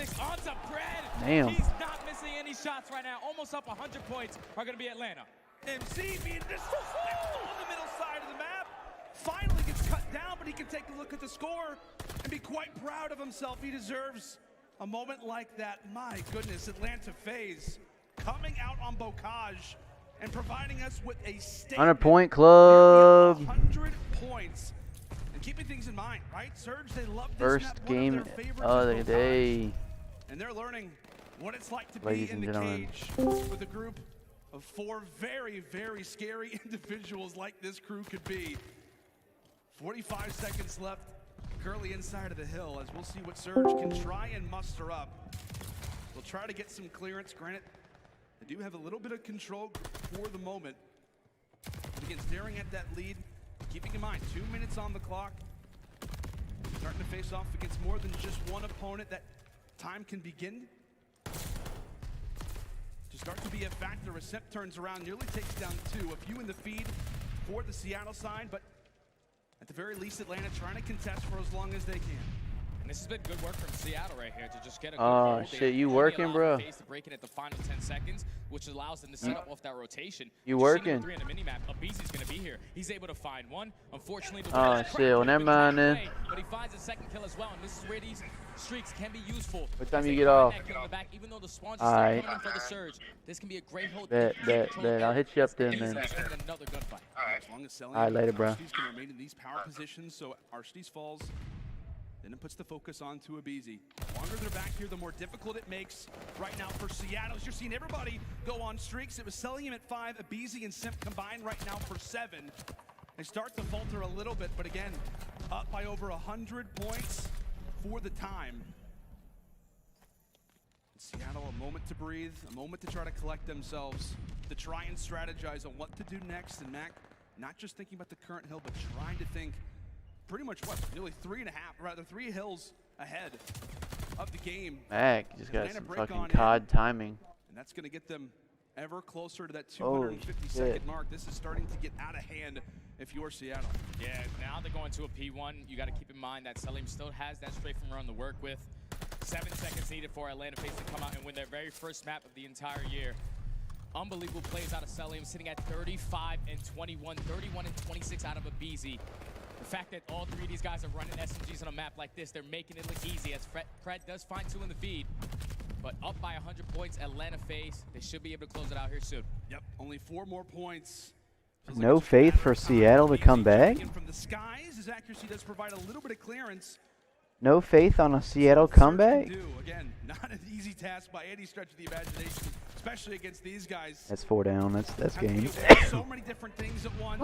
6 onto Fred. Damn. He's not missing any shots right now. Almost up 100 points are going to be Atlanta. MC being disrespectful on the middle side of the map. Finally gets cut down, but he can take a look at the score and be quite proud of himself. He deserves a moment like that. My goodness, Atlanta FaZe coming out on Bocage and providing us with a statement. 100-point club. 100 points. And keeping things in mind, right? Surge, they love this First map, game one of their favorites of is the Bocage. day. And they're learning what it's like to Ladies be in and the gentlemen. cage with a group of 4 very, very scary individuals like this crew could be. 45 seconds left, currently inside of the hill, as we'll see what Surge can try and muster up. We'll try to get some clearance. Granted, they do have a little bit of control for the moment. But again, staring at that lead, keeping in mind, 2 minutes on the clock. Starting to face off against more than just one opponent. That time can begin to start to be a factor. A Simp turns around, nearly takes down 2. A few in the feed for the Seattle side, but at the very least, Atlanta trying to contest for as long as they can. And this has been good work from Seattle right here to just get a good Oh, hold. shit, you working, bro? FaZe to break it at the final 10 seconds, which allows them to set up off that rotation. You Just working? seeing the 3 on the mini-map. Abizi's going to be here. He's able to find one. Unfortunately, the Oh, win is shit, well, never mind then. But he finds a second kill as well, and this is where these streaks can be useful. What time As you they get find off? that kill in the back, even though the spawn's Alright. coming in for the Surge, this can be a great hold. Bet. I'll hit you up then, Easily man. start another gunfight. As long as Selling Alright, later, bro. Arstees can remain in these power positions, so Arstees falls. Then it puts the focus on to Abizi. The longer they're back here, the more difficult it makes right now for Seattle. As you're seeing everybody go on streaks. It was selling him at 5, Abizi and Simp combined right now for 7. They start to falter a little bit, but again, up by over 100 points for the time. Seattle, a moment to breathe, a moment to try to collect themselves, to try and strategize on what to do next. And Mac, not just thinking about the current hill, but trying to think pretty much what, nearly 3 hills ahead of the game. Mac just got Atlanta some break fucking on COD timing. And that's going to get them ever closer to that Holy 250-second shit. mark. This is starting to get out of hand if you're Seattle. Yeah, now they're going to a P1. You got to keep in mind that Selim still has that straight from run to work with. 7 seconds needed for Atlanta FaZe to come out and win their very first map of the entire year. Unbelievable plays out of Selim, sitting at 35 and 21, 31 and 26 out of Abizi. The fact that all 3 of these guys are running SMGs on a map like this, they're making it look easy, as Fred does find 2 in the feed. But up by 100 points, Atlanta FaZe, they should be able to close it out here soon. Yep, only 4 more points. Feels No it's just a faith matter for of time. Seattle to come Abizi back? jumping in from the skies. His accuracy does provide a little bit of clearance. No faith on a Seattle Surge can comeback? do. Again, not an easy task by any stretch of the imagination, especially against these guys. That's 4 down. That's Have to be game. aware of so many different things at once.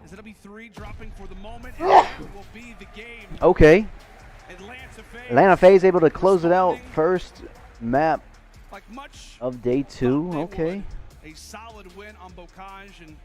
As it'll be 3 dropping for the moment, and that will be the game. Okay. Atlanta FaZe FaZe able to close it out. First map like much of day 2. they Okay. would. A solid win on Bocage, and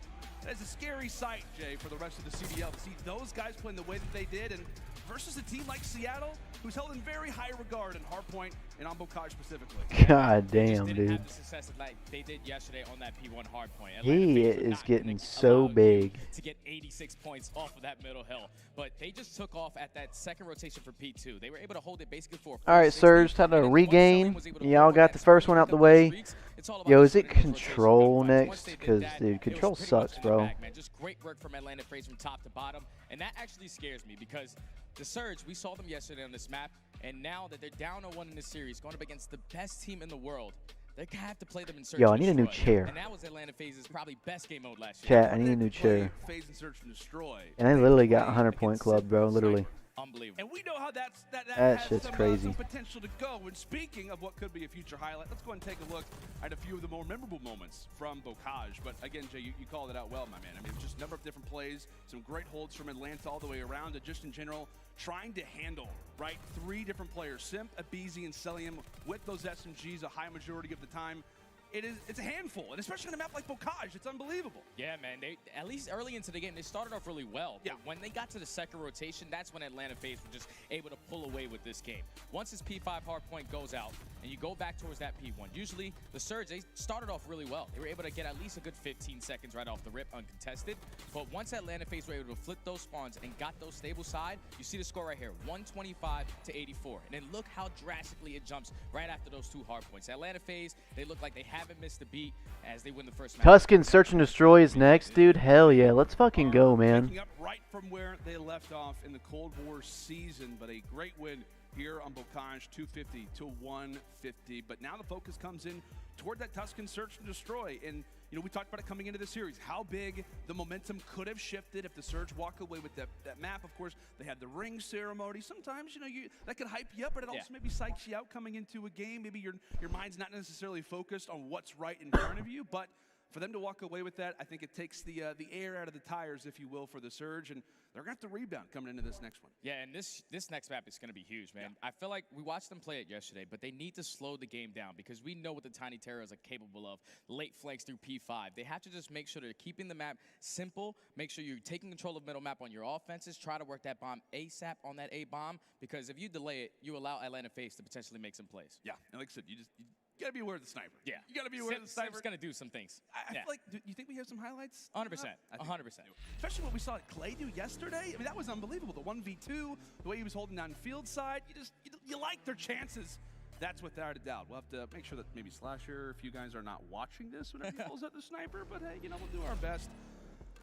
that's a scary sight, Jay, for the rest of the CDL to see those guys playing the way that they did, and versus a team like Seattle, who's held in very high regard in Hardpoint and on Bocage specifically. God They just damn, didn't dude. have the success that they did yesterday on that P1 hard point. He Atlanta FaZe were is not getting gonna so allow you big. to get 86 points off of that middle hill, but they just took off at that second rotation for P2. They were able to hold it basically for All right, 60, Surge, time and to then once regain. Selim was able to Y'all work on got that the first speed, one out pick the up those way. streaks, it's all about Yo, just is it winning those rotation Control gunfights. Once next? they did Because, that, dude, it was Control pretty much sucks, in the bro. bag, man. Just great work from Atlanta FaZe from top to bottom, and that actually scares me because the Surge, we saw them yesterday on this map, and now that they're down 0-1 in this series, going up against the best team in the world, they have to play them in Search Yo, I and need a new Destroy. chair. And that was Atlanta FaZe's probably best game mode last year. Chat, I need a new chair. FaZe and Search and Destroy. And I literally got 100-point club, bro. Literally. Unbelievable. And we know how that That has shit's some, crazy. some potential to go. And speaking of what could be a future highlight, let's go ahead and take a look at a few of the more memorable moments from Bocage. But again, Jay, you called it out well, my man. I mean, just a number of different plays, some great holds from Atlanta all the way around, and just in general, trying to handle, right, 3 different players, Simp, Abizi, and Selim with those SMGs a high majority of the time. it's a handful, and especially on a map like Bocage, it's unbelievable. Yeah, man. They at least early into the game, they started off really well. Yeah. But when they got to the second rotation, that's when Atlanta FaZe were just able to pull away with this game. Once this P5 hardpoint goes out, and you go back towards that P1, usually the Surge, they started off really well. They were able to get at least a good 15 seconds right off the rip, uncontested. But once Atlanta FaZe were able to flip those spawns and got those stable side, you see the score right here, 125 to 84. And then look how drastically it jumps right after those two hardpoints. Atlanta FaZe, they look like they haven't missed a beat as they win the first match. Tuscan Search and Destroy is next, dude. Hell yeah. Let's fucking go, man. Picking up right from where they left off in the Cold War season, but a great win here on Bocage, 250 to 150. But now the focus comes in toward that Tuscan Search and Destroy. And, you know, we talked about it coming into the series, how big the momentum could have shifted if the Surge walk away with that map. Of course, they had the ring ceremony. Sometimes, you know, that could hype you up, but it also maybe psychs you out coming into a game. Maybe your mind's not necessarily focused on what's right in front of you, but for them to walk away with that, I think it takes the air out of the tires, if you will, for the Surge, and they're going to have to rebound coming into this next one. Yeah, and this next map is going to be huge, man. Yeah. I feel like we watched them play it yesterday, but they need to slow the game down because we know what the Tiny Terrors are capable of. Late flanks through P5. They have to just make sure they're keeping the map simple, make sure you're taking control of middle map on your offenses, try to work that bomb ASAP on that A-bomb, because if you delay it, you allow Atlanta FaZe to potentially make some plays. Yeah, and like I said, you gotta be aware of the sniper. Yeah. You gotta be aware of the sniper. Simp's gonna do some things. I feel like, do you think we have some highlights? 100%. 100%. Especially what we saw Clay do yesterday. I mean, that was unbelievable. The 1v2, the way he was holding down field side. You like their chances. That's without a doubt. We'll have to make sure that maybe Slasher, if you guys are not watching this whenever he pulls out the sniper, but hey, you know, we'll do our best.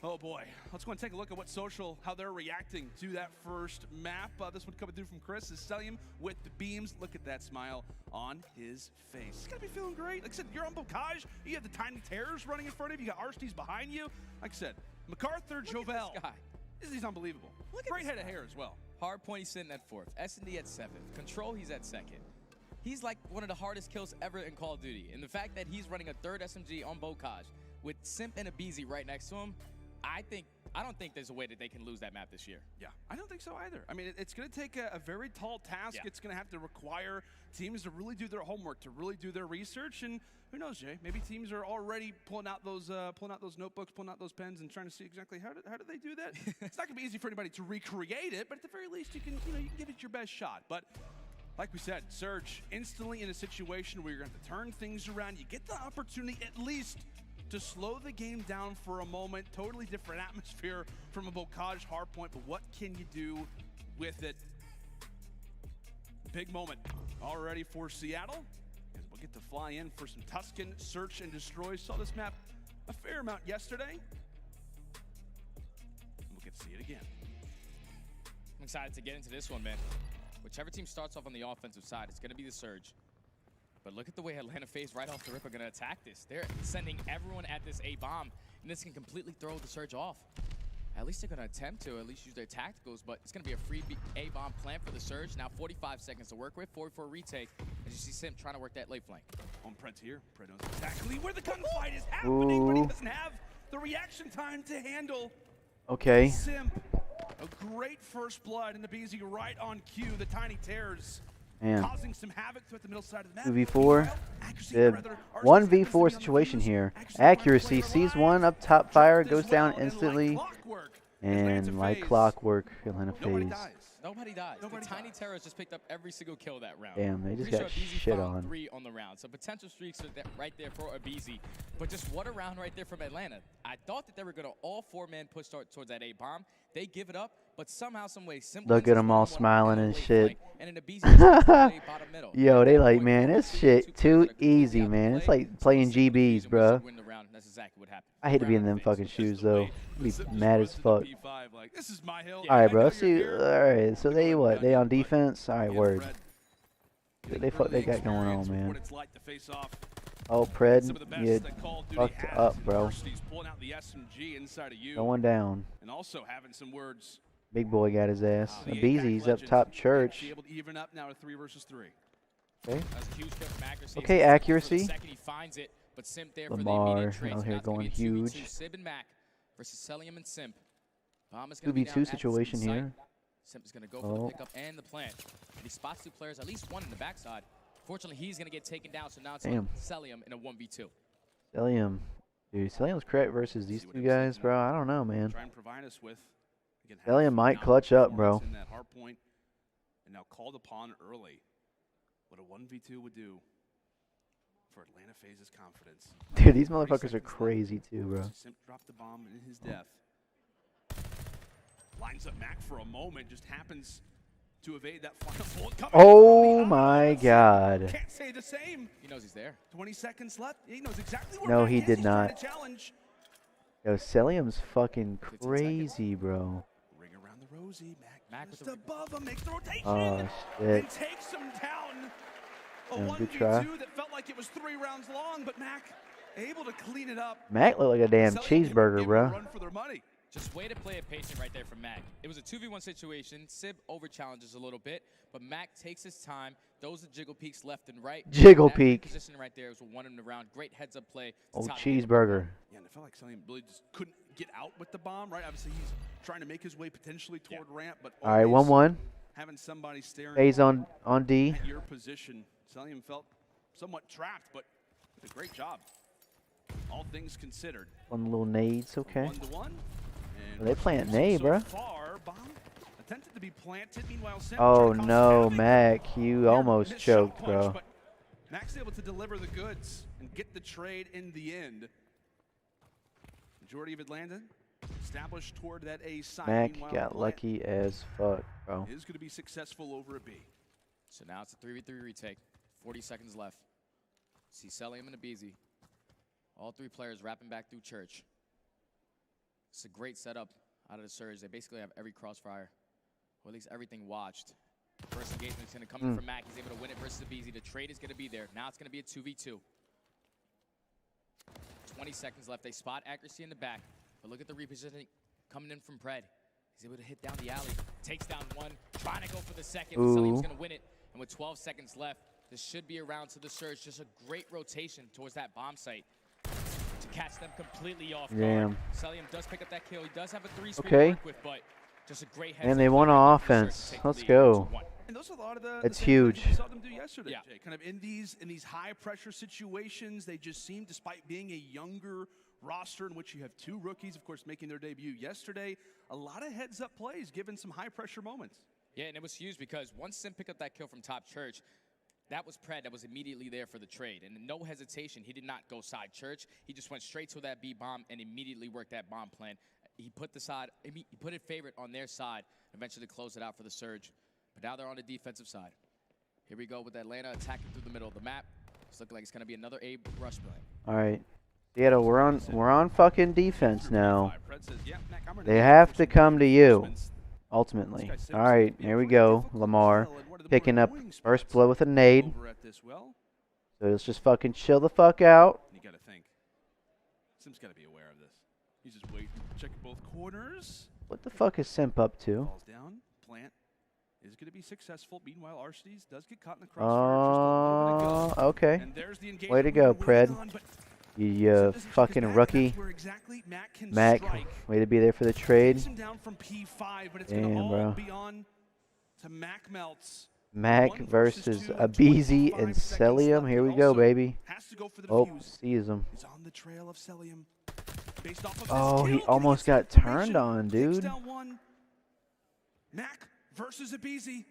Oh boy, let's go and take a look at what Social, how they're reacting to that first map. This one coming through from Chris is Selim with the beams. Look at that smile on his face. He's gotta be feeling great. Like I said, you're on Bocage. You have the Tiny Terrors running in front of you. You got Arstees behind you. Like I said, MacArthur, Jovel. He's unbelievable. Great head of hair as well. Hardpoint, he's sitting at 4th. S&D at 7th. Control, he's at 2nd. He's like one of the hardest kills ever in Call of Duty. And the fact that he's running a 3rd SMG on Bocage with Simp and Abizi right next to him, I don't think there's a way that they can lose that map this year. Yeah, I don't think so either. I mean, it's going to take a very tall task. Yeah. It's going to have to require teams to really do their homework, to really do their research, and who knows, Jay? Maybe teams are already pulling out those notebooks, pulling out those pens, and trying to see exactly how do they do that. It's not going to be easy for anybody to recreate it, but at the very least, you can give it your best shot. But like we said, Surge instantly in a situation where you're going to turn things around. You get the opportunity at least to slow the game down for a moment. Totally different atmosphere from a Bocage hardpoint, but what can you do with it? Big moment already for Seattle, and we'll get to fly in for some Tuscan Search and Destroy. Saw this map a fair amount yesterday, and we'll get to see it again. I'm excited to get into this one, man. Whichever team starts off on the offensive side, it's going to be the Surge. But look at the way Atlanta FaZe right off the rip are going to attack this. They're sending everyone at this A-bomb, and this can completely throw the Surge off. At least they're going to attempt to at least use their tacticals, but it's going to be a free A-bomb plan for the Surge. Now 45 seconds to work with, 44 retake, as you see Simp trying to work that late flank. Pred's here. Pred knows exactly where the gunfight is happening, but he doesn't have the reaction time to handle. Okay. Simp, a great first blood, and the BZ right on cue. The Tiny Terrors causing some havoc throughout the middle side of the map. 2v4. 1v4 situation here. Accuracy sees one up top fire, goes down instantly, and like clockwork, Atlanta FaZe. Nobody dies. The Tiny Terrors just picked up every single kill that round. Damn, they just got shit on. 3 on the round. So potential streaks are right there for Abizi. But just what a round right there from Atlanta. I thought that they were going to all 4-man push towards that A-bomb. They give it up, but somehow, some way, look at them all smiling and shit. And then Abizi bottom middle. Yo, they like, man, this shit too easy, man. It's like playing GBs, bro. That's exactly what happened. I hate to be in them fucking shoes, though. Be mad as fuck. This is my hill. All right, bro. See, all right. So they what? They on defense? All right, word. They got going on, man. Oh, Pred, you fucked up, bro. Going down. And also having some words. Big boy got his ass. Abizi's up top church. Able to even up now to 3 versus 3. Okay. Okay, accuracy. But Simp there Lamar for the out here going huge. Sib and Mac versus Selim and Simp. 2v2 situation here. Simp is going to go for the pickup and the plant. And he spots 2 players, at least one in the backside. Fortunately, he's going to get taken down, so now it's on Celium in a 1v2. Celium. Dude, Celium's correct versus these two guys, bro. I don't know, man. Try and provide us with. Celium might clutch up, bro. In that hard point, and now called upon early. What a 1v2 would do for Atlanta FaZe's confidence. Dude, these motherfuckers are crazy too, bro. Simp dropped the bomb in his death. Lines up Mac for a moment, just happens to evade that final bullet coming. Oh my god. Can't say the same. He knows he's there. 20 seconds left. He knows exactly where No, Mac he is. did He's trying not. to challenge. Yo, Celium's fucking crazy, bro. Ring around the Rosie. Mac just above him, makes the rotation. Oh, and shit. takes him down. A Yeah, 1v2 good try. that felt like it was 3 rounds long, but Mac able to clean it up. Mac looked like a damn cheeseburger, bro. Run for their money. Just way to play it patient right there from Mac. It was a 2v1 situation. Sib over challenges a little bit, but Mac takes his time. Those are jiggle peeks left and right. Jiggle That peek. Position right there is what won him the round. Great heads up play. Old cheeseburger. Yeah, and it felt like Celium really just couldn't get out with the bomb, right? Obviously, he's trying to make his way potentially toward ramp, but All right, 1-1. having somebody staring FaZe on D. at your position. Celium felt somewhat trapped, but did a great job. All things considered. One little nades, okay. 1-1. They plant nade, so bro. far, bomb attempted to be planted. Meanwhile, Sim Oh tried to no, cause Mac, you Here, almost missed shot choked, punch, bro. but Mac's able to deliver the goods and get the trade in the end. Majority of Atlanta established toward that A side. Mac Meanwhile, got Plant lucky as fuck, bro. is going to be successful over a B. So now it's a 3v3 retake. 40 seconds left. See Celium and Abizi. All 3 players wrapping back through church. It's a great setup out of the Surge. They basically have every crossfire, or at least everything watched. First engagement is going to come in from Mac. He's able to win it versus Abizi. The trade is going to be there. Now it's going to be a 2v2. 20 seconds left. They spot accuracy in the back, but look at the repositioning coming in from Pred. He's able to hit down the alley. Takes down one, trying to go for the second. Celium's going to win it. And with 12 seconds left, this should be a round to the Surge. Just a great rotation towards that bomb site to catch them completely off guard. Damn. Celium does pick up that kill. He does have a 3-speed Okay. to work with, but just a great heads And they up won play on right there for the Surge offense. to take the Let's lead go. 2-1. And those are a lot of the That's same huge. things we saw them do yesterday, Yeah. Jay. Kind of in these high pressure situations, they just seem, despite being a younger roster in which you have 2 rookies, of course, making their debut yesterday, a lot of heads up plays given some high pressure moments. Yeah, and it was huge because once Sim picked up that kill from top church, that was Pred that was immediately there for the trade. And no hesitation, he did not go side church. He just went straight to that B bomb and immediately worked that bomb plan. He put it favorite on their side, eventually closed it out for the Surge. But now they're on the defensive side. Here we go with Atlanta attacking through the middle of the map. It's looking like it's going to be another A rush play. All right. Seattle, we're on fucking defense now. Pred says, yeah, Mac, I'm They have to come to you, ultimately. All right, here we go. Lamar picking up first blow with a nade. over at this well. So let's just fucking chill the fuck out. You got to think. Sim's got to be aware of this. He's just waiting, checking both corners. What the fuck is Simp up to? Falls down. Plant is going to be successful. Meanwhile, Arcides does get caught in the crossfire. Just a little bit to go. Okay. And there's the engagement Way to we've go, been waiting Pred. on, but You Sim doesn't check his fucking back. rookie. That's where exactly Mac can Mac, strike. way to be there for the trade. Takes him down from P5, but it's going to Damn, all bro. be on to Mac Melts. Mac 1 versus two, Abizi 25 and seconds Celium. left. Here we He go, also baby. has to go for the Oh, defuse. sees him. He's on the trail of Celium. Based off of Oh, this he kill, almost can got get some turned information? on, Takes dude. down one. Mac versus Abizi.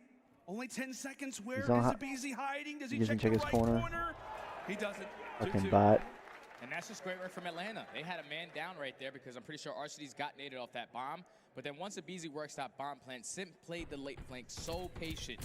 Only 10 seconds. Where is He's on Abizi hiding? Does he doesn't check check the his right corner. He doesn't. Fucking 2-2. bot. And that's just great work from Atlanta. They had a man down right there because I'm pretty sure Arcides got naded off that bomb. But then once Abizi works that bomb plan, Simp played the late flank so patient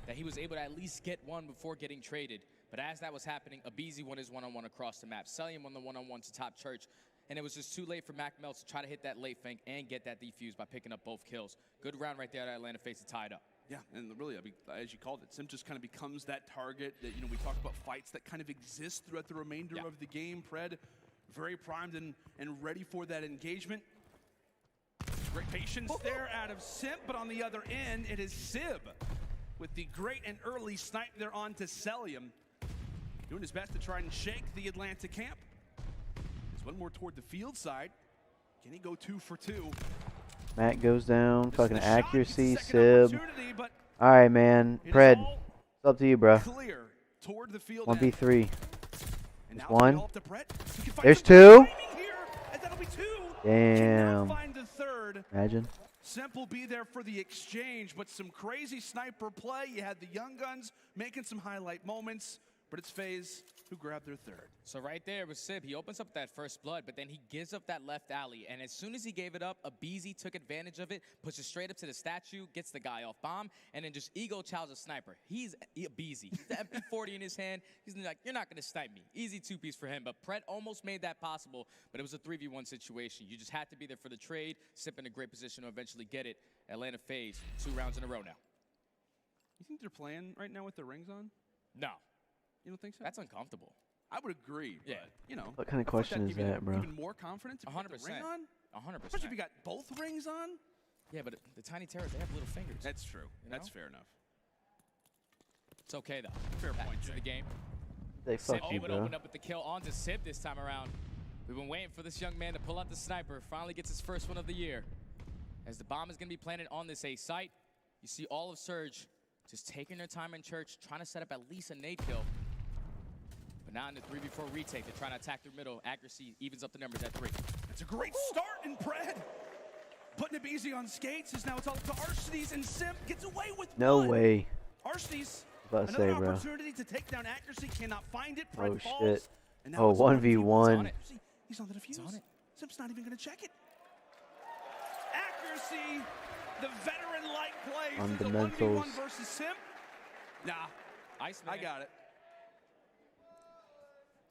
that he was able to at least get one before getting traded. But as that was happening, Abizi won his one-on-one across the map. Celium won the one-on-one to top church. And it was just too late for Mac Melts to try to hit that late flank and get that defuse by picking up both kills. Good round right there that Atlanta FaZe to tie it up. Yeah, and really, I mean, as you called it, Sim just kind of becomes that target that, you know, we talk about fights that kind of exist throughout the remainder of the game. Pred, very primed and ready for that engagement. Great patience there out of Simp, but on the other end, it is Sib with the great and early snipe there onto Celium. Doing his best to try and shake the Atlanta camp. There's one more toward the field side. Can he go 2 for 2? Mac goes down. This Fucking is the shot, accuracy, gets a second Sib. opportunity, but All right, man. it is Pred, all it's up to you, bro. clear toward the field. 1v3. And There's now one. up to Brett. There's two. Here, and that'll be two. Damn. Find the third. Imagine. Simple be there for the exchange, but some crazy sniper play. You had the young guns making some highlight moments, but it's FaZe who grabbed their third. So right there with Sib, he opens up that first blood, but then he gives up that left alley. And as soon as he gave it up, Abizi took advantage of it, pushes straight up to the statue, gets the guy off bomb, and then just ego chows a sniper. He's Abizi. He's the MP40 in his hand. He's like, you're not going to snipe me. Easy two-piece for him. But Pret almost made that possible, but it was a 3v1 situation. You just had to be there for the trade. Sip in a great position to eventually get it. Atlanta FaZe, 2 rounds in a row now. You think they're playing right now with their rings on? No. You don't think so? That's uncomfortable. I would agree. Yeah. But, you know. What kind of question is that, bro? Even more confidence to put the ring on? 100%. Especially if you got both rings on? Yeah, but the Tiny Terrors, they have little fingers. That's true. You That's know? fair enough. It's okay, though. Fair point, to Jay. the game. They Sib fuck you, able to bro. open up with the kill onto Sib this time around. We've been waiting for this young man to pull out the sniper. Finally gets his first one of the year. As the bomb is going to be planted on this A site, you see all of Surge just taking their time in church, trying to set up at least a nade kill. But now in the 3v4 retake, they're trying to attack through middle. Accuracy evens up the numbers at 3. It's a great start in Pred. Putting it easy on skates is now it's all up to Arsenes, and Simp gets away with No one. way. Arsenes, About to another say, bro. opportunity to take down Accuracy, cannot find it. Pred Oh, falls, shit. and now Oh, it's 1v1. See, he's on the defuse. on it. Simp's not even going to check it. Accuracy, the veteran-like plays. It's a 1v1 Fundamentals. versus Simp. Nah, Iceman. I got it.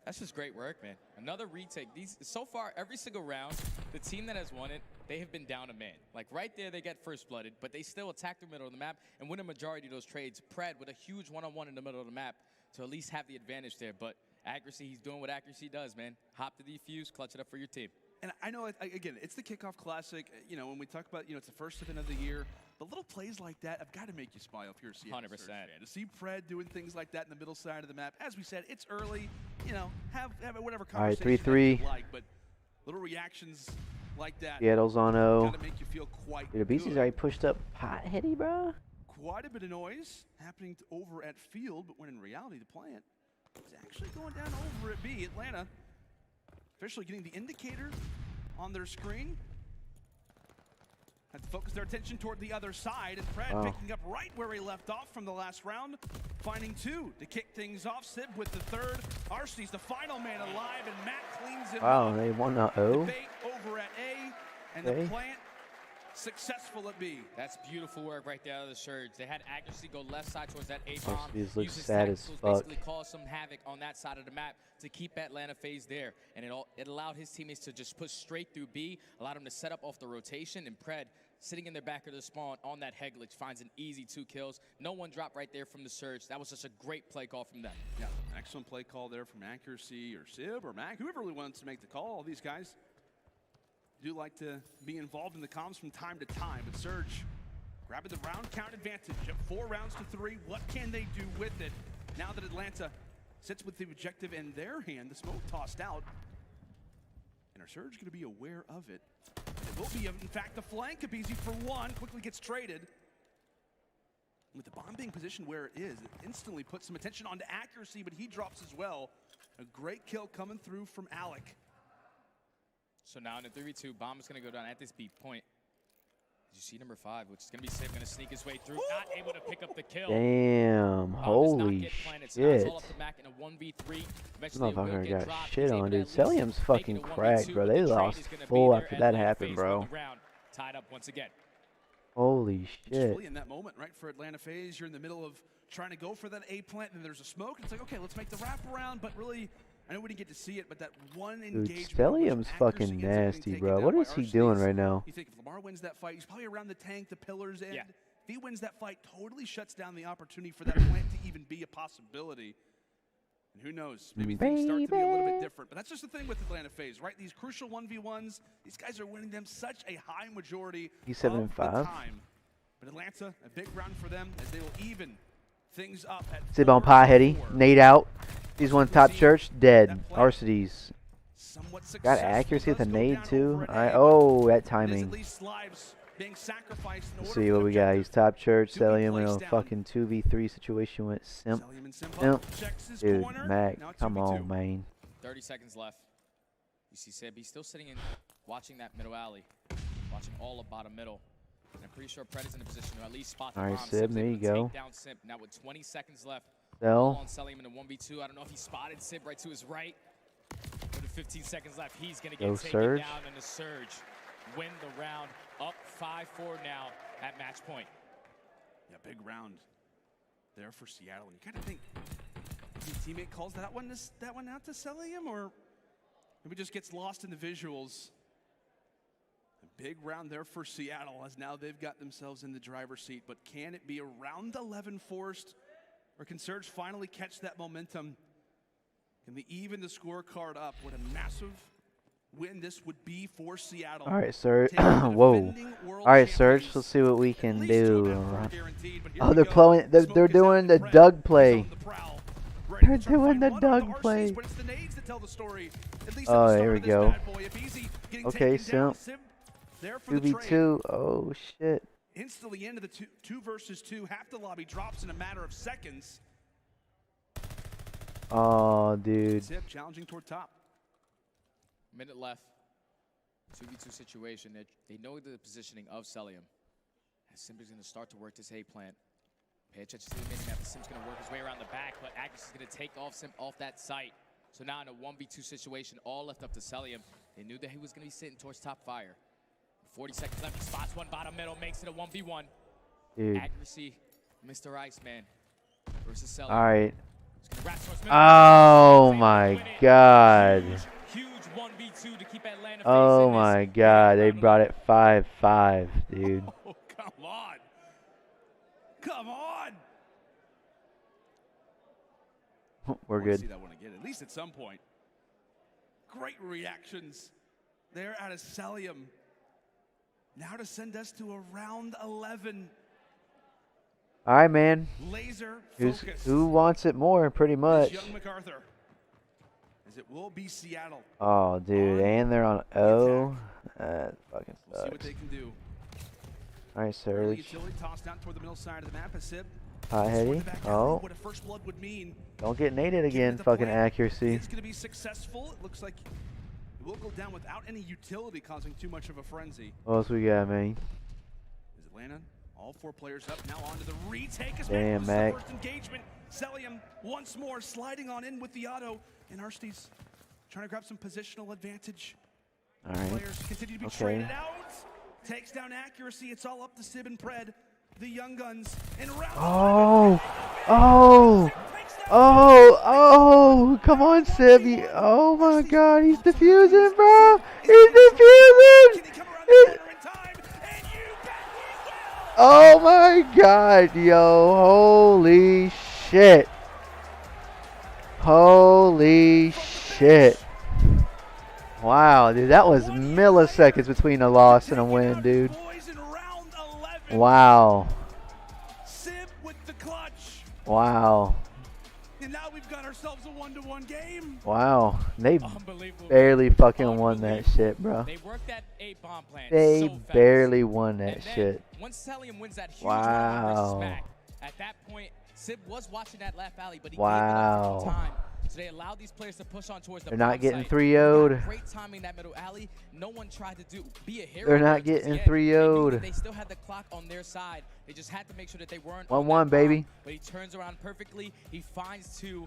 That's just great work, man. Another retake. So far, every single round, the team that has won it, they have been down a man. Like right there, they get first blooded, but they still attack the middle of the map and win a majority of those trades. Pred with a huge one-on-one in the middle of the map to at least have the advantage there. But Accuracy, he's doing what Accuracy does, man. Hop to the defuse, clutch it up for your team. And I know, again, it's the Kickoff Classic. You know, when we talk about, it's the first event of the year, but little plays like that have got to make you smile if you're a Seattle 100%. Surge fan. To see Pred doing things like that in the middle side of the map, as we said, it's early. Have whatever All right, conversation 3-3. that you like, but little reactions like that Seattle's on O. got to make you feel quite Dude, Abizi's good. already pushed up Potheady, bro. Quite a bit of noise happening over at Field, but when in reality, the plant is actually going down over at B. Atlanta officially getting the indicator on their screen. Had to focus their attention toward the other side, and Pred picking up right where he left off from the last round, finding 2 to kick things off. Sib with the third. Arsene's the final man alive, and Matt cleans it Wow, up. they won the O. Debate over at A, and Okay. the plant successful at B. That's beautiful work right there out of the Surge. They had Accuracy go left side towards that A-bomb. These look Use his sad as tacticals, fuck. basically cause some havoc on that side of the map to keep Atlanta FaZe there. And it allowed his teammates to just push straight through B, allowed him to set up off the rotation, and Pred, sitting in their back of the spawn on that head glitch, finds an easy 2 kills. No one dropped right there from the Surge. That was just a great play call from them. Yeah, excellent play call there from Accuracy or Sib or Mac, whoever really wants to make the call. All these guys do like to be involved in the comms from time to time, but Surge grabbing the round count advantage of 4 rounds to 3. What can they do with it now that Atlanta sits with the objective in their hand? The smoke tossed out, and are Surge going to be aware of it? It will be, in fact, the flank. Abizi for 1 quickly gets traded. With the bomb being positioned where it is, it instantly puts some attention onto Accuracy, but he drops as well. A great kill coming through from Alec. So now in the 3v2, bomb is going to go down at this B point. You see number 5, which is going to be Sib, going to sneak his way through. Not able to pick up the kill. Damn, holy So now it's shit. all up to Mac in a 1v3. This Eventually it will motherfucker get got dropped. shit He's able on, to dude. at least Celium's make fucking it a 1v2, cracked, bro. but They the trade lost is gonna be full there. after that Atlanta happened, FaZe bro. won the round. Tied up once again. Holy Just shit. really in that moment, right, for Atlanta FaZe, you're in the middle of trying to go for that A plant, and there's a smoke. It's like, okay, let's make the wraparound, but really, I know we didn't get to see it, but that one Dude, engagement. Stellium's fucking nasty, bro. What is he doing right now? You think if Lamar wins that fight, he's probably around the tank, the pillars end. Yeah. If he wins that fight, totally shuts down the opportunity for that plant to even be a possibility. And who knows, maybe things start to be a little bit different. But that's just the thing with Atlanta FaZe, right? These crucial 1v1s, these guys are winning them such a high majority He's of 7-5. the time. But Atlanta, a big round for them as they will even things up at Sib on 4-4. Potheady. Nade out. He's one top church. Dead. Arcides. Somewhat Got successful. accuracy with a Does go nade down too. over at Alright. A, Oh, that but it is timing. at least Slives being sacrificed in Let's order see for what the we got. objective He's top church. to be Selling him in a placed down. fucking 2v3 situation with Simp. Sellium and Simp checks his Dude, corner. Mac, Now it's come 2v2. on, man. 30 seconds left. You see Sib, he's still sitting in, watching that middle alley, watching all of bottom middle. And I'm pretty sure Pred is in a position to at least spot the All right, bomb. Sib, Sib's there able you to go. take down Simp. Now with 20 seconds left, Sell. on selling him in a 1v2. I don't know if he spotted Sib right to his right. With 15 seconds left, he's going to get Go taken Surge. down, and the Surge win the round, up 5-4 now at match point. Yeah, big round there for Seattle. And you kind of think, his teammate calls that one out to Sellium, or maybe just gets lost in the visuals. A big round there for Seattle, as now they've got themselves in the driver's seat. But can it be a round 11 forced, or can Surge finally catch that momentum? Can they even the scorecard up? What a massive win this would be for Seattle. All right, Surge. Taking the Whoa. defending world All right, Surge. champions Let's see what we at can least to a do. map guaranteed, but here Oh, we they're go. playing. They're Smoke is doing out the and Pred Doug is play. on the prowl. Ready They're to try to doing find the one Doug of RCs, play. but it's the nades that tell the story. At least Oh, at the here start we of this go. bad boy. If easy, getting Okay, taken down, Simp. Sim there for the trade. 2v2. Oh, shit. Instantly into the two versus two. Half the lobby drops in a matter of seconds. Oh, dude. Zip challenging toward top. Minute left. 2v2 situation. They know the positioning of Sellium. And Simp is going to start to work this A plant. Pay attention to the minimap. Simp's going to work his way around the back, but Agnes is going to take off Simp off that site. So now in a 1v2 situation, all left up to Sellium. They knew that he was going to be sitting towards top fire. 40 seconds left. He spots one bottom middle, makes it a 1v1. Dude. Accuracy, Mr. Iceman versus Sellium. All right. He's gonna wrap towards middle. Oh, He's my able to win it. God. Huge 1v2 to keep Atlanta Oh, facing my this. God. They brought it 5-5, dude. Oh, come on. Come on. We're I wanna good. see that one again, at least at some point. Great reactions there out of Sellium. Now to send us to a round 11. All right, man. Laser Who's, focus. who wants it more, pretty is much. young MacArthur. As it will be Seattle. Oh, dude. And they're on O. That fucking We'll see what sucks. they can do. All right, Early Surge. utility tossed down toward the middle side of the map. As Sib Hot toward heady. the back alley, Oh. what a first blood would mean. Don't get naded Keep again. it the Fucking play. accuracy. It's going to be successful. It looks like it will go down without any utility causing too much of a frenzy. What else we got, man? Is Atlanta all four players up now onto the retake as Damn, the Mac. first engagement. Sellium once more sliding on in with the auto, and Arste's trying to grab some positional advantage. All right. Players continue to be Okay. traded out. Takes down accuracy. It's all up to Sib and Pred, the young guns. In round Oh. Oh. Oh. Oh. Come on, Sib. Oh, my God. He's defusing, bro. He's defusing. Can he come around the corner in time? And you bet he will! Oh, my God, yo. Holy shit. Holy shit. Wow, dude, that was milliseconds between a loss and a win, dude. Boys in round 11. Wow. Sib with the clutch. Wow. And now we've got ourselves a 1-1 game. Wow. They Unbelievable. barely fucking won that shit, bro. They worked that A bomb plan They so fast. barely won that And then, shit. Once Sellium wins that huge Wow. round versus Mac, at that point, Sib was watching that left alley, but he Wow. gave it up for time. So they allowed these players to push on towards the They're not bomb getting site. 3-0'd. They got great timing that middle alley. No one tried to be a hero. They're not towards the getting end. 3-0'd. They knew that they still had the clock on their side. They just had to make sure that they weren't 1-1, on that baby. bomb. But he turns around perfectly. He finds two,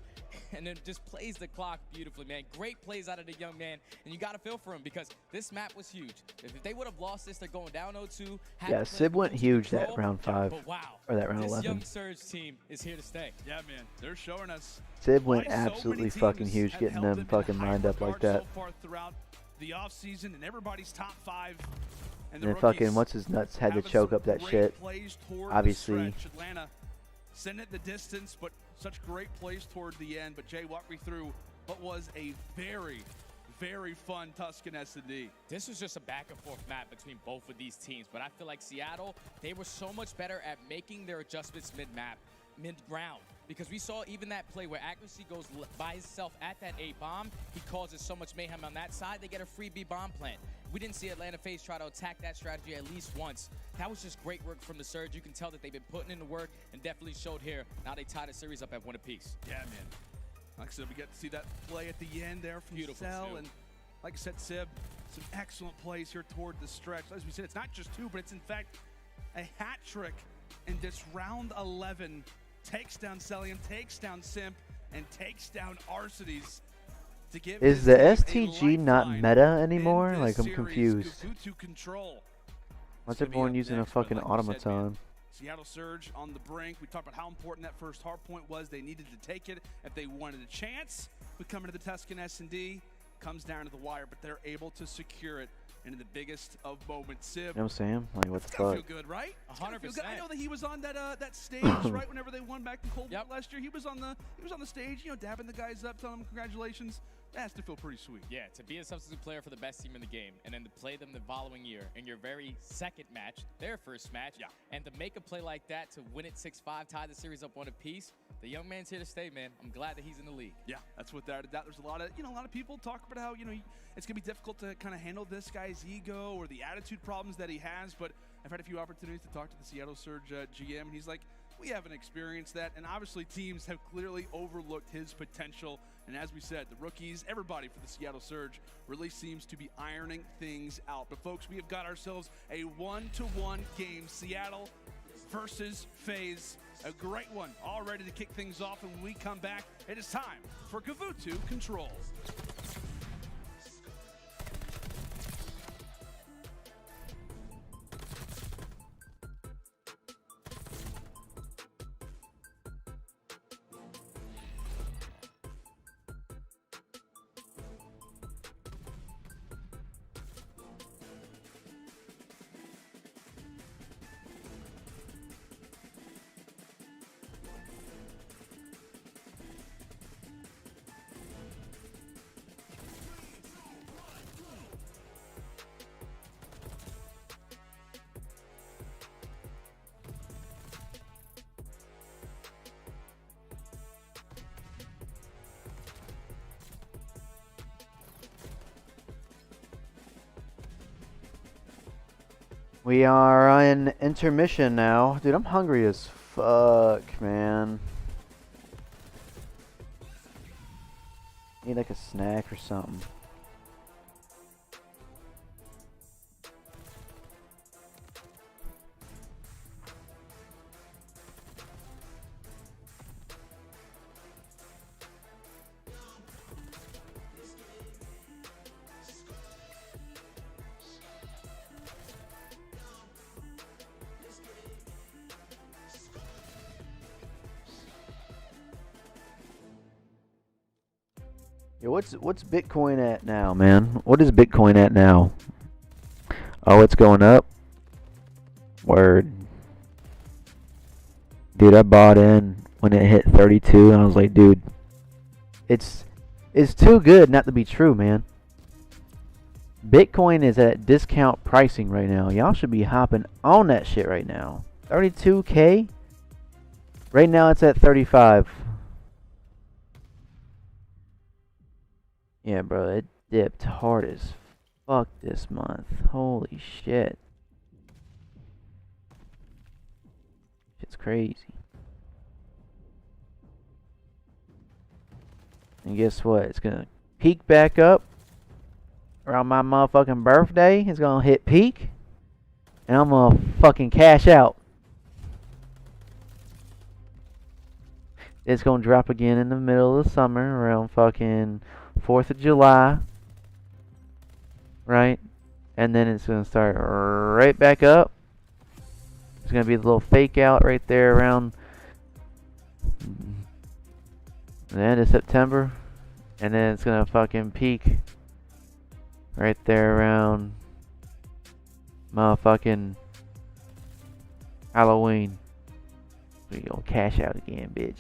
and then just plays the clock beautifully, man. Great plays out of the young man, and you got to feel for him because this map was huge. If they would have lost this, they're going down 0-2. Yeah, Sib went huge that round 5. But wow, Or that round this 11. young Surge team is here to stay. Yeah, man, they're showing us. Sib went why so many absolutely teams fucking huge have getting held them in fucking high lined up like regard that. So far throughout the offseason, and everybody's top 5. And then fucking what's his nuts had to having choke some up that great shit. plays toward Obviously. the stretch. Atlanta sent it the distance, but such great plays toward the end. But Jay, walk me through what was a very, very fun Tuscan S&D. This was just a back and forth map between both of these teams, but I feel like Seattle, they were so much better at making their adjustments mid-map, mid-ground. Because we saw even that play where accuracy goes by himself at that A bomb, he causes so much mayhem on that side, they get a free B bomb plant. We didn't see Atlanta FaZe try to attack that strategy at least once. That was just great work from the Surge. You can tell that they've been putting in the work and definitely showed here. Now they tie the series up at 1 apiece. Yeah, man. Like I said, we get to see that play at the end there from Beautiful Cell. too. And like I said, Sib, some excellent plays here toward the stretch. As we said, it's not just 2, but it's in fact a hat trick in this round 11. Takes down Celium, takes down Simp, and takes down Arcides. To give Is the his team a STG not lifeline meta in anymore? this Like, I'm series. confused. Kabuto control. Why's It's gonna be everyone up using next, a but fucking like you said, man, automaton? Seattle Surge on the brink. We talked about how important that first hard point was. They needed to take it if they wanted a chance. We come into the Tuscan S&D, comes down to the wire, but they're able to secure it in the biggest of moments. Sib, You know what I'm saying? Like, what the it's gotta fuck? feel good, right? It's gotta feel good. 100%. I know that he was on that stage right whenever they won back in Cold War Yep. last year. He was on the stage, you know, dabbing the guys up, telling them congratulations. That has to feel pretty sweet. Yeah, to be a substitute player for the best team in the game, and then to play them the following year in your very second match, their first match, and to make a play like that to win it 6-5, tie the series up 1 apiece. The young man's here to stay, man. I'm glad that he's in the league. Yeah, that's without a doubt. There's a lot of people talk about how, it's gonna be difficult to kind of handle this guy's ego or the attitude problems that he has. But I've had a few opportunities to talk to the Seattle Surge GM, and he's like, we haven't experienced that, and obviously teams have clearly overlooked his potential. And as we said, the rookies, everybody for the Seattle Surge really seems to be ironing things out. But folks, we have got ourselves a 1-to-1 game. Seattle versus FaZe. A great one, all ready to kick things off. And when we come back, it is time for Kabuto Control. We are in intermission now. Dude, I'm hungry as fuck, man. Need like a snack or something. Yo, what's Bitcoin at now, man? What is Bitcoin at now? Oh, it's going up. Word. Dude, I bought in when it hit 32, and I was like, dude, it's too good not to be true, man. Bitcoin is at discount pricing right now. Y'all should be hopping on that shit right now. 32K? Right now it's at 35. Yeah, bro, it dipped hard as fuck this month. Holy shit. It's crazy. And guess what? It's gonna peak back up around my motherfucking birthday. It's gonna hit peak. And I'm gonna fucking cash out. It's gonna drop again in the middle of the summer around fucking 4th of July, right? And then it's going to start right back up. It's going to be the little fake out right there around the end of September. And then it's going to fucking peak right there around motherfucking Halloween. We gonna cash out again, bitch.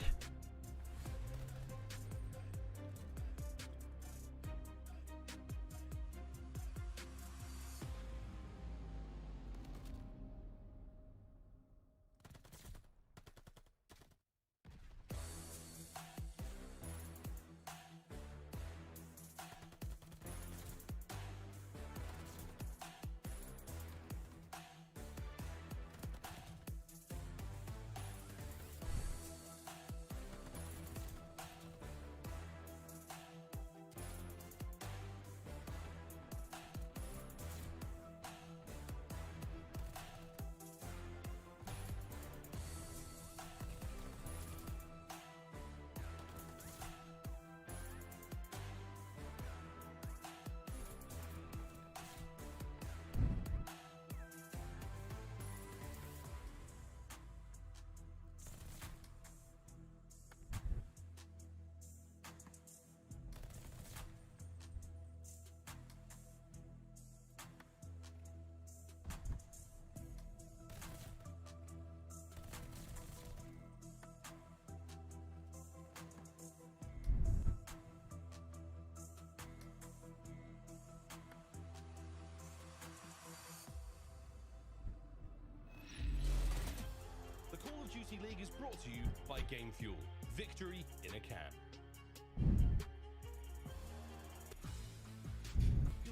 Duty League is brought to you by Game Fuel. Victory in a can.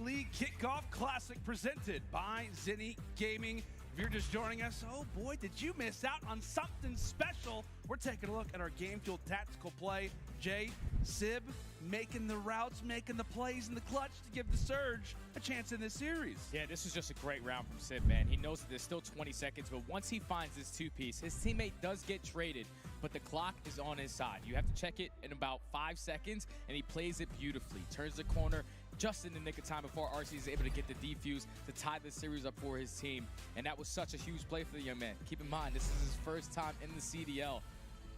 League Kickoff Classic presented by Zinni Gaming. If you're just joining us, oh boy, did you miss out on something special. We're taking a look at our Game Fuel tactical play. Jay, Sib, making the routes, making the plays in the clutch to give the Surge a chance in this series. Yeah, this is just a great round from Sib, man. He knows that there's still 20 seconds, but once he finds his two-piece, his teammate does get traded, but the clock is on his side. You have to check it in about 5 seconds, and he plays it beautifully. Turns the corner just in the nick of time before RC is able to get the defuse to tie the series up for his team. And that was such a huge play for the young man. Keep in mind, this is his first time in the CDL.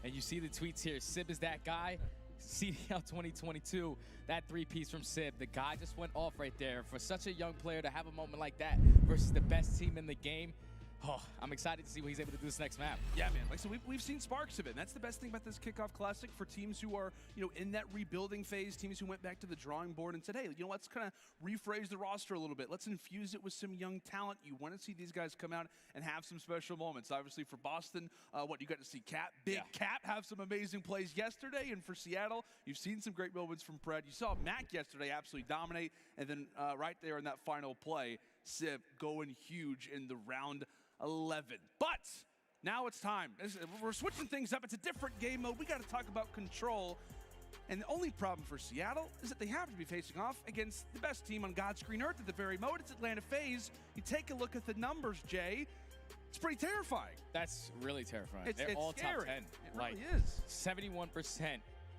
And you see the tweets here. Sib is that guy. CDL 2022, that three-piece from Sib. The guy just went off right there. For such a young player to have a moment like that versus the best team in the game, oh, I'm excited to see what he's able to do this next map. Yeah, man. Like, so we've seen sparks of it. And that's the best thing about this Kickoff Classic for teams who are, in that rebuilding phase, teams who went back to the drawing board and said, hey, let's kind of rephrase the roster a little bit. Let's infuse it with some young talent. You want to see these guys come out and have some special moments. Obviously, for Boston, you got to see Cap, Cap, have some amazing plays yesterday. And for Seattle, you've seen some great moments from Pred. You saw Mac yesterday absolutely dominate. And then right there in that final play, Sib going huge in the round 11. But now it's time. We're switching things up. It's a different game mode. We got to talk about control. And the only problem for Seattle is that they have to be facing off against the best team on God's green earth at the very moment. It's Atlanta FaZe. You take a look at the numbers, Jay. It's pretty terrifying. That's really terrifying. It's They're all scary. top 10. It like, really is. 71%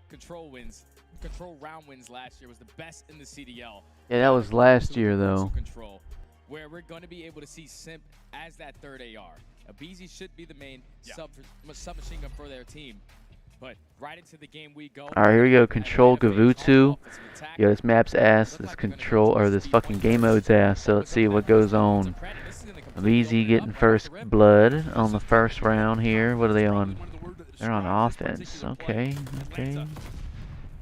control wins. Control round wins last year was the best in the CDL. Yeah, that was last year though. Control, where we're going to be able to see Simp as that third AR. Abizi should be the main submachine gun for their team. But right into the game we go. Alright, here we go. Control Gavutu. Yo, this map's ass. This control, or this fucking game mode's ass. So let's see what goes on. Abizi getting first blood on the first round here. What are they on? They're on offense. Okay, okay.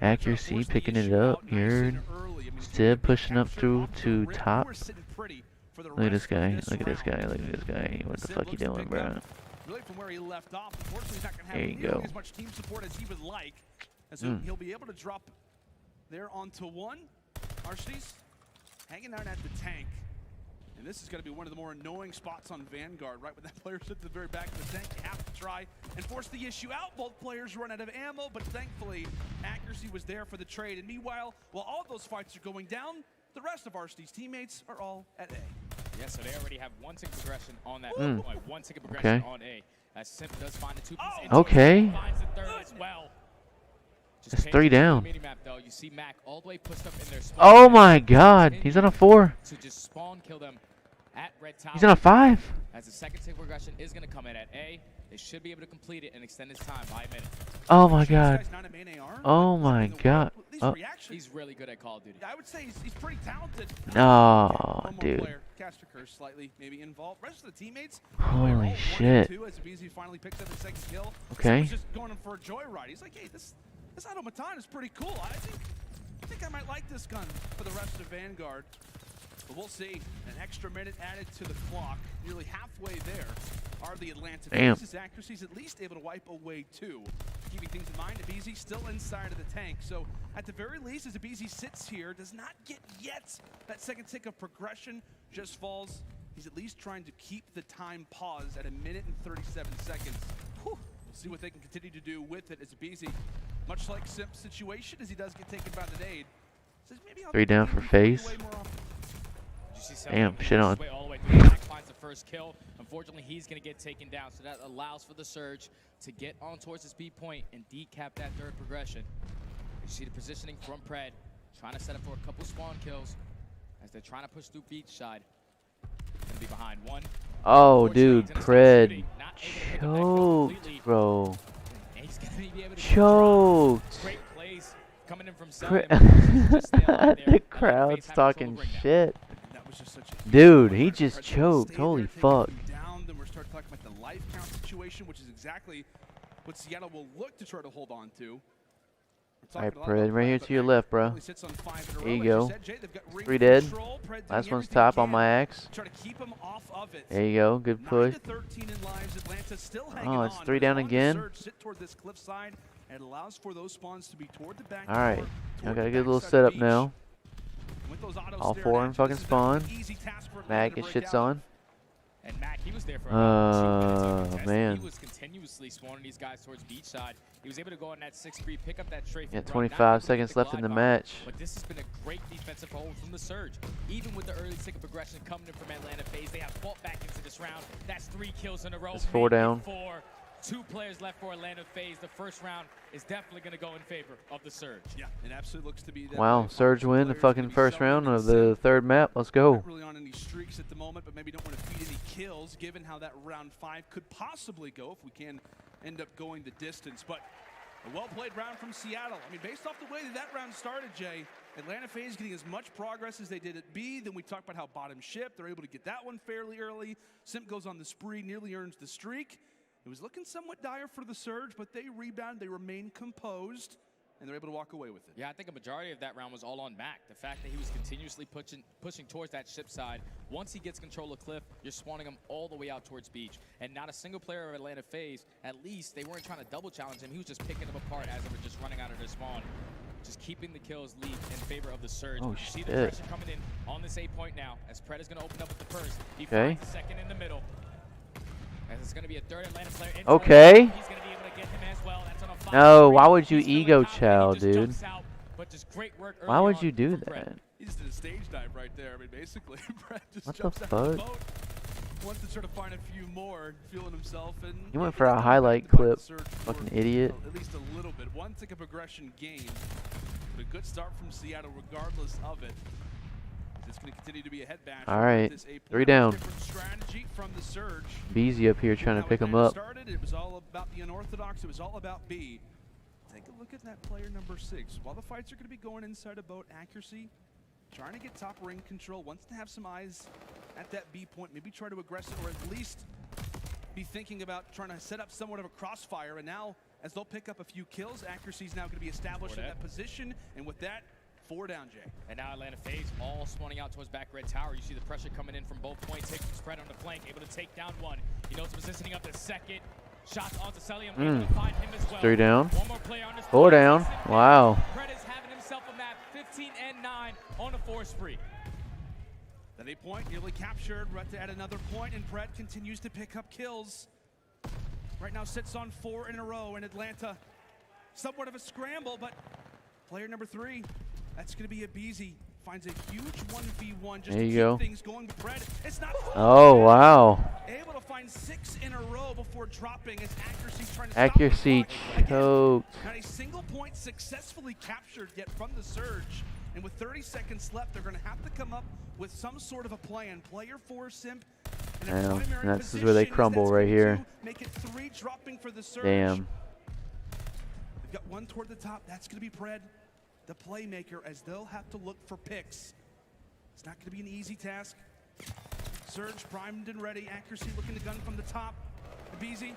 Accuracy, picking it up here. Sib pushing up through to top. Look at this guy. Look at this guy. Look at this guy. What the fuck you doing, bro? Really from where he left off. Unfortunately, he's not going to There you have go. as much team support as he would like. And so he'll be able to drop there onto one. Arcees hanging out at the tank. And this is going to be one of the more annoying spots on Vanguard, right? When that player's at the very back of the tank, you have to try and force the issue out. Both players run out of ammo, but thankfully, accuracy was there for the trade. And meanwhile, while all those fights are going down, the rest of Arcees teammates are all at A. Yeah, so they already have one ticket progression on that point. One ticket progression on A. As Simp does find a two-piece. Okay. Finds the third as well. It's 3 down. Map, though. You see Mac all the way pushed up in their spawn. Oh my god. He's on a 4. To just spawn kill them at Red Tower. He's on a 5. As the second ticket progression is going to come in at A, they should be able to complete it and extend his time by a minute. Oh my god. Oh my god. Oh. He's really good at Call of Duty. I would say he's pretty talented. Oh, dude. Caster Curse slightly maybe involved. Rest of the teammates. Holy shit. As Abizi finally picks up his second kill. Okay. He's just going for a joyride. He's like, hey, this Automatan is pretty cool. I think I might like this gun for the rest of Vanguard. But we'll see. An extra minute added to the clock. Nearly halfway there are the Atlanta FaZe's accuracies at least able to wipe away 2. Keeping things in mind, Abizi still inside of the tank. So at the very least, as Abizi sits here, does not get yet that second tick of progression, just falls. He's at least trying to keep the time paused at 1 minute and 37 seconds. Whew. We'll see what they can continue to do with it as Abizi, much like Simp's situation, as he does get taken by the nade. Says, maybe I'll 3 down for FaZe. Damn, shit on. Finds the first kill. Unfortunately, he's going to get taken down, so that allows for the Surge to get on towards the speed point and decap that third progression. You see the positioning from Pred, trying to set up for a couple spawn kills as they're trying to push through beach side. Gonna be behind one. Oh, dude, Pred choked, bro. Choked. Great plays coming in from The crowd's talking shit. Dude, he just choked. Holy fuck. Then we're starting talking about the life count situation, which is exactly what Seattle will look to try to hold on to. Alright, Pred, right here to your left, bro. Only sits on 5 in a There row. you As go. said, Jay, they've got ring 3 dead. control. Pred doing Last one's everything top they on my can axe. to try to keep 'em off of it. There you go. Good 9 push. to 13 in lives. Atlanta still hanging Oh, it's on, 3 but as down long as again. Surge sit toward this cliff side, and it allows for those spawns to be toward the back. Alright. door, I toward got the a good little backside of setup the now. beach. With those autos All staring 4 at in you, fucking this is definitely spawn. an easy task for Atlanta Mac to gets break shits out of. on. And Mac, he was there for about 2 minutes on the test. Man. He was continuously spawning these guys towards beachside. He was able to go on that 6-3, pick up that straight. Yeah, from run, 25 not able to get seconds the left in glide the by. match. But this has been a great defensive hold from the Surge. Even with the early tick of progression coming in from Atlanta FaZe, they have fought back into this round. That's 3 kills in a row. That's 4 Make it down. 4. 2 players left for Atlanta FaZe. The first round is definitely going to go in favor of the Surge. Yeah, it absolutely looks to be that Wow, way. Surge Two win the players fucking gonna be first Sheldon round and of the Sim. 3rd map. Let's go. Not really on any streaks at the moment, but maybe don't want to feed any kills, given how that round 5 could possibly go if we can end up going the distance. But a well-played round from Seattle. I mean, based off the way that round started, Jay, Atlanta FaZe getting as much progress as they did at B. Then we talked about how bottom ship, they're able to get that one fairly early. Simp goes on the spree, nearly earns the streak. It was looking somewhat dire for the Surge, but they rebound, they remain composed, and they're able to walk away with it. Yeah, I think a majority of that round was all on Mac. The fact that he was continuously pushing towards that ship side. Once he gets control of Cliff, you're spawning him all the way out towards beach. And not a single player of Atlanta FaZe, at least they weren't trying to double challenge him. He was just picking them apart as they were just running out of their spawn. Just keeping the kills lead in favor of the Surge. Oh, You see the shit. pressure coming in on this 8 point now, as Pred is going to open up with the first. He Okay. finds the second in the middle. As it's going to be a 3rd Atlanta player. In Okay. He's going to be able to get him as well. That's on a 5-3. No, why would you He's feeling ego confident. chow, He just dude? jumps out, but just great work Why early would on you do from Pred. that? He just did a stage dive right there. I mean, basically, Brad just What the jumps out of the fuck? boat, wants to try to find a few more, feeling himself. And He went he for a got highlight back to clip. the Surge for Fucking idiot. At least a little bit. One tick of progression gained, but a good start from Seattle regardless of it. It's going to continue to be a head bash. All right, This 8 3 point. down. Different strategy from the Surge. Beezy up here trying to How pick him Atlanta up. Started, it was all about the unorthodox. It was all about B. Take a look at that player number 6. While the fights are going to be going inside a boat, accuracy, trying to get top ring control, wants to have some eyes at that B point, maybe try to aggress it, or at least be thinking about trying to set up somewhat of a crossfire. And now, as they'll pick up a few kills, accuracy is now going to be established in that position. And with that, 4 down, Jay. And now Atlanta FaZe all spawning out towards back red tower. You see the pressure coming in from both points. Taking spread on the flank, able to take down one. He knows positioning up the second. Shots onto Celium, able to find him as well. 3 down. One more player on this 4 down. Listen, Wow. Pred is having himself a map, 15 and 9 on a 4 spree. That 8 point nearly captured. Right to add another point, and Pred continues to pick up kills. Right now sits on 4 in a row in Atlanta. Somewhat of a scramble, but player number 3, that's going to be a Beezy. Finds a huge 1v1 just There to you keep go. things going. But Pred, it's not. Oh, wow. Able to find 6 in a row before dropping as accuracy's trying to Accuracy stop the clock. choked. Not a single point successfully captured yet from the Surge. And with 30 seconds left, they're going to have to come up with some sort of a plan. Player 4 Simp. In a Damn, primary this is where they position, crumble that's right going here. to Make it 3 dropping for the Surge. Damn. They've got one toward the top. That's going to be Pred, the playmaker, as they'll have to look for picks. It's not going to be an easy task. Surge primed and ready. Accuracy looking to gun from the top. Beezy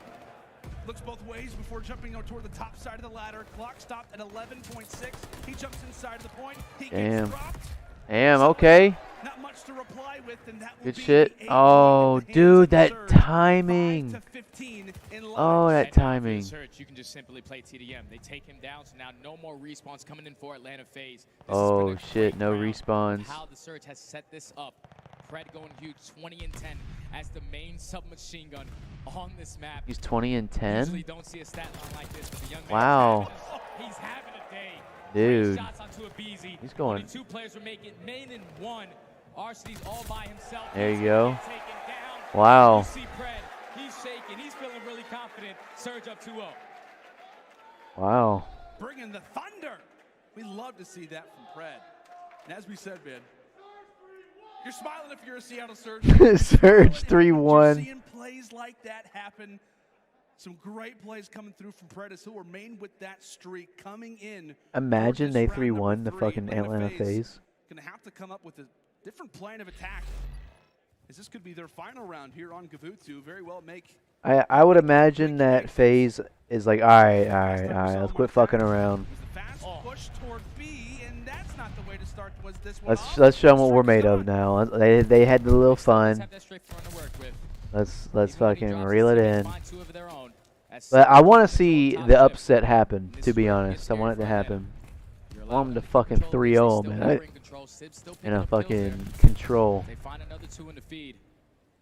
looks both ways before jumping out toward the top side of the ladder. Clock stopped at 11.6. He jumps inside of the point. He Damn. gets dropped. Damn, okay. Not much to reply with, and that will Good be shit. the 8 Oh, point in the hands dude, of the that Surge. timing. 5 to 15 in Oh, lives. that And now for the timing. Surge, you can just simply play TDM. They take him down, so now no more respawns coming in for Atlanta FaZe. This has Oh, been a shit, great no round. respawns. How the Surge has set this up. Pred going huge, 20 and 10 as the main submachine gun on this map. He's 20 and Usually 10? don't see a stat line like this, but the young man Wow. he's having a day. Dude. 3 shots onto a Beezy. He's going- Only 2 players were making main and 1. Arcedy's all by himself. There you He's go. getting taken down. Wow. You see Pred, he's shaking. He's feeling really confident. Surge up 2-0. Wow. Bringing the thunder. We love to see that from Pred. And as we said, man, you're smiling if you're a Seattle Surge. Surge You're 3-1. seeing plays like that happen. Some great plays coming through from Predis, who remain with that streak coming in. Imagine toward they this round 3-1 the number 3. fucking Atlanta FaZe. Gonna have to come up with a different plan of attack, as this could be their final round here on Gavutsu. Very well make I would imagine that phase is like, alright, let's quit fucking around. Fast push toward B, and that's not the way to start. Was this one Let's off? let's show them what we're made of now. They had the little Let's fun. have that straight front to work with. Let's Even when he fucking drops reel it the series, in. find two of their own. As But I Sib want to gets see top the chip. upset happen. This To be is where it honest, gets I scary want it for to Atlanta. happen. You're I allowing want them them to fucking control, 3-0, still man. having control. Sib still In picking a up kills there. fucking control. They find another two in the feed.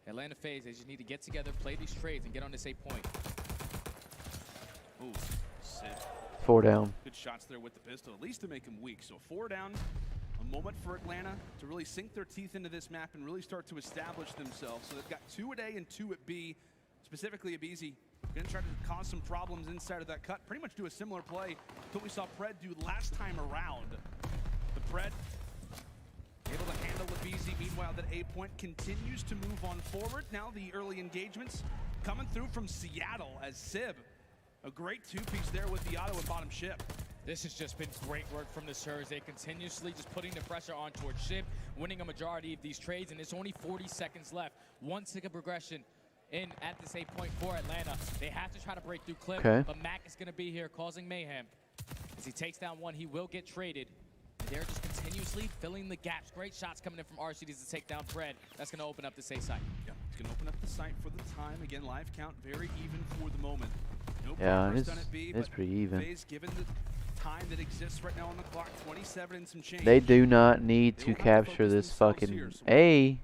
Atlanta FaZe, they just need to get together, play these trades, and get on this 8 point. Ooh, Sid. 4 down. Good shots there with the pistol, at least to make him weak. So 4 down, a moment for Atlanta to really sink their teeth into this map and really start to establish themselves. So they've got 2 at A and 2 at B, specifically Abizi. Gonna try to cause some problems inside of that cut. Pretty much do a similar play to what we saw Pred do last time around. The Pred able to handle Abizi. Meanwhile, that A point continues to move on forward. Now the early engagements coming through from Seattle as Sib. A great two-piece there with the auto and bottom ship. This has just been great work from the Surge. They continuously just putting the pressure on towards Shib, winning a majority of these trades, and it's only 40 seconds left. 1 tick of progression in at this 8 point for Atlanta. They have to try to break through Clip, Okay. but Mac is going to be here causing mayhem. As he takes down one, he will get traded. They're just continuously filling the gaps. Great shots coming in from RCDs to take down Fred. That's going to open up the A site. Yeah, it's going to open up the site for the time. Again, live count very even for the moment. No Yeah, progress it's done at B, but pretty even. FaZe, given the time that exists right now on the clock, 27 and some change. They do not need They to will have to capture focus this themselves fucking here, so A.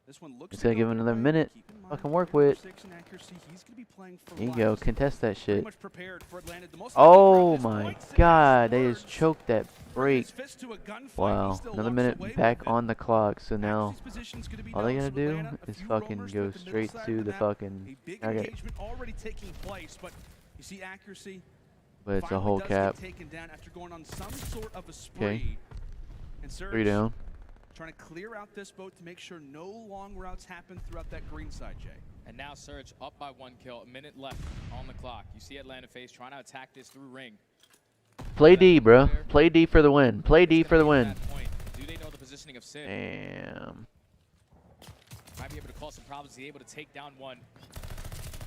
This one looks It's gonna to give go him their another way. minute. Keep in mind, Fucking work number with. 6 in accuracy, he's going to be playing for There you go, lives. contest that Pretty shit. much prepared for Atlanta. The most Oh effective route at this my point, Sid god, they words. just choked that break. His fist to a gunfight, he Wow, still another walks minute away back with it. on the clock, so now Accuracy's position's gonna be all they down, gotta so do Atlanta, a is few fucking roamers go through the middle straight side to of the map. fucking A big target. engagement already taking place, but you see accuracy But it's a finally whole does cap. get taken down after going on some sort of a spree. And Surge 3 down. trying to clear out this boat to make sure no long routes happen throughout that green side, Jay. And now Surge up by 1 kill, a minute left on the clock. You see Atlanta FaZe trying to attack this through ring. Play D, bro. Play D for the win. Play D for the win. Do they know the positioning of Sid? Damn. Might be able to cause some problems. He's able to take down one.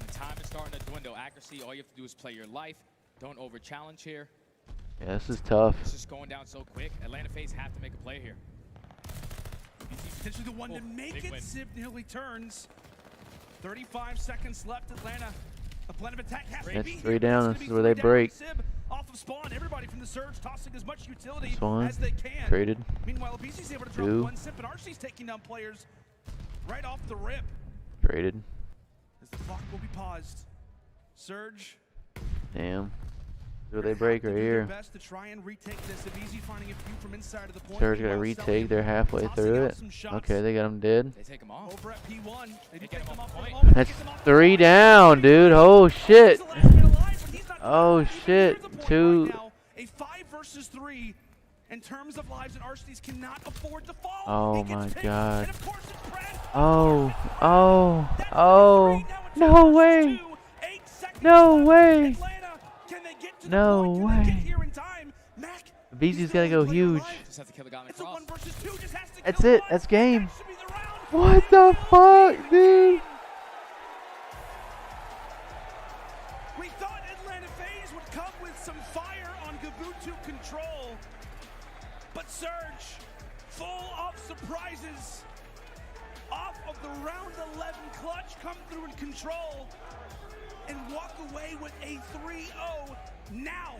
The time is starting to dwindle. Accuracy, all you have to do is play your life. Don't over challenge here. Yeah, this is tough. It's just going down so quick. Atlanta FaZe have to make a play here. He's potentially the one to make big it. win. Sib nearly turns. 35 seconds left. Atlanta. A plan of attack has to That's be 3 here. down. It's This gonna is be where 3 they down. break. Sib off of spawn. Everybody from the Surge tossing as much utility This one. as they can. Traded. Meanwhile, Abizi's able to drop 2. 1 sip, and RC's taking down players right off the rip. Traded. As the clock will be paused. Surge. Damn. Where They're they gonna break have to right do their here. best to try and retake this. Abizi finding a few from inside of the point. Surge got to Meanwhile, retake. They're halfway tossing through out it. some shots. Okay, they got him dead. They take him off. Over at P1. They do They get take him them off off the for the point. moment. That's Gets them off the 3 point. down, dude. Oh shit. He's the last man alive, but he's not Oh, even shit. near the point 2. right now. A 5 versus 3 in terms of lives, and RCDs cannot afford to fall. Oh He gets my picked, God. and of course it's Fred. Oh. That's Oh. the Oh. three. Now it's No 2 versus way. 2. 8 seconds No left. way. Atlanta, can they get to the No point? Can they get way. here in time? Mac, Beezy's he's gotta the only go player huge. alive. Just have to kill the guy on the It's a cross. 1 versus 2. Just has to That's kill it. one. That's game. That should be the round. What the fuck, dude? We thought Atlanta FaZe would come with some fire on Gabutu control, but Surge, full of surprises, off of the round 11 clutch, come through in control and walk away with a 3-0. Now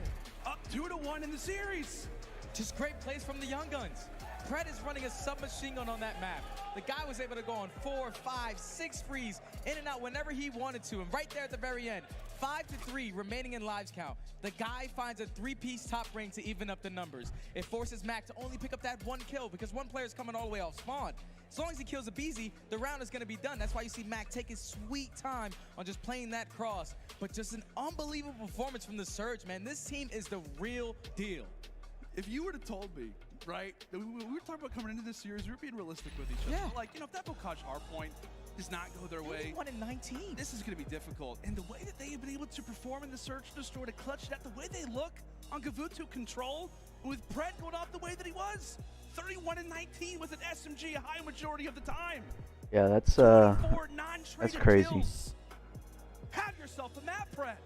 up 2-1 in the series. Just great plays from the Young Guns. Pred is running a submachine gun on that map. The guy was able to go on 4, 5, 6 frees, in and out whenever he wanted to. And right there at the very end, 5-3 remaining in lives count. The guy finds a 3-piece top ring to even up the numbers. It forces Mac to only pick up that 1 kill because 1 player is coming all the way off spawn. As long as he kills Abizi, the round is going to be done. That's why you see Mac take his sweet time on just playing that cross. But just an unbelievable performance from the Surge, man. This team is the real deal. If you would have told me, right, that we were talking about coming into this series, we were being realistic with each other. Yeah. Like, if that Bokaj hardpoint does not go their way, 1 in 19. this is going to be difficult. And the way that they have been able to perform in the Search and Destroy to clutch that, the way they look on Gavutu control, with Pred going off the way that he was, 31 and 19 with an SMG a high majority of the time. Yeah, that's 4 non-traded crazy. kills. Have yourself a map, Brett.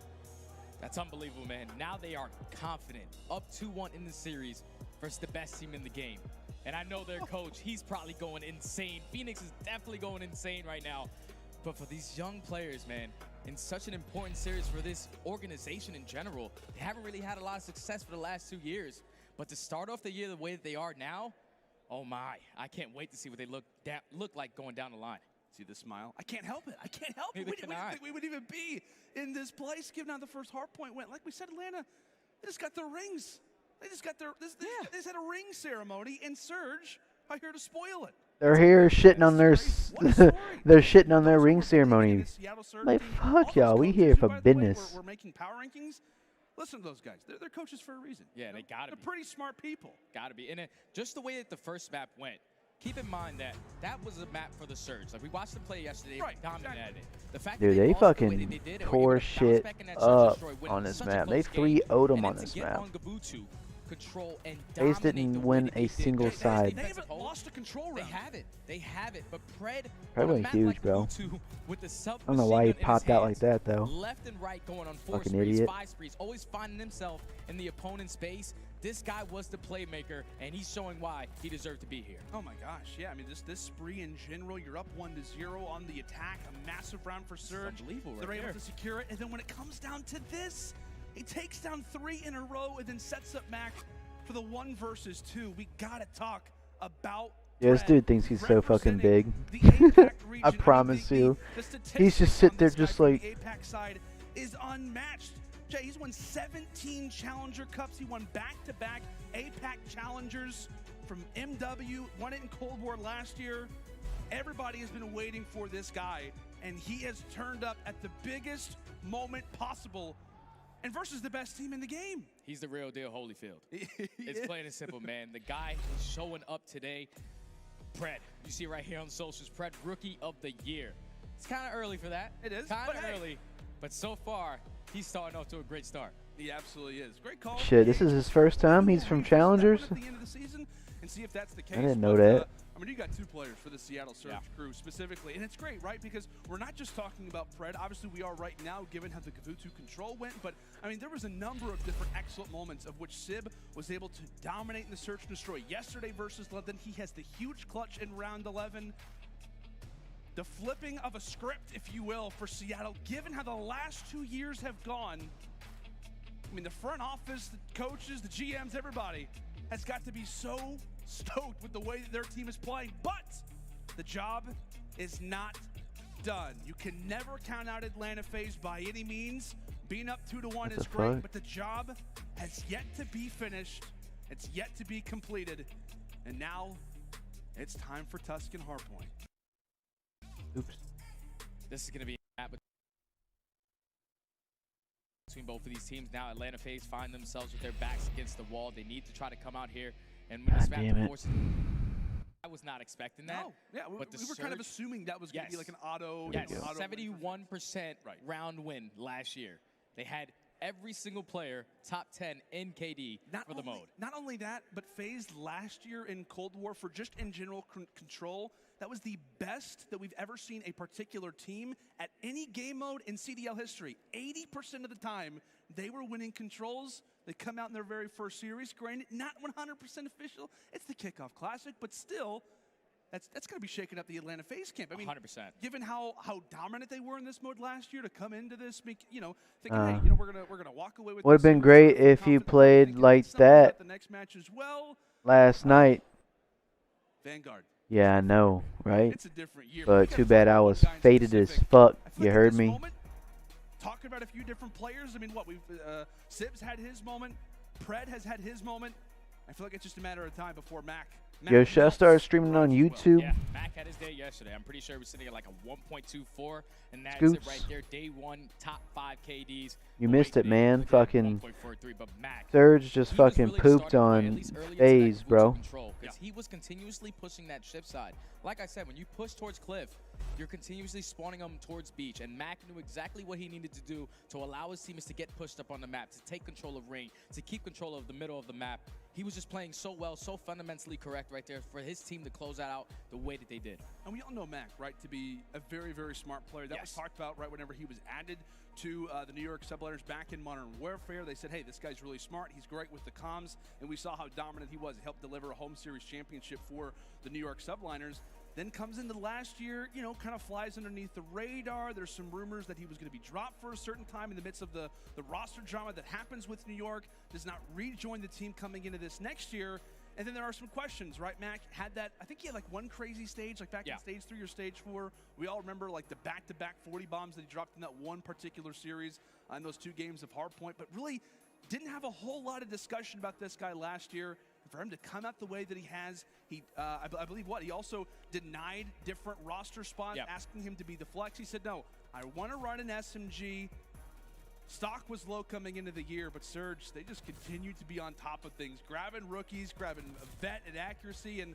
That's unbelievable, man. Now they are confident, up 2-1 in the series versus the best team in the game. And I know their coach, he's probably going insane. Phoenix is definitely going insane right now. But for these young players, man, in such an important series for this organization in general, they haven't really had a lot of success for the last 2 years. But to start off the year the way that they are now, oh my, I can't wait to see what they look like going down the line. See the smile? I can't help it. I can't help it. Neither We can didn't I. think we would even be in this place given how the first hard point went. Like we said, Atlanta, they just got their rings. They just got their, they just had a ring ceremony, and Surge are here to spoil it. They're here shitting on their What a story. they're shitting on their ring Those who are ceremony. believing in the Seattle Surge Like, team, fuck all those y'all, we coaches here who, for by the way, business. We're making power rankings. Listen to those guys. They're coaches for a reason. Yeah, they gotta They're be. pretty smart people. Gotta be. And just the way that the first map went, keep in mind that that was a map for the Surge. Like, we watched them play yesterday, Right, dominated exactly. it. The fact Dude, that they lost the way fucking that they did and were tore able to bounce shit back in that Surge up destroy, winning on this such a map. They close game, 3-0'd 'em and on then this to get map. on Gabutu, control and Ace dominate the didn't way win that a they did. single They side. They defensive haven't hold. lost a control They round. have it. They have it. But Pred Pred on a went map huge, like bro. Gabutu, with the I don't know why he submachine gun in his popped out like hands, that, though. left and right going on 4 Fucking sprees, idiot. 5 sprees, always finding himself in the opponent's space. This guy was the playmaker, and he's showing why he deserved to be here. Oh my gosh, yeah. I mean, this spree in general, you're up 1-0 on the attack. A massive round for Surge. unbelievable right They're able there. to secure it, and then when it comes down to this, he takes down 3 in a row and then sets up Mac for the 1 versus 2. We gotta talk about. Yeah, this Brett dude thinks he's so fucking big. representing the APAC region. I mean, promise you. the He's statistics just sit on there this just guy from like- the APAC side is unmatched. Jay, he's won 17 Challenger Cups. He won back-to-back APAC Challengers from MW, won it in Cold War last year. Everybody has been waiting for this guy, and he has turned up at the biggest moment possible and versus the best team in the game. He's the real deal Holyfield. He It's is. plain and simple, man. The guy is showing up today. Pred, you see right here on socials, Pred, Rookie of the Year. It's kind of early for that. It is, Kind but of hey. early. But so far, he's starting off to a great start. He absolutely is. Great call. Shit, this is his first time. He's from Challengers. At the end of the season and see if that's the case. I didn't know But, that. I mean, you got 2 players for the Seattle Surge crew specifically, and it's great, right? Because we're not just talking about Pred. Obviously, we are right now, given how the Gavutu control went. But I mean, there was a number of different excellent moments of which Sib was able to dominate in the Search and Destroy. Yesterday versus London, he has the huge clutch in round 11. The flipping of a script, if you will, for Seattle, given how the last 2 years have gone. I mean, the front office, the coaches, the GMs, everybody has got to be so stoked with the way that their team is playing. But the job is not done. You can never count out Atlanta FaZe by any means. Being up 2-1 What is the great, fuck? but the job has yet to be finished. It's yet to be completed. And now it's time for Tuscan Hardpoint. Oops. This is going to be a map between both of these teams. Now Atlanta FaZe find themselves with their backs against the wall. They need to try to come out here and win this God map. damn it. Forces. I was not expecting that. No, yeah, But the we were kind of Surge- assuming that was going to be like an auto. Yes, you know, auto 71% Right. round win last year. They had every single player top 10 in KD for the mode. Not only that, but FaZe last year in Cold War for just in general control, that was the best that we've ever seen a particular team at any game mode in CDL history. 80% of the time, they were winning controls. They come out in their very first series. Granted, not 100% official. It's the Kickoff Classic, but still, that's going to be shaking up the Atlanta FaZe camp. I mean, 100%. given how dominant they were in this mode last year, to come into this, thinking, hey, we're gonna walk away with. Would've this been series, great we're if you confident, played thinking like something about that the next match as well. last night. Vanguard. Yeah, I know, right? It's a different year. But we too gotta bad talk I about was one guy in faded as specific. fuck. I feel You like heard this me? moment, talking about a few different players. I mean, what we've Sib's had his moment. Pred has had his moment. I feel like it's just a matter of time before Mac. Yo, should I start streaming on YouTube? Yeah, Mac had his day yesterday. I'm pretty sure he was sitting at like a 1.24, and that's it Scoops. right there. Day 1, top 5 KDs. You missed it, man. Fucking 1.43, but Mac, Surge just he was fucking really pooped starting to play, at on least early into that FaZe, Gabutu bro. control, 'cause he was continuously pushing that ship side. Like I said, when you push towards Cliff, you're continuously spawning them towards Beach, and Mac knew exactly what he needed to do to allow his teammates to get pushed up on the map, to take control of Ring, to keep control of the middle of the map. he was just playing so well, so fundamentally correct right there for his team to close that out the way that they did. And we all know Mac, right, to be a very, very smart player. That was talked about right whenever he was added to the New York Subliners back in Modern Warfare. They said, hey, this guy's really smart. He's great with the comms. And we saw how dominant he was. He helped deliver a home series championship for the New York Subliners. Then comes into last year, you know, kind of flies underneath the radar. There's some rumors that he was going to be dropped for a certain time in the midst of the roster drama that happens with New York. Does not rejoin the team coming into this next year. And then there are some questions, right? Mac had that, I think he had like one crazy stage, like back in stage 3 or stage 4. We all remember like the back-to-back 40 bombs that he dropped in that one particular series in those 2 games of Hardpoint, but really didn't have a whole lot of discussion about this guy last year. And for him to come out the way that he has, he, I believe he also denied different roster spots, asking him to be the flex. He said, no, I want to run an SMG. Stock was low coming into the year, but Surge, they just continued to be on top of things, grabbing rookies, grabbing a vet at accuracy, and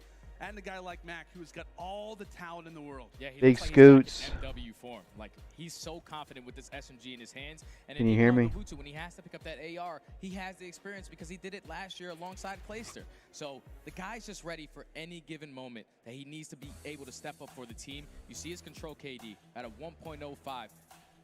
a guy like Mac, who's got all the talent in the world. Yeah, he Big looks like scoots. he's got an MW form. Like, he's so confident with this SMG in his hands. And Can you hear me? Gavutu, when he has to pick up that AR, he has the experience because he did it last year alongside Clayster. So the guy's just ready for any given moment that he needs to be able to step up for the team. You see his control KD at a 1.05.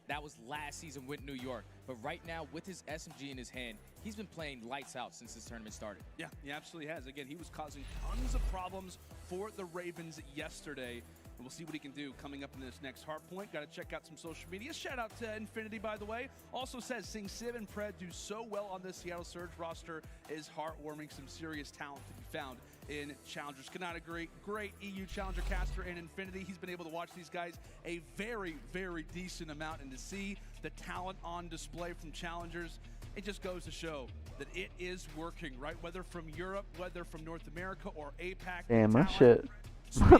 That was last season with New York. But right now, with his SMG in his hand, he's been playing lights out since this tournament started. Yeah, he absolutely has. Again, he was causing tons of problems for the Ravens yesterday. And we'll see what he can do coming up in this next Hardpoint. Got to check out some social media. Shout out to Infinity, by the way. Also says, seeing Civ and Pred do so well on this Seattle Surge roster is heartwarming. Some serious talent to be found in Challengers. Cannot agree. Great EU Challenger caster in Infinity. He's been able to watch these guys a very, very decent amount, and to see the talent on display from Challengers, it just goes to show that it is working, right? Whether from Europe, whether from North America or APAC. Damn, my shit.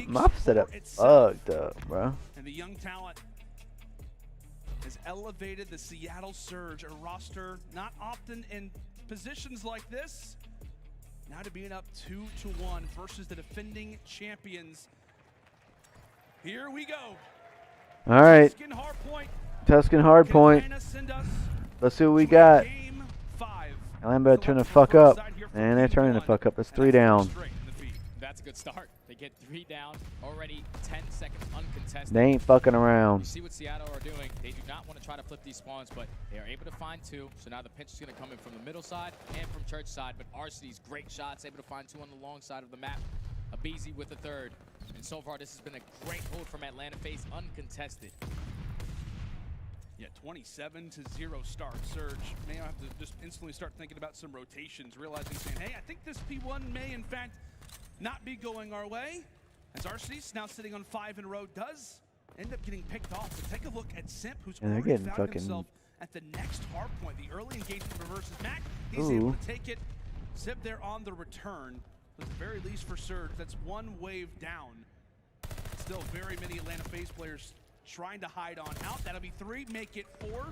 My setup fucked up, bro. And the young talent has elevated the Seattle Surge, a roster not often in positions like this. Now to being up 2-1 versus the defending champions. Here we go. All right. Tuscan Hardpoint. Let's see what we got. Atlanta better turn the fuck up. And they're turning the fuck up. That's 3 down. That's a good start. They get 3 down, already 10 seconds uncontested. They ain't fucking around. You see what Seattle are doing. They do not want to try to flip these spawns, but they are able to find 2. So now the pinch is going to come in from the middle side and from church side. But RC's great shots, able to find 2 on the long side of the map. Abizi with the 3rd. And so far, this has been a great hold from Atlanta Face, uncontested. Yeah, 27-0 start. Surge may have to just instantly start thinking about some rotations, realizing, saying, hey, I think this P1 may, in fact, not be going our way. As RC's now sitting on 5 in a row, does end up getting picked off. But take a look at Simp, who's already found himself at the next hard point. The early engagement reverses Mac. He's able to take it. Simp there on the return. At the very least for Surge, that's 1 wave down. Still very many Atlanta FaZe players trying to hide on out. That'll be 3, make it 4.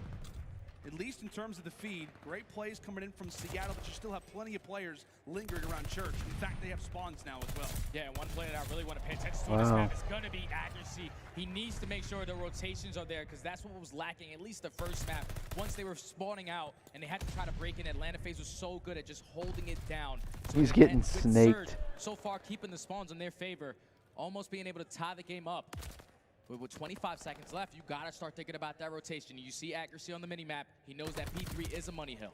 At least in terms of the feed. Great plays coming in from Seattle, but you still have plenty of players lingering around Church. In fact, they have spawns now as well. Yeah, one play that I really want to pay attention to on this map is going to be accuracy. He needs to make sure the rotations are there, because that's what was lacking, at least the first map. Once they were spawning out and they had to try to break in, Atlanta FaZe was so good at just holding it down. So he's getting snaked. Surge, so far, keeping the spawns in their favor, almost being able to tie the game up. But with 25 seconds left, you got to start thinking about that rotation. You see accuracy on the mini-map. He knows that P3 is a money hill.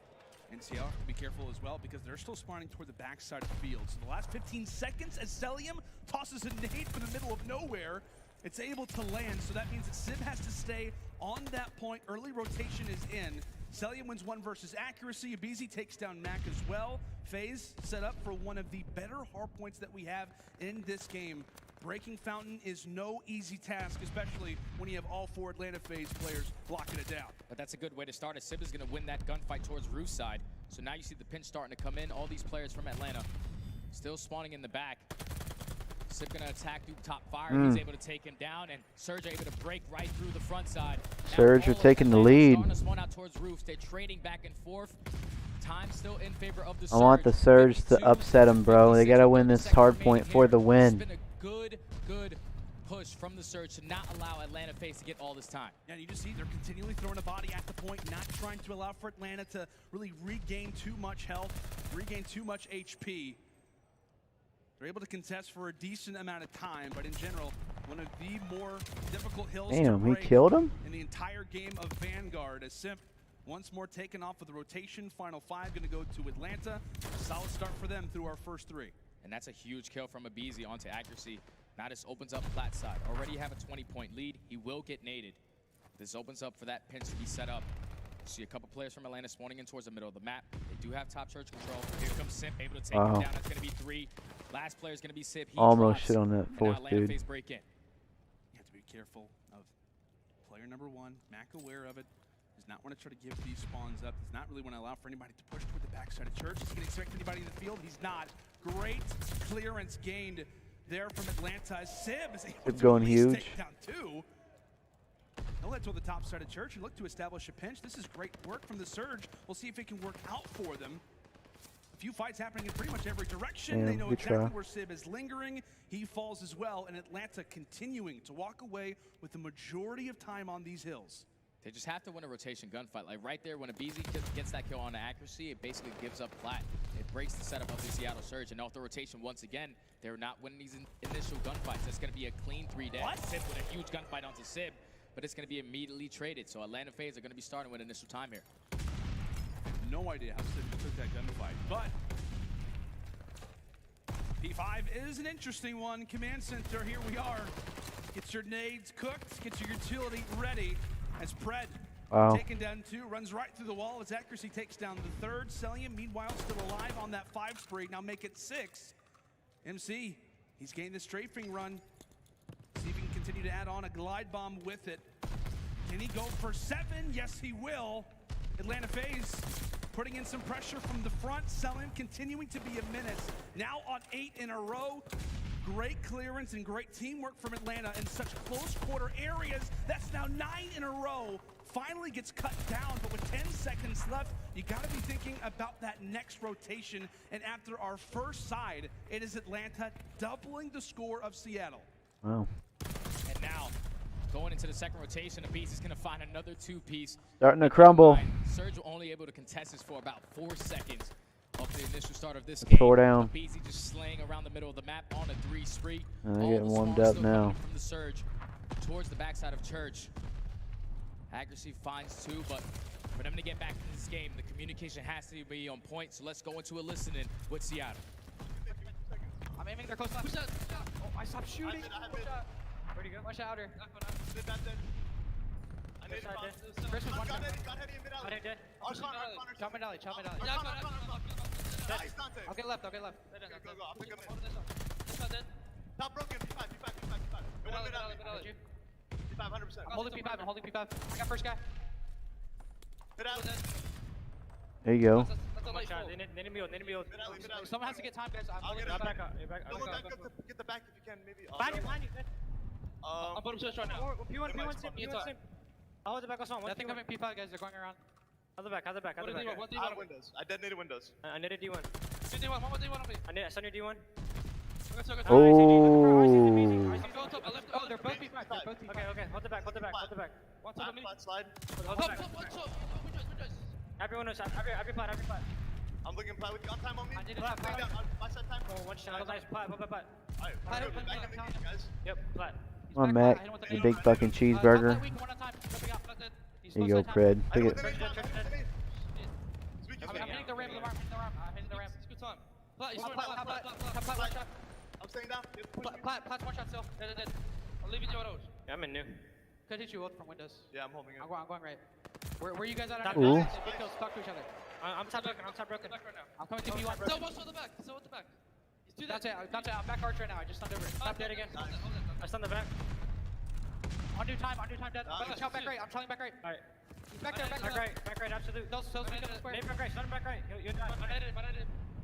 And Seattle have to be careful as well, because they're still spawning toward the backside of the field. So the last 15 seconds, as Celium tosses a nade from the middle of nowhere, it's able to land. So that means that Civ has to stay on that point. Early rotation is in. Celium wins 1 versus accuracy. Abizi takes down Mac as well. FaZe set up for one of the better hard points that we have in this game. Breaking Fountain is no easy task, especially when you have all 4 Atlanta FaZe players blocking it down. But that's a good way to start. As Civ is going to win that gunfight towards Roof side. So now you see the pinch starting to come in. All these players from Atlanta still spawning in the back. Civ going to attack through top fire. He's able to take him down, and Surge able to break right through the front side. Surge are taking the lead. Starting to spawn out towards Roof. They're trading back and forth. Time still in favor of the Surge. I want the Surge to upset them, bro. They got to win this hard point for the win. Good push from the Surge to not allow Atlanta FaZe to get all this time. And you just see they're continually throwing a body at the point, not trying to allow for Atlanta to really regain too much health, regain too much HP. They're able to contest for a decent amount of time, but in general, one of the more difficult hills to Damn, he break killed him? in the entire game of Vanguard. As Simp once more taken off of the rotation. Final 5 going to go to Atlanta. Solid start for them through our first 3. And that's a huge kill from Abizi onto accuracy. Now this opens up flat side. Already have a 20-point lead. He will get naded. This opens up for that pinch to be set up. You see a couple players from Atlanta spawning in towards the middle of the map. They do have top church control. Here comes Simp, able to take him down. That's going to be 3. Last player is going to be Sip. He Almost drops, shit on that fourth Atlanta dude. FaZe break in. You have to be careful of player number 1. Mac aware of it. Does not want to try to give these spawns up. Does not really want to allow for anybody to push toward the backside of church. Is he going to expect anybody in the field? He's not. Great clearance gained there from Atlanta. Sib is able to going huge. take down 2. He'll head toward the top side of church and look to establish a pinch. This is great work from the Surge. We'll see if it can work out for them. A few fights happening in pretty much every direction. Damn, they know good exactly try. where Sib is lingering. He falls as well, and Atlanta continuing to walk away with the majority of time on these hills. They just have to win a rotation gunfight. Like right there, when Abizi gets that kill on accuracy, it basically gives up flat. It breaks the setup of the Seattle Surge. And off the rotation, once again, they're not winning these initial gunfights. It's going to be a clean 3-dead. Sib with a huge gunfight onto Sib, but it's going to be immediately traded. So Atlanta FaZe are going to be starting with initial time here. No idea how Sib took that gunfight, but P5 is an interesting one. Command Center, here we are. Get your nades cooked, get your utility ready. As Pred taken down 2, runs right through the wall. His accuracy takes down the 3rd. Celium, meanwhile, still alive on that 5 spree. Now make it 6. MC, he's gained the strafing run. See if he can continue to add on a glide bomb with it. Can he go for 7? Yes, he will. Atlanta FaZe putting in some pressure from the front. Celium continuing to be a menace. Now on 8 in a row. Great clearance and great teamwork from Atlanta in such close quarter areas. That's now 9 in a row. Finally gets cut down, but with 10 seconds left, you gotta be thinking about that next rotation. And after our first side, it is Atlanta doubling the score of Seattle. Wow. And now, going into the second rotation, Abizi's gonna find another 2-piece. Starting to crumble. Surge were only able to contest this for about 4 seconds. Of the initial start of this game. 4 down. Abizi just slaying around the middle of the map on a 3 spree. And they're getting warmed up now. From the Surge towards the backside of Church. Accuracy finds 2, but for them to get back in this game, the communication has to be on point. So let's go into a listening with Seattle. I'm aiming their close left. Push out. Oh, I stopped shooting. Where'd you go? Watch outer. Chris was one shot. Dead. Chop my dolly. I'll get left. Go. I'll pick him in. Top broken. P5. P5, 100%. I'm holding P5. I got first guy. Hit out. There you go. That's a light shot. They need me. Someone has to get time, guys. I'll get it. back up. Get the back if you can, maybe. Behind you. I'm putting switch right now. P1 P1 I'll hold the back on someone. Nothing coming P5, guys. They're going around. How's the back? Out of windows. I detonated windows. I netted D1. D1, one more D1 on me. I send your D1. Oh. Oh, they're both P5. Okay. Hold the back. One top of me. Flat slide. Hold the back. Everyone knows. Every plat. I'm looking plat with you. On time on me. I need a plat. plat. Down. My side time. Oh, one shot. Nice plat. Alright, Plat, we're good. Back in the game, guys. Yep, plat. Come on, Mac. The big fucking cheeseburger. Here you go, Pred. Pick it. I'm hitting the ramp. Good time. Plat, I'm staying down. Plat's one shot still. Dead. I'll leave you to those. Yeah, I'm in new. Could hit you out from windows. Yeah, I'm holding it. I'm going right. Where are you guys at? Ooh. Big kills, talk to each other. I'm top broken. I'm coming to you. So what's on the back? That's it. I'm back arch right now. I just stunned over. Stop dead again. I stunned the back. On new time, dead. Back right. I'm trying back right. Alright. He's back there, back right, absolute. Those me to the square. Back right, stun back right. You're done.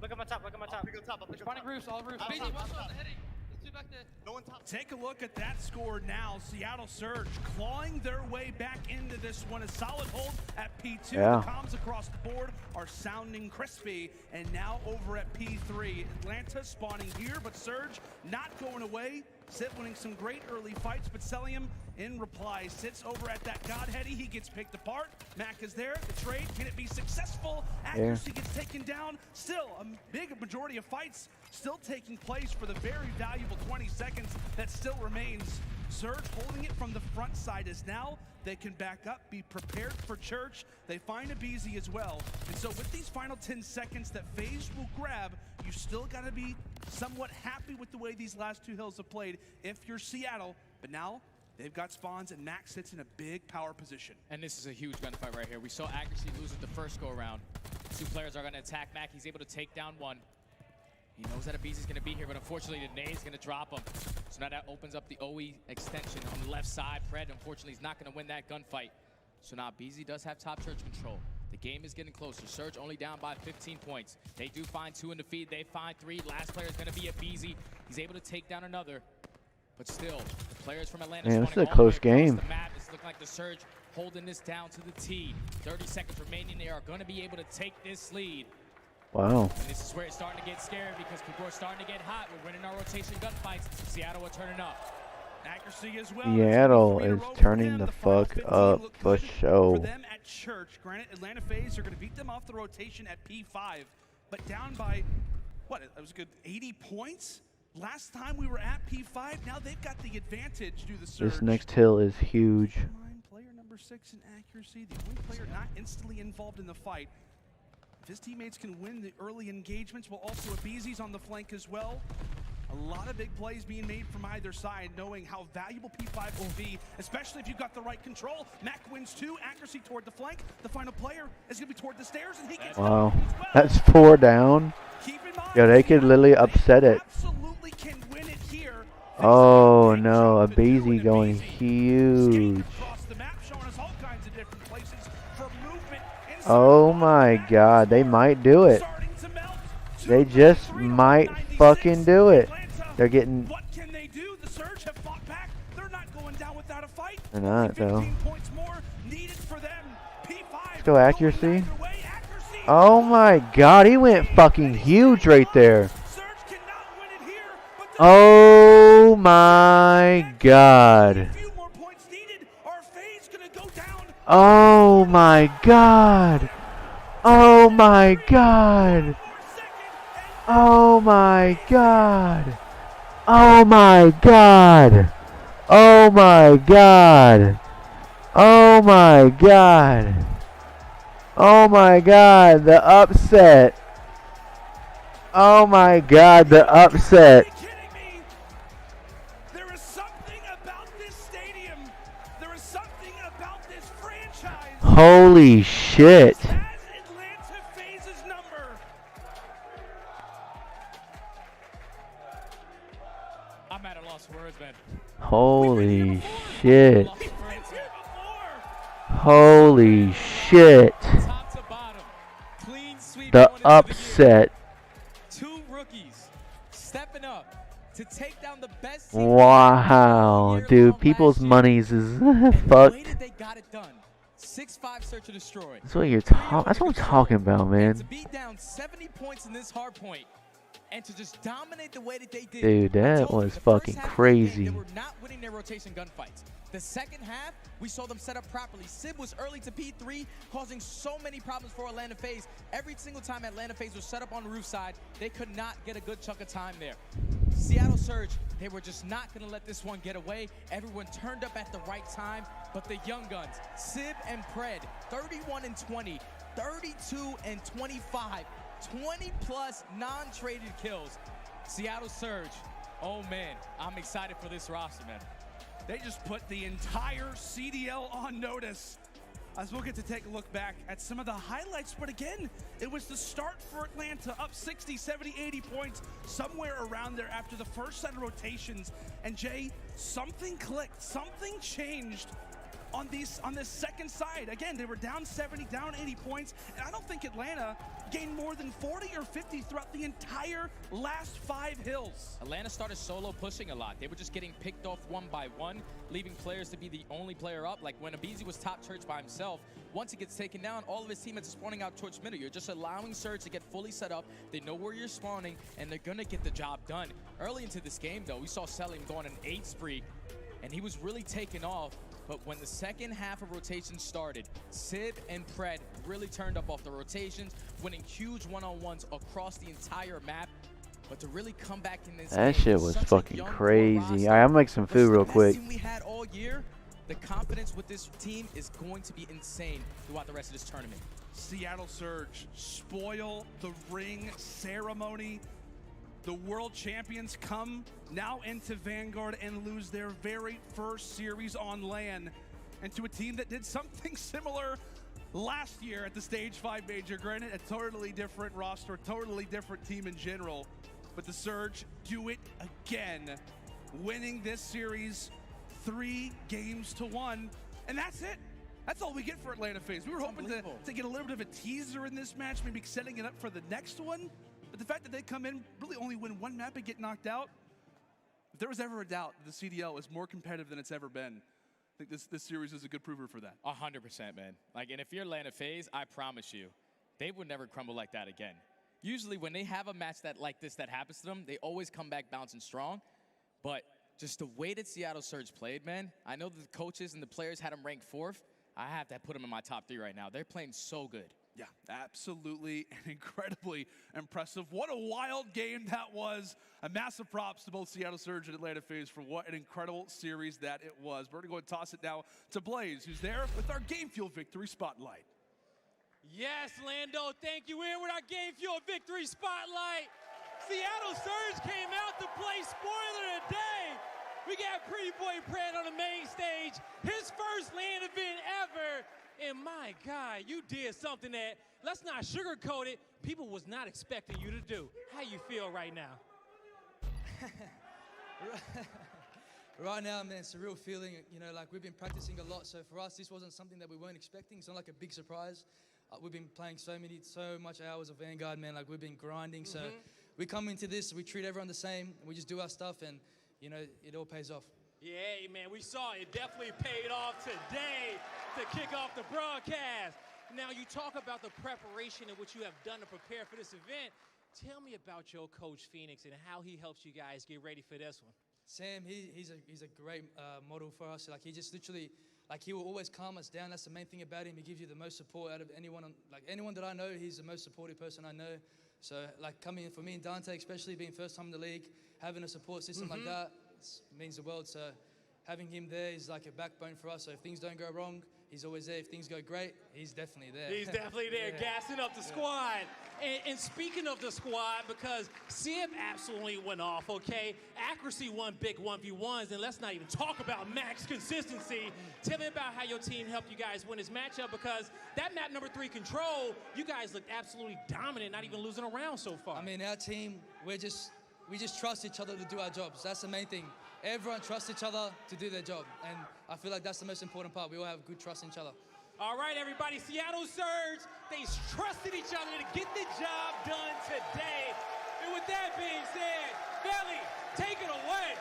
Look at my top. I'll pick the top. Spawning roofs, all roofs. Baby, watch out, the heading. There's 2 back there. No one top. Take a look at that score now. Seattle Surge clawing their way back into this one. A solid hold at P2. Yeah. The comms across the board are sounding crispy. And now over at P3. Atlanta spawning here, but Surge not going away. Sid winning some great early fights, but Celium in reply sits over at that Godheady. He gets picked apart. Mac is there. The trade, can it be successful? Accuracy gets taken down. Still, a big majority of fights still taking place for the very valuable 20 seconds that still remains. Surge holding it from the front side is now. They can back up, be prepared for Church. They find a BZ as well. And so with these final 10 seconds that FaZe will grab, you still got to be somewhat happy with the way these last two hills have played if you're Seattle. But now they've got spawns and Max sits in a big power position. And this is a huge gunfight right here. We saw Accuracy lose it the first go around. Two players are going to attack Mac. He's able to take down one. He knows that a BZ is going to be here, but unfortunately the nade's going to drop him. So now that opens up the OE extension on the left side. Fred, unfortunately, is not going to win that gunfight. So now BZ does have top Church control. The game is getting closer. Surge only down by 15 points. They do find 2 in the feed. They find 3. Last player is going to be a BZ. He's able to take down another. But still, the players from Atlanta. Man, this is a close game. The map. It's looking like the Surge holding this down to the T. 30 seconds remaining. They are going to be able to take this lead. Wow. And this is where it's starting to get scary because people are starting to get hot. We're winning our rotation gunfights. Seattle are turning up. Accuracy as well. Seattle is turning the fuck up for For show. them at Church, granted, Atlanta FaZe are going to beat them off the rotation at P5, but down by, what, it was a good 80 points? Last time we were at P5, now they've got the advantage due to the Surge. This next hill is huge. Player number 6 in Accuracy, the only player not instantly involved in the fight. If his teammates can win the early engagements, well, also a BZ's on the flank as well. A lot of big plays being made from either side, knowing how valuable P5 will be, especially if you've got the right control. Mac wins 2, Accuracy toward the flank. The final player is going to be toward the stairs, and he gets Wow. as well. That's 4 down. Keep in mind, Yeah, they could literally upset it. absolutely can win it here. Oh no, a BZ going huge. Across the map, showing us all kinds of different places for movement inside Oh the my box. god, they might do it. Starting to melt. They just might fucking do it. They're getting... What can they do? The Surge have fought back. They're not going down without a fight. They're not, though. 15 points more needed for them. P5 Let's go Accuracy. going either way. Accuracy. Oh my god, he went fucking huge right there. Surge cannot win it here, but Oh my god. a few more points needed. Are FaZe gonna go down? Oh my god. Oh my god. More second, and Oh my god. Oh my god. Oh my god. Oh my god. Oh my god, the upset. Oh my god, the upset. are you kidding me? There is something about this stadium. There is something about this franchise. Holy shit. Has Atlanta FaZe's number. I'm at a loss for words, man. Holy shit. We've been here before. Holy shit. Top to bottom. Clean sweep. The going into the year. upset. 2 rookies stepping up to take down the best team Wow, year dude, long people's last year. monies is And the way fucked. that they got it done. 6-5 search and destroy. That's what you're talking. That's what I'm talking about, And man. to be down 70 points in this hard point and to just dominate the way that they did. Dude, I that told you, was the first fucking half of the game, crazy. They were not winning their rotation gunfights. The second half, we saw them set up properly. Sib was early to P3, causing so many problems for Atlanta FaZe. Every single time Atlanta FaZe was set up on the roof side, they could not get a good chunk of time there. Seattle Surge, they were just not going to let this one get away. Everyone turned up at the right time, but the young guns, Sib and Pred, 31 and 20, 32 and 25, 20 plus non-traded kills. Seattle Surge, oh man, I'm excited for this roster, man. They just put the entire CDL on notice. As we'll get to take a look back at some of the highlights, but again, it was the start for Atlanta, up 60, 70, 80 points, somewhere around there after the first set of rotations. And Jay, something clicked, something changed on this second side. Again, they were down 70, down 80 points, and I don't think Atlanta gained more than 40 or 50 throughout the entire last 5 hills. Atlanta started solo pushing a lot. They were just getting picked off one by one, leaving players to be the only player up. Like when Abizi was top church by himself, once he gets taken down, all of his teammates are spawning out towards middle. You're just allowing Surge to get fully set up. They know where you're spawning, and they're gonna get the job done. Early into this game, though, we saw Selim go on an 8 spree, and he was really taking off. But when the second half of rotation started, Sib and Pred really turned up off the rotations, winning huge one-on-ones across the entire map. But to really come back in this That game, shit was such a fucking young core crazy. roster, Alright, I'm gonna make some food real versus the quick. best team we had all year, the confidence with this team is going to be insane throughout the rest of this tournament. Seattle Surge spoil the ring ceremony. The world champions come now into Vanguard and lose their very first series on LAN, and to a team that did something similar last year at the Stage 5 Major. Granted, a totally different roster, a totally different team in general, but the Surge do it again, winning this series 3-1, and that's it. That's all we get for Atlanta FaZe. We were hoping to get a little bit of a teaser in this match, maybe setting it up for the next one. But the fact that they come in, really only win one map and get knocked out, if there was ever a doubt that the CDL is more competitive than it's ever been, I think this series is a good prover for that. 100%, man. Like, and if you're Atlanta FaZe, I promise you, they would never crumble like that again. Usually when they have a match that like this that happens to them, they always come back bouncing strong. But just the way that Seattle Surge played, man, I know that the coaches and the players had them ranked 4th. I have to put them in my top 3 right now. They're playing so good. Yeah, absolutely and incredibly impressive. What a wild game that was. A massive props to both Seattle Surge and Atlanta FaZe for what an incredible series that it was. We're going to go and toss it now to Blaze, who's there with our Game Fuel Victory Spotlight. Yes, Lando, thank you. We're in with our Game Fuel Victory Spotlight. Seattle Surge came out to play spoiler today. We got Pretty Boy Pred on the main stage, his first LAN event ever. And my God, you did something that, let's not sugarcoat it, people was not expecting you to do. How you feel right now? Right now, man, it's a real feeling. You know, like we've been practicing a lot, so for us, this wasn't something that we weren't expecting. It's not like a big surprise. We've been playing so much hours of Vanguard, man. Like we've been grinding. So we come into this, we treat everyone the same. We just do our stuff, and you know, it all pays off. Yeah, man, we saw it definitely paid off today to kick off the broadcast. Now, you talk about the preparation and what you have done to prepare for this event. Tell me about your coach, Phoenix, and how he helps you guys get ready for this one. Sam, he's a great model for us. Like he just literally, like he will always calm us down. That's the main thing about him. He gives you the most support out of anyone. Like anyone that I know, he's the most supportive person I know. So like coming in for me and Dante, especially being first time in the league, having a support system like that means the world. So having him there is like a backbone for us. So if things don't go wrong, he's always there. If things go great, he's definitely there. He's definitely there, gassing up the squad. And speaking of the squad, because Sib absolutely went off, okay? Accuracy won big 1v1s, and let's not even talk about max consistency. Tell me about how your team helped you guys win this matchup, because that map number 3, Control, you guys looked absolutely dominant, not even losing a round so far. I mean, our team, we just trust each other to do our jobs. That's the main thing. Everyone trusts each other to do their job, and I feel like that's the most important part. We all have good trust in each other. All right, everybody, Seattle Surge, they trusted each other to get the job done today. And with that being said, Belly, take it away.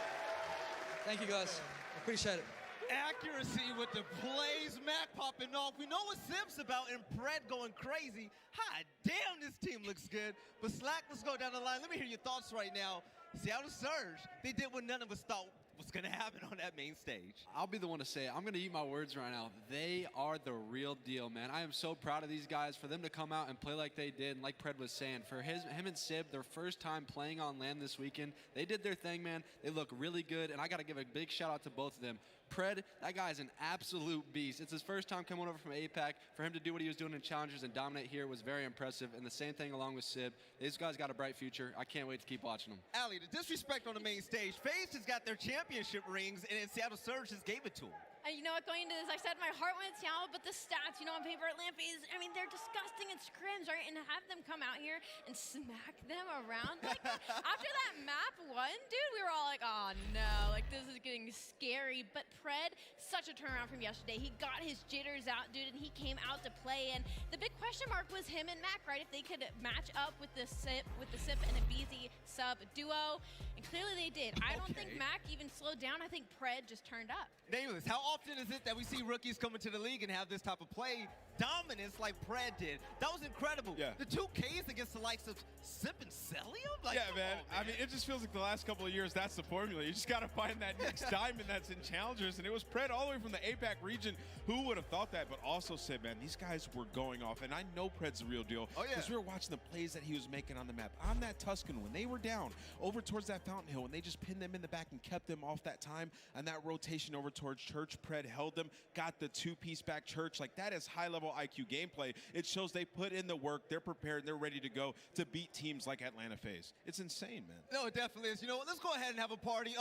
Thank you, guys. Appreciate it. Accuracy with the Blaze Mac popping off. We know what Sib's about, and Pred going crazy. Hot damn, this team looks good. But Slack, let's go down the line. Let me hear your thoughts right now. Seattle Surge, they did what none of us thought was going to happen on that main stage. I'll be the one to say it. I'm going to eat my words right now. They are the real deal, man. I am so proud of these guys for them to come out and play like they did. And like Pred was saying, for him and Sib, their first time playing on LAN this weekend, they did their thing, man. They look really good, and I got to give a big shout out to both of them. Pred, that guy is an absolute beast. It's his first time coming over from APAC. For him to do what he was doing in Challengers and dominate here was very impressive. And the same thing along with Sib. These guys got a bright future. I can't wait to keep watching them. Ali, the disrespect on the main stage. FaZe has got their championship rings, and Seattle Surge just gave it to them. You know what, going into this, I said my heart went to Seattle, but the stats, you know, on paper at Lampies, I mean, they're disgusting at scrims, right? And to have them come out here and smack them around like that. After that map 1, dude, we were all like, oh no, like this is getting scary, but Pred, such a turnaround from yesterday. He got his jitters out, dude, and he came out to play. And the big question mark was him and Mac, right? If they could match up with the Sip and a BZ sub duo, and clearly they did. I don't think Mac even slowed down. I think Pred just turned up. Nameless, how often is it that we see rookies come into the league and have this type of play dominance like Pred did? That was incredible. Yeah. The 2Ks against the likes of Sip and Cellium? Like, Yeah, man. I mean, it just feels like the last couple of years, that's the formula. You just got to find that next diamond that's in challengers. And it was Pred all the way from the APAC region. Who would have thought that? But also said, man, these guys were going off. And I know Pred's the real deal. Oh, yeah. Because we were watching the plays that he was making on the map. On that Tuscan, when they were down over towards that Fountain Hill, and they just pinned them in the back and kept them off that time, and that rotation over towards Church, Pred held them, got the two-piece back Church. Like, that is high-level IQ gameplay. It shows they put in the work, they're prepared, they're ready to go to beat teams like Atlanta FaZe. It's insane, man. No, it definitely is. You know what? Let's go ahead and have a party.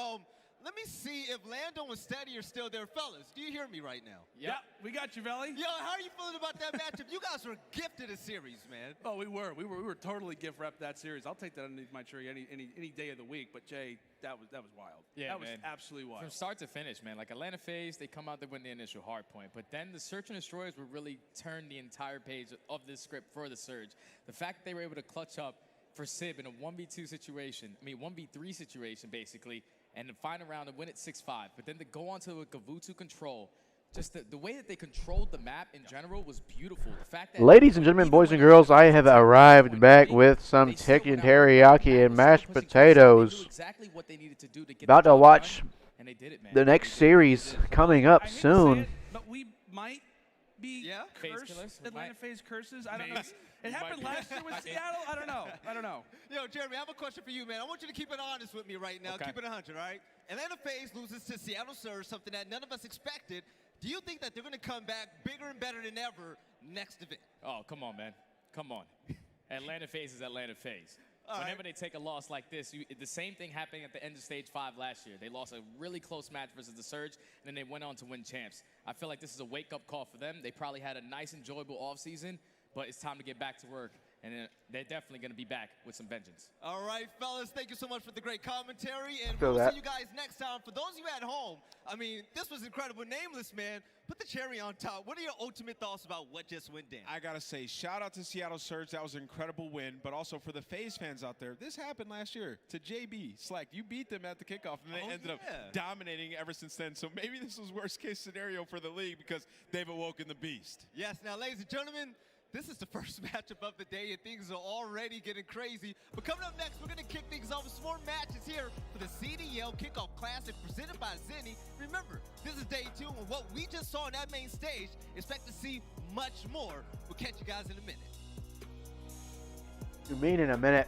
Let me see if Lando and Steady are still there. Fellas, do you hear me right now? Yeah, we got you, Veli. Yo, how are you feeling about that matchup? You guys were gifted a series, man. Oh, we were totally gift wrap that series. I'll take that underneath my tree any day of the week. But Jay, that was wild. Yeah, that man. was absolutely wild. From start to finish, man. Like Atlanta FaZe, they come out, they win the initial hard point. But then the Search and Destroyers would really turn the entire page of this script for the Surge. The fact that they were able to clutch up for Sib in a 1v2 situation, 1v3 situation, basically, and the final round and win it 6-5. But then to go on to a Gavutu control, just the way that they controlled the map in general was beautiful. The fact that Ladies and gentlemen, boys and girls, I have arrived back with some chicken teriyaki and mashed potatoes. About to watch the next series coming up soon. But we might be cursed. Atlanta FaZe curses. I don't know. It happened last year with Seattle. I don't know. Yo, Jeremy, I have a question for you, man. I want you to keep it honest with me right now. Okay. Keep it 100, all right? Atlanta FaZe loses to Seattle Surge, something that none of us expected. Do you think that they're going to come back bigger and better than ever next event? Oh, come on, man. Come on. Atlanta FaZe is Atlanta FaZe. Whenever they take a loss like this, the same thing happened at the end of Stage 5 last year. They lost a really close match versus the Surge, and then they went on to win champs. I feel like this is a wake-up call for them. They probably had a nice, enjoyable offseason, but it's time to get back to work, and they're definitely going to be back with some vengeance. All right, fellas, thank you so much for the great commentary, and Feel we'll that. see you guys next time. For those of you at home, I mean, this was incredible. Nameless, man, put the cherry on top. What are your ultimate thoughts about what just went down? I got to say, shout out to Seattle Surge. That was an incredible win. But also for the FaZe fans out there, this happened last year to JB, Slack. You beat them at the kickoff, and they ended up dominating ever since then. So maybe this was worst case scenario for the league because they've awoken the beast. Yes, now, ladies and gentlemen, this is the first matchup of the day, and things are already getting crazy. But coming up next, we're going to kick things off with some more matches here for the CDL Kickoff Classic presented by Zenny. Remember, this is day 2, and what we just saw on that main stage, expect to see much more. We'll catch you guys in a minute. You mean in a minute?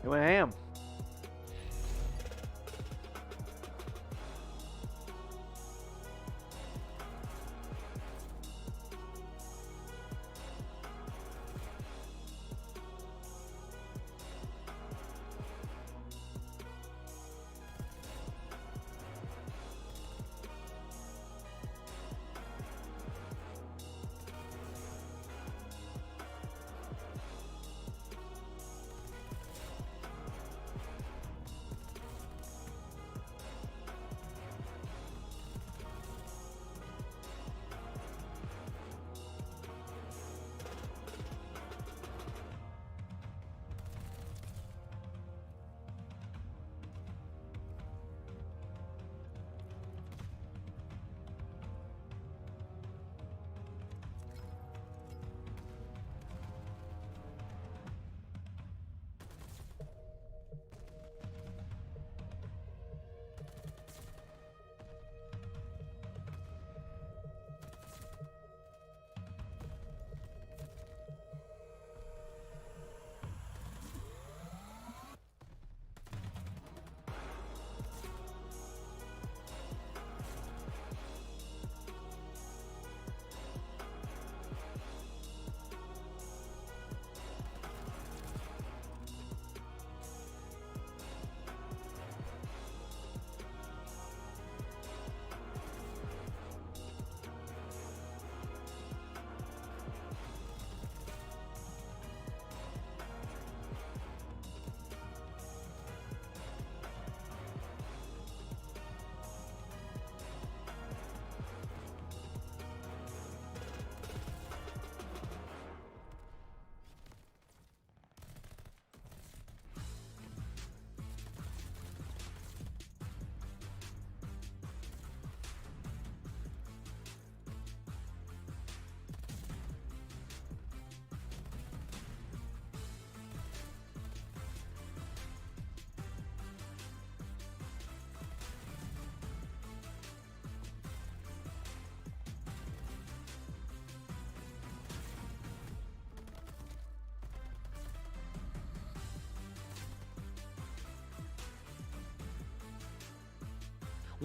It went ham.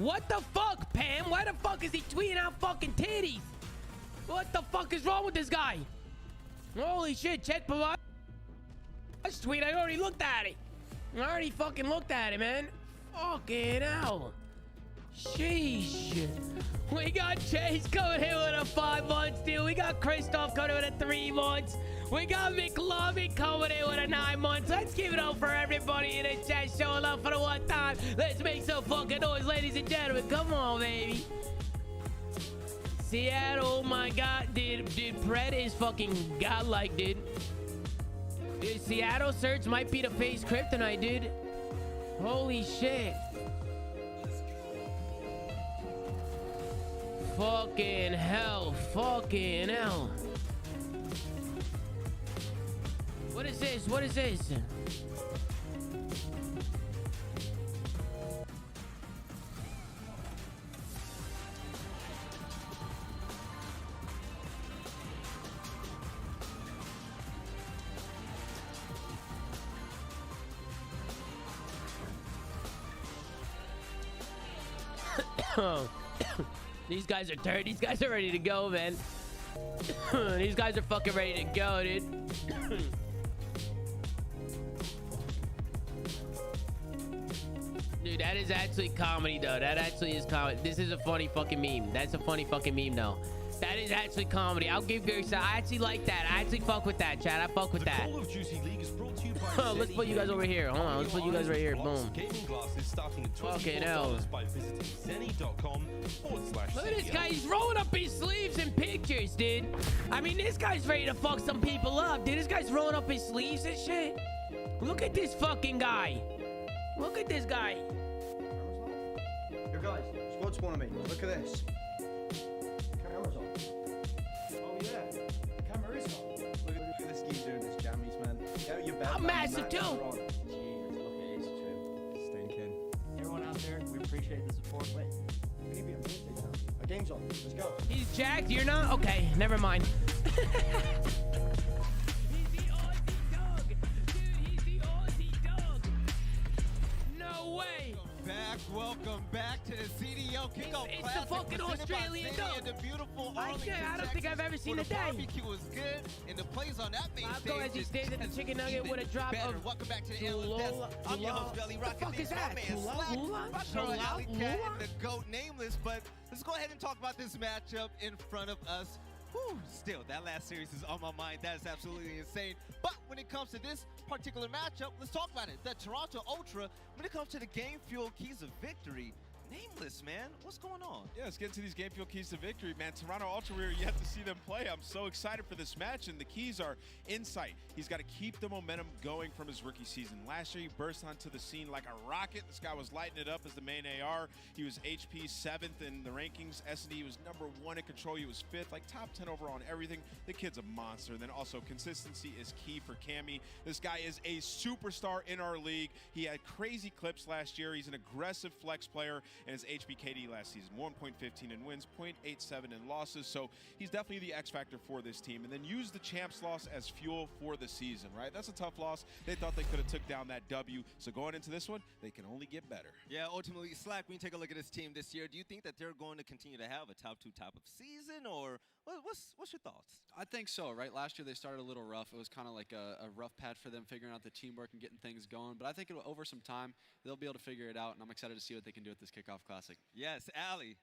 What the fuck, Pam? Why the fuck is he tweeting out fucking titties? What the fuck is wrong with this guy? Holy shit, check Pavard's tweet. I already looked at it. I already fucking looked at it, man. Fucking hell. Sheesh. We got Chase coming in with a 5 months deal. We got Christoph coming in with a 3 months. We got McLovin coming in with a 9 months. Let's give it up for everybody in the chat showing up for the one time. Let's make some fucking noise, ladies and gentlemen. Come on, baby. Seattle, oh my god, dude, Pred is fucking godlike, dude. Dude, Seattle Surge might be the face kryptonite, dude. Holy shit. Fucking hell, fucking hell. What is this? What is this? These guys are dirty. These guys are ready to go, man. These guys are fucking ready to go, dude. Dude, that is actually comedy, though. That actually is comedy. This is a funny fucking meme. That's a funny fucking meme, though. That is actually comedy. I'll give Gersa. I actually like that. I actually fuck with that, Chad. I fuck with that. Call of Duty League is brought to you by Let's put you guys over here. Hold on. Let's put you guys right here. Boom. Gaming glasses starting at Fucking hell. by visiting zenny.com/. Look at this guy. He's rolling up his sleeves in pictures, dude. I mean, this guy's ready to fuck some people up, dude. This guy's rolling up his sleeves and shit. Look at this fucking guy. Look at this guy. Yo, guys, squad spawn on me. Look at this. Camera's on. Oh, yeah. The camera is on. Look at this geek doing this jammies, man. Get out your bed. I'm massive, too. Stinking. Everyone out there, we appreciate the support. Wait, maybe I'm Thursday now. Our game's on. Let's go. He's jacked. You're not? Okay, never mind. Welcome back to the CDO Kickoff It's Classic. the fucking Australian dog. The beautiful I don't think I've ever seen a day. The barbecue was good, and the plays on that main I'll go as he stands at the chicken nugget with a drop of Welcome back to the Analyst Desk. I'm your host, Belly Rocket. What the fuck is that? My girl, Alley Cat, and the GOAT Nameless. But let's go ahead and talk about this matchup in front of us. Whew, still, that last series is on my mind. That is absolutely insane. But when it comes to this particular matchup, let's talk about it. The Toronto Ultra, when it comes to the game fuel keys of victory, Nameless, man, what's going on? Yeah, let's get into these game fuel keys to victory, man. Toronto Ultra, we're yet to see them play. I'm so excited for this match, and the keys are insight. He's got to keep the momentum going from his rookie season. Last year, he burst onto the scene like a rocket. This guy was lighting it up as the main AR. He was HP 7th in the rankings. S&D was #1 in control. He was 5th, like top 10 overall on everything. The kid's a monster. And then also consistency is key for Cammy. This guy is a superstar in our league. He had crazy clips last year. He's an aggressive flex player, and his HBKD last season, 1.15 in wins, 0.87 in losses. So he's definitely the X factor for this team. And then use the champs loss as fuel for the season, right? That's a tough loss. They thought they could have took down that W. So going into this one, they can only get better. Yeah, ultimately, Slack, when you take a look at this team this year, do you think that they're going to continue to have a top 2 type of season, or what's your thoughts? I think so, right? Last year they started a little rough. It was kind of like a rough patch for them figuring out the teamwork and getting things going. But I think over some time, they'll be able to figure it out, and I'm excited to see what they can do at this Kickoff Classic. Yes, Allie.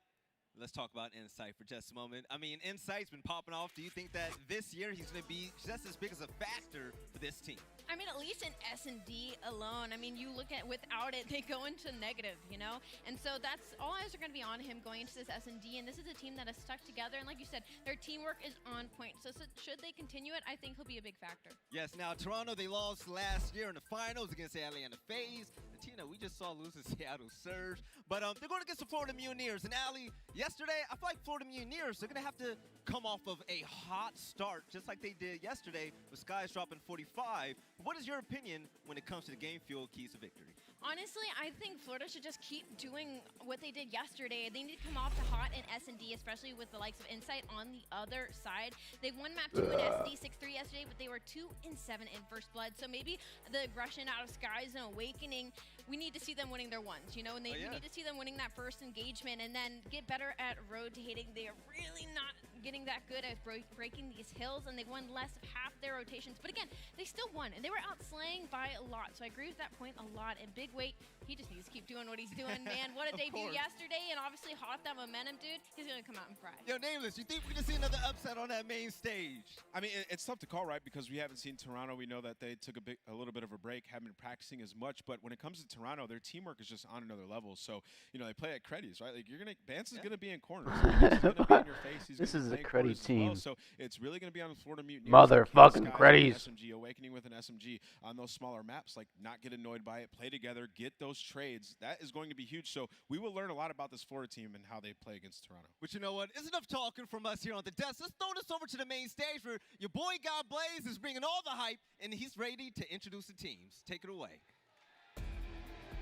Let's talk about Insight for just a moment. I mean, Insight's been popping off. Do you think that this year he's going to be just as big as a factor for this team? I mean, at least in S&D alone, I mean, you look at without it, they go into negative, you know? And so that's all eyes are going to be on him going into this S&D. And this is a team that is stuck together. And like you said, their teamwork is on point. So should they continue it, I think he'll be a big factor. Yes, now Toronto, they lost last year in the finals against Atlanta FaZe. And Tina, we just saw lose to Seattle Surge. But they're going against the Florida Mutineers. And Allie, yesterday, I feel like Florida Mutineers, they're going to have to come off of a hot start, just like they did yesterday with Skies dropping 45. What is your opinion when it comes to the game fuel keys to victory? Honestly, I think Florida should just keep doing what they did yesterday. They need to come off to hot in S&D, especially with the likes of Insight on the other side. They won map 2 in SD 6-3 yesterday, but they were 2-7 in First Blood. So maybe the aggression out of Skies and Awakening, we need to see them winning their ones, you know, and we need to see them winning that first engagement and then get better at road to hitting. They are really not getting that good at breaking these hills, and they won less of half their rotations. But again, they still won, and they were outslaying by a lot. So I agree with that point a lot. And Big Weight, he just needs to keep doing what he's doing, man. What a debut yesterday, and obviously hot off that momentum, dude. He's going to come out and fry. Yo, Nameless, you think we're going to see another upset on that main stage? I mean, it's tough to call, right? Because we haven't seen Toronto. We know that they took a little bit of a break, haven't been practicing as much. But when it comes to Toronto, their teamwork is just on another level. So, you know, they play at Creddy's, right? Like, Bance is going to be in corners. He's going to be in your face. He's This is a play Creddy corners as well. team. So it's really going to be on the Florida Mutineers. Motherfucking Creddy's. SMG, Awakening with an SMG on those smaller maps. Like, not get annoyed by it. Play together. Get those trades. That is going to be huge. So we will learn a lot about this Florida team and how they play against Toronto. But you know what? It's enough talking from us here on the desk. Let's throw this over to the main stage where your boy God Blaze is bringing all the hype, and he's ready to introduce the teams. Take it away.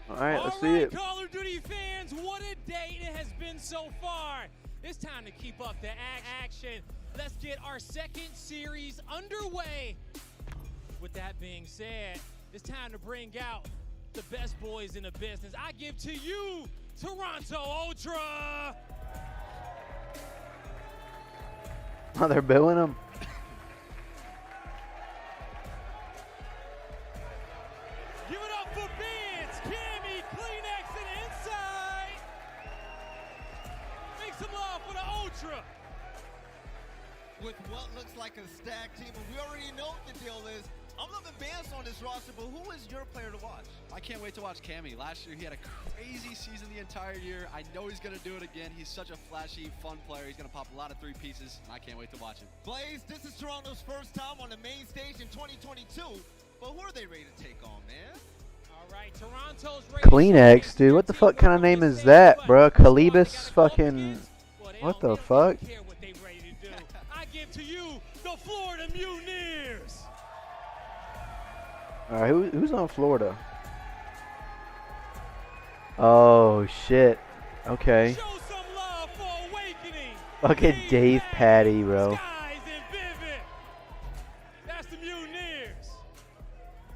All right, let's see it. Call of Duty fans, what a day it has been so far. It's time to keep up the action. Let's get our second series underway. With that being said, it's time to bring out the best boys in the business. I give to you, Toronto Ultra. Oh, they're booing him. Give it up for Benz, Cammy, Kleenex, and Inside. Make some love for the Ultra. With what looks like a stacked team, and we already know what the deal is. I'm loving Bance on this roster, but who is your player to watch? I can't wait to watch Cammy. Last year, he had a crazy season the entire year. I know he's going to do it again. He's such a flashy, fun player. He's going to pop a lot of three pieces, and I can't wait to watch him. Blaze, this is Toronto's first time on the main stage in 2022, but who are they ready to take on, man? All right, Toronto's ready. Kleenex, dude. What the fuck kind of name is that, bro? Calibus fucking... What the fuck? I give to you the Florida Mutineers. All right, who's on Florida? Oh shit. Okay. Show some love for Awakening. Fucking Dave Patty, bro. Skies and Vivid. That's the Mutineers.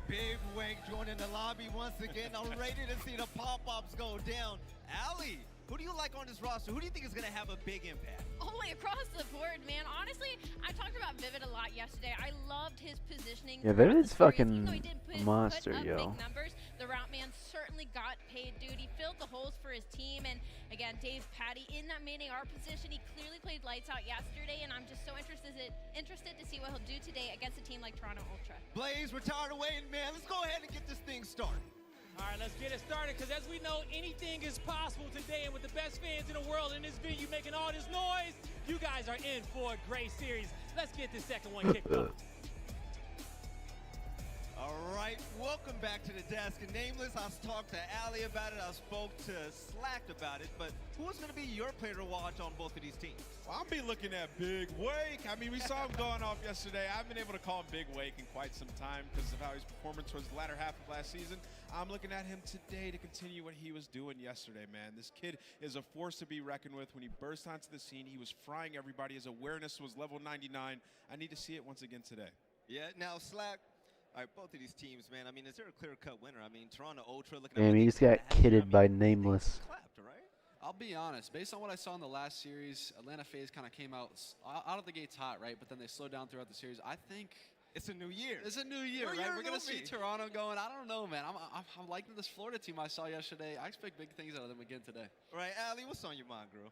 Big Wake joining the lobby once again. I'm ready to see the pop-ups go down. Allie, who do you like on this roster? Who do you think is going to have a big impact? All the way across the board, man. Honestly, I talked about Vivid a lot yesterday. I loved his positioning. Yeah, Vivid's fucking a monster, yo. Big numbers. The route man certainly got paid, dude. He filled the holes for his team, and again, Dave Patty in that main AR position. He clearly played lights out yesterday, and I'm just so interested to see what he'll do today against a team like Toronto Ultra. Blaze, we're tired of waiting, man. Let's go ahead and get this thing started. All right, let's get it started, because as we know, anything is possible today, and with the best fans in the world in this venue making all this noise, you guys are in for a great series. Let's get this second one kicked off. All right, welcome back to the desk. And Nameless, I talked to Allie about it. I spoke to Slack about it. But who's going to be your player to watch on both of these teams? Well, I'll be looking at Big Wake. I mean, we saw him going off yesterday. I haven't been able to call him Big Wake in quite some time because of how he's performing towards the latter half of last season. I'm looking at him today to continue what he was doing yesterday, man. This kid is a force to be reckoned with. When he burst onto the scene, he was frying everybody. His awareness was level 99. I need to see it once again today. Yeah, now Slack. All right, both of these teams, man. I mean, is there a clear-cut winner? I mean, Toronto Ultra looking at Damn, he just got kidded by Nameless. clapped, right? I'll be honest. Based on what I saw in the last series, Atlanta FaZe kind of came out of the gates hot, right? But then they slowed down throughout the series. I think it's a new year. It's a new year, right? We're gonna see Toronto going. I don't know, man. I'm liking this Florida team I saw yesterday. I expect big things out of them again today. All right, Allie, what's on your mind, girl?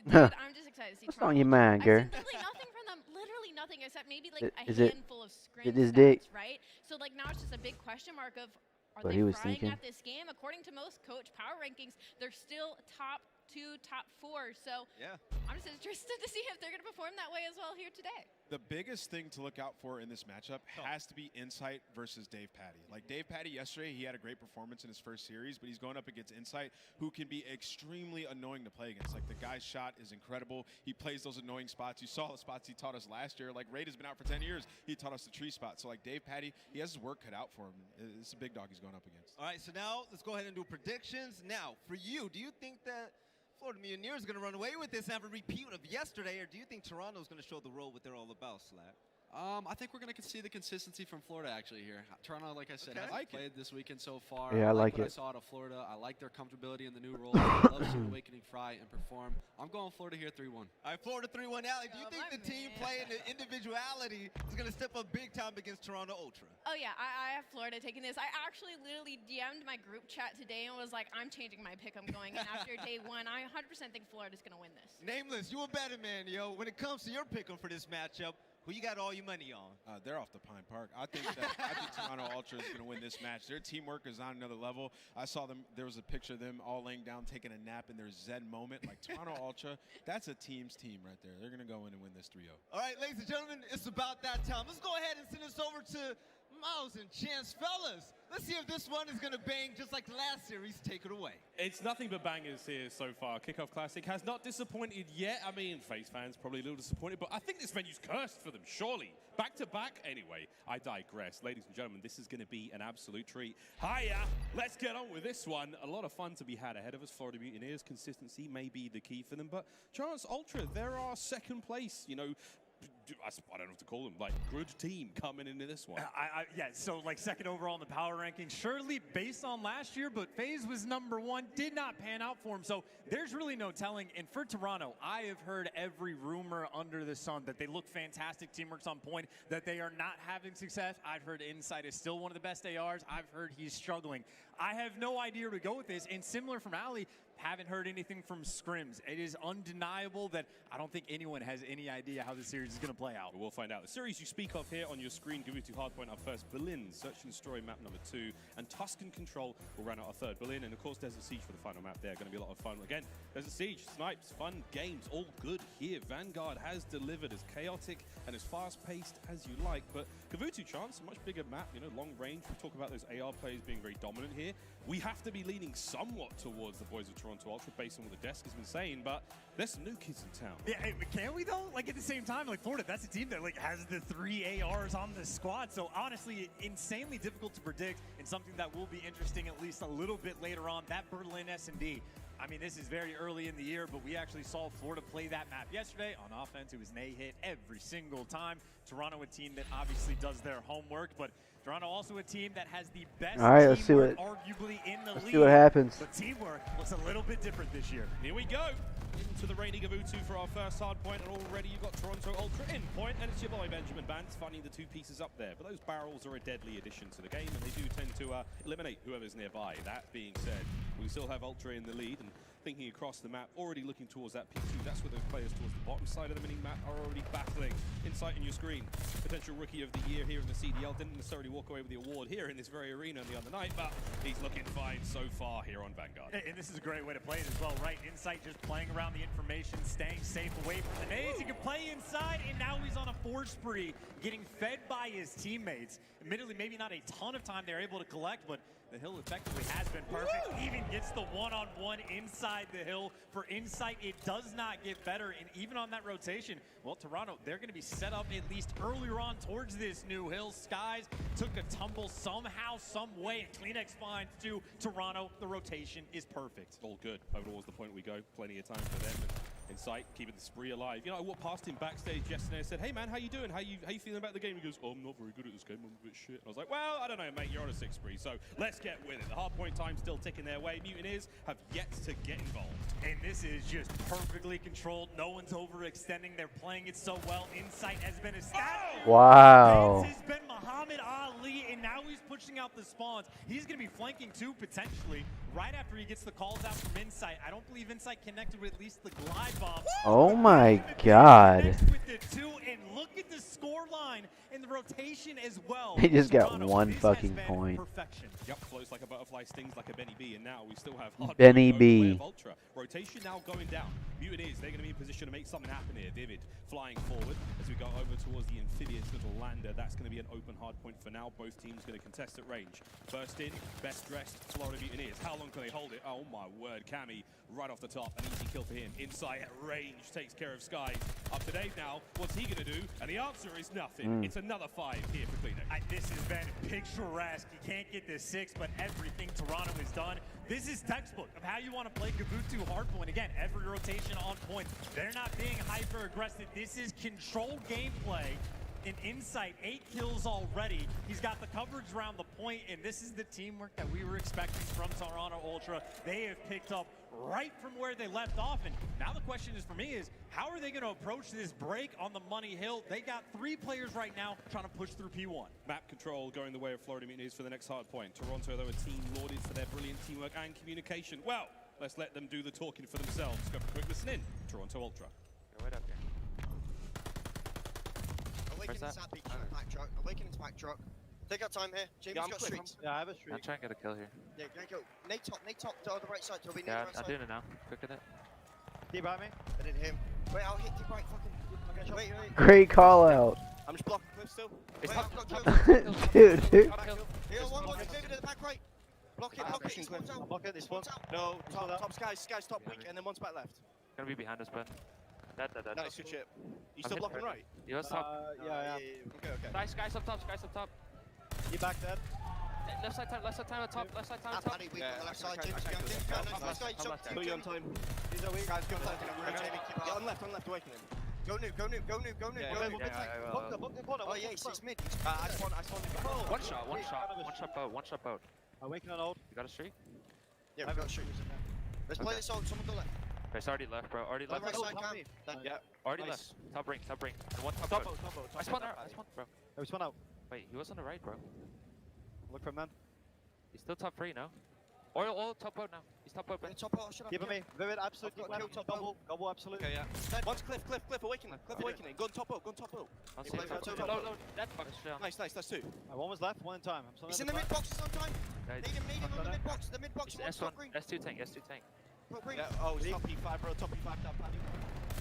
Dude, I'm just excited to see What's Toronto. on your mind, girl? I've seen literally nothing from them. Literally nothing except maybe like a Is it- handful of scrim it is stats, dick? right? So like now it's just a big question mark of are What they he was frying thinking. at this game? According to most coach power rankings, they're still top 2, top 4. So yeah, I'm just interested to see if they're going to perform that way as well here today. The biggest thing to look out for in this matchup has to be Insight versus Dave Patty. Like Dave Patty yesterday, he had a great performance in his first series, but he's going up against Insight, who can be extremely annoying to play against. Like the guy's shot is incredible. He plays those annoying spots. You saw the spots he taught us last year. Like Raid has been out for 10 years. He taught us the tree spot. So like Dave Patty, he has his work cut out for him. It's a big dog he's going up against. All right, so now let's go ahead and do predictions. Now, for you, do you think that Florida Mutineers are going to run away with this and have a repeat of yesterday, or do you think Toronto's going to show the role what they're all about, Slack? I think we're going to see the consistency from Florida actually here. Toronto, like I said, hasn't played this weekend so far. Yeah, I like what it. I saw out of Florida. I like their comfortability in the new role. I love seeing Awakening Fry and perform. I'm going Florida here 3-1. All right, Florida 3-1. Allie, do you think the team playing the individuality is going to step up big time against Toronto Ultra? Oh yeah, I have Florida taking this. I actually literally DM'd my group chat today and was like, I'm changing my pick. I'm going in after day one. I 100% think Florida's going to win this. Nameless, you a better man, yo. When it comes to your pick for this matchup, who you got all your money on? They're off the Pine Park. I think Toronto Ultra is going to win this match. Their teamwork is on another level. I saw them. There was a picture of them all laying down, taking a nap in their Zen moment. Like Toronto Ultra, that's a team's team right there. They're going to go in and win this 3-0. All right, ladies and gentlemen, it's about that time. Let's go ahead and send this over to Miles and Chance. Fellas, let's see if this one is going to bang just like the last series. Take it away. It's nothing but bangers here so far. Kickoff Classic has not disappointed yet. I mean, FaZe fans probably a little disappointed, but I think this venue's cursed for them, surely. Back to back? Anyway, I digress. Ladies and gentlemen, this is going to be an absolute treat. Hiya! Let's get on with this one. A lot of fun to be had ahead of us. Florida Mutineers, consistency may be the key for them, but Chance Ultra, they're our second place, you know, I don't know what to call them, like good team coming into this one. Yeah, so like second overall in the power ranking, surely based on last year, but FaZe was #1, did not pan out for him, so there's really no telling. And for Toronto, I have heard every rumor under the sun that they look fantastic, teamwork's on point, that they are not having success. I've heard Insight is still one of the best ARs. I've heard he's struggling. I have no idea where to go with this, and similar from Ali, haven't heard anything from Scrims. It is undeniable that I don't think anyone has any idea how the series is going to play out. But we'll find out. The series you speak of here on your screen, Gavutu Hardpoint our first, Berlin, Search and Destroy map number 2, and Tuscan Control will run out our third. Berlin, and of course Desert Siege for the final map there. Going to be a lot of fun. Again, Desert Siege, snipes, fun games, all good here. Vanguard has delivered as chaotic and as fast-paced as you like, but Gavutu Chance, a much bigger map, you know, long range. We talk about those AR players being very dominant here. We have to be leaning somewhat towards the boys of Toronto Ultra based on what the desk has been saying, but there's some new kids in town. Yeah, hey, can we though? Like at the same time, like Florida, that's a team that like has the 3 ARs on the squad. So honestly, insanely difficult to predict, and something that will be interesting at least a little bit later on. That Berlin S&D. I mean, this is very early in the year, but we actually saw Florida play that map yesterday. On offense, it was an A hit every single time. Toronto, a team that obviously does their homework, but Toronto also a team that has the best teamwork arguably in the league. Let's see what happens. But teamwork looks a little bit different this year. Here we go. Into the rainy Gavutu for our first hard point, and already you've got Toronto Ultra in point, and it's your boy Benjamin Bantz finding the 2 pieces up there. But those barrels are a deadly addition to the game, and they do tend to eliminate whoever's nearby. That being said, we still have Ultra in the lead, and thinking across the map, already looking towards that P2. That's where those players towards the bottom side of the mini-map are already battling. Insight in your screen. Potential Rookie of the Year here in the CDL. Didn't necessarily walk away with the award here in this very arena the other night, but he's looking fine so far here on Vanguard. And this is a great way to play it as well, right? Insight just playing around the information, staying safe away from the nades. He can play inside, and now he's on a 4 spree, getting fed by his teammates. Admittedly, maybe not a ton of time they're able to collect, but the hill effectively has been perfect. Even gets the one-on-one inside the hill. For Insight, it does not get better. And even on that rotation, well, Toronto, they're going to be set up at least earlier on towards this new hill. Skies took a tumble somehow, some way. And Kleenex finds to Toronto. The rotation is perfect. All good. Over towards the point we go. Plenty of time for them. Insight keeping the spree alive. You know, I walked past him backstage yesterday and said, hey man, how you doing? How you feeling about the game? He goes, oh, I'm not very good at this game. I'm a bit shit. And I was like, well, I don't know, mate. You're on a 6 spree. So let's get with it. The hard point time's still ticking their way. Mutineers have yet to get involved. And this is just perfectly controlled. No one's overextending. They're playing it so well. Insight has been established. Wow. This has been Muhammad Ali, and now he's pushing out the spawns. He's going to be flanking too, potentially, right after he gets the calls out from Insight. I don't believe Insight connected with at least the glide bomb. Oh my God. With the 2, And look at the score line and the rotation as well. He just got Toronto, one this fucking has been point. Perfection. Yep, flows like a butterfly, stings like a Benny B, and now we still have hard Benny point over the way B. of Ultra. Rotation now going down. Mutineers, they're going to be in position to make something happen here. Vivid flying forward as we go over towards the amphibious little lander. That's going to be an open hard point for now. Both teams going to contest at range. First in, best dressed, Florida Mutineers. How long can they hold it? Oh my word, Cammy right off the top. An easy kill for him. Inside at range takes care of Skies. Up to Dave now. What's he going to do? And the answer is nothing. It's another 5 here for Kleenex. This has been picturesque. You can't get this 6, but everything Toronto has done. This is textbook of how you want to play Gavutu hardpoint. Again, every rotation on point. They're not being hyper-aggressive. This is controlled gameplay. In Insight, 8 kills already. He's got the coverage around the point, and this is the teamwork that we were expecting from Toronto Ultra. They have picked up right from where they left off, and now the question is for me is, how are they going to approach this break on the Money Hill? They got 3 players right now trying to push through P1. Map control going the way of Florida Mutineers for the next hard point. Toronto, though, a team lauded for their brilliant teamwork and communication. Well, let's let them do the talking for themselves. Go for a quick listen in. Toronto Ultra. Go right up here. Awakening's at back truck. Awakening's back truck. They got time here. James got streaks. Yeah, I have a streak. I'm trying to get a kill here. Yeah, go. Nate top to the right side. Toby, Yeah, right I'm side. doing it now. Quick at it. Deep by me. I didn't hit him. Wait, I'll hit deep right. Fucking. Wait. Great call out. I'm just blocking cliff still. It's Wait, top, I've got top, kills. Dude. Here, one more. Just move it to the back right. Block it. He spawns out. Block it, they spawn. No, top Skies top weak, and then one's back left. Gonna be behind us, but. That. Nice, good chip. You still blocking right? Yeah, let's top. Yeah. Okay. Guys up top. You back dead. Left side time at top. Left side time at top. Paddy weak on the left side. James nice guy. Kill you on time. These are weak. Guys, go left. Yeah, on left, awakening. Go noob. Book the corner. Oh yeah, he's mid. I spawned him. One shot boat. Awaken on old. You got a streak? Yeah, we got a streak. Let's play this old. Someone go left. It's already left, bro. Already left. Right side, yeah. Already left. Top ring. And one top boat. I spawned there. Bro. Oh, we spawned out. Wait, he was on the right, bro. Look for him, man. He's still top 3 now. Oil top boat now. He's top boat. Top out, shut up. Give me. Vivid, absolutely. Gobble, absolutely. Okay, yeah. One's cliff, awakening. Go on top out. I'll see it. Low. That fuck. Nice, that's 2. One was left, one in time. He's in the mid box on time. Need him on the mid box. The mid box, one's top green. S2 tank. Yeah, oh, he's top P5, bro. Top P5 down, Paddy.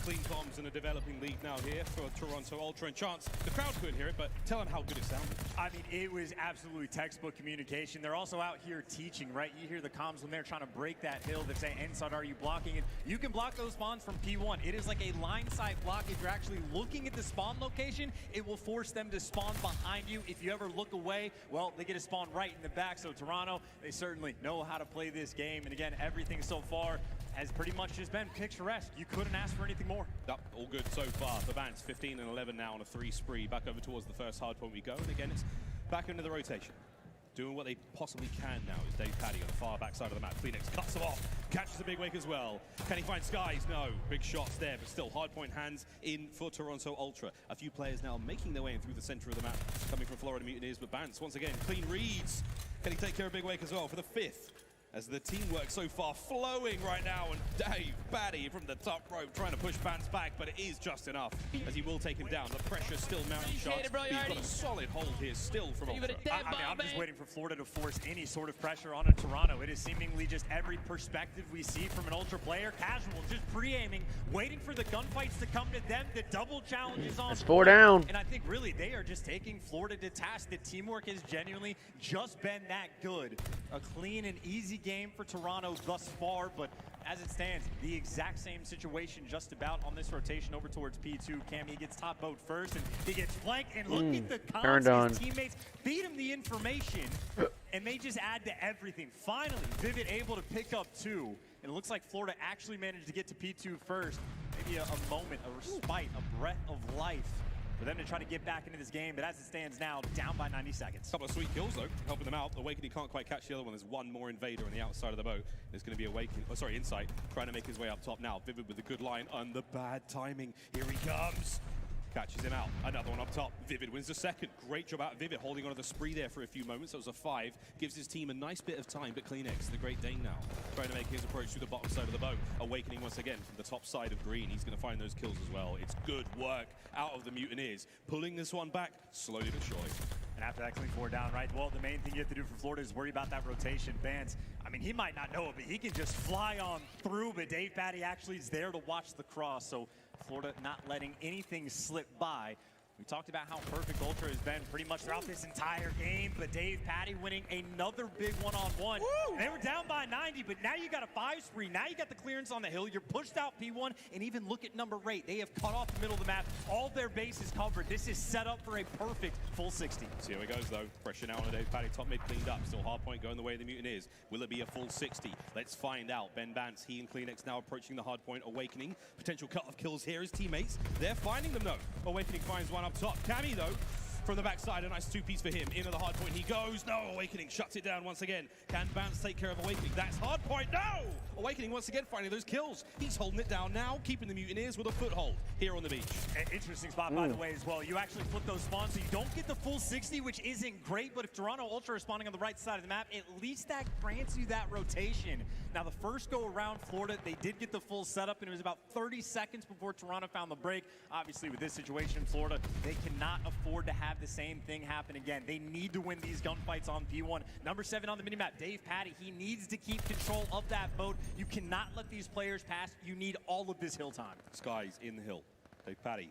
Clean comms in a developing league now here for Toronto Ultra and Chance. The crowd couldn't hear it, but tell them how good it sounded. I mean, it was absolutely textbook communication. They're also out here teaching, right? You hear the comms when they're trying to break that hill that say, inside, are you blocking it? You can block those spawns from P1. It is like a line side block. If you're actually looking at the spawn location, it will force them to spawn behind you. If you ever look away, well, they get a spawn right in the back. So Toronto, they certainly know how to play this game. And again, everything so far has pretty much just been picturesque. You couldn't ask for anything more. Yep, all good so far. The Vance 15 and 11 now on a 3 spree. Back over towards the first hard point we go. And again, it's back into the rotation. Doing what they possibly can now is Dave Paddy on the far back side of the map. Kleenex cuts him off, catches a big wake as well. Can he find Skies? No. Big shots there, but still hard point hands in for Toronto Ultra. A few players now making their way in through the center of the map, coming from Florida Mutineers, but Vance once again, clean reads. Can he take care of big wake as well for the 5th? As the teamwork so far flowing right now, and Dave Paddy from the top rope trying to push Vance back, but it is just enough as he will take him down. The pressure still mounting shots. He's got a solid hold here still from Ultra. I'm just waiting for Florida to force any sort of pressure onto Toronto. It is seemingly just every perspective we see from an Ultra player. Casual, just pre-aiming, waiting for the gunfights to come to them. The double challenge is on. It's 4 down. And I think really they are just taking Florida to task. The teamwork has genuinely just been that good. A clean and easy game for Toronto thus far, but as it stands, the exact same situation just about on this rotation over towards P2. Cammy gets top boat first, and he gets flanked, and look at the comms. His teammates feed him the information, and they just add to everything. Finally, Vivid able to pick up 2, and it looks like Florida actually managed to get to P2 first. Maybe a moment, a respite, a breath of life for them to try to get back into this game, but as it stands now, down by 90 seconds. Couple of sweet kills though, helping them out. Awakening can't quite catch the other one. There's one more invader on the outside of the boat. There's going to be Insight trying to make his way up top now. Vivid with a good line and the bad timing. Here he comes. Catches him out. Another one up top. Vivid wins the second. Great job out of Vivid, holding onto the spree there for a few moments. That was a 5. Gives his team a nice bit of time, but Kleenex, the Great Dane now, trying to make his approach through the bottom side of the boat. Awakening once again from the top side of green. He's going to find those kills as well. It's good work out of the Mutineers. Pulling this one back slowly but surely. And after that clean 4 down, right? Well, the main thing you have to do for Florida is worry about that rotation. Vance, I mean, he might not know it, but he can just fly on through. But Dave Patty actually is there to watch the cross. So Florida not letting anything slip by. We talked about how perfect Ultra has been pretty much throughout this entire game, but Dave Patty winning another big one-on-one. They were down by 90, but now you got a 5 spree. Now you got the clearance on the hill. You're pushed out P1, and even look at number 8. They have cut off the middle of the map. All their bases covered. This is set up for a perfect full 60. See how it goes, though. Pressure now on Dave Patty. Top mid cleaned up. Still hard point going the way of the Mutineers. Will it be a full 60? Let's find out. Ben Bance, he and Kleenex now approaching the hard point. Awakening. Potential cut of kills here. His teammates, they're finding them, though. Awakening finds one up top. Cammy, though, from the backside, a nice 2-piece for him. Into the hard point he goes. No, Awakening shuts it down once again. Can Bance take care of Awakening? That's hard point. No! Awakening once again finding those kills. He's holding it down now, keeping the Mutineers with a foothold here on the beach. An interesting spot, by the way, as well. You actually flip those spawns, so you don't get the full 60, which isn't great, but if Toronto Ultra are spawning on the right side of the map, at least that grants you that rotation. Now, the first go around Florida, they did get the full setup, and it was about 30 seconds before Toronto found the break. Obviously, with this situation in Florida, they cannot afford to have the same thing happen again. They need to win these gunfights on P1. Number 7 on the minimap, Dave Patty, he needs to keep control of that boat. You cannot let these players pass. You need all of this hill time. Skies in the hill. Dave Patty,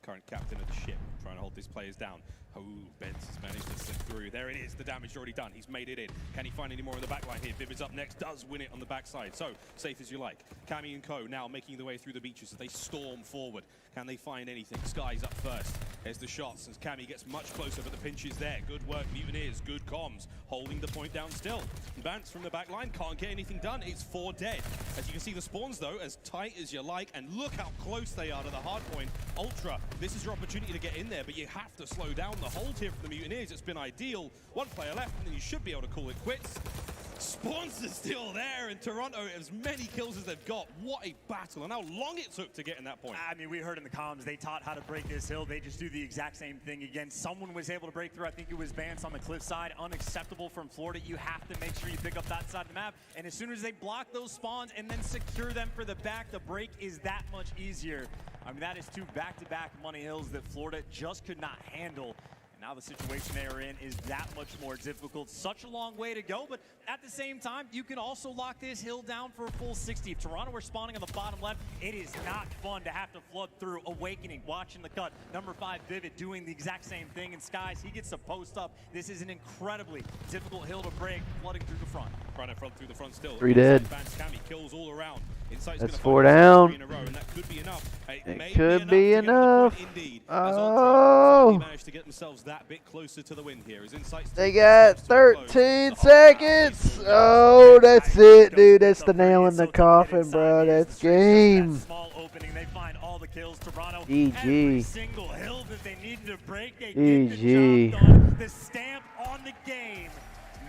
current captain of the ship, trying to hold these players down. Oh, Benz has managed to slip through. There it is, the damage already done. He's made it in. Can he find any more in the back line here? Vivid's up next, does win it on the backside. So, safe as you like. Cammy and Co. now making their way through the beaches as they storm forward. Can they find anything? Sky's up first. There's the shots as Cammy gets much closer, but the pinch is there. Good work, Mutineers, good comms. Holding the point down still. Bance from the back line, can't get anything done. It's 4 dead. As you can see, the spawns, though, as tight as you like, and look how close they are to the hard point. Ultra, this is your opportunity to get in there, but you have to slow down the hold here from the Mutineers. It's been ideal. 1 player left, and then you should be able to call it quits. Spawns are still there, and Toronto, as many kills as they've got. What a battle, and how long it took to get in that point. I mean, we heard in the comms, they taught how to break this hill. They just do the exact same thing again. Someone was able to break through. I think it was Vance on the cliff side. Unacceptable from Florida. You have to make sure you pick up that side of the map, and as soon as they block those spawns and then secure them for the back, the break is that much easier. I mean, that is 2 back-to-back money hills that Florida just could not handle. Now the situation they are in is that much more difficult. Such a long way to go, but at the same time, you can also lock this hill down for a full 60. If Toronto were spawning on the bottom left, it is not fun to have to flood through. Awakening, watching the cut. Number 5, Vivid, doing the exact same thing. And Skies, he gets to post up. This is an incredibly difficult hill to break, flooding through the front. Trying to front through the front still. 3 dead. Cammy kills all around. Insight's That's 4 down. In a row, and that could be enough. It could be enough. Indeed, Oh! managed to get themselves that bit closer to the win here. As Insight's They got 13 seconds. Oh, that's it, dude. That's the nail in the coffin, bro. That's game. Small opening, they find all the kills. Toronto, GG. every single hill that they needed to break, they GG. get the job done. The stamp on the game.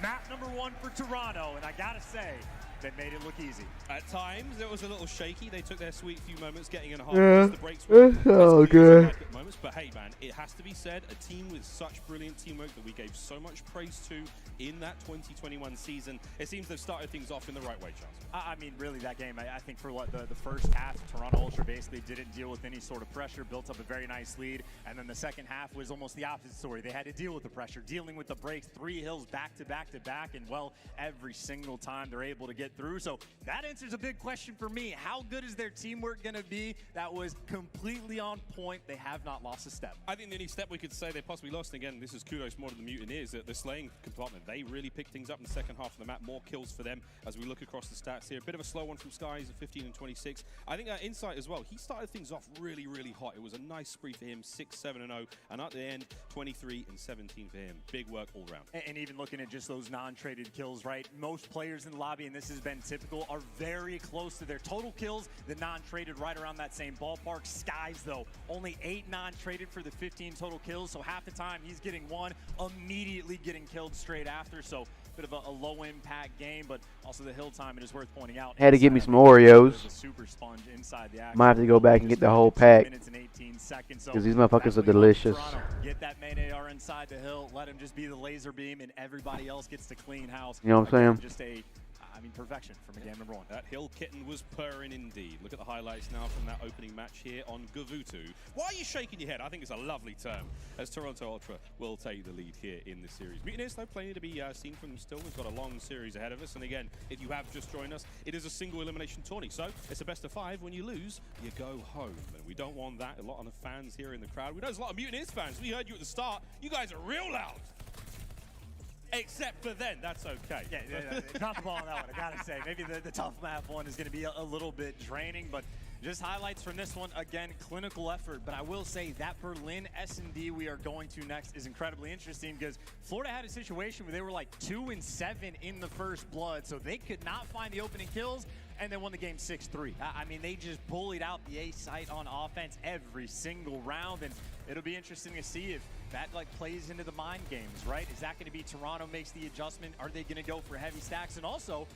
Map number 1 for Toronto, and I gotta say, they made it look easy. At times, it was a little shaky. They took their sweet few moments getting in a half. Yeah. The breaks were Oh, good. at moments. But hey, man, it has to be said, a team with such brilliant teamwork that we gave so much praise to in that 2021 season. It seems they've started things off in the right way, Charles. I mean, really, that game, I think for what the first half, Toronto Ultra basically didn't deal with any sort of pressure, built up a very nice lead, and then the second half was almost the opposite story. They had to deal with the pressure, dealing with the breaks, 3 hills back to back to back, and well, every single time they're able to get through. So that answers a big question for me. How good is their teamwork going to be? That was completely on point. They have not lost a step. I think the only step we could say they possibly lost, and again, this is kudos more to the Mutineers, the slaying compartment. They really picked things up in the second half of the map. More kills for them as we look across the stats here. A bit of a slow one from Skies at 15 and 26. I think Insight as well, he started things off really, really hot. It was a nice spree for him, 6-7-0, and at the end, 23 and 17 for him. Big work all around. And even looking at just those non-traded kills, right? Most players in the lobby, and this has been typical, are very close to their total kills. The non-traded right around that same ballpark. Skies, though, only 8 non-traded for the 15 total kills, so half the time he's getting 1, immediately getting killed straight after. So bit of a low-impact game, but also the hill time, it is worth pointing out. Had to give me some Oreos. Super sponge inside the Might have to go back and get the whole pack because these motherfuckers are delicious. Get that main AR inside the hill, let him just be the laser beam, and everybody else gets to clean house. You know what I'm saying? Just perfection from a game number 1. That hill kitten was purring indeed. Look at the highlights now from that opening match here on Gavutu. Why are you shaking your head? I think it's a lovely term, as Toronto Ultra will take the lead here in this series. Mutineers, though, plenty to be seen from them still. We've got a long series ahead of us, and again, if you have just joined us, it is a single elimination tourney, so it's a best of 5. When you lose, you go home, and we don't want that. A lot of the fans here in the crowd. We know there's a lot of Mutineers fans. We heard you at the start. You guys are real loud. Except for then, that's okay. Yeah, drop the ball on that one, I gotta say. Maybe the tough map one is gonna be a little bit draining, but just highlights from this one. Again, clinical effort, but I will say that Berlin S&D we are going to next is incredibly interesting because Florida had a situation where they were like 2 and 7 in the first blood, so they could not find the opening kills, and then won the game 6-3. I mean, they just bullied out the A site on offense every single round, and it'll be interesting to see if that plays into the mind games, right? Is that going to be Toronto makes the adjustment? Are they going to go for heavy stacks? And also,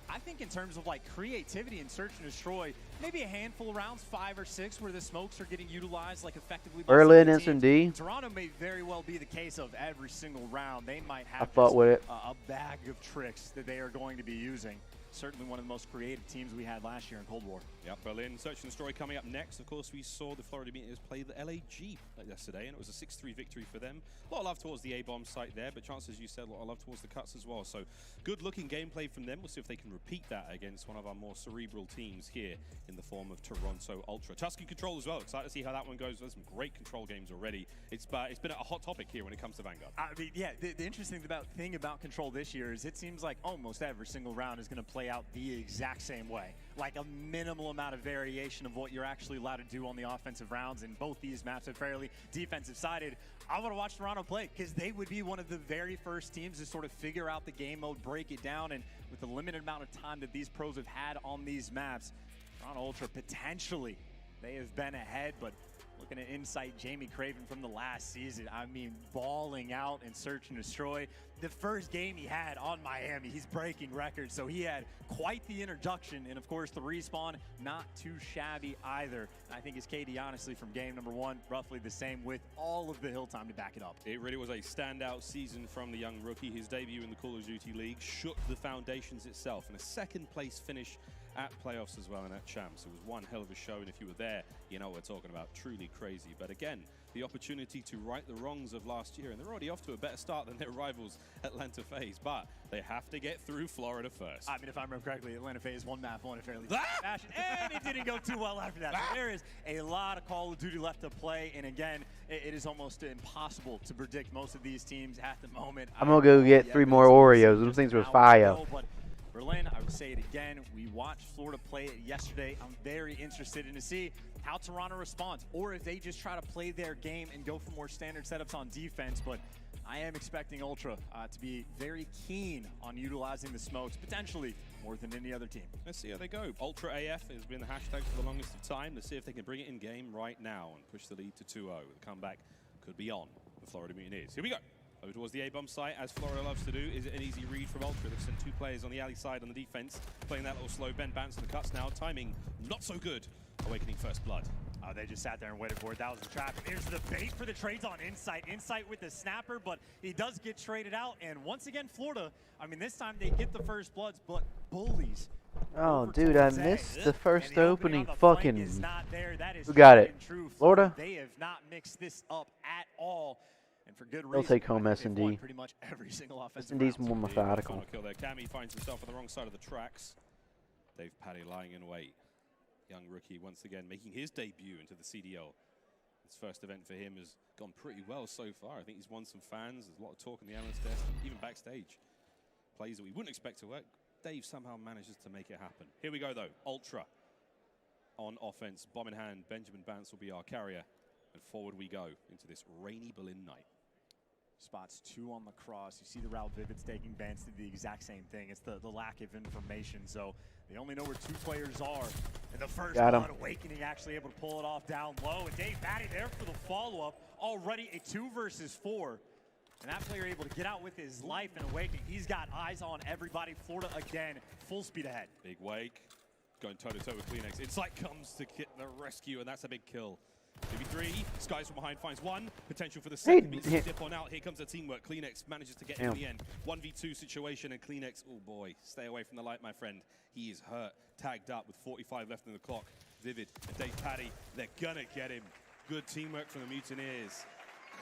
I think in terms of creativity and search and destroy, maybe a handful of rounds, 5 or 6, where the smokes are getting utilized effectively. Berlin S&D. Toronto may very well be the case of every single round. They might have a bag of tricks that they are going to be using. Certainly one of the most creative teams we had last year in Cold War. Yep, Berlin, Search and Destroy coming up next. Of course, we saw the Florida Mutineers play the LAG yesterday, and it was a 6-3 victory for them. A lot of love towards the A-bomb site there, but chances, you said, a lot of love towards the cuts as well. So good-looking gameplay from them. We'll see if they can repeat that against one of our more cerebral teams here in the form of Toronto Ultra. Tuscan Control as well. Excited to see how that one goes. There's some great control games already. It's been a hot topic here when it comes to Vanguard. I mean, yeah, the interesting thing about Control this year is it seems like almost every single round is going to play out the exact same way. Like a minimal amount of variation of what you're actually allowed to do on the offensive rounds, and both these maps are fairly defensive-sided. I want to watch Toronto play because they would be one of the very first teams to sort of figure out the game mode, break it down, and with the limited amount of time that these pros have had on these maps, Toronto Ultra potentially, they have been ahead, but looking at Insight, Jamie Craven from the last season, I mean, balling out in Search and Destroy. The first game he had on Miami, he's breaking records, so he had quite the introduction, and of course the respawn, not too shabby either. And I think his KD, honestly, from game number 1, roughly the same with all of the hill time to back it up. It really was a standout season from the young rookie. His debut in the Call of Duty League shook the foundations itself, and a second-place finish at playoffs as well and at champs. It was one hell of a show, and if you were there, you know what we're talking about. Truly crazy. But again, the opportunity to right the wrongs of last year, and they're already off to a better start than their rivals Atlanta FaZe, but they have to get through Florida first. I mean, if I remember correctly, Atlanta FaZe won map 1 in fairly fashion, and it didn't go too well after that. So there is a lot of Call of Duty left to play, and again, it is almost impossible to predict most of these teams at the moment. I'm gonna go get 3 more Oreos. Those things were fire. Berlin, I would say it again, we watched Florida play it yesterday. I'm very interested in to see how Toronto responds, or if they just try to play their game and go for more standard setups on defense. But I am expecting Ultra to be very keen on utilizing the smokes, potentially more than any other team. Let's see how they go. Ultra AF has been the hashtag for the longest of time. Let's see if they can bring it in game right now and push the lead to 2-0. The comeback could be on the Florida Mutineers. Here we go. Over towards the A-bomb site, as Florida loves to do. Is it an easy read from Ultra? They've sent 2 players on the alley side on the defense, playing that little slow Ben Bance in the cuts now. Timing not so good. Awakening first blood. Oh, they just sat there and waited for it. That was the trap. And here's the bait for the trades on Insight. Insight with the snapper, but he does get traded out. And once again, Florida, I mean, this time they get the first bloods, but bullies. Oh, dude, I missed the first opening. Fucking. Who got it? Florida? They have not mixed this up at all. And for good reason. They'll take home S&D. Pretty much every single offensive S&D's more methodical. Kill there. Cammy finds himself on the wrong side of the tracks. Dave Paddy lying in wait. Young rookie once again making his debut into the CDL. His first event for him has gone pretty well so far. I think he's won some fans. There's a lot of talk in the analyst desk, and even backstage. Plays that we wouldn't expect to work. Dave somehow manages to make it happen. Here we go though. Ultra on offense. Bomb in hand. Benjamin Bance will be our carrier. And forward we go into this rainy Berlin night. Spots 2 on the cross. You see the route Vivid's taking. Vance did the exact same thing. It's the lack of information. So they only know where 2 players are. And the first blood Awakening actually able to pull it off down low. And Dave Patty there for the follow-up. Already a 2 versus 4. And that player able to get out with his life and Awakening. He's got eyes on everybody. Florida again, full speed ahead. Big Wake going toe-to-toe with Kleenex. Insight comes to get the rescue, and that's a big kill. 2v3, Skies from behind finds one. Potential for the second, but he's dip on out. Here comes the teamwork. Kleenex manages to get in the end. 1v2 situation, and Kleenex, oh boy, stay away from the light, my friend. He is hurt, tagged up with 45 left in the clock. Vivid and Dave Paddy, they're gonna get him. Good teamwork from the Mutineers.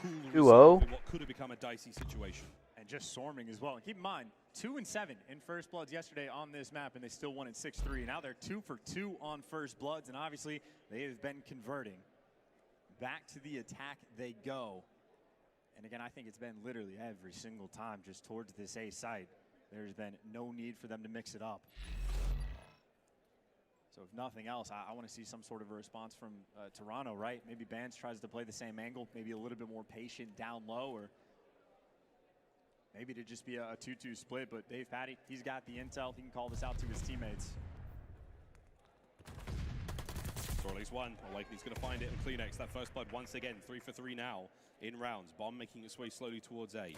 Cool result in what could have become a dicey situation. And just swarming as well. And keep in mind, 2 and 7 in First Bloods yesterday on this map, and they still won in 6-3. Now they're 2 for 2 on First Bloods, and obviously they have been converting. Back to the attack they go. And again, I think it's been literally every single time just towards this A site. There's been no need for them to mix it up. So if nothing else, I want to see some sort of a response from Toronto, right? Maybe Bands tries to play the same angle, maybe a little bit more patient down low, or maybe to just be a 2-2 split. But Dave Paddy, he's got the intel. He can call this out to his teammates. Or at least one. Awakening's going to find it, and Kleenex, that first blood once again. 3 for 3 now in rounds. Bomb making its way slowly towards A.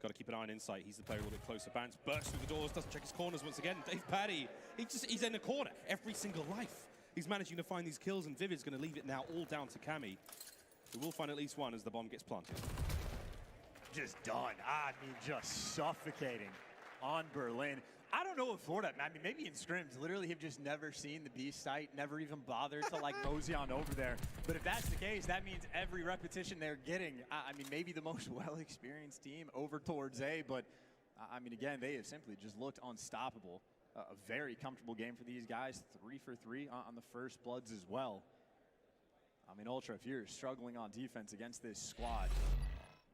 Got to keep an eye on Insight. He's the player a little bit closer. Bants bursts through the doors, doesn't check his corners once again. Dave Paddy, he's in the corner every single life. He's managing to find these kills, and Vivid's going to leave it now all down to Cammy, who will find at least one as the bomb gets planted. Just done. I mean, just suffocating on Berlin. I don't know if Florida, I mean, maybe in scrims, literally have just never seen the B site, never even bothered to like mosey on over there. But if that's the case, that means every repetition they're getting, I mean, maybe the most well-experienced team over towards A, but I mean, again, they have simply just looked unstoppable. A very comfortable game for these guys, 3 for 3 on the First Bloods as well. I mean, Ultra, if you're struggling on defense against this squad,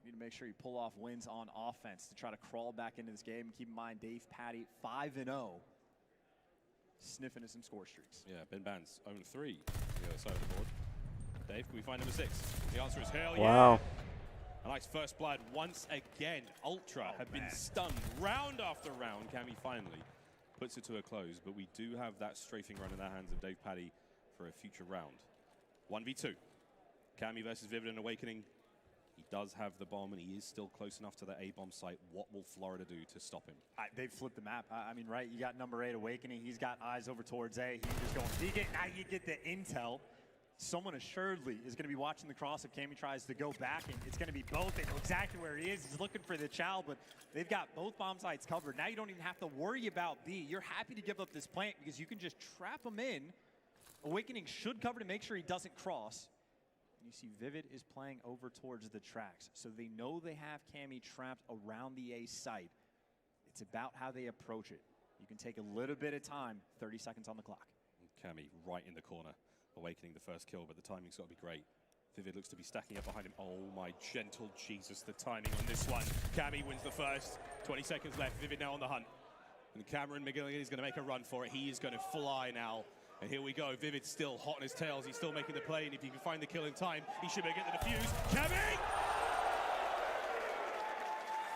you need to make sure you pull off wins on offense to try to crawl back into this game. Keep in mind, Dave Paddy, 5-0, sniffing at some score streaks. Yeah, Ben Bands, 0-3 on the other side of the board. Dave, can we find number 6? The answer is hell wow. Yeah. A nice first blood once again. Ultra have been stunned round after round. Cammy finally puts it to a close, but we do have that strafing run in the hands of Dave Paddy for a future round. 1v2. Cammy versus Vivid and Awakening. He does have the bomb, and he is still close enough to the A-bomb site. What will Florida do to stop him? They've flipped the map. I mean, right, you got number 8 Awakening. He's got eyes over towards A. He's just going, now you get the intel. Someone assuredly is going to be watching the cross if Cammy tries to go back, and it's going to be both. They know exactly where he is. He's looking for the chow, but they've got both bomb sites covered. Now you don't even have to worry about B. You're happy to give up this plant because you can just trap him in. Awakening should cover to make sure he doesn't cross. You see Vivid is playing over towards the tracks, so they know they have Cammy trapped around the A site. It's about how they approach it. You can take a little bit of time, 30 seconds on the clock. Cammy right in the corner, Awakening the first kill, but the timing's got to be great. Vivid looks to be stacking up behind him. Oh my gentle Jesus, the timing on this one. Cammy wins the first, 20 seconds left, Vivid now on the hunt. And Cameron McGilligan is going to make a run for it. He is going to fly now. And here we go. Vivid's still hot on his tails. He's still making the play. And if he can find the kill in time, he should be able to get the defuse. Cammy!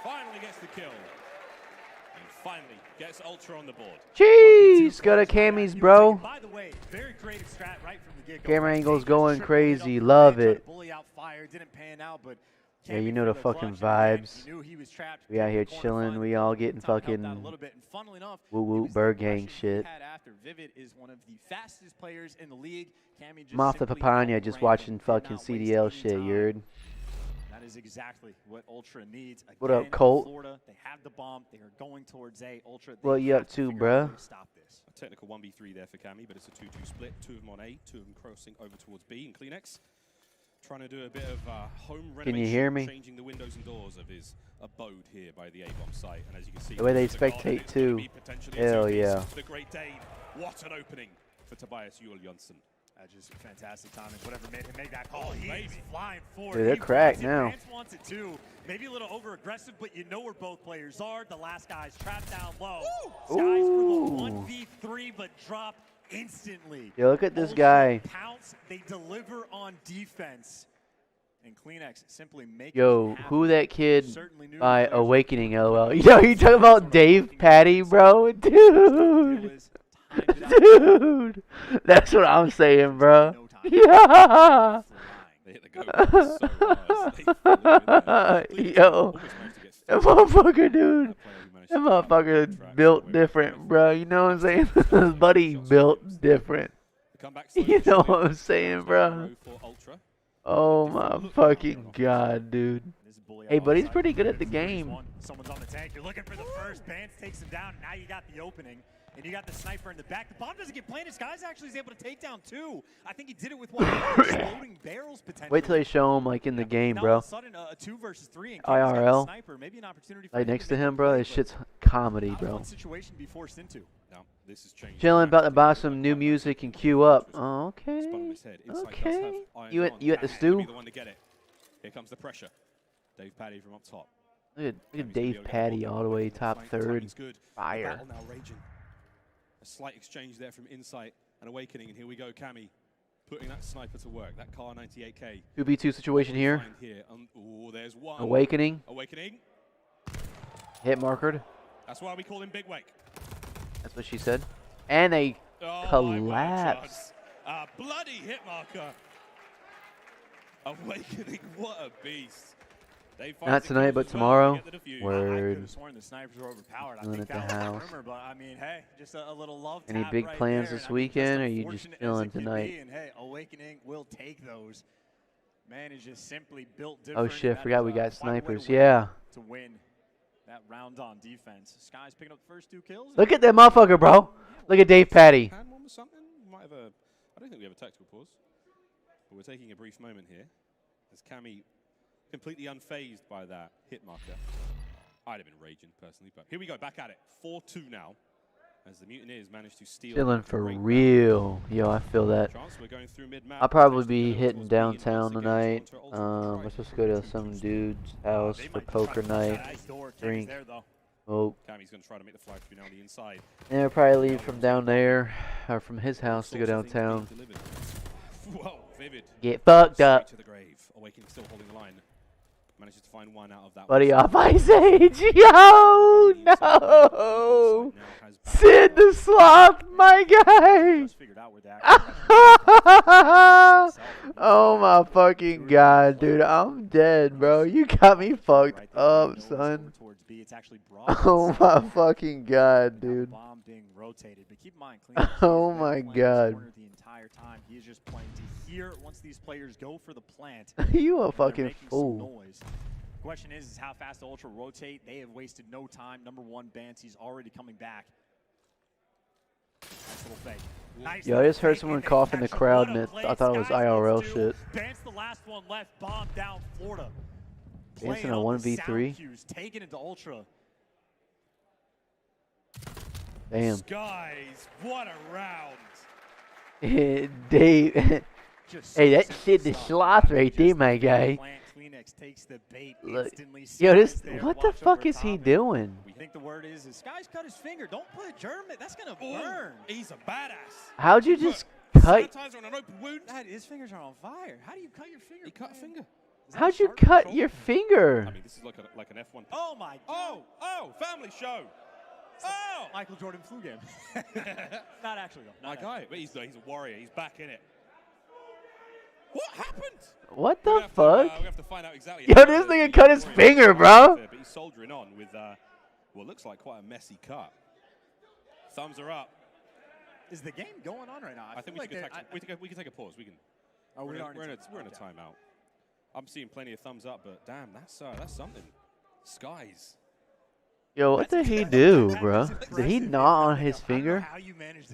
Finally gets the kill. And finally gets Ultra on the board. Jeez, got a Cammy's, bro. By the way, very creative strat right from the get-go. Camera angle's going crazy. Love it. Bully out fire. Didn't pan out, but yeah, you know the fucking vibes. We out here chilling. We all getting fucking woo-woo bird gang shit. Vivid is one of the fastest players in the league. I'm off the Papaya just watching fucking CDL shit, you heard? That is exactly what Ultra needs. Again, what up, Colt? Florida, they have the bomb. They are going towards A. Ultra. What you up to, bruh? A technical 1v3 there for Cammy, but it's a 2-2 split. 2 of them on A, 2 of them crossing over towards B. And Kleenex trying to do a bit of home renovation. Can you hear me? Changing the windows and doors of his abode here by the A-bomb site. And as you can see, the way they spectate too. Hell yeah. The Great Dane. What an opening for Tobias Yule Jonsson. Just fantastic timing. Whatever made him make that call. He's flying forward. Dude, they're cracked now. Vance wants it too. Maybe a little over-aggressive, but you know where both players are. The last guy's trapped down low. Skies for the 1v3, but drop instantly. Yo, look at this guy. Pounce, they deliver on defense. And Kleenex simply make Yo, who that kid by Awakening, LOL. Yo, you talking about Dave Paddy, bro? Dude. Dude. That's what I'm saying, bro. Yeah. They hit the go button so hard. They flew in there. Yo, Almost managed to get that through. motherfucker, dude. That player who managed That to get out of the motherfucker track built away from different, the bro. You know what I'm saying? His buddy built different. The comeback You slowly know showing. what I'm saying, bro? For Ultra. Oh my fucking god, dude. This bully Hey, on but he's side. pretty good at the There's game. one. Someone's on the tank. You're looking for the first. Bance takes him down. Now you got the opening. And you got the sniper in the back. The bomb doesn't get planted. Skies actually is able to take down two. I think he did it with one exploding barrels potentially. Wait till they show him like in the game, Now bro. all of a sudden, a 2 versus 3 and King's got the IRL. sniper. Maybe an opportunity for Like him next to to make him, a bro. play, This but shit's comedy, not a bro. fun situation to be forced into. Now, this is changing. Chilling, about to buy some new music and queue up. Oh, okay. Okay. You at the stew? The one to get it. Here comes the pressure. Dave Paddy from up top. Look at Dave Paddy all the way top third. Fire. Battle now raging. A slight exchange there from Insight and Awakening, and here we go, Cammy putting that sniper to work. That Car 98K. 2v2 situation here. Oh, there's one. Awakening. Awakening. Hit markered. That's why we call him Big Wake. That's what she said. And they collapse. Bloody hit marker. Awakening, what a beast. Not tonight, but tomorrow. I Word. could have sworn the snipers were overpowered. I Chilling think at that the was house. a rumor, but I mean, hey, just a little love Any tap big right plans there. this I mean, weekend, just or are you just unfortunate as chilling it could tonight? be, and hey, Awakening will take those. Man is just simply built Oh different. shit, and forgot that we is, got find a way to snipers. win, Yeah. To win that round on defense. Sky's picking up the first 2 kills. Look at that motherfucker, bro. Look at Dave Paddy. Hand one or something? Might have a, I don't think we have a tactical pause. But we're taking a brief moment here. As Cammy completely unfazed by that hit marker. I'd have been raging personally, but here we go, back at it. 4-2 now. As the Mutineers managed to steal. Chilling for real. Yo, I feel that. We're going through mid-map. I'll probably be hitting downtown tonight. We're supposed to go to some dude's house for poker night. Drink. Smoke. Cammy's going to try to make the fly through now on the inside. And I'll probably leave from down there, or from his house to go downtown. Whoa, Vivid. Get fucked up. To the grave. Awakening still holding the line. Manages to find one out of that. Buddy off Ice Age. Yo, no. Sid the Sloth, my guy. Oh my fucking god, dude. I'm dead, bro. You got me fucked up, son. Oh my fucking god, dude. Oh my god. The entire time he is just playing to hear once these players go for the plant. You a fucking fool. Question is how fast the Ultra rotate. They have wasted no time. Number 1, Bance, he's already coming back. Nice little fake. Nice. Yo, I just heard someone cough in the crowd, and I thought it was IRL shit. Bance, the last one left, bomb down Florida. Bance in a 1v3. Taken into Ultra. Damn. Guys, what a round. Dave. Hey, that's Sid the Sloth right there, my guy. Look. Yo, this. What the fuck is he doing? We think the word is Sky's cut his finger. Don't put a germ. That's gonna burn. He's a badass. How'd you just cut? Dad, his fingers are on fire. How do you cut your finger? He cut a finger. How'd you cut your finger? I mean, this is like an F1. Oh my God. Oh, family show. Oh, Michael Jordan flu game. Not actually though. My guy, but he's a warrior. He's back in it. What happened? What the fuck? We have to find out exactly. Yo, this nigga cut his finger, bro. But he's soldiering on with what looks like quite a messy cut. Thumbs are up. Is the game going on right now? I think we can take a pause. We can. Oh, we're in a timeout. I'm seeing plenty of thumbs up, but damn, that's something. Skies. Yo, what did he do, bro? Did he gnaw on his finger?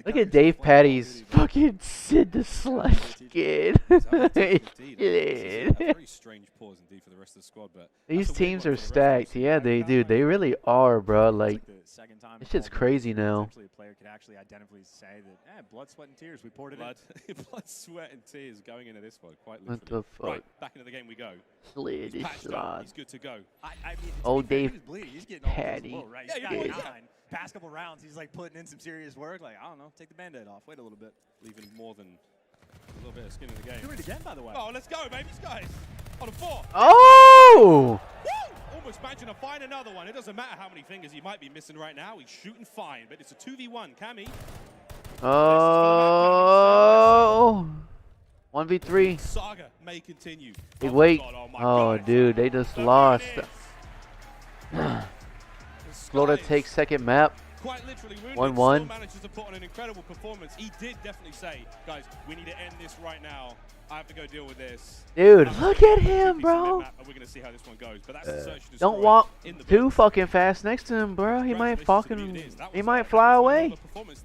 Look at Dave Paddy's fucking Sid the Slush kid. Very strange pause indeed for the rest of the squad, but these teams are stacked. Yeah, they do. They really are, bro. Like, this shit's crazy now. A player could actually identifully say that, blood, sweat, and tears. We poured it in. Blood, sweat, and tears going into this one, quite What literally. the fuck? Right, back into the game we go. Slid He's his patched up. slot. He's good to go. I mean, Old Dave he's getting all Paddy. low, right? Yeah, He's yeah. got 9. Past couple rounds, he's like putting in some serious work. Like, I don't know, take the Band-Aid off. Wait a little bit. Leaving more than a little bit of skin in the game. Doing it again, by the way. Oh, let's go, baby, guys. On a 4. Oh! Woo! Almost managing to find another one. It doesn't matter how many fingers he might be missing right now. He's shooting fine, but it's a 2v1. Cammy. Oh! 1v3. Saga may continue. Hey, Oh wait. my God, my Oh, God. dude, they just lost. Florida takes second map. Quite literally wounded. 1-1. Still manages to put on an incredible performance. He did definitely say, guys, we need to end this right now. I have to go deal with this. Dude, look at him, bro. And we're gonna see how this one goes. But that's the search and Don't destroy walk in the too fucking fast next to him, bro. He might fucking, he might fly away.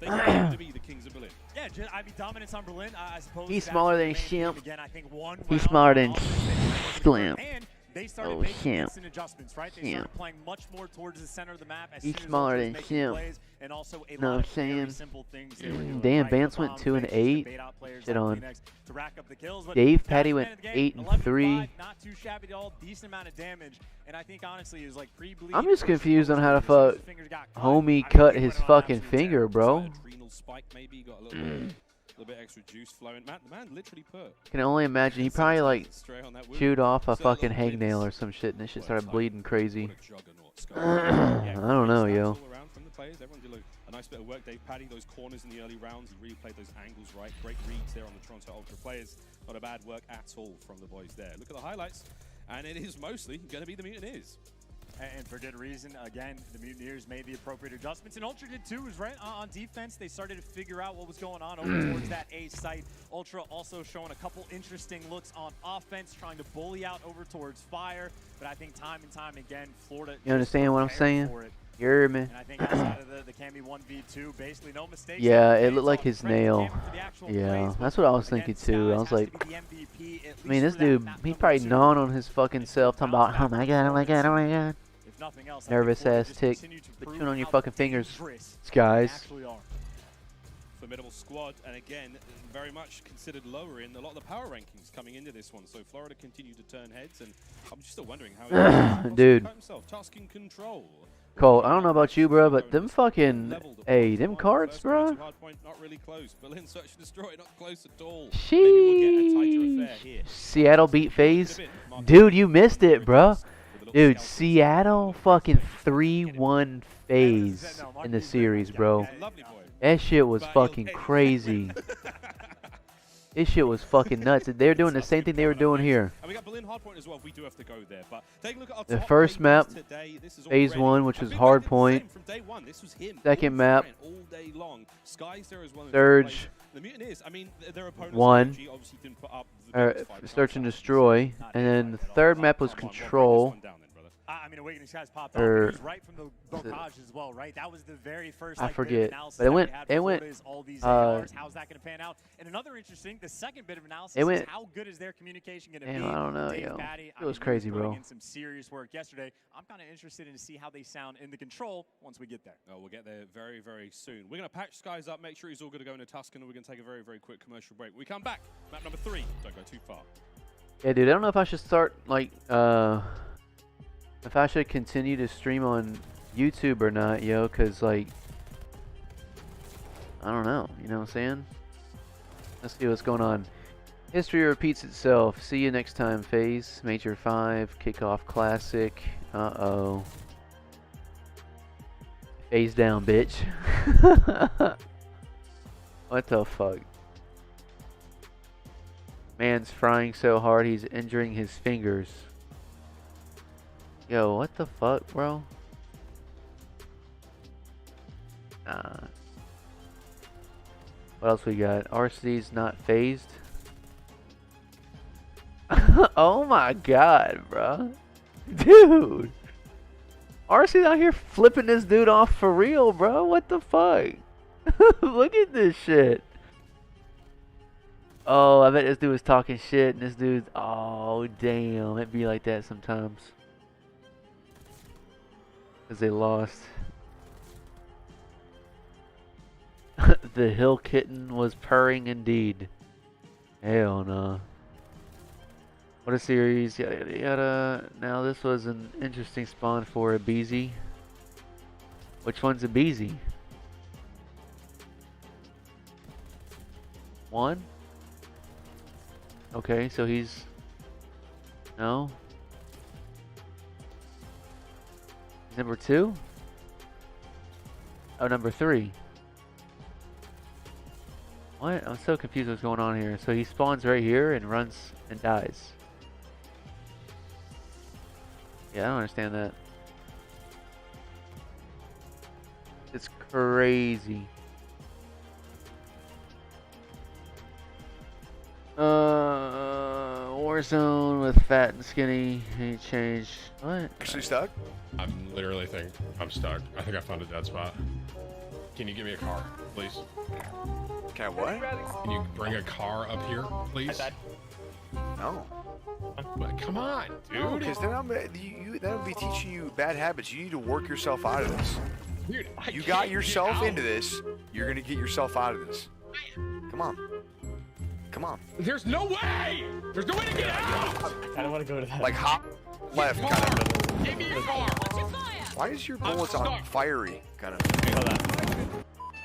They continue to be the kings of Berlin. Yeah, I mean, dominance on Berlin, I suppose. He's that's smaller the than main theme. Shimp. Again, I think one He's round smaller on than offense, they were Slim. and they started Oh, making Shimp. instant adjustments, right? They Shimp. started playing much more towards the center of the map as He's soon as smaller Ultra than was making Shimp. plays, and also a Know lot what of I'm very saying? simple things they were doing, Damn, right? Vance The went bomb 2 and fakes to 8. bait out players Shit like on. Phoenix to rack up the kills, but Dave that's Patty the went end of the 8 game. and 3. 11-5, not too shabby at all, decent amount of damage, and I think honestly is like pre-bleed. I'm just versus confused on how to as soon as fuck his fingers got cut, homie I mean, cut he his went on an fucking absolute finger, tear. bro. Adrenal spike maybe got a little bit extra juice flowing. The man literally put. Can only imagine he probably like Straight on that wound. chewed off a So fucking little hangnail bits. or some shit and this shit What a started time. bleeding crazy. What a juggernaut, Scott. I don't know, great stats yo. all around from the players. Everyone did a nice bit of work. Dave Paddy, those corners in the early rounds, he really played those angles right. Great reads there on the Toronto Ultra players. Not a bad work at all from the boys there. Look at the highlights, and it is mostly going to be the Mutineers. And for good reason. Again, the Mutineers made the appropriate adjustments, and Ultra did too, right? On defense, they started to figure out what was going on over towards that A site. Ultra also showing a couple interesting looks on offense, trying to bully out over towards Fire, but I think time and time again, Florida. You understand what I'm saying? For it. You heard me? And I think outside of the Cammy 1v2, basically no mistakes. Yeah, it looked like his nail. Yeah, that's what I was thinking too. I was like, I mean, this dude, he probably gnawing on his fucking self, talking about, oh my god, oh my god, oh my god. Nervous ass tick. Quit chewing on your fucking fingers, guys. Formidable squad, and again, very much considered lower in a lot of the power rankings coming into this one. So Florida continue to turn heads, and I'm just still wondering how he dude. himself. Task and control. Cole, I don't know about you, bro, but them fucking, hey, them cards, bro. Not really close. Berlin search and destroy, not close at all. Sheesh. Seattle beat FaZe. Dude, you missed it, bro. Dude, Seattle fucking 3-1 FaZe in the series, bro. That shit was fucking crazy. This shit was fucking nuts. They're doing the same thing they were doing here. And we got Berlin hardpoint as well. We do have to go there, but take a look at our The top first players map, today. This is phase already 1, which was a big hard thing, point. same from day one. This was him. Second all map, sprint all day long. Sky's there as well in Surge. the Mutineers, I mean, their opponents 1, OG obviously didn't put up the biggest fight. search and destroy, and then the third map was control. I mean, Awakening Skies popped off. It was right from the Bocage as well, right? That was the very first. I forget, but it went. All these ARs. How's that going to pan out? And another interesting, the second bit of analysis is how good is their communication going to be? I don't know, Dave yo. Patty, It was crazy, bro. In some serious work yesterday. I'm kind of interested in to see how they sound in the control once we get there. Oh, we'll get there very, very soon. We're going to patch Skies up, make sure he's all good to go into Tuscan, and we're going to take a very, very quick commercial break. We come back. Map number 3. Don't go too far. Yeah, dude, I don't know if I should start, like, if I should continue to stream on YouTube or not, yo, because, like, I don't know, you know what I'm saying? Let's see what's going on. History repeats itself. See you next time, FaZe. Major 5, Kickoff Classic. Uh-oh. FaZe down, bitch. What the fuck? Man's frying so hard he's injuring his fingers. Yo, what the fuck, bro? Nah. What else we got? RC's not phased. Oh my god, bro. Dude. RC's out here flipping this dude off for real, bro. What the fuck? Look at this shit. Oh, I bet this dude was talking shit and this dude's... Oh, damn. It be like that sometimes. Because they lost. The hill kitten was purring indeed. Hell no. What a series. Yada yada yada. Now this was an interesting spawn for a BZ. Which one's a BZ? 1? Okay, so he's... No? He's number 2? Oh, number 3. What? I'm so confused what's going on here. So he spawns right here and runs and dies. Yeah, I don't understand that. It's crazy. Warzone with fat and skinny. Ain't changed. What? Actually stuck? I'm literally think I'm stuck. I think I found a dead spot. Can you give me a car, please? Can I what? Can you bring a car up here, please? No. But come on, dude. Because then that would be teaching you bad habits. You need to work yourself out of this. Dude, you got yourself into this. You're gonna get yourself out of this. Come on. Come on. There's no way! There's no way to get out! I don't want to go to that. Like hop left, kind of. Give me your car! Why is your bullets on fiery, kind of?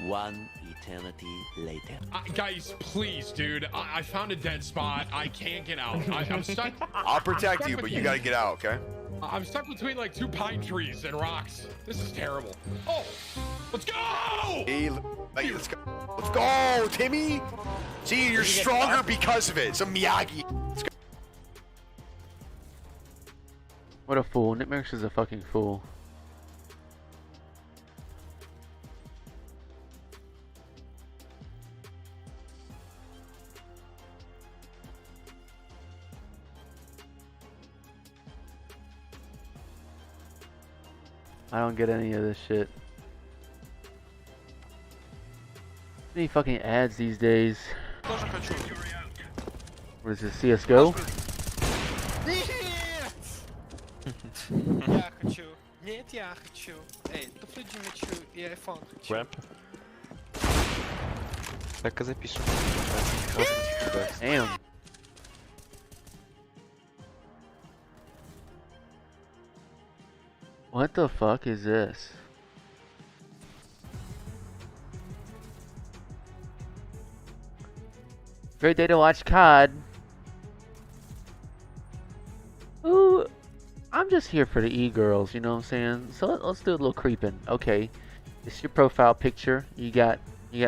One eternity later. Guys, please, dude. I found a dead spot. I can't get out. I'm stuck. I'll protect you, but you gotta get out, okay? I'm stuck between like 2 pine trees and rocks. This is terrible. Oh, let's go! Hey, let's go. Let's go, Timmy. See, you're stronger because of it. It's a Miyagi. Let's go. What a fool. Nitmax is a fucking fool. I don't get any of this shit. Any fucking ads these days. What is this, CSGO? Я хочу. Нет, я хочу. Эй, туфли хочу и iPhone хочу. Ramp. Так и запишем. Damn. What the fuck is this? Great day to watch COD. Ooh, I'm just here for the e-girls, you know what I'm saying? So let's do a little creeping. Okay, this is your profile picture. You got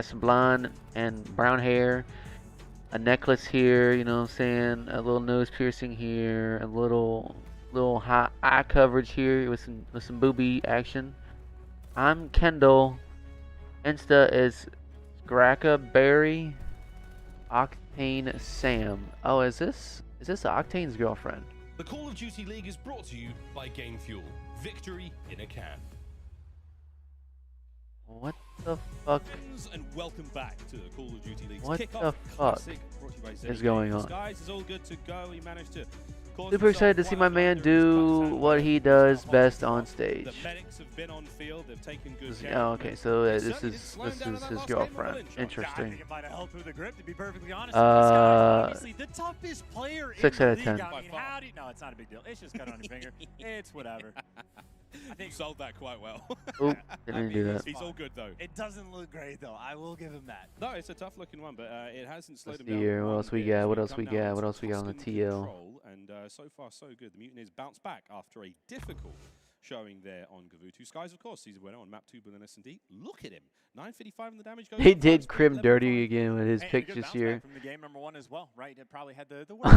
some blonde and brown hair, a necklace here, you know what I'm saying? A little nose piercing here, a little high eye coverage here with some booby action. I'm Kendall. Insta is Gracka Berry. Octane Sam. Oh, is this Octane's girlfriend? The Call of Duty League is brought to you by Game Fuel. Victory in a can. What the fuck? And welcome back to the Call of Duty League's What Kickoff the fuck Classic, brought to you by is Zenny going Games. on? Guys, it's all good to go. He managed to Super excited to see my man do what he does best on stage. The medics have been on field. They've taken good care. Oh, okay, so this is his girlfriend. Interesting. I think it might have helped with the grip, to be perfectly honest. This guy, obviously the toughest player 6 in out the of league. 10. I mean, how do you... No, it's not a big deal. It's just cut on your finger. It's whatever. I think you sold that quite well. Oop, didn't do that. He's all good though. It doesn't look great though. I will give him that. No, it's a tough looking one, but it hasn't slowed Let's him see down. here. What one else we bit. got? So What we've else come we now got? into What else we got on the Tuscan TL? Control, and so far so good. The Mutineers bounce back after a difficult showing there on Gavutu. Skies, of course, season winner on map 2 with an S&D. Look at him. 955 in the damage goes. He did Crim dirty again with his picks this year. From the game number 1 as well, right? It probably had the worst.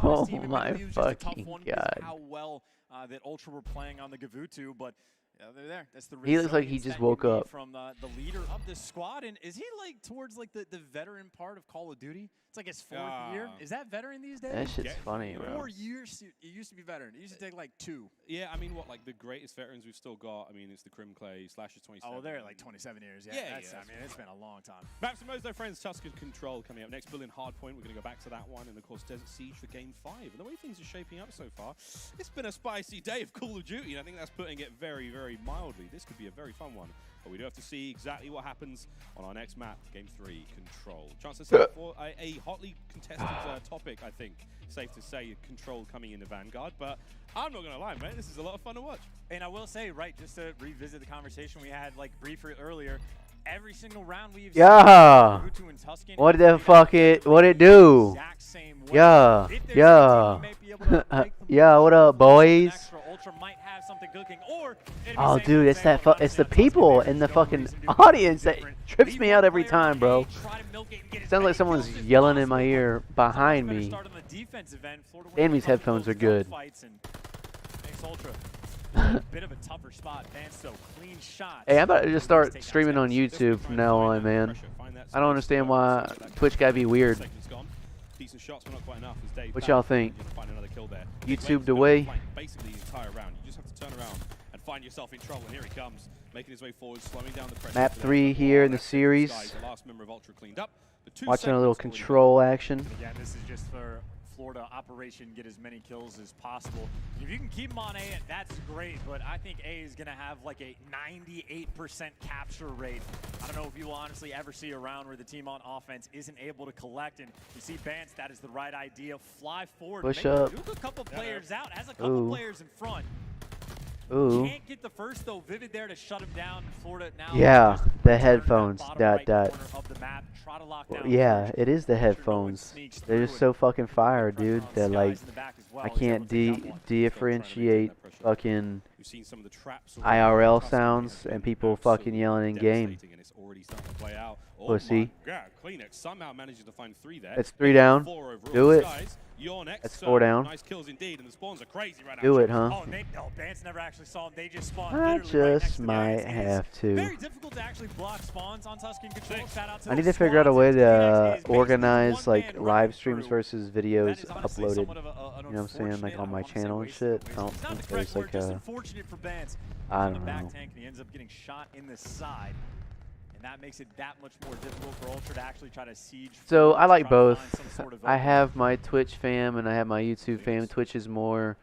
Oh my it was just a tough fucking one because god. how well that Ultra were playing on the Gavutu, but they're there. That's the He looks like he resilience just that you woke need up. from the leader of this squad. And is he like towards like the veteran part of Call of Duty? It's like his 4th year. Is that veteran these days? That shit's funny, bro. 4 years. It used to be veteran. It used to take like 2. Yeah, I mean, what, like the greatest veterans we've still got? I mean, it's the Crim Clay, Slashers 27. Oh, they're like 27 years. Yeah, I mean, it's been a long time. Maps and Mozo friends, Tuscan Control coming up next. Berlin Hardpoint, we're going to go back to that one. And of course, Desert Siege for Game 5. And the way things are shaping up so far, it's been a spicy day of Call of Duty. And I think that's putting it very, very mildly. This could be a very fun one. But we do have to see exactly what happens on our next map, Game 3, Control. Chance to set for a hotly contested topic, I think. Safe to say, Control coming into Vanguard. But I'm not going to lie, mate. This is a lot of fun to watch. And I will say, right, just to revisit the conversation we had like briefly earlier, every single round we've seen Gavutu and Tuscan, What the fuck what it do? Yeah. Yeah. Yeah, what up, boys? Ultra might have something cooking, or Oh, dude, it's that. It's the people in the fucking audience that trips me out every time, bro. Sounds like someone's yelling in my ear behind me. Damn, these headphones are good. Bit of a tougher spot. Vance, though, clean shot. Hey, I'm about to just start streaming on YouTube from now on, man. I don't understand why Twitch gotta be weird. Decent shots, but not quite enough. As Dave What y'all think? YouTube the way? Basically the entire round. You just have to turn around and find yourself in trouble. And here he comes, making his way forward, slowing down the pressure. Map 3 here in the series. The last member of Ultra cleaned up. Watching a little control action. Again, this is just for Florida operation, get as many kills as possible. If you can keep him on A, that's great, but I think A is going to have like a 98% capture rate. I don't know if you will honestly ever see a round where the team on offense isn't able to collect, and you see Vance, that is the right idea. Fly forward, push up. Duke a couple players out, has a couple players in front. Ooh. Can't get the first though. Vivid there to shut him down. Florida now. Yeah, the headphones. Of the map. Try to lock down Yeah, it is the headphones. They're just so fucking fire, dude. That like I can't differentiate fucking IRL sounds and people fucking yelling in game. Pussy. Somehow manages to find 3 there. That's 3 down. Do it. That's 4 down. Nice kills indeed, and the spawns are crazy right now. Do it, huh? Oh, Vance never actually saw him. They just spawned. I just just might have to. Very difficult to actually block spawns on Tuscan Control. Shout out to I need to figure out a way to organize like live streams versus videos uploaded. You know what I'm saying? Like on my channel and shit. I don't think there's like a. I don't know. He ends up getting shot in the side. And that makes it that much more difficult for Ultra to actually try to siege. So I like both. I have my Twitch fam and I have my YouTube fam. Twitch is more.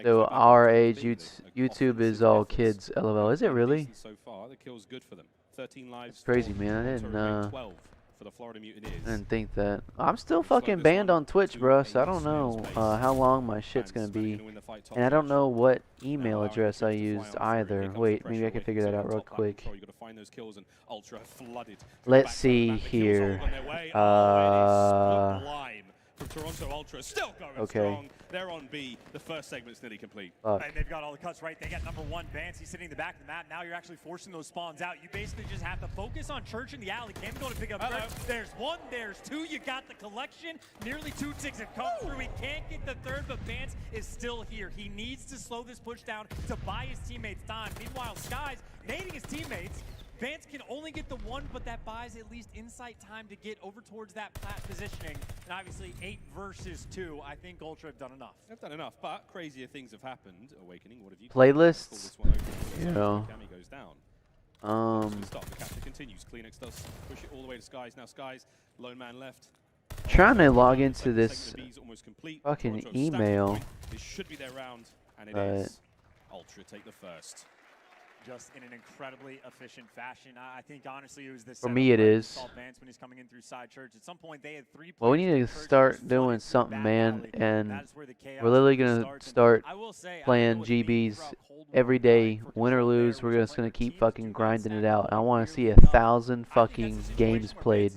So our age, YouTube is all kids. LOL. Is it really? So far, the kill's good for them. 13 lives. It's crazy, man. I didn't think that. I'm still fucking banned on Twitch, bro. So I don't know how long my shit's gonna be, and I don't know what email address I used either. Wait, maybe I can figure that out real quick. Let's see here. From Toronto Ultra, still going okay. strong. They're on B. The first segment's nearly complete. Fuck. And they've got all the cuts right. They got number 1, Vance. He's sitting in the back of the map. Now you're actually forcing those spawns out. You basically just have to focus on Church in the alley. Can't go to pick up. There's 1, there's 2. You got the collection. Nearly 2 ticks have come through. He can't get the 3rd, but Vance is still here. He needs to slow this push down to buy his teammates time. Meanwhile, Skies nading his teammates. Vance can only get the 1, but that buys at least insight time to get over towards that plat positioning. And obviously, 8 versus 2. I think Ultra have done enough. They've done enough, but crazier things have happened. Awakening, what have you playlists? You know. Goes down. Stop. The capture continues. Kleenex does push it all the way to Skies. Now Skies, lone man left. Trying to log into this fucking email. It should be their round, and it is. Ultra take the first. Just in an incredibly efficient fashion. I think honestly it was this. For me, it is. Vance when he's coming in through side church. At some point they had 3 players. Well, we need to start doing something, man, and we're literally gonna start playing GBs every day, win or lose. We're just gonna keep fucking grinding it out. I want to see 1,000 fucking games played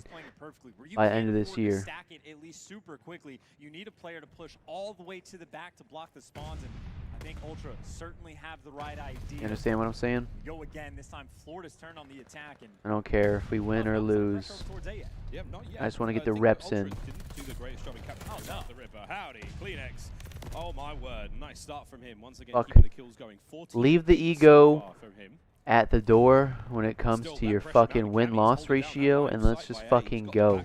by the end of this year. Stack it at least super quickly. You need a player to push all the way to the back to block the spawns, and I think Ultra certainly have the right idea. You understand what I'm saying? Go again. This time Florida's turn on the attack, and I don't care if we win or lose. I just want to get the reps in. Do the greatest job in capturing the river. Howdy, Kleenex. Oh my word, nice start from him. Once again, keeping the kills going. Leave the ego at the door when it comes to your fucking win-loss ratio, and let's just fucking go.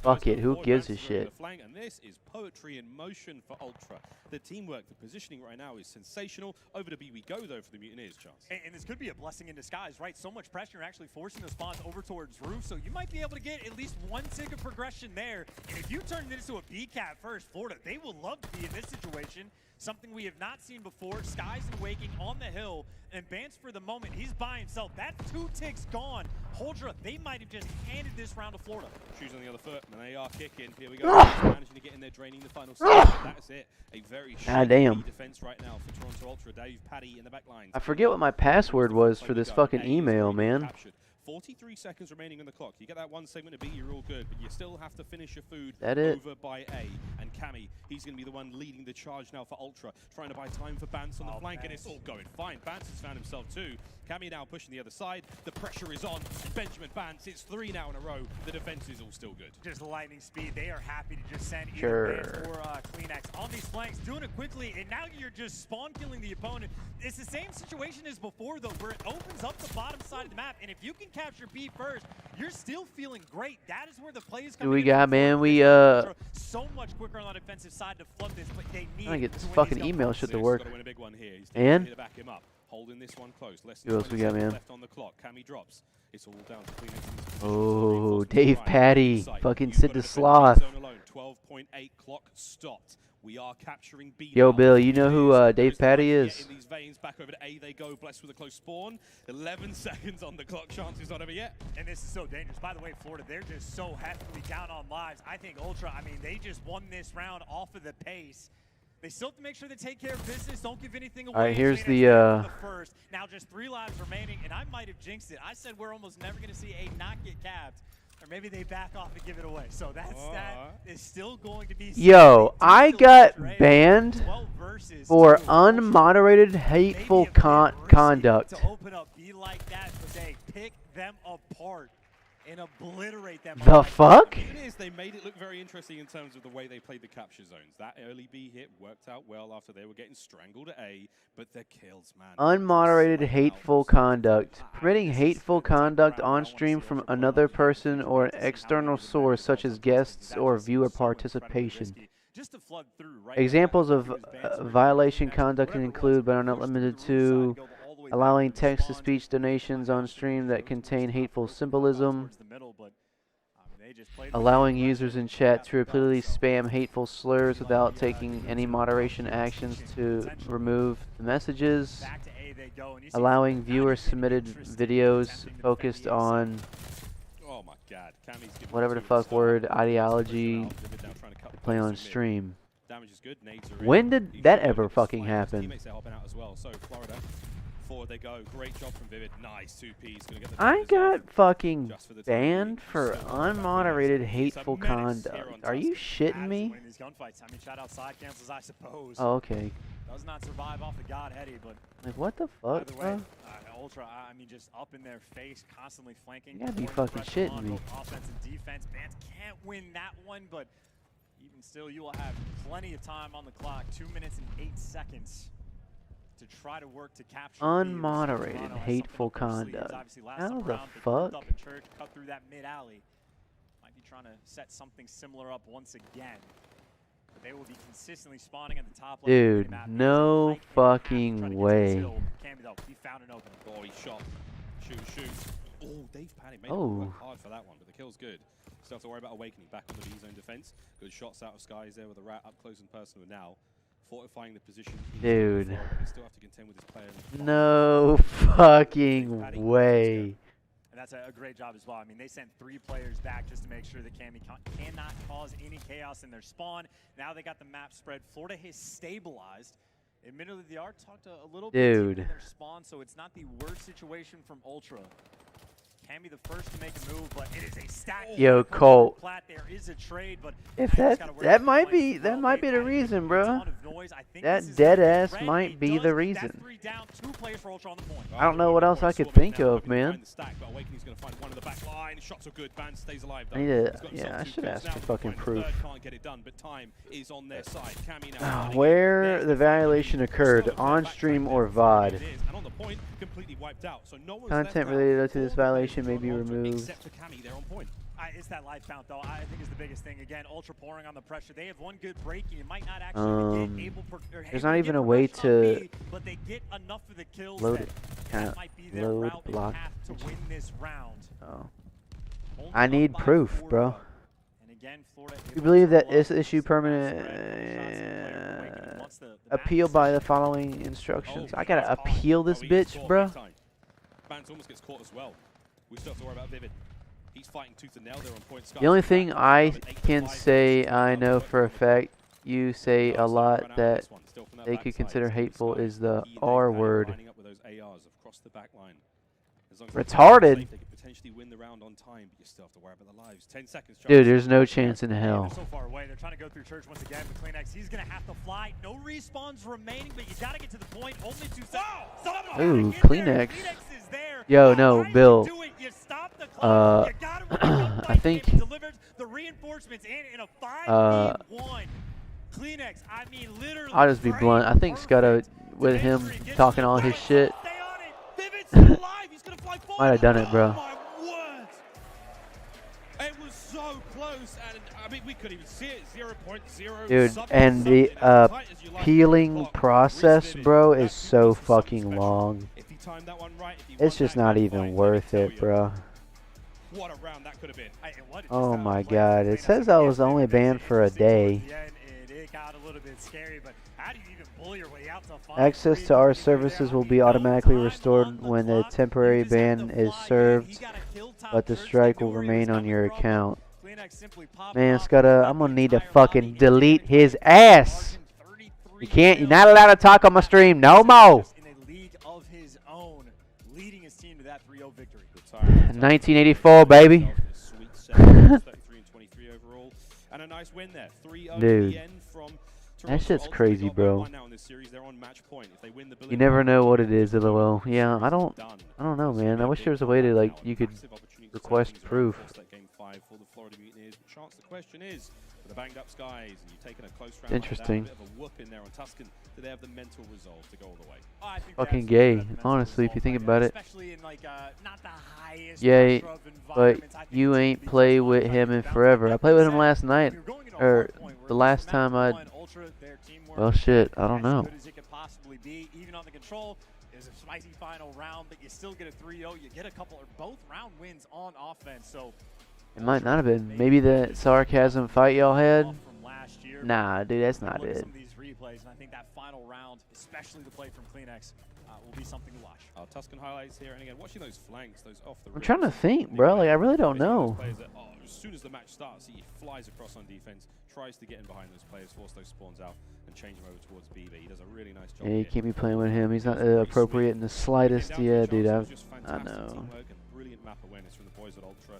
Fuck it, who gives a shit? And this is poetry in motion for Ultra. The teamwork, the positioning right now is sensational. Over to B we go, though, for the Mutineers, Chance. And this could be a blessing in disguise, right? So much pressure actually forcing the spawns over towards roof, so you might be able to get at least 1 tick of progression there. And if you turn this into a B-cap first, Florida, they will love to be in this situation. Something we have not seen before. Skies and Waking on the hill, and Vance for the moment, he's by himself. That 2 ticks gone. Holdra, they might have just handed this round to Florida. Shoes on the other foot, and they are kicking. Here we go. Managing to get in there, draining the final side. That's it. A very shaky defense right now for Toronto Ultra. Dave, Paddy in the back line. I forget what my password was for this fucking email, man. 43 seconds remaining on the clock. You get that one segment of B, you're all good, but you still have to finish your food over by A. And Cammy, he's going to be the one leading the charge now for Ultra, trying to buy time for Bance on the flank, and it's all going fine. Bance has found himself too. Cammy now pushing the other side. The pressure is on. Benjamin Bance, it's 3 now in a row. The defense is all still good. Just lightning speed. They are happy to just send either Bance or Kleenex on these flanks, doing it quickly, and now you're just spawn killing the opponent. It's the same situation as before, though, where it opens up the bottom side of the map, and if you can capture B first, you're still feeling great. That is where the plays come in. We got, man, we so much quicker on the defensive side to flood this, but they need I get this fucking email shit to work. And And holding this one close. who else we got, man? Left on the clock. Cammy drops. It's all down to Kleenex. Oh, Dave Patty, fucking Sid the Sloth. 12.8 clock stopped. We are capturing B. Yo, Bill, you know who Dave Patty is? In these veins, back over to A they go, blessed with a close spawn. 11 seconds on the clock, chances not over yet. And this is so dangerous. By the way, Florida, they're just so heavily down on lives. I think Ultra, I mean, they just won this round off of the pace. They still have to make sure they take care of business. Don't give anything away. All right, here's the first. Now just 3 lives remaining, and I might have jinxed it. I said we're almost never going to see A not get capped. Or maybe they back off and give it away. So that is still going to be... Yo, I got banned for unmoderated hateful conduct. To open up, be like that, but they pick them apart and obliterate them. The fuck? It is. They made it look very interesting in terms of the way they played the capture zones. That early B hit worked out well after they were getting strangled at A, but the kills, man. Unmoderated hateful conduct. Permitting hateful conduct on stream from another person or an external source such as guests or viewer participation. Examples of violation conduct can include, but are not limited to, allowing text-to-speech donations on stream that contain hateful symbolism, allowing users in chat to repeatedly spam hateful slurs without taking any moderation actions to remove the messages, allowing viewer-submitted videos focused on whatever the fuck word ideology to play on stream. When did that ever fucking happen? Forward they go. Great job from Vivid. Nice 2Ps. Gonna get the I got fucking banned for unmoderated hateful conduct. Are you shitting me? These gunfights. I mean, shout out side cancels, I suppose. Oh, okay. Does not survive off the God Heady, but Like, what the fuck, bro? Ultra, I mean, just up in their face, constantly flanking. You gotta be fucking shitting me. Offense and defense. Bance can't win that one, but even still, you will have plenty of time on the clock. 2 minutes and 8 seconds. To try to work to capture Unmoderated hateful conduct. How the fuck? Cut through that mid alley. Might be trying to set something similar up once again. But they will be consistently spawning at the top level. Dude, no fucking way. Cammy though, he found an opening. Oh, he shot. Shoot. Oh, Dave Patty made it work hard for that one, but the kill's good. Still have to worry about Awakening back on the B zone defense. Good shots out of Skies there with a rat up close and personal now. Fortifying the position. Dude. Still have to contend with his player. No fucking way. And that's a great job as well. I mean, they sent 3 players back just to make sure that Cammy cannot cause any chaos in their spawn. Now they got the map spread. Florida has stabilized. Admittedly, they are tucked a little bit in their spawn, so it's not the worst situation from Ultra. Cammy the first to make a move, but it is a stack. Yo, Colt. There is a trade, but if that might be the reason, bro. That dead ass might be the reason. I don't know what else I could think of, man. I need to, yeah, I should ask for fucking proof. Where the violation occurred, on stream or VOD. Content related to this violation may be removed. It's that life count, though. I think is the biggest thing. Again, Ultra pouring on the pressure. They have one good break, and you might not actually get able. There's not even a way to B, but they get enough of the kills load it. That might be their Load route and block. path to win this round. Oh. I need proof, bro. And again, Florida We believe that this issue permanent appeal by the following instructions. I gotta appeal this bitch, bro. Bance almost gets caught as well. We still have to worry about Vivid. He's fighting tooth and nail there on point. The only thing I can say I know for a fact you say a lot that they could consider hateful is the R word. Retarded. potentially win the round on time, but you still have to worry about the lives. 10 seconds. Dude, there's no chance in hell. They're so far away. They're trying to go through church once again. But Kleenex, he's going to have to fly. No respawns remaining, but you got to get to the point. Only 2 seconds. Ooh, Kleenex. Is there. Yo, no, Bill. You stop the clock. You got to I think. Delivered the reinforcements in a 5v1. Kleenex, I mean, literally. I'll just be blunt. I think Scudda, with him talking all his shit, might have done it, bro. It was so close, and I mean, we couldn't even see it. 0.0. Dude, and the peeling process, bro, is so fucking long. It's just not even worth it, bro. What a round that could have been. Oh my god, it says I was only banned for a day. It got a little bit scary, but how do you even pull your way out to 5? Access to our services will be automatically restored when the temporary ban is served, but the strike will remain on your account. Man, Scudda, I'm gonna need to fucking delete his ass. You're not allowed to talk on my stream no more. In a league of his own, leading his team to that 3-0 victory. 1984, baby. And a nice win there. 3-0 Dude, that shit's crazy, bro. You never know what it is, LOL. Yeah, I don't know, man. I wish there was a way to, like, you could request proof. The question is, for the banged up skies, and you've taken a close round interesting. like that, a bit of a whoop in there on Tuscan, do they have the mental resolve to go all the way? I think Fucking gay, honestly, if you think about it. Especially in like not the highest Yeah, but you ain't played with him in forever. I played with him last night, or the last time I. Well, shit, I don't know. As it could possibly be, even on the control. Is a spicy final round, but you still get a 3-0. You get a couple or both round wins on offense. So it might not have been. Maybe the sarcasm fight y'all had. Nah, dude, that's not it. Some of these replays, and I think that final round, especially the play from Kleenex, will be something to watch. Tuscan highlights here, and again, watching those flanks, those off the. I'm trying to think, bro. Like, I really don't know. As soon as the match starts, he flies across on defense, tries to get in behind those players, force those spawns out, and change them over towards B. But he does a really nice job. Yeah, you can't be playing with him. He's not appropriate in the slightest. Yeah, dude, I know.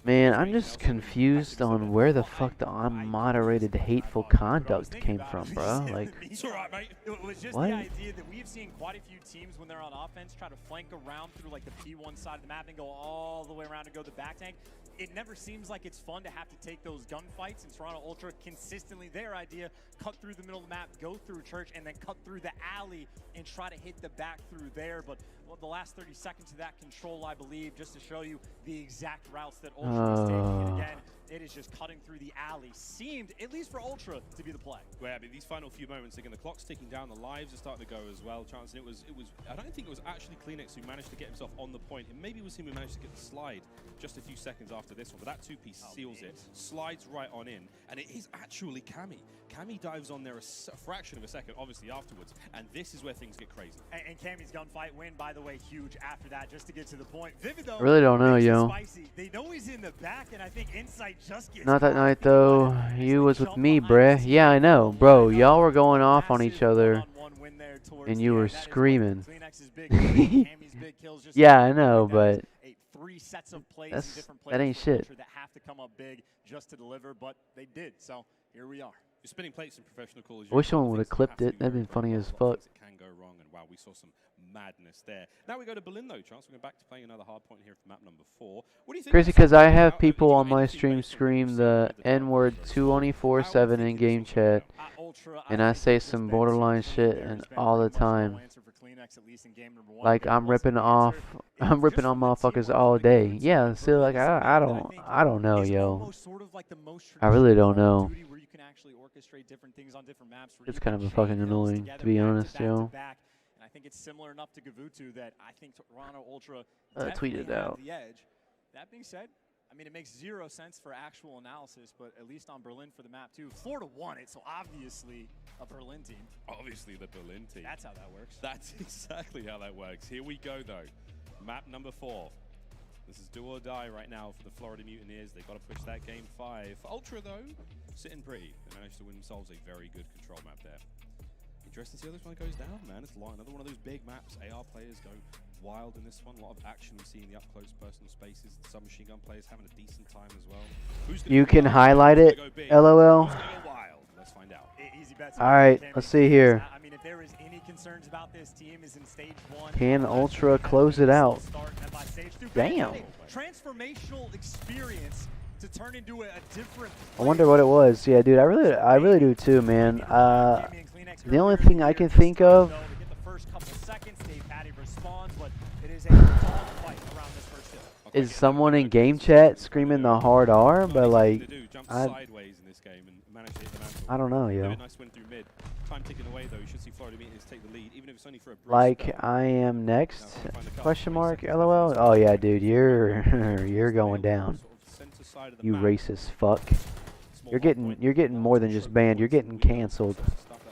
Man, I'm just confused on where the fuck the unmoderated hateful conduct came from, bro. Like, it's all right, mate. It was just what? The idea that we've seen quite a few teams when they're on offense try to flank around through like the P1 side of the map and go all the way around and go the back tank. It never seems like it's fun to have to take those gunfights, and Toronto Ultra consistently, their idea, cut through the middle of the map, go through church, and then cut through the alley and try to hit the back through there. But well, the last 30 seconds of that control, I believe, just to show you the exact routes that Ultra is taking. And again, it is just cutting through the alley. Seemed, at least for Ultra, to be the play. Well, I mean, these final few moments, again, the clock's ticking down, the lives are starting to go as well, Chance. And it was. I don't think it was actually Kleenex who managed to get himself on the point. And maybe it was him who managed to get the slide just a few seconds after this one. But that two-piece seals it, slides right on in, and it is actually Cammy. Cammy dives on there a fraction of a second, obviously, afterwards. And this is where things get crazy. And Cammy's gunfight win, by the way, huge after that, just to get to the point. Vivid, though, I really don't know, yo. They know he's in the back, and I think Insight just gets not that night, though. You was with me, bruh. Yeah, I know. Bro, y'all were going off on each other, and you were screaming. Yeah, I know, but that ain't shit. That have to come up big just to deliver, but they did, so here we are. You're spinning plates in professional calls. I wish someone would have clipped it. That'd been funny as fuck. It can go wrong, and wow, we saw some madness there. Now we go to Berlin, though, Chance. We're going back to playing another hard point here for map number 4. What do you think? Crazy, because I have people on my stream scream the N-word 224/7 in game chat, and I say some borderline shit and all the time. Like I'm ripping on motherfuckers all day. Yeah, so like I don't know, yo. I really don't know. It's kind of a fucking annoying, to be honest, yo. And I think it's similar enough to Gavutu that I think Toronto Ultra tweeted out. The edge. That being said, I mean, it makes 0 sense for actual analysis, but at least on Berlin for the map too. Florida won it, so obviously a Berlin team. Obviously the Berlin team. That's how that works. That's exactly how that works. Here we go, though. Map number 4. This is do or die right now for the Florida Mutineers. They've got to push that game 5. For Ultra, though, sitting pretty. They managed to win themselves a very good control map there. Interesting to see how this one goes down, man. It's another one of those big maps. AR players go wild in this one. A lot of action we see in the up-close personal spaces. The submachine gun players having a decent time as well. You can highlight it, LOL. Let's find out. Alright, let's see here. I mean, if there is any concerns about this team is in stage 1. Can Ultra close it out? Damn. Transformational experience to turn into a different. I wonder what it was. Yeah, dude, I really do too, man. The only thing I can think of is someone in game chat screaming the hard R, but like, I don't know, yo. Like, I am next? Question mark? LOL. Oh yeah, dude, you're going down. You racist fuck. You're getting more than just banned. You're getting canceled.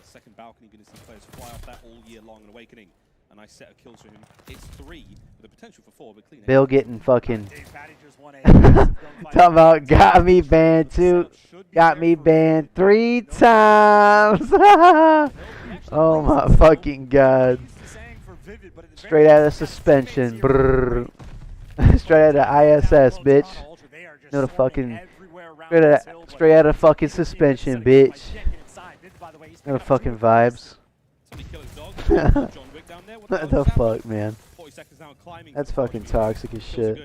Second balcony, going to see players fly off that all year long. An awakening. A nice set of kills for him. It's 3 with the potential for 4, but clean. Bill getting fucking. Talking about got me banned 2, got me banned 3 times. Oh my fucking god. Straight out of suspension. Brrr. Straight out of ISS, bitch. No, the fucking straight out of fucking suspension, bitch. No fucking vibes. What the fuck, man? That's fucking toxic as shit.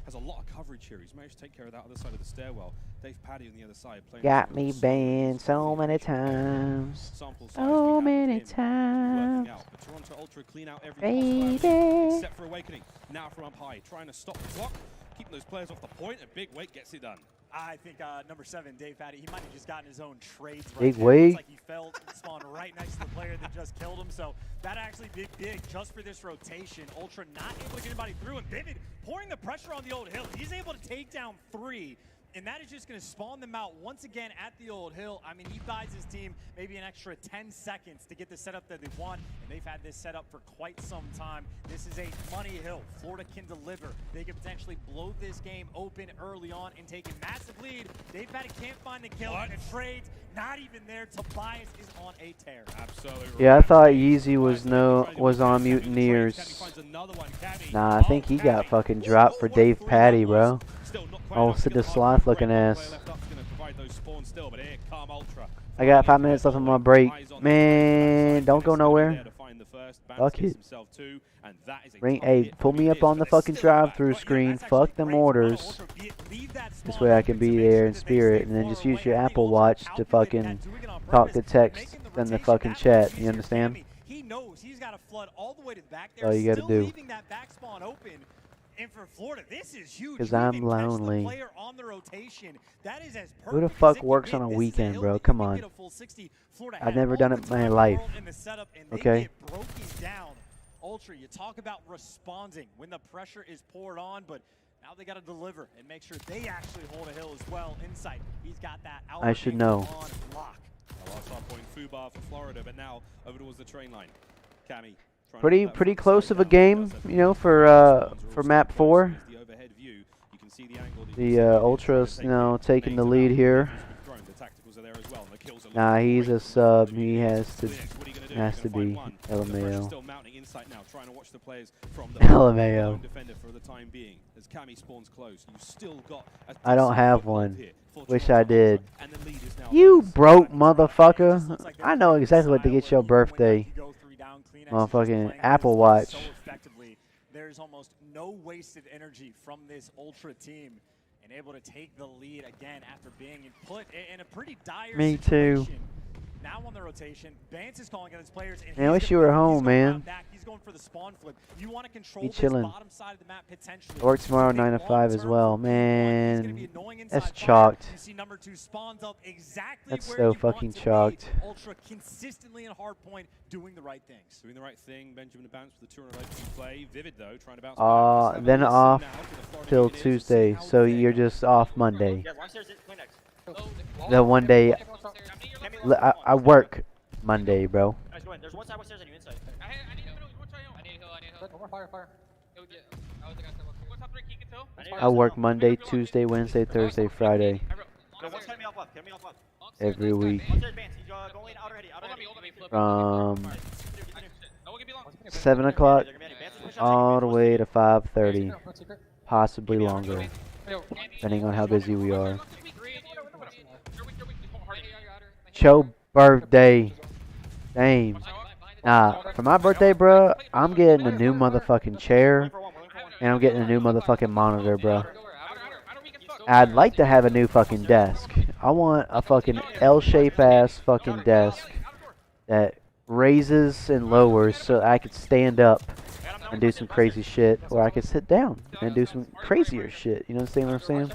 Has a lot of coverage here. He's managed to take care of that other side of the stairwell. Dave Paddy on the other side. Got me banned so many times. So many times. Toronto Ultra clean out every baby. Except for Awakening. Now from up high, trying to stop the clock, keeping those players off the point, and Big Wait gets it done. I think number 7, Dave Patty, he might have just gotten his own trades right Big there. Wait. It's like he fell and spawned right next to the player that just killed him. So that actually big just for this rotation. Ultra not able to get anybody through, and Vivid pouring the pressure on the old hill. He's able to take down 3. And that is just going to spawn them out once again at the old hill. I mean, he buys his team maybe an extra 10 seconds to get the setup that they want, and they've had this set up for quite some time. This is a money hill. Florida can deliver. They can potentially blow this game open early on and take a massive lead. Dave Patty can't find the kill, and the trades not even there. Tobias is on a tear. Absolutely. Yeah, I thought Yeezy was on Mutineers. Nah, I think he got fucking dropped for Dave Patty, bro. Oh, Sid the Sloth looking ass. I got 5 minutes left on my break. Man, don't go nowhere. Fuck it. Hey, pull me up on the fucking drive-through screen. Fuck them orders. This way I can be there in spirit, and then just use your Apple Watch to fucking talk to text in the fucking chat. You understand? He knows he's got to flood all the way to the back there. All you gotta do. Leaving that back spawn open. And for Florida, this is huge. Because I'm lonely. On the rotation. That is as Who the fuck works on a weekend, bro? Come on. I've never done it in my life. Okay. Ultra, you talk about responding when the pressure is poured on, but now they got to deliver and make sure they actually hold a hill as well. Insight, he's got that out. I should know. On lock. A last stop point Fubar for Florida, but now over towards the train line. Cammy. Pretty close of a game, you know, for map 4. The Ultras, you know, taking the lead here. Nah, he's a sub. He has to be LMAO. LMAO. I don't have one. Wish I did. You broke motherfucker. I know exactly what to get your birthday. Motherfucking Apple Watch. So effectively, there's almost no wasted energy from this Ultra team, and able to take the lead again after being put in a pretty dire Me situation. too. Now on the rotation, Bance is calling out his players. And I wish you were home, man. He's going for the spawn flip. You want to control Be this chilling. bottom side of the map potentially. Work tomorrow 9 to 5 as well, man. That's chalked. You see number 2 spawns up exactly That's where so you fucking want to chalked. be. Ultra consistently in hard point, doing the right things. Doing the right thing. Benjamin bounce for the 200 IQ play. Vivid though, trying to bounce back. Then off till Tuesday, so you're just off Monday. The one day I work Monday, bro. There's one side upstairs and you inside. I work Monday, Tuesday, Wednesday, Thursday, Friday. Every week. From 7 o'clock all the way to 5:30, possibly longer, depending on how busy we are. Cho birthday. Damn. Nah, for my birthday, bro, I'm getting a new motherfucking chair, and I'm getting a new motherfucking monitor, bro. I'd like to have a new fucking desk. I want a fucking L-shape ass fucking desk that raises and lowers so I could stand up and do some crazy shit, or I could sit down and do some crazier shit. You know what I'm saying?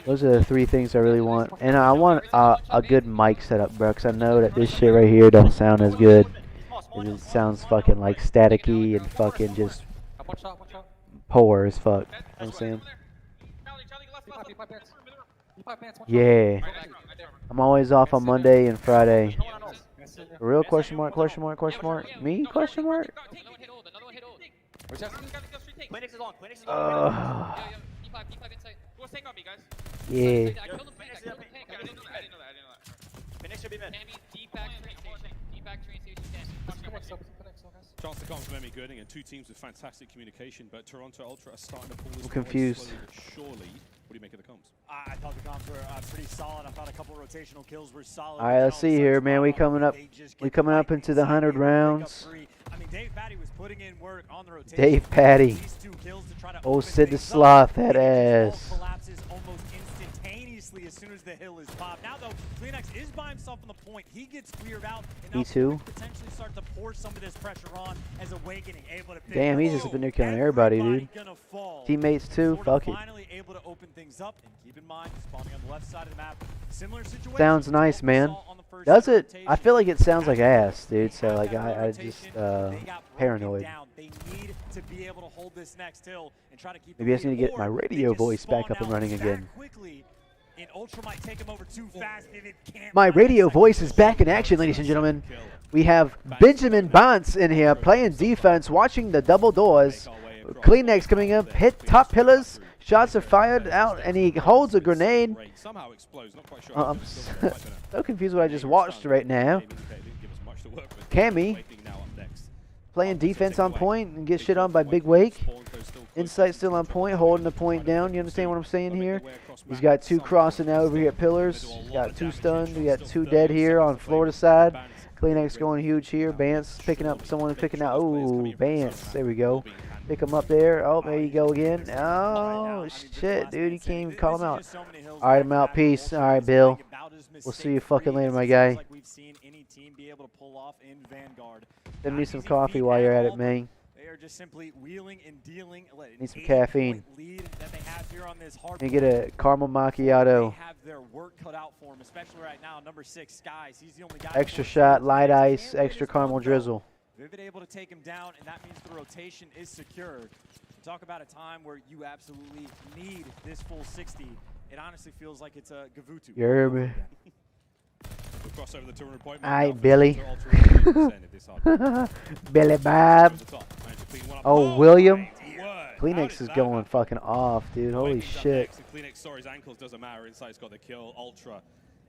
Those are the three things I really want. And I want a good mic setup, bro, because I know that this shit right here don't sound as good. It sounds fucking like staticky and fucking just poor as fuck. You know what I'm saying? Yeah. I'm always off on Monday and Friday. A real question mark, question mark, question mark? Me? Question mark? Yeah. Chance to come from Emmy Gooding and two teams with fantastic communication, but Toronto Ultra are starting to pull this I'm confused. slowly but surely. What do you make of the comms? I thought the comms were pretty solid. I thought a couple rotational kills were solid. All right, let's see here, man. We coming up into the 100 rounds. I mean, Dave Patty was putting in work on the rotation. Dave Patty. Oh, Sid the Sloth, that ass. Collapses almost instantaneously as soon as the hill is popped. Now, though, Kleenex is by himself on the point. He gets cleared out. And now E2. potentially start to pour some of this pressure on as Awakening able to pick Damn, he's just been there killing everybody, dude. Teammates too, fuck it. Finally able to open things up, and keep in mind, spawning on the left side of the map. Similar situation. Sounds nice, man. Does it? I feel like it sounds like ass, dude. So like I just paranoid. They need to be able to hold this next hill and try to keep Maybe I just need to get my radio voice back up and running again. And Ultra might take him over too fast. My radio voice is back in action, ladies and gentlemen. We have Benjamin Bonts in here playing defense, watching the double doors. Kleenex coming up, hit top pillars. Shots are fired out, and he holds a grenade. I'm so confused what I just watched right now. Cammy playing defense on point and get shit on by Big Wake. Insight still on point, holding the point down. You understand what I'm saying here? He's got two crossing now over here at pillars. He's got two stunned. We got two dead here on Florida side. Kleenex going huge here. Bance picking up someone, picking out. Oh, Bance. There we go. Pick him up there. Oh, there you go again. Oh, shit, dude. He can't even call him out. All right, I'm out. Peace. All right, Bill. We'll see you fucking later, my guy. Send me some coffee while you're at it, man. They are just simply wheeling and dealing. Need some caffeine. That they have here on this hard and get a caramel macchiato. They have their work cut out for them, especially right now. Number 6, Skies. He's the only guy. Extra shot, light ice, extra caramel drizzle. Vivid able to take him down, and that means the rotation is secure. Talk about a time where you absolutely need this full 60. It honestly feels like it's a Gavutu. You heard me. Alright, Billy. Billy Bob. Oh, William. Kleenex is going fucking off, dude. Holy shit. Kleenex saw his ankles, doesn't matter. Insight's got the kill. Ultra,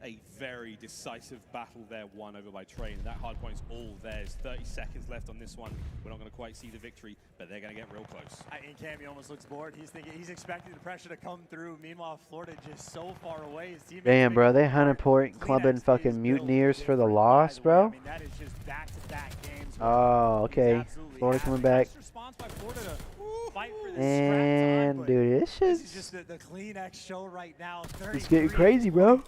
a very decisive battle there, won over by Train. That hard point's all theirs. 30 seconds left on this one. We're not going to quite see the victory, but they're going to get real close. And Cammy almost looks bored. He's expecting the pressure to come through. Meanwhile, Florida just so far away. His teammates damn, bro, they 100-point clubbing fucking mutineers for the loss, bro. I mean, that is just back-to-back games. Oh, okay. Florida coming back. And dude, it's just the Kleenex show right now. It's getting crazy, bro.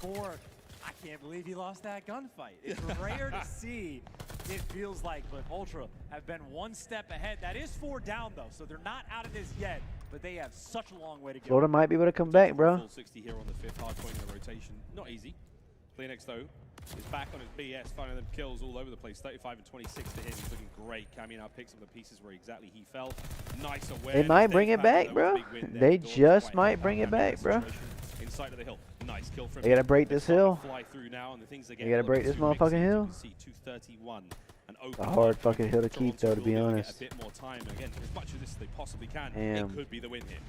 I can't believe he lost that gunfight. It's rare to see, it feels like, but Ultra have been one step ahead. That is 4 down, though, so they're not out of this yet, but they have such a long way to go. Florida might be able to come back, bro. Full 60 here on the 5th hard point in the rotation. Not easy. Kleenex, though, is back on his BS, finding them kills all over the place. 35 and 26 to hit. He's looking great. Cammy now picks up the pieces where exactly he fell. Nice awareness. They might bring it back, bro. They just might bring it back, bro. Inside of the hill. Nice kill from They gotta break this hill. They gotta break this motherfucking hill. It's a hard fucking hill to keep, though, to be honest. A bit more time. Again, as much of this as they possibly can. Damn. It could be the win here.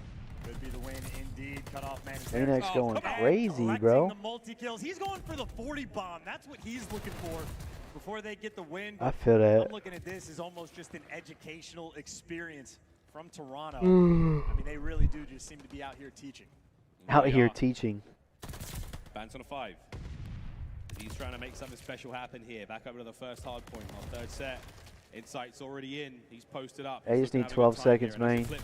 Could be the win indeed. Cut off man. Kleenex going crazy, bro. The multi-kills. He's going for the 40 bomb. That's what he's looking for. before they get the win. I feel that. I'm looking at this as almost just an educational experience from Toronto. Mm. I mean, they really do just seem to be out here teaching. Out here teaching. Bans on a 5. He's trying to make something special happen here. Back over to the first hard point on third set. Insight's already in. He's posted up. I just need 12 seconds, man. Hey,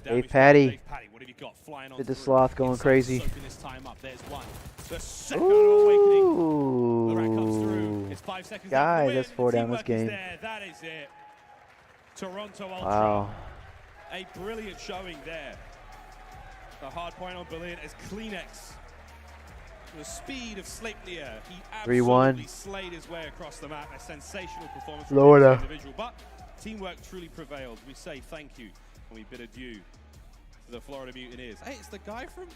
Hey, Patty. what have you got? Flying on Get the through. sloth going Insight crazy. soaking this time up. There's one. The second awakening. The rack comes through. It's 5 seconds left to Guys, win. that's 4 down this Teamwork is game. there. That is it. Toronto Ultra. Wow. A brilliant showing there. The hard point on Berlin as Kleenex. The speed of Sleipnir. He 3-1. absolutely slayed his way across the map. A sensational performance from Florida. each individual. But teamwork truly prevailed. We say thank you and we bid adieu to the Florida Mutineers. Hey, it's the guy from...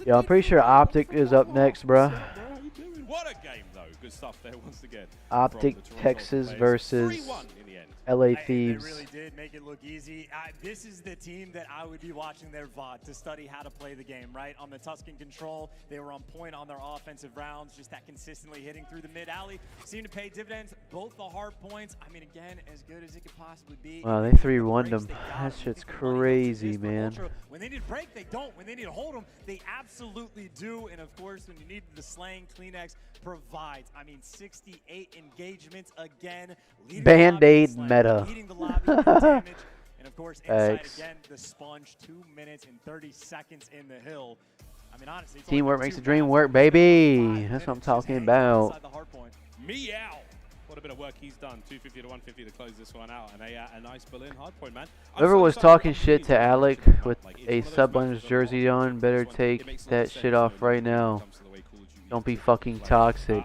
Yeah, I'm pretty sure Optic is up next, bruh. What a game, though. Good stuff there once again. Optic Texas versus LA Thieves. They really did make it look easy. This is the team that I would be watching their VOD to study how to play the game, right? On the Tuscan control, they were on point on their offensive rounds, just that consistently hitting through the mid-alley. Seemed to pay dividends. Both the hard points, I mean, again, as good as it could possibly be. Wow, they 3-1'd them. That shit's crazy, man. When they need to break, they don't. When they need to hold them, they absolutely do. And of course, when you need the slaying, Kleenex provides. I mean, 68 engagements again. Band-Aid meta. Leading the lobby in damage. And of course, inside again, the sponge, 2 minutes and 30 seconds in the hill. I mean, honestly, Teamwork makes the dream work, baby. That's what I'm talking about. Meow. What a bit of work he's done. 250 to 150 to close this one out. And a nice Berlin hardpoint, man. Whoever was talking shit to Alec with a Sublines jersey on better take that shit off right now. Don't be fucking toxic.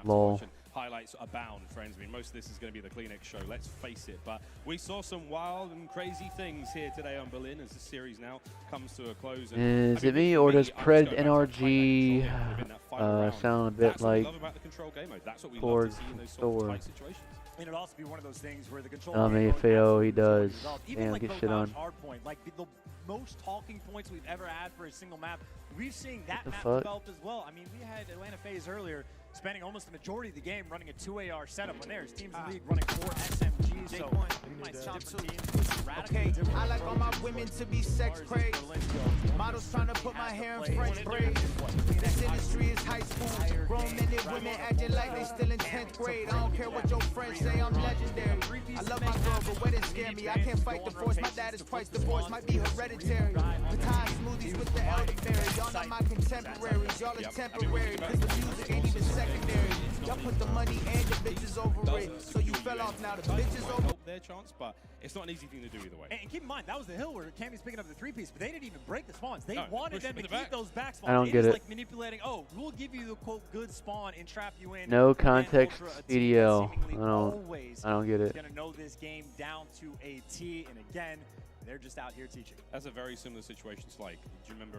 Lol. Highlights abound, friends. I mean, most of this is going to be the Kleenex show, let's face it. But we saw some wild and crazy things here today on Berlin as the series now comes to a close. Is it me or does Pred NRG sound a bit like Ford Thor? And it'd also be one of those things where the control FAO, he does. Damn, like get those shit on. hard point, like the most talking points we've ever had for a single map. We've seen that the map fuck? developed as well. I mean, we had Atlanta FaZe earlier spending almost the majority of the game running a 2AR setup when there's teams in the league running 4 SMGs. So we might see different teams. Okay, I like all my women to be sex crazed. Models trying to put my hair in French braids. This industry is high school. Grown men and women acting like they still in 10th grade. I don't care what your friends say, I'm legendary. I love my girl, but weddings scare me. I can't fight the force. My dad is twice divorced, might be hereditary. The Thai smoothies with the elderberry. Y'all not my contemporaries. Y'all are temporary, cause the music ain't even secondary. Y'all put the money and the bitches over it. So you fell off now, the bitches over their chance, but it's not an easy thing to do either way. And keep in mind, that was the hill where Cammy's picking up the 3-piece, but they didn't even break the spawns. They No, wanted pushed them them to in the keep back. those back spawns. I don't It get was it. like manipulating, oh, we'll give you the quote good spawn and trap you in. No And then context Ultra, a team that EDL. seemingly always I don't get is it. gonna know this game down to a T, and again, they're just out here teaching. That's a very similar situation to like, do you remember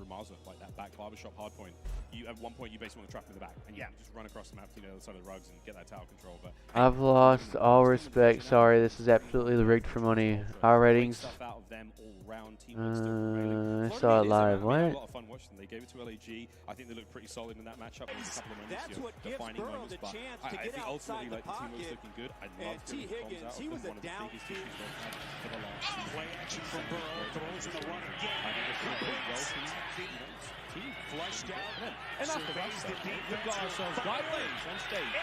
Ramaza, like that back barbershop hard point? You at one point you basically want to trap in the back, and you just run across the map to the other side of the rugs and get that tower control. But I've lost all respect. Sorry, this is absolutely rigged for money. Our ratings. I saw it live. I had a What? lot of fun watching them. They gave it to LAG. I think they looked pretty solid in that matchup. There was a couple of moments, defining moments, but I think ultimately like the team was looking good. I loved getting the comms out. He was one of the biggest issues they've had for the last season. Play action from Burrow, throws in the run again. I think it's been well Team flushed out. And after that, we've got ourselves guidelines on stage.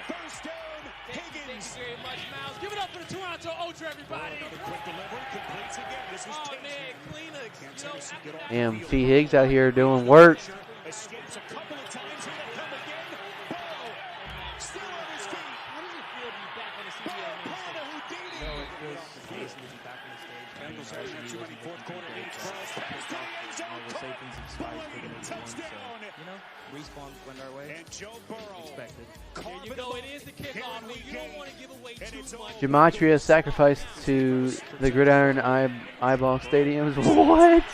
First down, Higgins. Thank you very much, Miles. Give it up for the Toronto Ultra, everybody. Quick delivery, completes again. This was man, Kleenex. Damn, T. Higgs out here doing work. escapes a couple of times. Here they come again. Burrow still on his feet. How does it feel to be back on the studio? Bengals having too many fourth quarter leads. Burrow's pass to the end zone. Touchdown. You know, respawn went our way. And Joe Burrow. Expected. There you go. It is the kickoff. You don't want to give away too much. Gematria sacrificed to the Gridiron Eyeball Stadiums. What?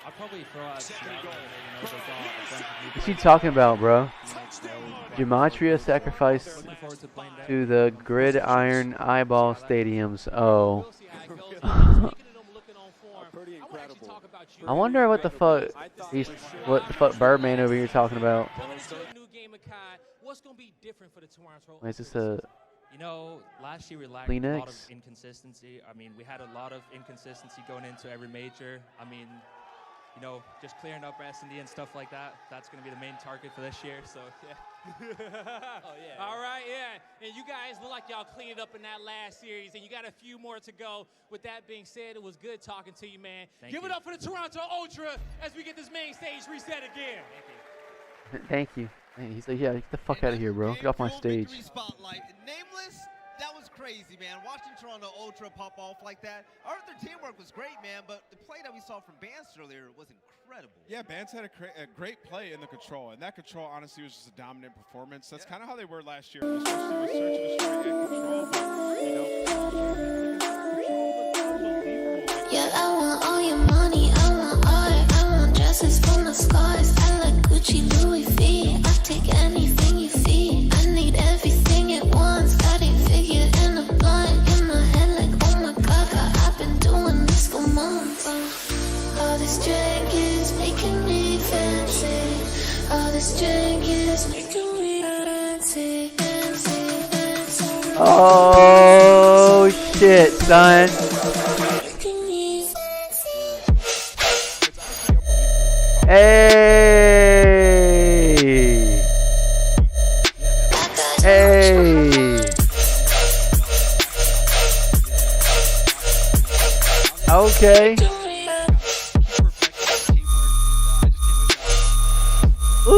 I'll probably throw out What's he talking about, bro? Gematria sacrificed to the Gridiron Eyeball Stadiums. Oh. Pretty incredible. I wonder what the fuck Birdman over here talking about. What's gonna be different for the Toronto? Is this a You know, last year we lacked a lot of Kleenex? inconsistency. I mean, we had a lot of inconsistency going into every major. I mean, you know, just clearing up S&D and stuff like that. That's going to be the main target for this year. So, yeah. Oh, yeah. All right, yeah. And you guys look like y'all cleaned it up in that last series, and you got a few more to go. With that being said, it was good talking to you, man. Give it up for the Toronto Ultra as we get this main stage reset again. Thank you. Man, he's like, yeah, get the fuck out of here, bro. Get off my stage. Spotlight. Nameless, that was crazy, man. Watching Toronto Ultra pop off like that. Their teamwork was great, man, but the play that we saw from Bance earlier was incredible. Yeah, Bance had a great play in the control, and that control honestly was just a dominant performance. That's kind of how they were last year, especially with search and destroy and control. But, you know, yeah, I want all your money, I want art, I want dresses for my scars. I like Gucci, Louis V. I take anything you feed. I need everything at once. Got it figured in a blunt in my head, like oh my god, I've been doing this for months. All this drink is making me fancy. All this drink is making me fancy, fancy, fancy. Oh shit, son. Hey! Hey! Okay. Ooh!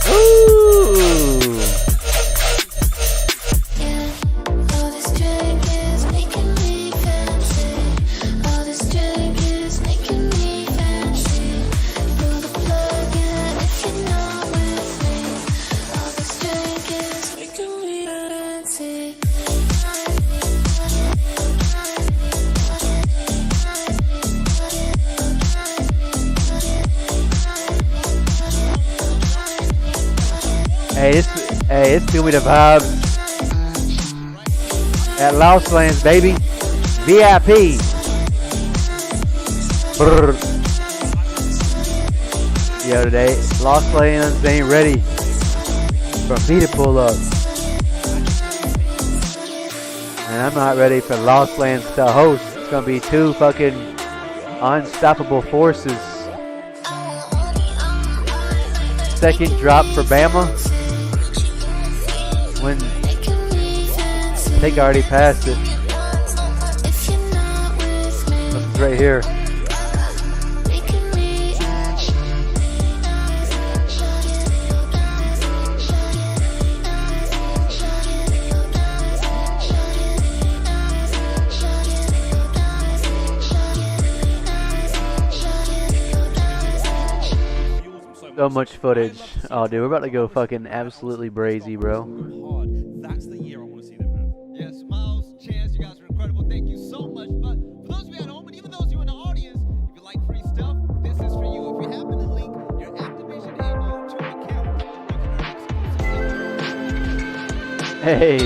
Ooh! Hey, it's gonna be the vibes at Lost Lands, baby. VIP. Brr. Yo, today Lost Lands ain't ready for me to pull up, and I'm not ready for Lost Lands to host. It's gonna be two fucking unstoppable forces. Second drop for Bama. When I think I already passed it. This is right here. So much footage. Oh, dude, we're about to go fucking absolutely brazy, bro. That's the year I want to see them have. Yes, Miles, Chance, you guys are incredible. Thank you so much. But for those of you at home, and even those of you in the audience, if you like free stuff, this is for you. If you happen to link your Activision and YouTube account, Hey.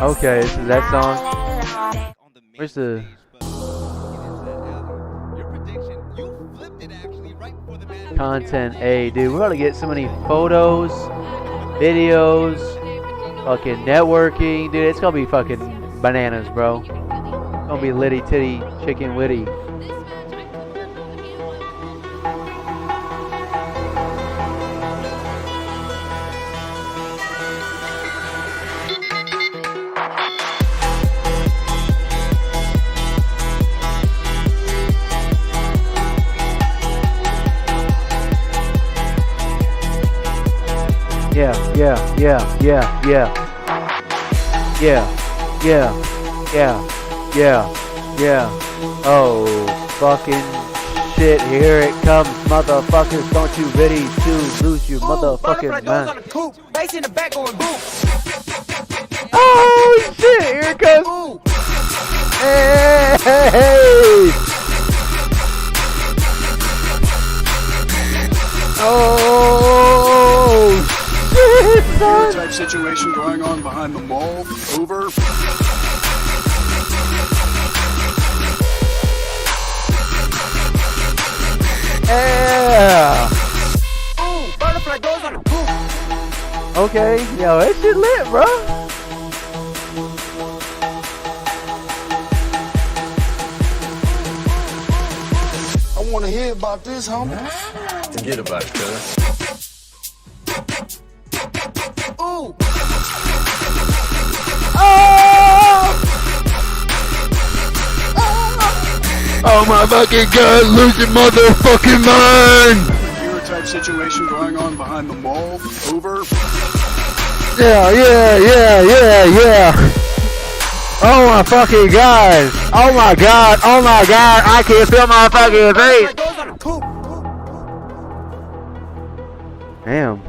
Okay, this is that song. Where's the... content? Hey, dude, we're about to get so many photos, videos, fucking networking, dude. It's gonna be fucking bananas, bro. It's gonna be litty titty chicken witty. Yeah. Oh, fucking shit, here it comes, motherfuckers. Don't you ready to lose your motherfucking mind? Bass in the back going boom. Oh shit, here it comes. Hey. Oh man. Type situation going on behind the mall. Over. Yeah. Ooh, butterfly goes on the poop. Okay, yo, that shit lit, bro. I want to hear about this, homie. Forget about it, cuz. Ooh. Oh my fucking god, lose your motherfucking mind! Hero type situation going on behind the mall. Over. Yeah. Oh my fucking god! Oh my god! I can't feel my fucking face! Damn.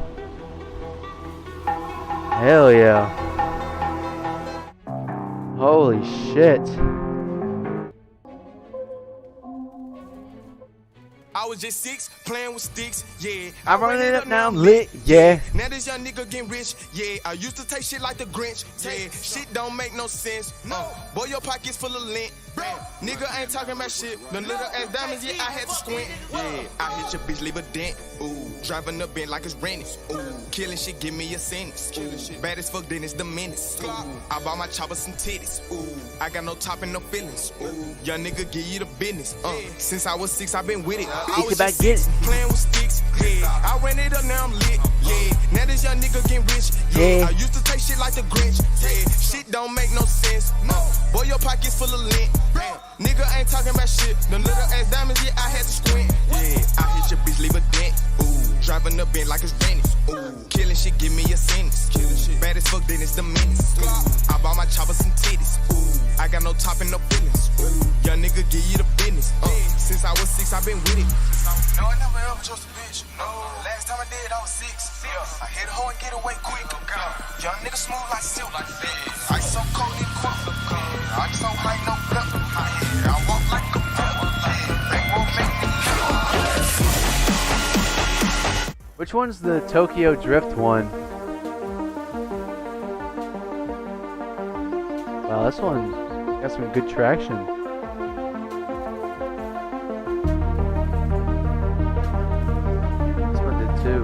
Hell yeah. Holy shit. I was just 6, playing with sticks, yeah. I'm running up now, I'm lit, yeah. Now this young nigga getting rich, yeah. I used to take shit like the Grinch, yeah. Shit don't make no sense, boy, your pockets full of lint. Nigga ain't talking about shit. The little ass diamonds, yeah, I had to squint. Yeah, I hit your bitch, leave a dent. Ooh, driving the Benz like it's rented. Ooh, killing shit, give me a sentence. Bad as fuck, then it's the menace. Ooh, I bought my chopper some titties. Ooh, I got no top and no feelings. Ooh, young nigga give you the business. Since I was 6, I've been with it. I was just 6, playing with sticks. Yeah, I ran it up, now I'm lit. Yeah, now this young nigga getting rich. Yeah, I used to take shit like the Grinch. Yeah, shit don't make no sense. Boy, your pockets full of lint. Nigga ain't talking about shit. The little ass diamonds, yeah, I had to squint. Yeah, I hit your bitch, leave a dent. Ooh, driving the Benz like it's rented. Ooh, killing shit, give me a sentence. Bad as fuck, then it's the menace. I bought my chopper some titties. Ooh, I got no top and no feelings. Ooh, young nigga give you the business. Since I was 6, I've been with it. No, I never ever trust a bitch. No, last time I did, I was 6. I hit a hoe and get away quick. Young nigga smooth like silk. I so cold in quote. I so high, no blood. I walk like a devil. They won't make me know. Which one's the Tokyo Drift one? Wow, this one got some good traction. This one did too.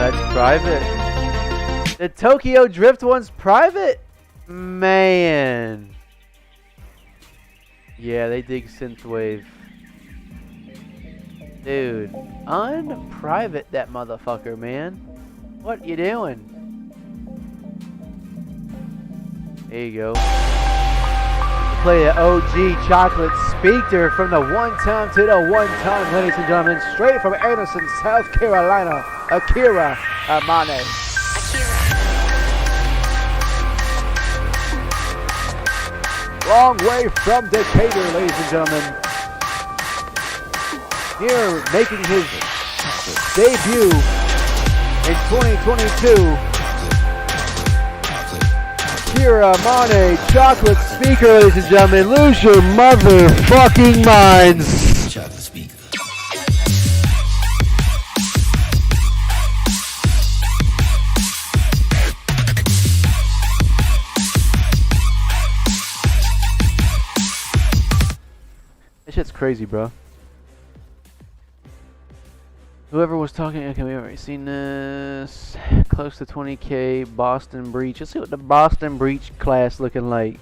That's private. The Tokyo Drift one's private? Man. Yeah, they dig synthwave. Dude, unprivate that motherfucker, man. What you doing? There you go. Play an OG chocolate speaker from the one time to the one time, ladies and gentlemen, straight from Anderson, South Carolina, Akira Amane. Long way from Decatur, ladies and gentlemen. Here, making his debut in 2022. Akira Amane, chocolate speaker, ladies and gentlemen. Lose your motherfucking minds. Chocolate speaker. This shit's crazy, bro. Whoever was talking, okay, we've already seen this. Close to 20k, Boston Breach. Let's see what the Boston Breach class looking like.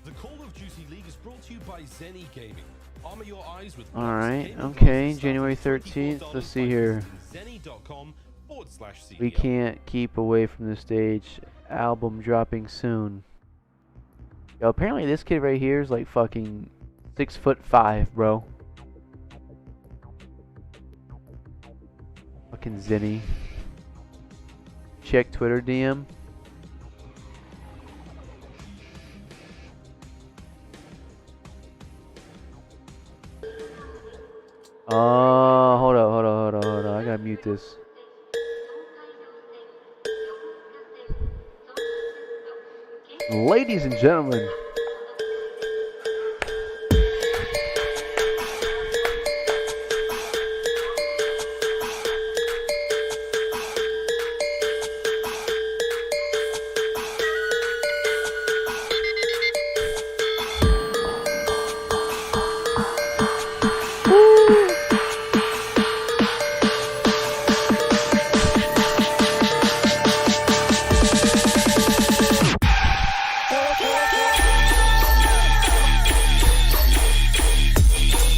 The Call of Duty League is brought to you by Zenny Gaming. Armor your eyes with Alright, okay, January 13th. Let's see here. We can't keep away from the stage. Album dropping soon. Yo, apparently this kid right here is like fucking 6'5", bro. Fucking Zenny. Check Twitter DM. Hold on. I gotta mute this. Ladies and gentlemen.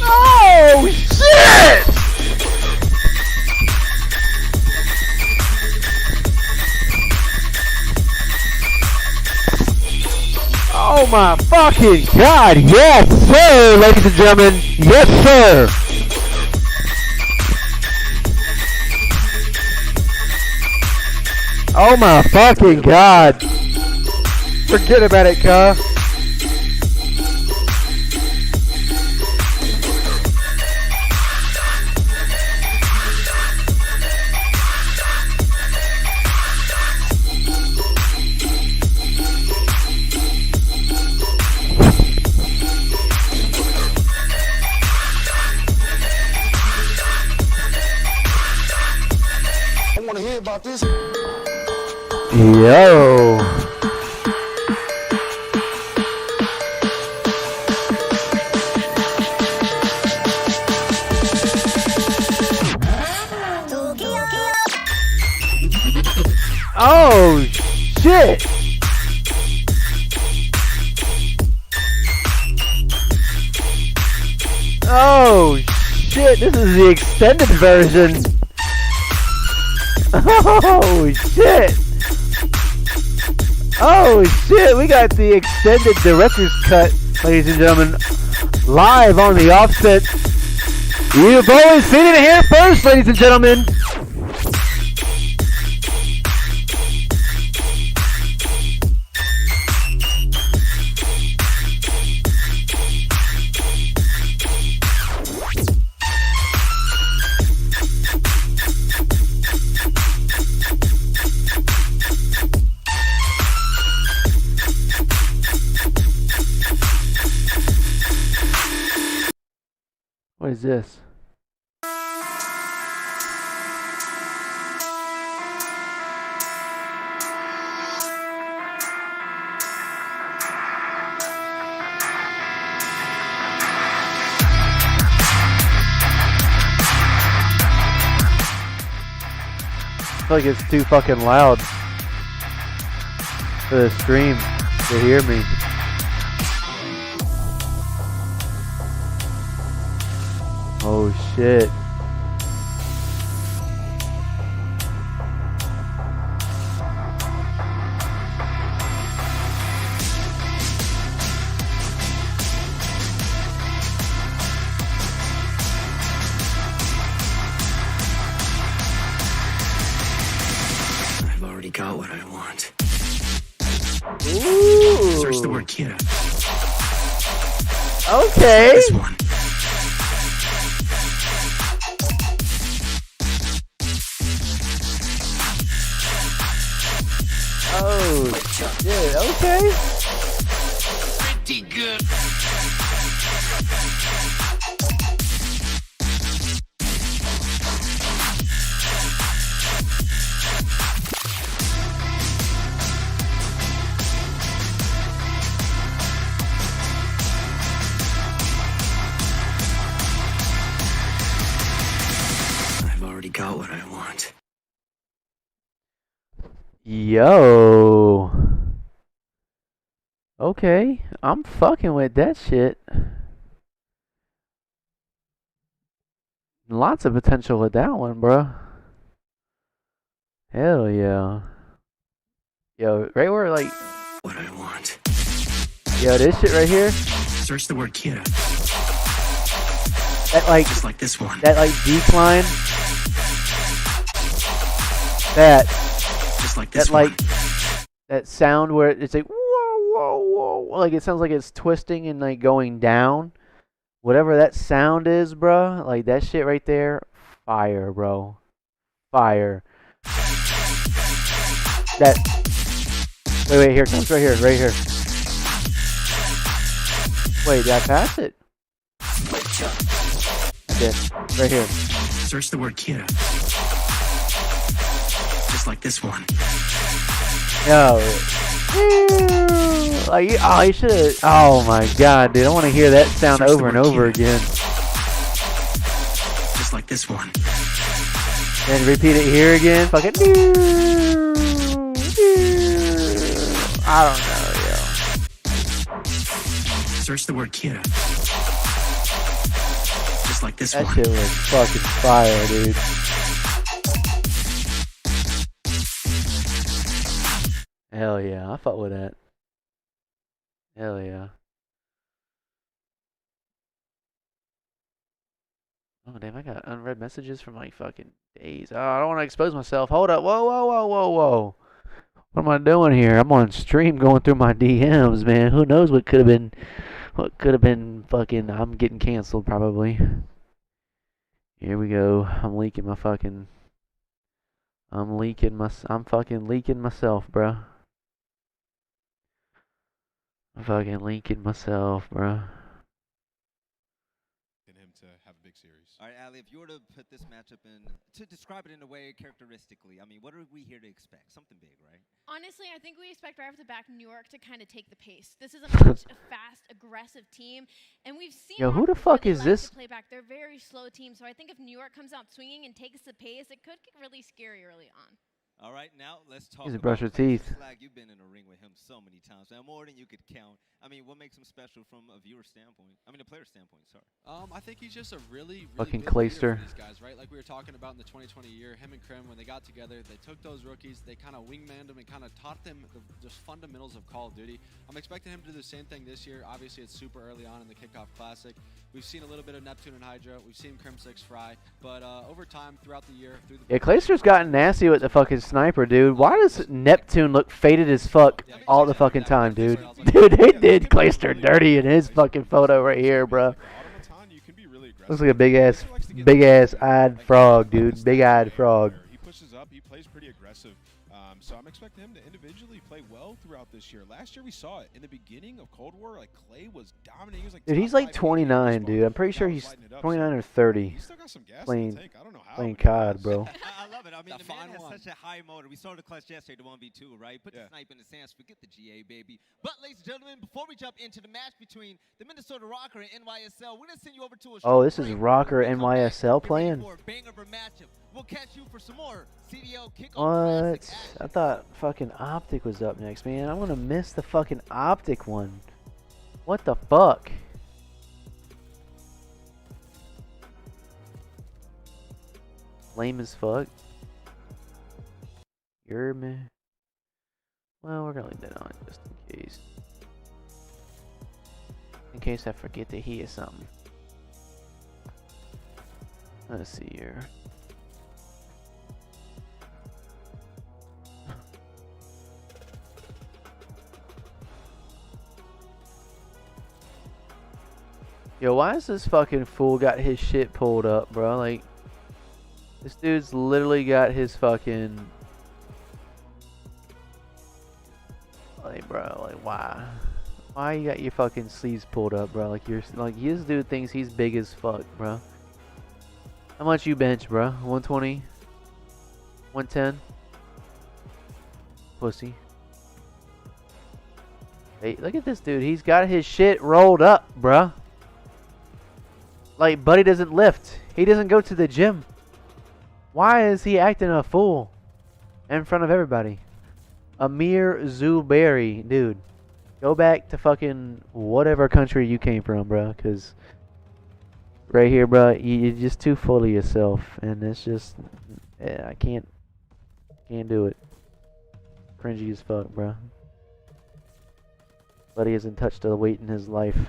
Oh shit! Oh my fucking god, yes sir, ladies and gentlemen, yes sir! Oh my fucking god! Forget about it, cuh. About this. Yo. Oh shit. Oh shit, this is the extended version. Oh shit! Oh shit! We got the extended director's cut, ladies and gentlemen, live on the offset. You've always seen it here first, ladies and gentlemen. What is this? I feel like it's too fucking loud for the stream to hear me. Oh shit. I've already got what I want. Ooh. Search the word Kira. Okay. This one. Oh shit, okay. Pretty good. I've already got what I want. Yo. Okay, I'm fucking with that shit. Lots of potential with that one, bro. Hell yeah. Yo, right where like What I want. yo, this shit right here. Search the word Kira. That like Just like this one. that like decline. That Just like this that one. like that sound where it's like whoa whoa whoa, like it sounds like it's twisting and like going down. Whatever that sound is, bro. Like that shit right there. Fire, bro. Fire. That. Wait, here it comes. Right here. Wait, did I pass it? I did. Right here. Search the word Kira. Just like this one. Yo. Like, oh, you should have. Oh my god, dude. I want to hear that sound over and over again. Just like this one. And repeat it here again. Fucking. I don't know, yo. Search the word Kira. Just like this that one. That shit was fucking fire, dude. Hell yeah, I fuck with that. Hell yeah. Oh damn, I got unread messages from like fucking days. Oh, I don't want to expose myself. Hold up. Whoa. What am I doing here? I'm on stream going through my DMs, man. Who knows what could have been fucking. I'm getting canceled probably. Here we go. I'm fucking leaking myself, bro. I'm fucking leaking myself, bro. Him to have a big series. All right, Ali, if you were to put this matchup in, to describe it in a way characteristically, I mean, what are we here to expect? Something big, right? Honestly, I think we expect right off the back New York to kind of take the pace. This is a much fast, aggressive team, and we've seen. Yo, who the fuck is this? Play back. They're a very slow team, so I think if New York comes out swinging and takes the pace, it could get really scary early on. All right, now let's talk about brush your teeth. Slag, you've been in a ring with him so many times, now more than you could count. I mean, what makes him special from a viewer standpoint? I mean, a player standpoint, sorry. I think he's just a really fucking good leader Clayster. for these guys, right? Like we were talking about in the 2020 year, him and Krim, when they got together, they took those rookies, they kind of wingmanned them and kind of taught them the just fundamentals of Call of Duty. I'm expecting him to do the same thing this year. Obviously, it's super early on in the Kickoff Classic. We've seen a little bit of Neptune and Hydra. We've seen Crim6 Fry, but over time, throughout the year, through the Clayster's gotten nasty with the fucking sniper, dude. Why does Neptune look faded as fuck all the fucking time, dude? Dude, they did Clayster dirty in his fucking photo right here, bro. Looks like a big ass eyed frog, dude. Big eyed frog. He pushes up. He plays pretty aggressive. So I'm expecting him to individually play well throughout this year. Last year we saw it in the beginning of Cold War. Like Clay was dominating. He was like, dude, he's like 29, dude. I'm pretty sure he's 29 or 30. He's still got some gas playing, in the tank. I don't know how. Playing COD, bro. I love it. I mean, the man has such a high motor. We saw the clutch yesterday, the 1v2, right? Put the snipe in his hands. Forget the GA, baby. But, ladies and gentlemen, before we jump into the match between the Minnesota Rocker and NYSL, we're going to send you over to a oh, this is Rocker NYSL playing? We'll catch you for some more CDL Kickoff. What? I thought fucking Optic was up next, man. I'm gonna miss the fucking Optic one. What the fuck? Lame as fuck. You're me. Well, we're gonna leave that on just in case. In case I forget to hear something. Let's see here. Yo, why is this fucking fool got his shit pulled up, bro? Like, this dude's literally got his fucking... Like, bro, like, why? Why you got your fucking sleeves pulled up, bro? Like, you're... Like, this dude thinks he's big as fuck, bro. How much you bench, bro? 120? 110? Pussy. Hey, look at this dude. He's got his shit rolled up, bro. Like, Buddy doesn't lift. He doesn't go to the gym. Why is he acting a fool in front of everybody? Amir Zubairi, dude. Go back to fucking whatever country you came from, bro. Because right here, bro, you're just too full of yourself. And it's just... Yeah, I can't do it. Cringy as fuck, bro. Buddy hasn't touched a weight in his life.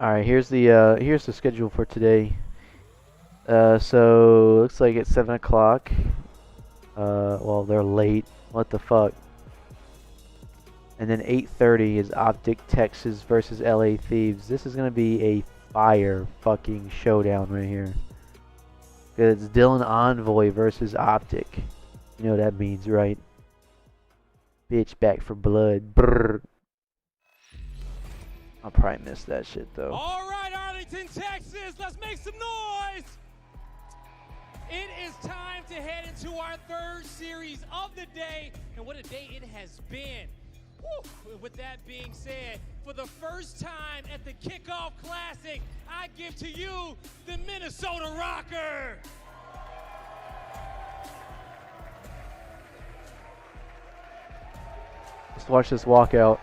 Alright, here's the schedule for today. So looks like it's 7 o'clock. Well, they're late. What the fuck? And then 8:30 is Optic Texas versus LA Thieves. This is gonna be a fire fucking showdown right here. It's Dylan Envoy versus Optic. You know what that means, right? Bitch back for blood. Brrr. I'll probably miss that shit though. All right, Arlington, Texas, let's make some noise. It is time to head into our third series of the day, and what a day it has been. Woo. With that being said, for the first time at the Kickoff Classic, I give to you the Minnesota Rocker. Let's watch this walkout.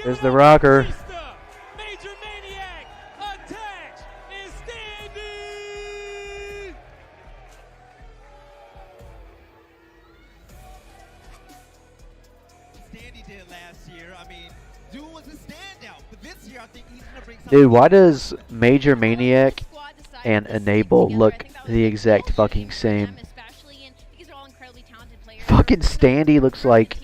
There's the Rocker. Major Maniac, attached, and standing. Standy did last year. I mean, dude was a standout, but this year I think he's gonna bring something. Dude, why does Major Maniac and Enable look the exact fucking same? Fucking Standy looks like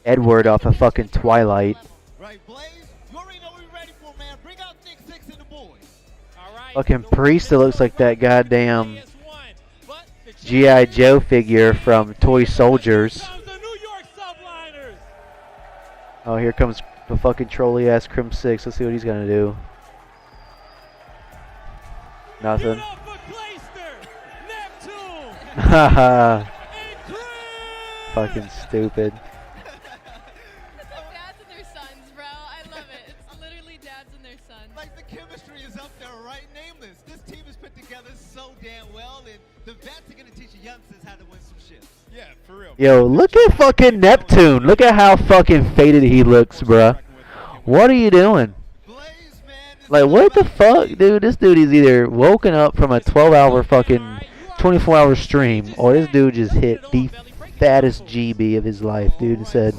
Edward off of fucking Twilight. Right, Blaze, you already know what we're ready for, man. Bring out Nick Six and the boys. Fucking Priest that looks like that goddamn G.I. Joe figure from Toy Soldiers. Oh, here comes the fucking trolly ass Crim 6. Let's see what he's gonna do. Nothing. Haha. Fucking stupid. Dads and their sons, bro. I love it. It's literally dads and their sons. Like, the chemistry is up there, right? Nameless. This team is put together so damn well, and the vets are gonna teach the youngsters how to win some shit. Yeah, for real. Yo, look at fucking Neptune. Look at how fucking faded he looks, bruh. What are you doing? Like, what the fuck, dude? This dude is either woken up from a 12-hour fucking 24-hour stream, or this dude just hit the fattest GB of his life, dude, and said,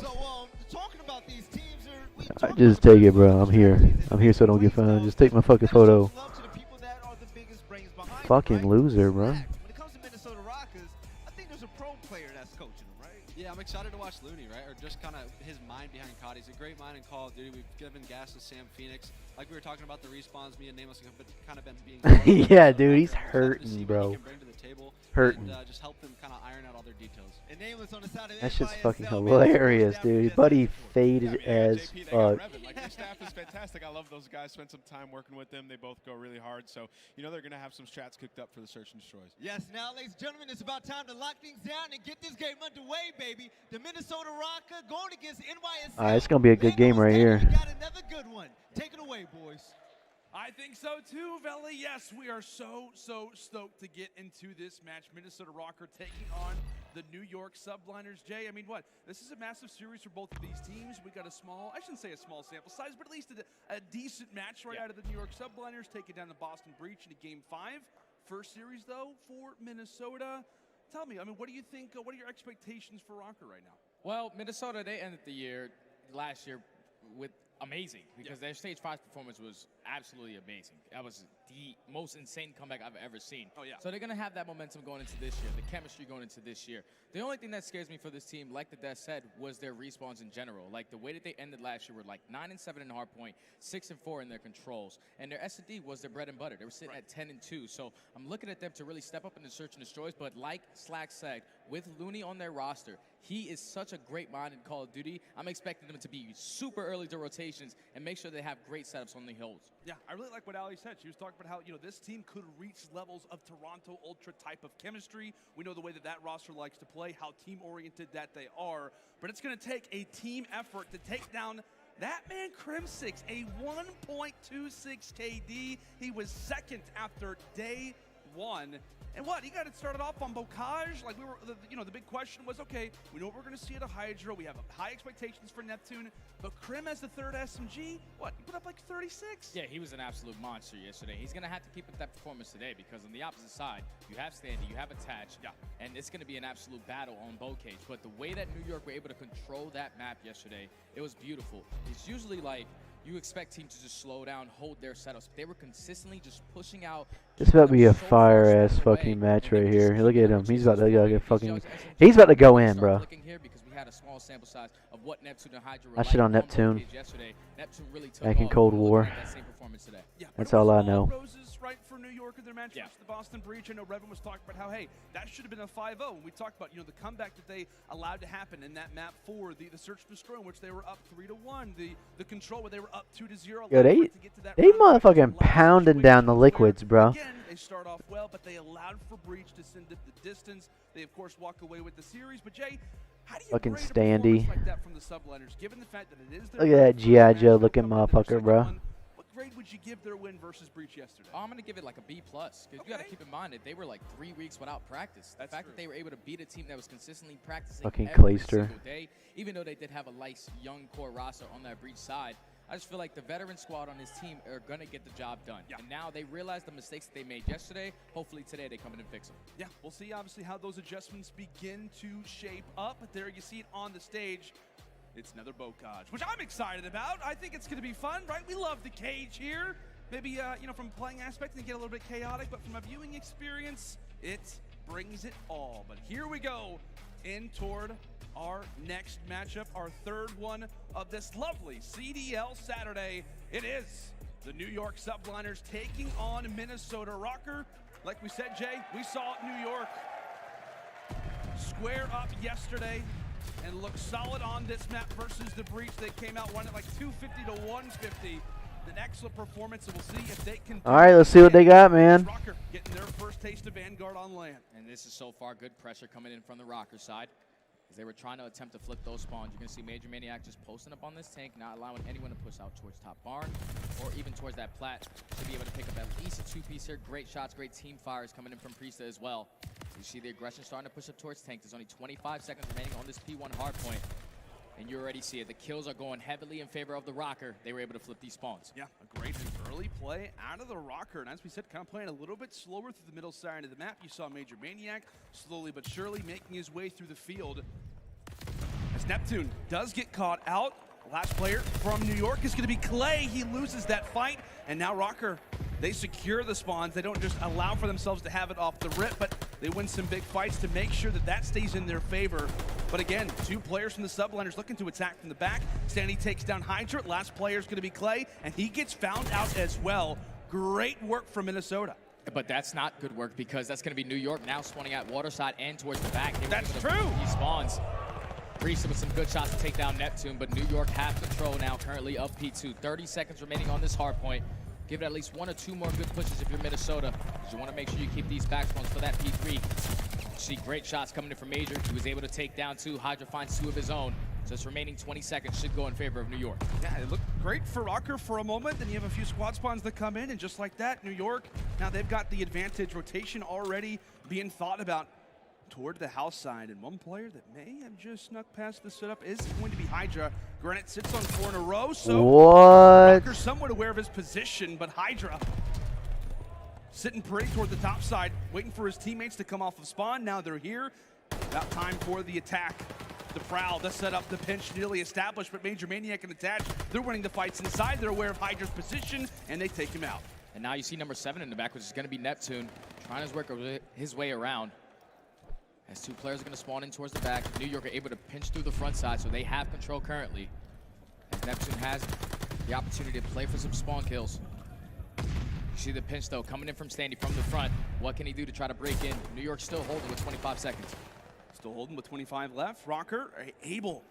just take it, bro. I'm here. I'm here so I don't get fined. Just take my fucking photo. Fucking loser, bro. Yeah, I'm excited to watch Looney, right? Or just kind of his mind behind COD. He's a great mind in Call of Duty. We've given gas to Sam Phoenix. Like we were talking about the respawns, me and Nameless have kind of been being... Yeah, dude, he's hurting, bro. Hurting. And just help them kind of iron out all their details. And Nameless on the side of That shit's fucking hilarious, dude. Buddy faded as fuck. Like, their staff is fantastic. I love those guys. Spent some time working with them. They both go really hard. So, you know, they're going to have some strats cooked up for the Search and Destroys. Yes, now, ladies and gentlemen, it's about time to lock things down and get this game underway, baby. The Minnesota Rocker going against NYSL. It's going to be a good game right here. We got another good one. Take it away, boys. I think so too, Veli. Yes, we are so stoked to get into this match. Minnesota Rocker taking on the New York Subliners. Jay, I mean, what? This is a massive series for both of these teams. We got a small, I shouldn't say a small sample size, but at least a decent match right out of the New York Subliners, taking down the Boston Breach in Game 5. First series, though, for Minnesota. Tell me, I mean, what do you think? What are your expectations for Rocker right now? Well, Minnesota, they ended the year last year with amazing because their stage 5 performance was absolutely amazing. That was the most insane comeback I've ever seen. Oh, yeah. So they're going to have that momentum going into this year, the chemistry going into this year. The only thing that scares me for this team, like the Death said, was their respawns in general. Like the way that they ended last year were like 9-7 in hardpoint, 6-4 in their controls. And their S&D was their bread and butter. They were sitting at 10-2. So I'm looking at them to really step up in the Search and Destroys. But like Slack said, with Looney on their roster, he is such a great mind in Call of Duty. I'm expecting them to be super early to rotations and make sure they have great setups on the hills. Yeah, I really like what Ali said. She was talking about how, you know, this team could reach levels of Toronto Ultra type of chemistry. We know the way that that roster likes to play, how team-oriented that they are. But it's going to take a team effort to take down that man Crim 6, a 1.26 KD. He was second after day 1. And what, he got it started off on Bocage. Like, we were, you know, the big question was, okay, we know what we're going to see at a Hydra. We have high expectations for Neptune. But Crim as the third SMG, what, he put up like 36? Yeah, he was an absolute monster yesterday. He's going to have to keep up that performance today because on the opposite side, you have Standy, you have Attach, and it's going to be an absolute battle on Bocage. But the way that New York were able to control that map yesterday, it was beautiful. It's usually like, you expect teams to just slow down, hold their setups. They were consistently just pushing out. This about to be a fire-ass fucking match right here. Look at him. He's about to go get fucking... He's about to go in, bro. had a small sample size of what Neptune and Hydra were I like shit on the Neptune page yesterday. Neptune really took back in off. Cold We're looking War. at that same performance today. Yeah, That's all I know. Roses, right, for New York in their match versus the Boston Breach. I know Revan was talking about how, hey, that should have been a 5-0. And we talked about, the comeback that they allowed to happen in that map for the Search and Destroy, in which they were up 3-1. The Control, where they were up 2-0. Yo, they motherfucking pounding down the liquids, bro. Again, they start off well, but they allowed for Breach to send it the distance. They, of course, walk away with the series. But, Jay, how do you Fucking grade a standy. performance like that from the subliners, given the fact that it is their Look at that first G.I. match, Joe they'll looking come into their motherfucker, second bro. one. What grade would you give their win versus Breach yesterday? I'm going to give it like a B+, because you got to keep in mind that they were like 3 weeks without practice. The fact that they were able to beat a team that was consistently practicing Fucking every Clayster. single day, even though they did have a nice young core roster on that Breach side, I just feel like the veteran squad on this team are going to get the job done. And now they realize the mistakes that they made yesterday. Hopefully today they come in and fix them. Yeah, we'll see obviously how those adjustments begin to shape up. But there you see it on the stage. It's another Bocage, which I'm excited about. I think it's going to be fun, right? We love the cage here. Maybe, from a playing aspect, it can get a little bit chaotic, but from a viewing experience, it brings it all. But here we go in toward our next matchup, our third one of this lovely CDL Saturday. It is the New York Subliners taking on Minnesota Rocker. Like we said, Jay, we saw New York square up yesterday and look solid on this map versus the Breach. They came out running like 250 to 150. An excellent performance, and we'll see if they can. All right, let's see what they got, man. Rocker getting their first taste of Vanguard on land. And this is so far good pressure coming in from the Rocker side. As they were trying to attempt to flip those spawns. You're going to see Major Maniac just posting up on this tank, not allowing anyone to push out towards top barn or even towards that plat to be able to pick up at least a 2-piece here. Great shots, great team fires coming in from Priesta as well. You see the aggression starting to push up towards tank. There's only 25 seconds remaining on this P1 hard point. And you already see it. The kills are going heavily in favor of the Rocker. They were able to flip these spawns. Yeah, a great early play out of the Rocker. And as we said, kind of playing a little bit slower through the middle side of the map. You saw Major Maniac slowly but surely making his way through the field. As Neptune does get caught out, last player from New York is going to be Clay. He loses that fight, and now Rocker, they secure the spawns. They don't just allow for themselves to have it off the rip, but they win some big fights to make sure that that stays in their favor. But again, 2 players from the subliners looking to attack from the back. Stanley takes down Hydra. Last player is going to be Clay, and he gets found out as well. Great work from Minnesota. But that's not good work, because that's going to be New York now spawning at Waterside and towards the back. That's true. He spawns. Priesta with some good shots to take down Neptune, but New York have control now currently of P2. 30 seconds remaining on this hard point. Give it at least 1 or 2 more good pushes if you're Minnesota, because you want to make sure you keep these back spawns for that P3. You see great shots coming in from Major. He was able to take down 2. Hydra finds 2 of his own. So this remaining 20 seconds should go in favor of New York. Yeah, it looked great for Rocker for a moment. Then you have a few squad spawns that come in, and just like that, New York, now they've got the advantage. Rotation already being thought about toward the house side, and one player that may have just snuck past the setup is going to be Hydra. Granite sits on 4 in a row, so Rocker's somewhat aware of his position, but Hydra sitting pretty toward the top side, waiting for his teammates to come off of spawn. Now they're here. About time for the attack. The Prowl does set up the pinch nearly established, but Major Maniac and Attach, they're winning the fights inside. They're aware of Hydra's position, and they take him out. And now you see number 7 in the back, which is going to be Neptune, trying to work his way around. As 2 players are going to spawn in towards the back. New York are able to pinch through the front side, so they have control currently. As Neptune has the opportunity to play for some spawn kills. You see the pinch, though, coming in from Standy from the front. What can he do to try to break in? New York still holding with 25 seconds. Still holding with 25 left. Rocker able,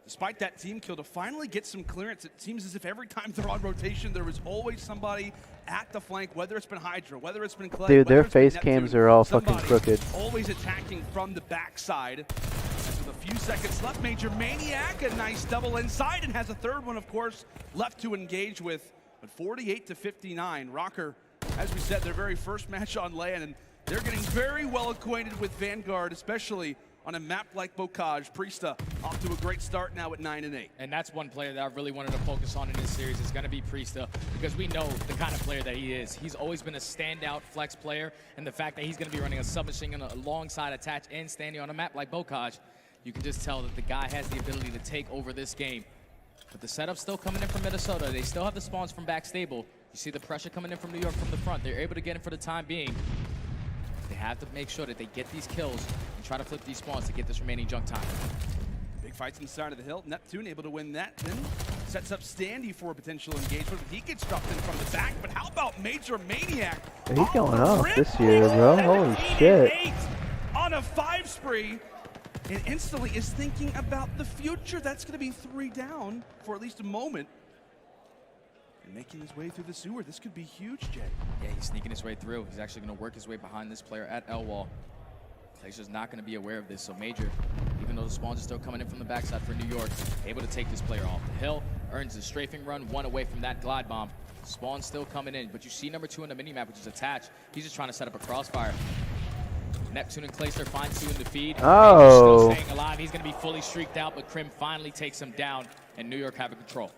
despite that team kill, to finally get some clearance. It seems as if every time they're on rotation, there is always somebody at the flank, whether it's been Hydra, whether it's been Clay. Dude, their face cams are all fucking crooked. Always attacking from the backside. With a few seconds left, Major Maniac, a nice double inside, and has a third one, of course, left to engage with. But 48 to 59, Rocker, as we said, their very first match on land, and they're getting very well acquainted with Vanguard, especially on a map like Bocage. Priesta off to a great start now at 9-8. And that's one player that I really wanted to focus on in this series is going to be Priesta, because we know the kind of player that he is. He's always been a standout flex player, and the fact that he's going to be running a submachine gun alongside Attach and standing on a map like Bocage, you can just tell that the guy has the ability to take over this game. But the setup's still coming in from Minnesota. They still have the spawns from back stable. You see the pressure coming in from New York from the front. They're able to get in for the time being. They have to make sure that they get these kills and try to flip these spawns to get this remaining junk time. Big fights inside of the hill. Neptune able to win that. Then sets up Standy for a potential engagement. He gets dropped in from the back. But how about Major Maniac? He's going off this year, bro. Holy shit. 8 on a 5 spree. And instantly is thinking about the future. That's going to be 3 down for at least a moment. And making his way through the sewer. This could be huge, Jay. Yeah, he's sneaking his way through. He's actually going to work his way behind this player at L-Wall. Glacier's not going to be aware of this, so Major, even though the spawns are still coming in from the backside for New York, able to take this player off the hill, earns a strafing run, 1 away from that glide bomb. Spawn's still coming in, but you see number 2 in the minimap, which is attached. He's just trying to set up a crossfire. Neptune and Glacier find 2 in the feed. Oh. Still staying alive. He's going to be fully streaked out, but Crim finally takes him down, and New York have control.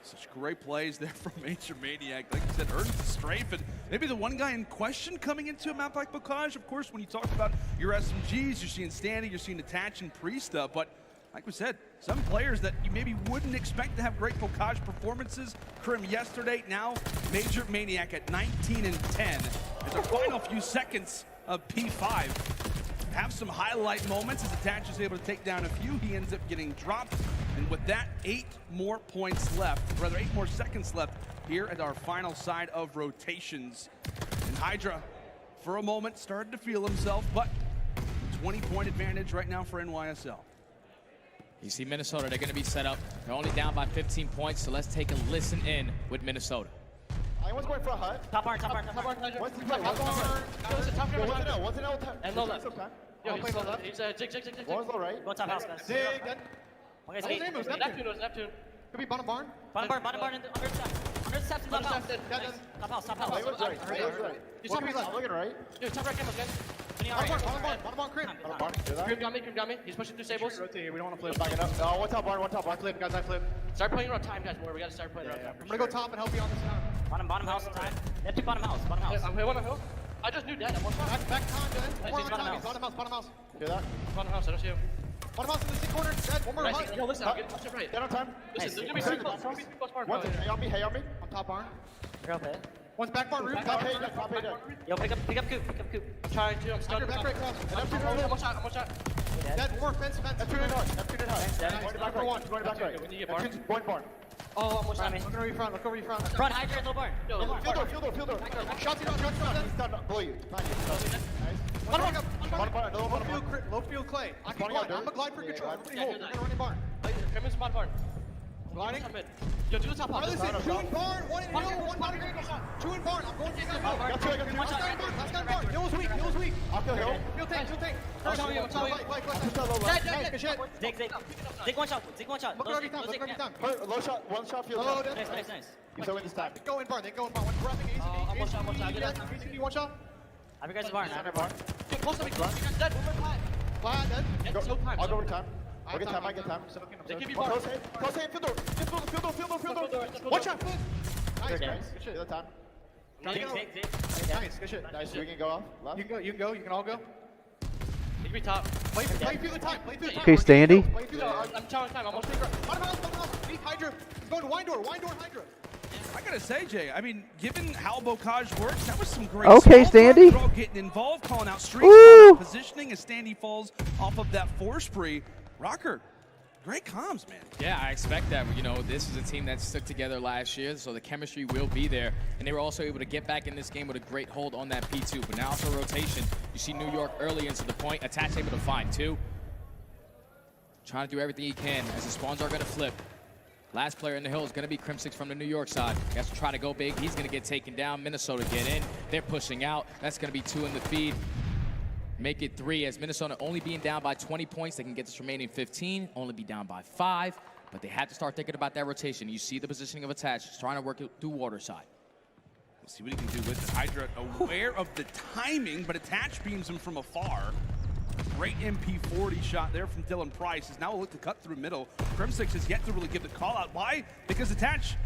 Such great plays there from Major Maniac. Like you said, earns the strafe, and maybe the one guy in question coming into a map like Bocage. Of course, when you talk about your SMGs, you're seeing Standy, you're seeing Attach and Priesta, but like we said, some players that you maybe wouldn't expect to have great Bocage performances. Crim yesterday, now Major Maniac at 19 and 10. As the final few seconds of P5 have some highlight moments as Attach is able to take down a few. He ends up getting dropped. And with that, 8 more points left, rather 8 more seconds left here at our final side of rotations. And Hydra, for a moment, started to feel himself, but 20-point advantage right now for NYSL. You see Minnesota, they're going to be set up. They're only down by 15 points, so let's take a listen in with Minnesota. Anyone's going for a hut? Top barn, top barn, top barn. What's the play? What's an L? What's an L? And low left. Yo, he's low left. He's jig. One's low right. Go top house, guys. Zig. Okay, so Neptune. Could be bottom barn. Bottom barn, under the steps. Under the steps and top house. Top house, top house. He was right. He's top left. I'm looking right. Dude, top right cameras, guys. Bottom barn, Crim. Crim got me. He's pushing through Sables. Rotate. We don't want to play backing up. No, one top barn. I flip, guys. I flip. Start playing around time, guys. More. We gotta start playing around time. I'm gonna go top and help you on this time. Bottom house in time. Neptune bottom house. I'm here, one hill. I just knew that. Back time, Dan. One time. Bottom house. Hear that? Bottom house. I don't see him. Bottom house in the C corner. Dead. One more hut. Yo, listen, I'm getting pushed right. Dead on time. Listen, there's gonna be 3 close barn. One's hey on me. On top barn. You're okay. One's back barn roof. Top hay dead. Yo, pick up coop. I'm trying to. I'm stuck. Back right cross. I'm one shot. Dead. More fence. Neptune and hut. Going back for one. Going back right. Neptune's going barn. Oh, one shot. Look over your front. Front, high grade, low barn. Field door. Shots down. He's done. Below you. Nice. Low field clay. I'm gonna glide for control. We're gonna run in barn. Come in spot barn. Gliding. Yo, do the top house. Listen, 2 in barn, 1 in hill, 1 barn. 2 in barn. I'm going to the hill. Got 2. Last guy in barn. Hill was weak. I'll kill hill. Field tank. I'll tell you. Zig one shot. Look every time. Low shot, 1 shot field. Nice. You so in this time. Go in barn. One grabbing ACD. One shot. Have you guys in barn? Close to me. Dead. Flat. Dead. I'll go over time. I get time. They give you barn. Close hand. Field door. One shot. Nice. Good shit. The other time. Nice. Good shit. Nice. We can go off. Left. You can go. You can all go. You can be top. Play through the time. Okay, Standy. I'm challenging time. I'm almost bottom house. Beat Hydra. He's going to wine door, Hydra. I gotta say, Jay, I mean, given how Bocage works, that was some great Okay, Standy. getting involved, calling out streaks, positioning as Standy falls off of that 4 spree. Rocker, great comms, man. Yeah, I expect that. You know, this is a team that stuck together last year, so the chemistry will be there. And they were also able to get back in this game with a great hold on that P2. But now for rotation, you see New York early into the point. Attach able to find 2. Trying to do everything he can as the spawns are going to flip. Last player in the hill is going to be Crim6 from the New York side. He has to try to go big. He's going to get taken down. Minnesota get in. They're pushing out. That's going to be 2 in the feed. Make it 3 as Minnesota only being down by 20 points. They can get this remaining 15, only be down by 5. But they had to start thinking about that rotation. You see the positioning of Attach. He's trying to work it through Waterside. Let's see what he can do with it. Hydra aware of the timing, but Attach beams him from afar. Great MP40 shot there from Dylan Price. Is now look to cut through middle. Crim6 has yet to really give the call out. Why? Because Attach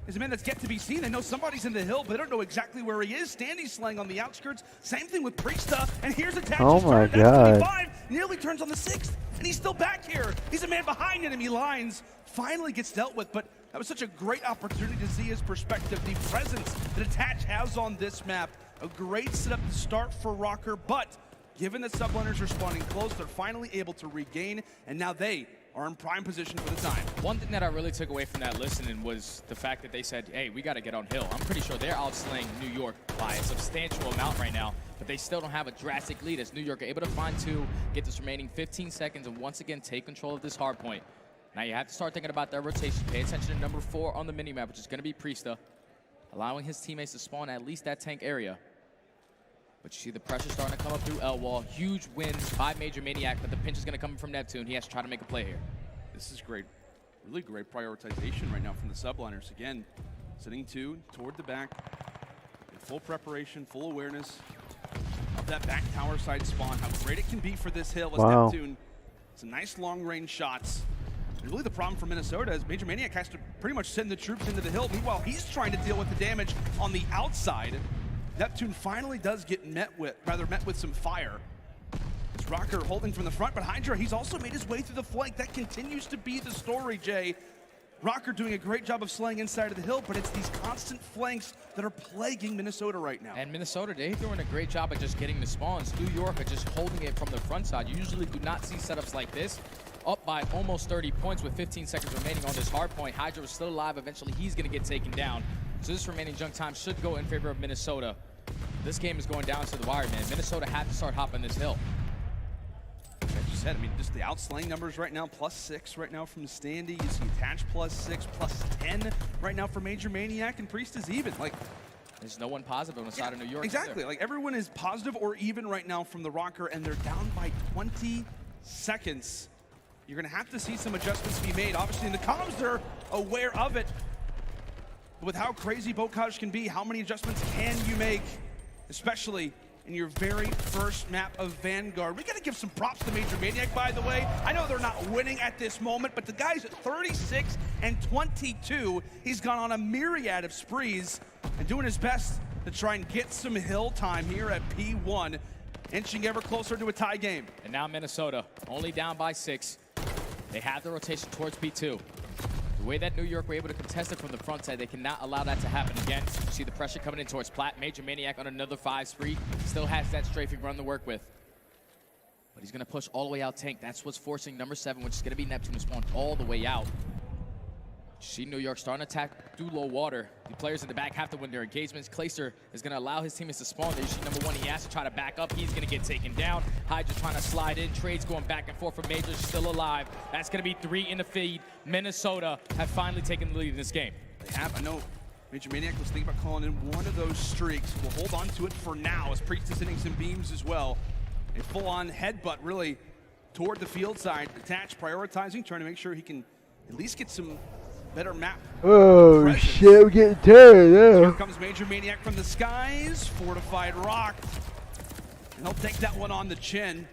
is a man that's yet to be seen. They know somebody's in the hill, but they don't know exactly where he is. Standy's slaying on the outskirts. Same thing with Priesta. And here's Attach's Oh my turn. God. 25. Nearly turns on the 6th, and he's still back here. He's a man behind enemy lines. Finally gets dealt with, but that was such a great opportunity to see his perspective, the presence that Attach has on this map. A great setup to start for Rocker, but given that subliners are spawning close, they're finally able to regain, and now they are in prime position for the time. One thing that I really took away from that listening was the fact that they said, hey, we got to get on hill. I'm pretty sure they're outslaying New York by a substantial amount right now, but they still don't have a drastic lead as New York are able to find 2, get this remaining 15 seconds, and once again take control of this hard point. Now you have to start thinking about their rotation. Pay attention to number 4 on the minimap, which is going to be Priesta, allowing his teammates to spawn at least that tank area. But you see the pressure starting to come up through L-Wall. Huge win by Major Maniac, but the pinch is going to come from Neptune. He has to try to make a play here. This is great, really great prioritization right now from the subliners. Again, sitting 2 toward the back, in full preparation, full awareness of that back tower side spawn. How great it can be for this hill as Neptune. Some nice long-range shots. And really the problem for Minnesota is Major Maniac has to pretty much send the troops into the hill. Meanwhile, he's trying to deal with the damage on the outside. Neptune finally does get met with some fire. It's Rocker holding from the front, but Hydra, he's also made his way through the flank. That continues to be the story, Jay. Rocker doing a great job of slaying inside of the hill, but it's these constant flanks that are plaguing Minnesota right now. And Minnesota, they're doing a great job at just getting the spawns. New York are just holding it from the front side. You usually do not see setups like this. Up by almost 30 points with 15 seconds remaining on this hard point. Hydra is still alive. Eventually, he's going to get taken down. So this remaining junk time should go in favor of Minnesota. This game is going down to the wire, man. Minnesota had to start hopping this hill. Like you said, I mean, just the outslaying numbers right now, +6 right now from Standy. You see Attach +6, +10 right now for Major Maniac, and Priest is even. Like, there's no one positive on the side of New York. Exactly. Like, everyone is positive or even right now from the Rocker, and they're down by 20 seconds. You're going to have to see some adjustments be made. Obviously, in the comms, they're aware of it. But with how crazy Bocage can be, how many adjustments can you make, especially in your very first map of Vanguard? We got to give some props to Major Maniac, by the way. I know they're not winning at this moment, but the guy's at 36 and 22. He's gone on a myriad of sprees and doing his best to try and get some hill time here at P1, inching ever closer to a tie game. And now Minnesota, only down by 6. They have the rotation towards P2. The way that New York were able to contest it from the front side, they cannot allow that to happen again. You see the pressure coming in towards Platt. Major Maniac on another 5 spree. Still has that strafing run to work with. But he's going to push all the way out tank. That's what's forcing number 7, which is going to be Neptune, to spawn all the way out. You see New York starting to attack through low water. The players in the back have to win their engagements. Clayster is going to allow his teammates to spawn. There you see number 1. He has to try to back up. He's going to get taken down. Hydra trying to slide in. Trades going back and forth for Major, still alive. That's going to be 3 in the feed. Minnesota have finally taken the lead in this game. They have. I know Major Maniac was thinking about calling in one of those streaks. We'll hold on to it for now as Priest is hitting some beams as well. A full-on headbutt really toward the field side. Attach prioritizing, trying to make sure he can at least get some better map. Oh presence. shit, we're getting tired now. Here comes Major Maniac from the skies. Fortified rock. And he'll take that one on the chin.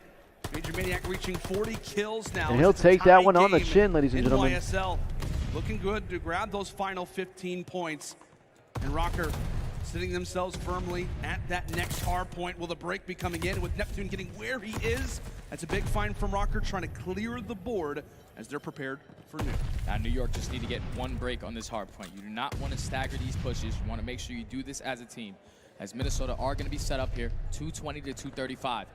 Major Maniac reaching 40 kills now. And he'll take that one on the chin, ladies and gentlemen. YSL looking good to grab those final 15 points. And Rocker sitting themselves firmly at that next hard point. Will the break be coming in with Neptune getting where he is? That's a big find from Rocker, trying to clear the board as they're prepared for New. Now New York just need to get one break on this hard point. You do not want to stagger these pushes. You want to make sure you do this as a team, as Minnesota are going to be set up here, 220 to 235.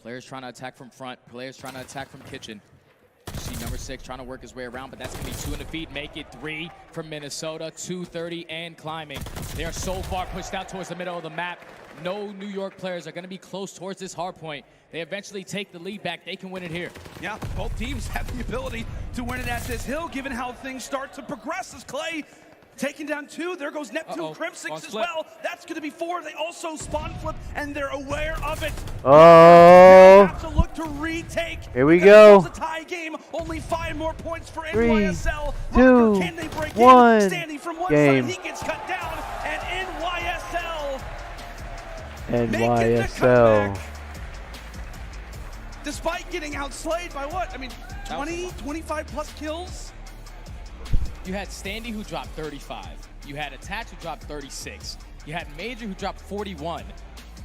Players trying to attack from front, players trying to attack from kitchen. You see number 6 trying to work his way around, but that's going to be 2 in the feed. Make it 3 from Minnesota, 230 and climbing. They are so far pushed out towards the middle of the map. No New York players are going to be close towards this hard point. They eventually take the lead back. They can win it here. Yeah, both teams have the ability to win it at this hill, given how things start to progress. As Clay taking down 2, there goes Neptune, Crimsix as well. That's going to be 4. They also spawn flip, and they're aware of it. Oh, They have to look to retake. Here we go. It's a tie game. Only 5 more points for 3, NYSL. 2, Can they break 1. in? Standing from one Game. side, he gets cut down, and NYSL. NYSL. Despite getting outslayed by what? I mean, 20, 25 plus kills? You had Standy who dropped 35. You had Attach who dropped 36. You had Major who dropped 41.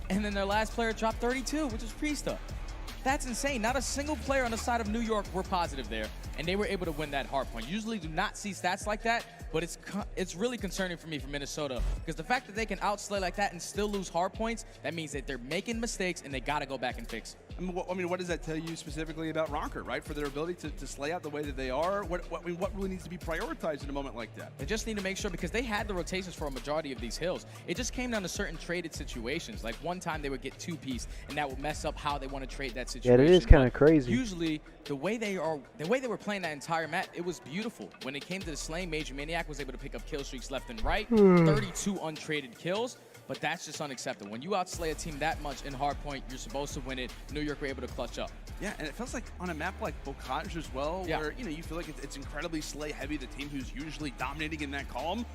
And then their last player dropped 32, which is Priesta. That's insane. Not a single player on the side of New York were positive there, and they were able to win that hard point. Usually do not see stats like that, but it's really concerning for me for Minnesota, because the fact that they can outslay like that and still lose hard points, that means that they're making mistakes and they got to go back and fix it. I mean, what does that tell you specifically about Rocker, right? For their ability to slay out the way that they are? What really needs to be prioritized in a moment like that? They just need to make sure, because they had the rotations for a majority of these hills. It just came down to certain traded situations. Like one time they would get two-piece, and that would mess up how they want to trade that situation. Yeah, it is kind of crazy. Usually, the way they were playing that entire map, it was beautiful. When it came to the slaying, Major Maniac was able to pick up kill streaks left and right, 32 untraded kills. But that's just unacceptable. When you outslay a team that much in hardpoint, you're supposed to win it. New York were able to clutch up. Yeah, and it feels like on a map like Bocage as well, where you feel like it's incredibly slay heavy. The team who's usually dominating in that column,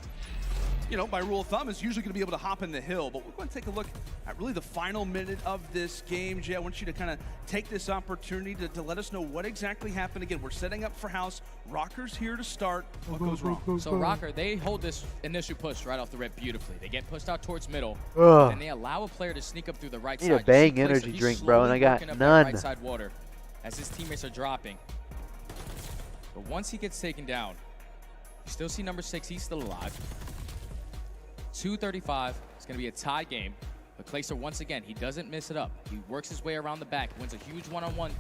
by rule of thumb, is usually going to be able to hop in the hill. But we're going to take a look at really the final minute of this game. Jay, I want you to kind of take this opportunity to let us know what exactly happened. Again, we're setting up for house. Rocker's here to start. What goes wrong? So Rocker, they hold this initial push right off the rip beautifully. They get pushed out towards middle, and they allow a player to sneak up through the right side. I need a bang energy drink, bro, and I got none. Right side water as his teammates are dropping. But once he gets taken down, you still see number 6. He's still alive. 2:35. It's going to be a tie game. But Clayster, once again, he doesn't miss it up. He works his way around the back, wins a huge one-on-one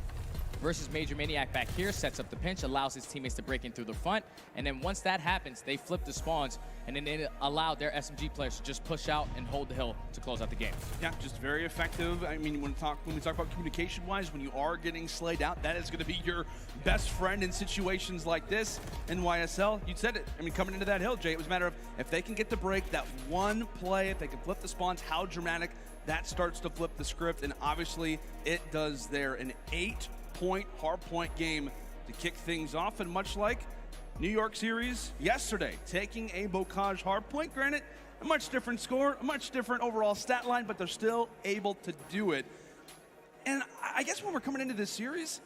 versus Major Maniac back here, sets up the pinch, allows his teammates to break in through the front. And then once that happens, they flip the spawns, and then they allow their SMG players to just push out and hold the hill to close out the game. Yeah, just very effective. I mean, when we talk about communication-wise, when you are getting slayed out, that is going to be your best friend in situations like this. NYSL, you said it. I mean, coming into that hill, Jay, it was a matter of if they can get the break, that one play, if they can flip the spawns, how dramatic that starts to flip the script. And obviously, it does there. An 8-point hardpoint game to kick things off, and much like New York series yesterday, taking a Bocage hardpoint. Granted, a much different score, a much different overall stat line, but they're still able to do it. And I guess when we're coming into this series,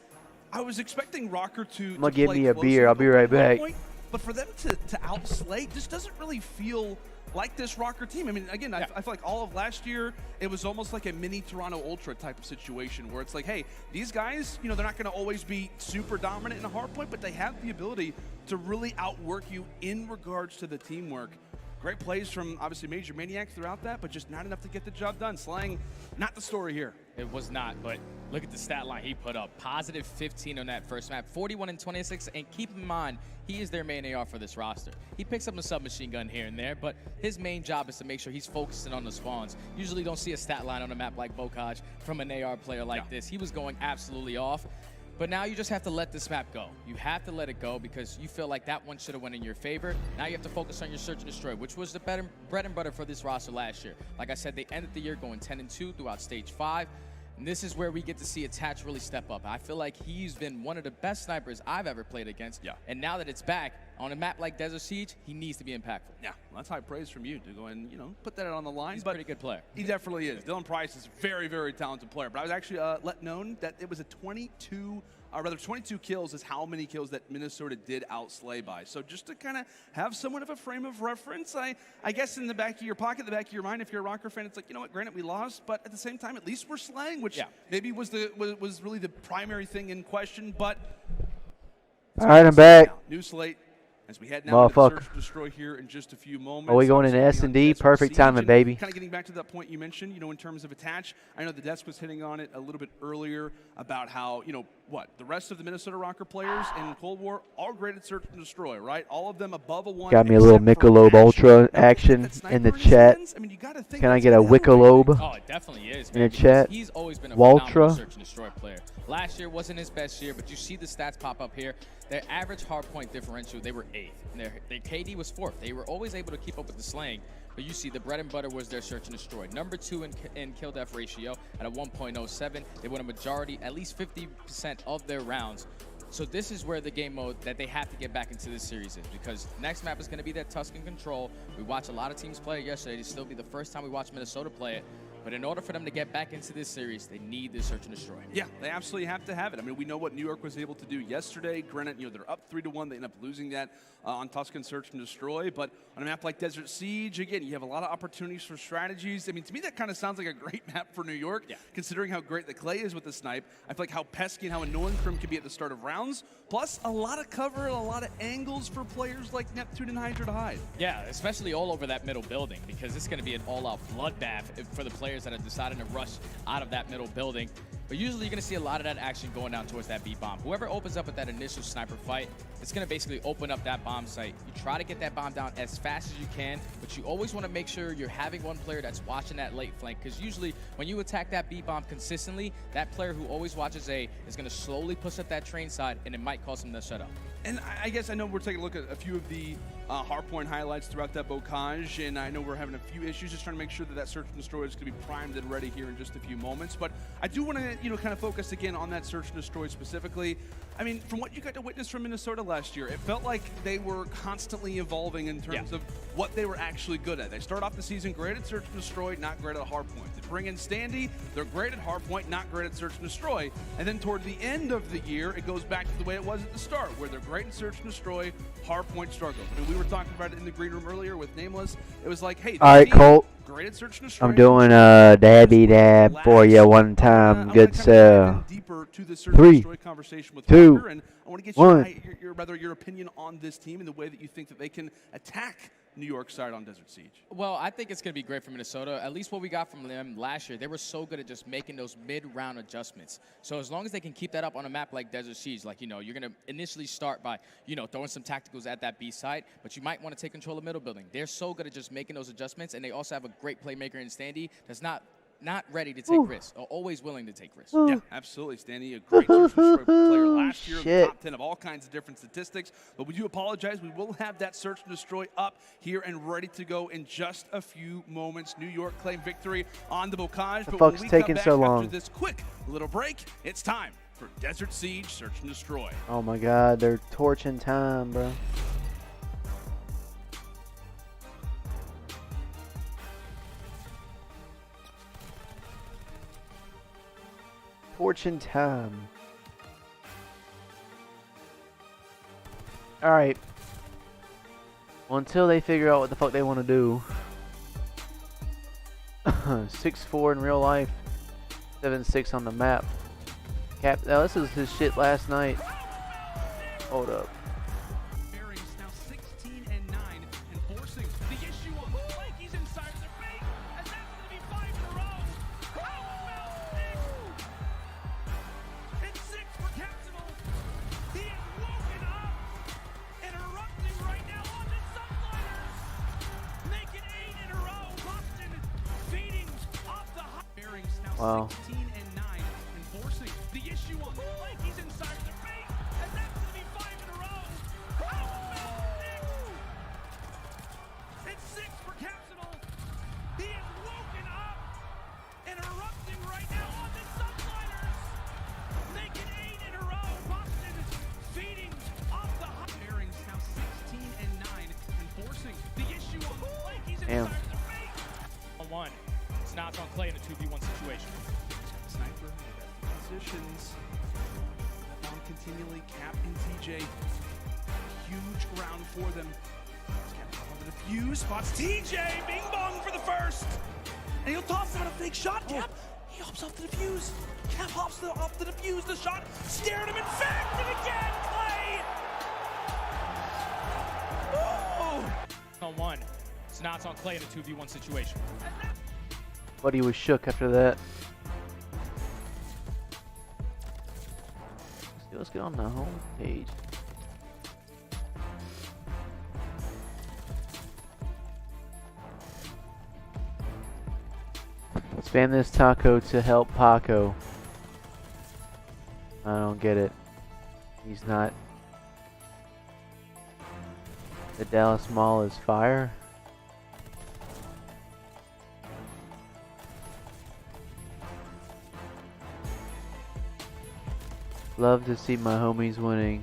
I was expecting Rocker to I'm gonna give me a beer. I'll be right back. But for them to outslay just doesn't really feel like this Rocker team. I mean, again, I feel like all of last year, it was almost like a mini Toronto Ultra type of situation where it's like, hey, these guys, they're not going to always be super dominant in a hardpoint, but they have the ability to really outwork you in regards to the teamwork. Great plays from, obviously, Major Maniac throughout that, but just not enough to get the job done. Slaying, not the story here. It was not, but look at the stat line he put up. Positive 15 on that first map, 41 and 26, and keep in mind, he is their main AR for this roster. He picks up a submachine gun here and there, but his main job is to make sure he's focusing on the spawns. Usually don't see a stat line on a map like Bocage from an AR player like this. He was going absolutely off. But now you just have to let this map go. You have to let it go because you feel like that one should have went in your favor. Now you have to focus on your search and destroy, which was the bread and butter for this roster last year. Like I said, they ended the year going 10-2 throughout stage 5. And this is where we get to see Attach really step up. I feel like he's been one of the best snipers I've ever played against. Yeah. And now that it's back, on a map like Desert Siege, he needs to be impactful. Yeah, well, that's high praise from you to go and, put that on the line. He's a pretty good player. He definitely is. Dylan Price is a very, very talented player. But I was actually let known that it was a 22 kills is how many kills that Minnesota did outslay by. So just to kind of have somewhat of a frame of reference, I guess in the back of your pocket, the back of your mind, if you're a Rocker fan, it's like, you know what, granted we lost, but at the same time, at least we're slaying, which maybe was really the primary thing in question. But all right, I'm back. New slate. As we head now to Search and Destroy here in just a few moments. Are we going into S&D? Perfect timing, baby. Kind of getting back to that point you mentioned, in terms of Attach. I know the desk was hitting on it a little bit earlier about how, the rest of the Minnesota Rocker players in Cold War all graded Search and Destroy, right? All of them above a 1. Got me a little Michelob Ultra action in the chat. Can I get a Michelob? Oh, it definitely is, in the chat? He's always been a phenomenal Search and Destroy player. Last year wasn't his best year, but you see the stats pop up here. Their average hardpoint differential, they were 8th. Their KD was 4th. They were always able to keep up with the slaying. But you see the bread and butter was their Search and Destroy. Number 2 in kill death ratio at a 1.07. They won a majority, at least 50% of their rounds. So this is where the game mode that they have to get back into this series is, because next map is going to be that Tuscan Control. We watched a lot of teams play it yesterday. It'll still be the first time we watch Minnesota play it. But in order for them to get back into this series, they need this search and destroy. Yeah, they absolutely have to have it. I mean, we know what New York was able to do yesterday. Granted, they're up 3-1. They end up losing that on Tuscan Search and Destroy. But on a map like Desert Siege, again, you have a lot of opportunities for strategies. I mean, to me, that kind of sounds like a great map for New York, considering how great the clay is with the snipe. I feel like how pesky and how annoying Crim can be at the start of rounds. Plus, a lot of cover and a lot of angles for players like Neptune and Hydra to hide. Yeah, especially all over that middle building, because it's going to be an all-out bloodbath for the players that are deciding to rush out of that middle building. But usually you're going to see a lot of that action going down towards that B-bomb. Whoever opens up with that initial sniper fight, it's going to basically open up that bomb site. You try to get that bomb down as fast as you can, but you always want to make sure you're having one player that's watching that late flank, because usually when you attack that B-bomb consistently, that player who always watches A is going to slowly push up that train side, and it might cause him to shut up. And I guess I know we're taking a look at a few of the hardpoint highlights throughout that bocage, and I know we're having a few issues just trying to make sure that that search and destroy is going to be primed and ready here in just a few moments. But I do want to, kind of focus again on that search and destroy specifically. I mean, from what you got to witness from Minnesota last year, it felt like they were constantly evolving in terms of what they were actually good at. They start off the season great at search and destroy, not great at hardpoint. They bring in Standy, they're great at hardpoint, not great at search and destroy. And then toward the end of the year, it goes back to the way it was at the start, where they're great at search and destroy, hardpoint struggle. And we were talking about it in the green room earlier with Nameless. It was like, hey, all right, Colt. Great at search and destroy. I'm doing dabby dab for you one time. Good sir. 3, 2, and I want to get 1. your opinion on this team and the way that you think that they can attack New York side on Desert Siege. Well, I think it's going to be great for Minnesota. At least what we got from them last year, they were so good at just making those mid-round adjustments. So as long as they can keep that up on a map like Desert Siege, like, you're going to initially start by, throwing some tacticals at that B side, but you might want to take control of middle building. They're so good at just making those adjustments, and they also have a great playmaker in Standy that's not ready to take risks, or always willing to take risks. Yeah, absolutely. Standy, a great search and destroy player last year, in the top 10 of all kinds of different statistics. But we do apologize. We will have that search and destroy up here and ready to go in just a few moments. New York claim victory on the bocage. The but fuck's when we taking come back so long? after this quick little break, it's time for Desert Siege Search and Destroy. Oh my god, they're torching time, bro. Fortune time. Alright. Well, until they figure out what the fuck they want to do. 6-4 in real life. 7-6 on the map. Cap. Now, this is his shit last night. Hold up. Wow. Damn. One. It's not on Clay in a 2v1 situation. Sniper positions. That bomb continually. Cap and TJ. Huge round for them. Cap on the defuse. Spots TJ. Bing bong for the first. And he'll toss out a fake shot. Cap. He hops off the defuse. Cap hops off the defuse. The shot scared him. In fact, and again, Clay. Oh. On one. It's not on Clay in a 2v1 situation. Buddy was shook after that. Let's get on the home page. Spam this taco to help Paco. I don't get it. He's not. The Dallas Mall is fire. Love to see my homies winning.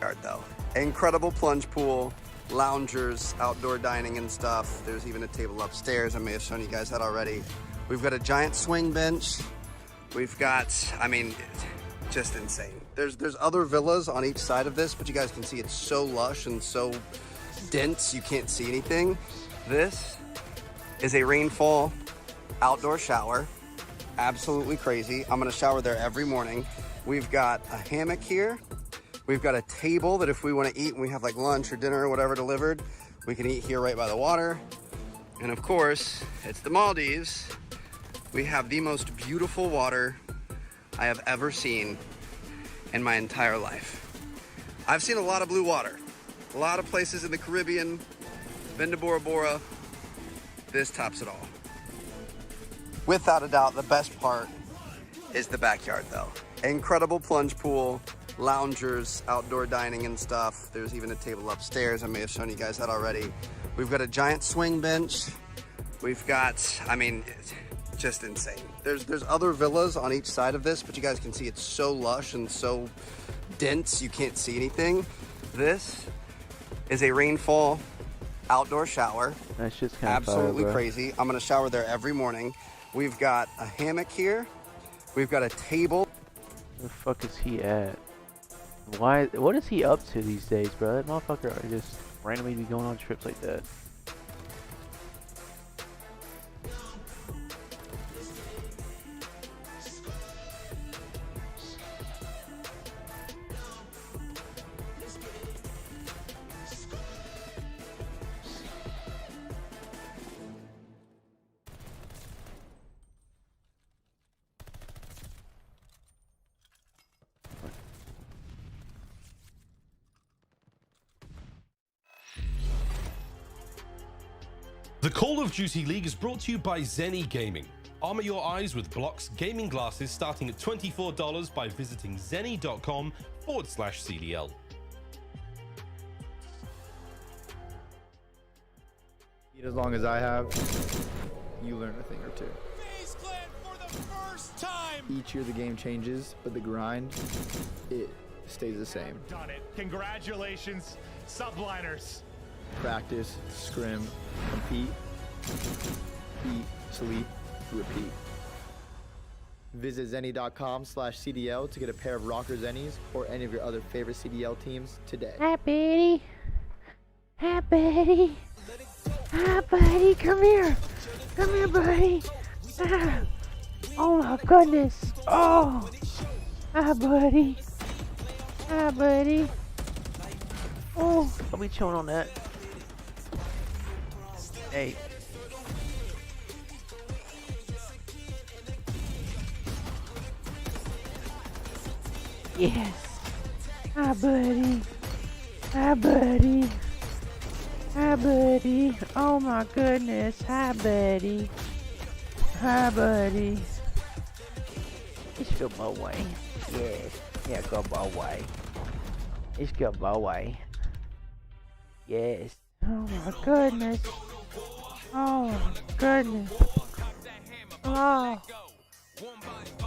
Though. Incredible plunge pool, loungers, outdoor dining and stuff. There's even a table upstairs. I may have shown you guys that already. We've got a giant swing bench. We've got, I mean, just insane. There's other villas on each side of this, but you guys can see it's so lush and so dense you can't see anything. This is a rainfall outdoor shower. Absolutely crazy. I'm gonna shower there every morning. We've got a hammock here. We've got a table that if we want to eat and we have like lunch or dinner or whatever delivered, we can eat here right by the water. And of course, it's the Maldives. We have the most beautiful water I have ever seen in my entire life. I've seen a lot of blue water, a lot of places in the Caribbean, been to Bora Bora. This tops it all. Without a doubt, the best part is the backyard though. Incredible plunge pool, loungers, outdoor dining and stuff. There's even a table upstairs. I may have shown you guys that already. We've got a giant swing bench. We've got, I mean, just insane. There's other villas on each side of this, but you guys can see it's so lush and so dense you can't see anything. This is a rainfall outdoor shower. That's just kind of absolutely fire, crazy. I'm gonna shower there every morning. We've got a hammock here. We've got a table. Where the fuck is he at? Why? What is he up to these days, bro? That motherfucker are just randomly be going on trips like that. The Call of Duty League is brought to you by Zenny Gaming. Armor your eyes with Block's gaming glasses starting at $24 by visiting zenny.com/CDL. As long as I have, you learn a thing or two. For the first time. Each year the game changes, but the grind, it stays the same. Done it. Congratulations, subliners. Practice, scrim, compete, eat, sleep, repeat. Visit zenny.com/CDL to get a pair of Rocker Zennies or any of your other favorite CDL teams today. Hi, Betty. Hi, Betty. Hi, buddy. Come here. Come here, buddy. Ah. Oh, my goodness. Oh. Hi, buddy. Hi, buddy. Oh, I'll be chewing on that. Hey. Yes. Hi, buddy. Hi, buddy. Hi, buddy. Oh my goodness. Hi, buddy. Hi, buddy. Let's go my way. Yes. Yeah, go my way. Let's go my way. Yes. Oh my goodness. Oh my goodness. Oh.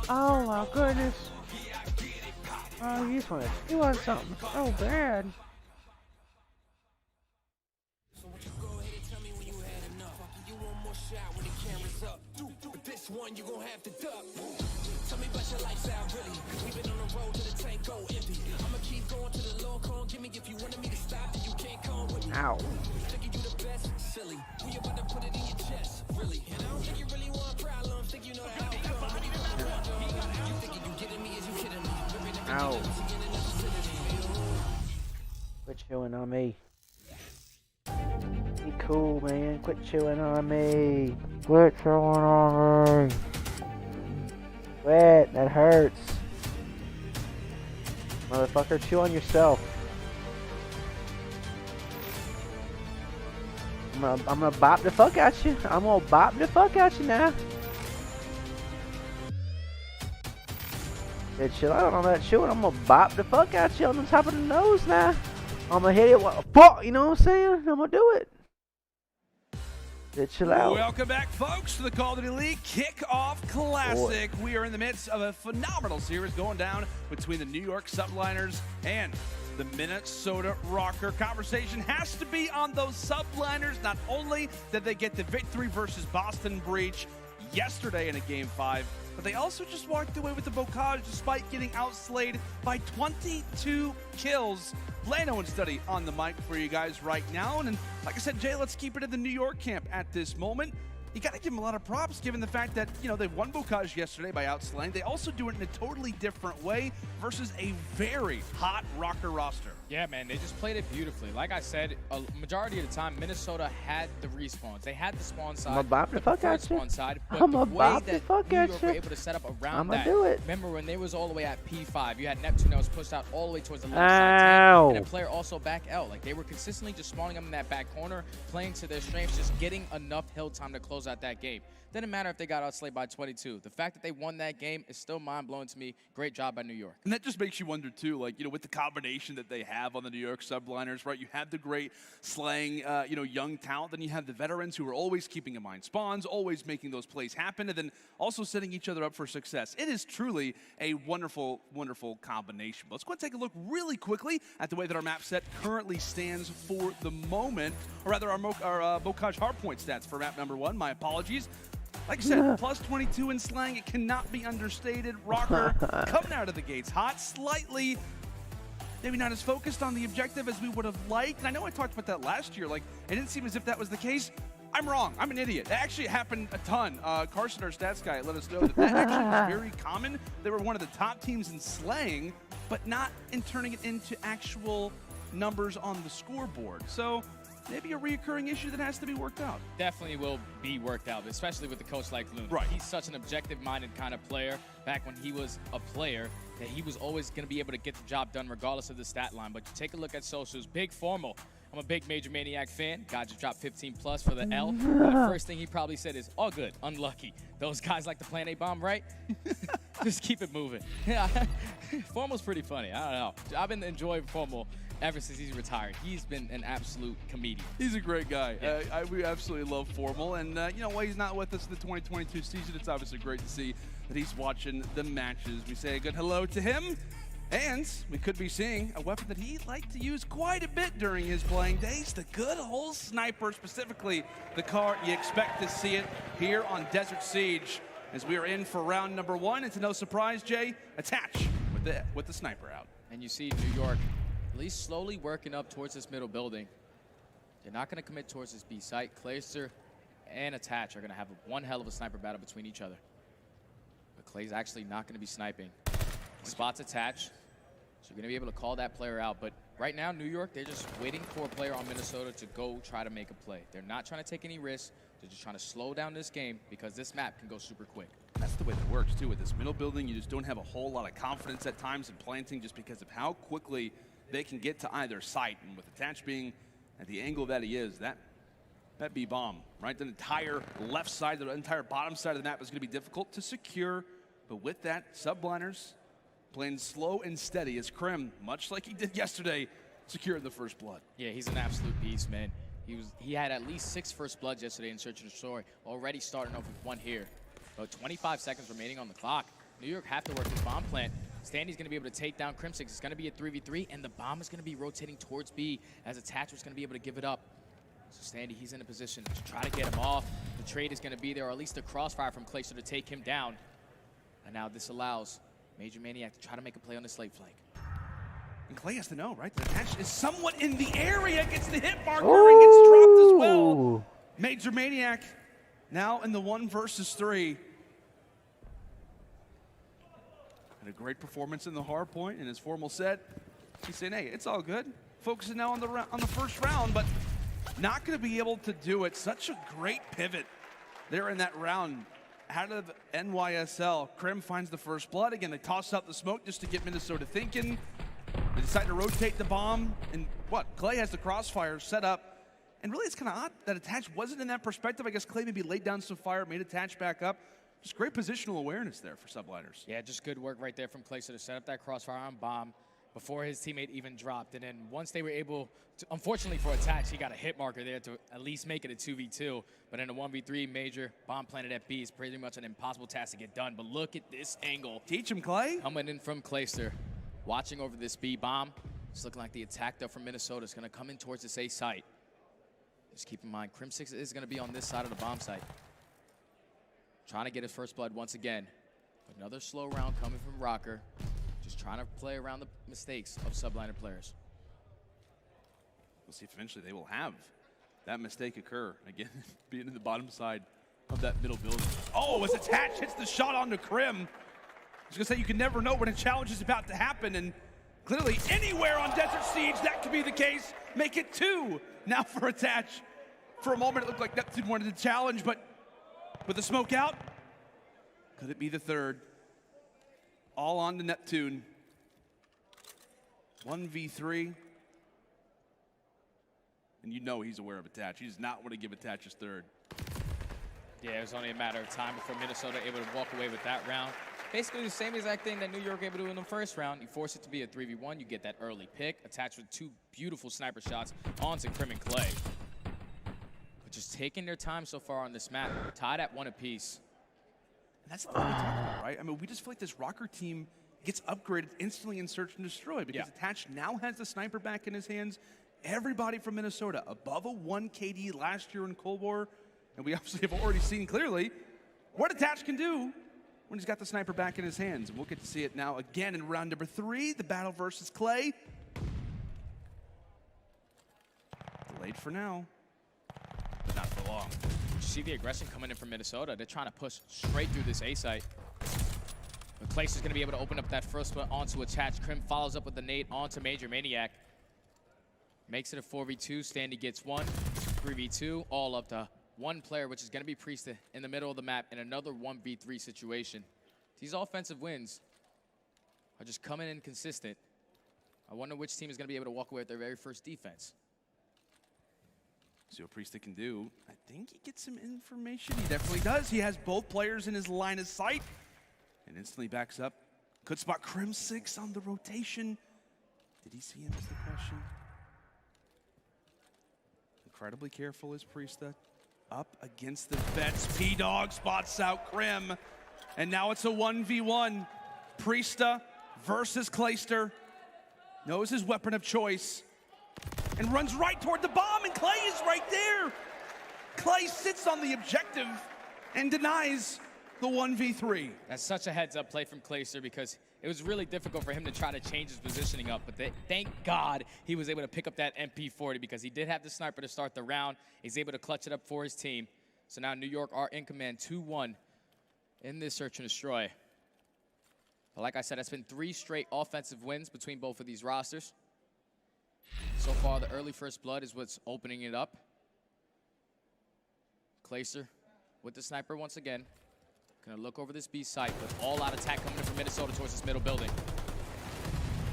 Oh my goodness. Oh, you just want to do on something so bad. This one you gon' have to duck. Tell me about your lifestyle, really. We've been on the road to the tank go empty. I'ma keep going to the low cone. Give me if you wanted me to stop, then you can't come with me. Ow. Thinking you the best, silly. We about to put it in your chest, really. And I don't think you really want problems. Think you know the outcome. You thinking you getting me? Is you kidding me? Ow. Quit chewing on me. Be cool, man. Quit chewing on me. Quit chewing on me. Quit. That hurts. Motherfucker, chew on yourself. I'm gonna bop the fuck out you. I'm gonna bop the fuck out you now. Yeah, chill out on that chewing. I'm gonna bop the fuck out you on the top of the nose now. I'm gonna hit it with a fuck, you know what I'm saying? I'm gonna do it. Yeah, chill out. Welcome back, folks, to the Call of Duty League Kickoff Classic. We are in the midst of a phenomenal series going down between the New York Subliners and the Minnesota Rocker. Conversation has to be on those subliners. Not only did they get the victory versus Boston Breach yesterday in a Game 5, but they also just walked away with the Bocage despite getting outslayed by 22 kills. Lano and Study on the mic for you guys right now. And like I said, Jay, let's keep it in the New York camp at this moment. You got to give them a lot of props given the fact that, you know, they won Bocage yesterday by outslaying. They also do it in a totally different way versus a very hot Rocker roster. Yeah, man, they just played it beautifully. Like I said, a majority of the time, Minnesota had the respawns. They had the spawn side, I'ma bop the fuck out you. spawn side, but I'ma the way bop the that fuck New out York you. were able to set up around I'ma that. do it. Remember when they was all the way at P5, you had Neptune that was pushed out all the way towards the left Ow. side tank, and a player also back L. Like, they were consistently just spawning them in that back corner, playing to their strengths, just getting enough hill time to close out that game. Didn't matter if they got outslayed by 22. The fact that they won that game is still mind-blowing to me. Great job by New York. And that just makes you wonder, too, like, you know, with the combination that they have on the New York subliners, right? You have the great slaying, you know, young talent. Then you have the veterans who are always keeping in mind spawns, always making those plays happen, and then also setting each other up for success. It is truly a wonderful, wonderful combination. But let's go and take a look really quickly at the way that our map set currently stands for the moment, or rather our Bocage hardpoint stats for map number 1. My apologies. Like I said, plus 22 in slang, it cannot be understated. Rocker coming out of the gates hot, slightly, maybe not as focused on the objective as we would have liked. And I know I talked about that last year. Like, it didn't seem as if that was the case. I'm wrong. I'm an idiot. It actually happened a ton. Carson, our stats guy, let us know that actually was very common. They were one of the top teams in slaying, but not in turning it into actual numbers on the scoreboard. So maybe a reoccurring issue that has to be worked out. Definitely will be worked out, especially with a coach like Loon. Right. He's such an objective-minded kind of player. Back when he was a player, that he was always going to be able to get the job done regardless of the stat line. But you take a look at Socials, big formal. I'm a big Major Maniac fan. God just dropped 15 plus for the L. The first thing he probably said is, all good, unlucky. Those guys like to plant a bomb, right? Just keep it moving. Yeah, Formal's pretty funny. I don't know. I've been enjoying Formal ever since he's retired. He's been an absolute comedian. He's a great guy. Yeah. We absolutely love Formal. And, you know, while he's not with us in the 2022 season, it's obviously great to see that he's watching the matches. We say a good hello to him. And we could be seeing a weapon that he liked to use quite a bit during his playing days, the good old sniper, specifically the car. You expect to see it here on Desert Siege as we are in for round number 1. It's no surprise, Jay, attach with the sniper out. And you see New York at least slowly working up towards this middle building. They're not going to commit towards this B site. Clayster and Attach are going to have one hell of a sniper battle between each other. But Clay's actually not going to be sniping. Spots Attach, so you're going to be able to call that player out. But right now, New York, they're just waiting for a player on Minnesota to go try to make a play. They're not trying to take any risks. They're just trying to slow down this game because this map can go super quick. That's the way that works, too. With this middle building, you just don't have a whole lot of confidence at times in planting just because of how quickly they can get to either site. And with Attach being at the angle that he is, that B bomb, right? The entire left side, the entire bottom side of the map is going to be difficult to secure. But with that, subliners playing slow and steady as Krim, much like he did yesterday, secured the first blood. Yeah, he's an absolute beast, man. He had at least 6 first bloods yesterday in Search and Destroy, already starting off with 1 here. About 25 seconds remaining on the clock. New York have to work this bomb plant. Standy's going to be able to take down Crimsix. It's going to be a 3v3, and the bomb is going to be rotating towards B as Attachment's going to be able to give it up. So Standy, he's in a position to try to get him off. The trade is going to be there, or at least the crossfire from Clayster to take him down. And now this allows Major Maniac to try to make a play on the slate flank. And Clay has to know, right? The Attach is somewhat in the area, gets the hit marker and gets dropped as well. Major Maniac now in the 1 versus 3. And a great performance in the hard point in his formal set. He's saying, hey, it's all good. Focusing now on the first round, but not going to be able to do it. Such a great pivot there in that round. Out of NYSL, Krim finds the first blood. Again, they toss out the smoke just to get Minnesota thinking. They decide to rotate the bomb, and Clay has the crossfire set up. And really, it's kind of odd that Attach wasn't in that perspective. I guess Clay maybe laid down some fire, made Attach back up. Just great positional awareness there for subliners. Yeah, just good work right there from Clayster to set up that crossfire on bomb before his teammate even dropped. And then once they were able to, unfortunately for Attach, he got a hit marker there to at least make it a 2v2. But in a 1v3, Major bomb planted at B is pretty much an impossible task to get done. But look at this angle. Teach him, Clay. Coming in from Clayster, watching over this B bomb. It's looking like the attack, though, from Minnesota is going to come in towards this A site. Just keep in mind, Crim 6 is going to be on this side of the bomb site. Trying to get his first blood once again. Another slow round coming from Rocker. Just trying to play around the mistakes of subliner players. We'll see if eventually they will have that mistake occur. Again, being in the bottom side of that middle building. Oh, as Attach hits the shot onto Crim. I was going to say, you can never know when a challenge is about to happen, and clearly anywhere on Desert Siege, that could be the case. Make it 2 now for Attach. For a moment, it looked like Neptune wanted to challenge, but with the smoke out, could it be the 3rd? All on to Neptune. 1v3. And you know he's aware of Attach. He does not want to give Attach his 3rd. Yeah, it was only a matter of time before Minnesota able to walk away with that round. Basically the same exact thing that New York able to do in the first round. You force it to be a 3v1. You get that early pick. Attach with 2 beautiful sniper shots onto Crim and Clay. But just taking their time so far on this map. Tied at 1 apiece. And that's the thing we talked about, right? I mean, we just feel like this Rocker team gets upgraded instantly in Search and Destroy because Attach now has the sniper back in his hands. Everybody from Minnesota above a 1 KD last year in Cold War. And we obviously have already seen clearly what Attach can do when he's got the sniper back in his hands. And we'll get to see it now again in round number 3, the battle versus Clay. Delayed for now, but not for long. You see the aggression coming in from Minnesota. They're trying to push straight through this A site. But Place is going to be able to open up that first one onto Attach. Crim follows up with the nade onto Major Maniac. Makes it a 4v2. Standy gets 1. 3v2. All up to 1 player, which is going to be Priest in the middle of the map in another 1v3 situation. These offensive wins are just coming in consistent. I wonder which team is going to be able to walk away with their very first defense. See what Priest can do. I think he gets some information. He definitely does. He has both players in his line of sight and instantly backs up. Could spot Crim 6 on the rotation. Did he see him is the question. Incredibly careful is Priesta. Up against the vets. P-Dog spots out Crim. And now it's a 1v1. Priesta versus Clayster. Knows his weapon of choice. And runs right toward the bomb, and Clay is right there. Clay sits on the objective and denies the 1v3. That's such a heads-up play from Clayster because it was really difficult for him to try to change his positioning up, but thank God he was able to pick up that MP40 because he did have the sniper to start the round. He's able to clutch it up for his team. So now New York are in command 2-1 in this Search and Destroy. But like I said, it's been 3 straight offensive wins between both of these rosters. So far, the early first blood is what's opening it up. Clayster with the sniper once again. Gonna look over this B site, but all-out attack coming in from Minnesota towards this middle building.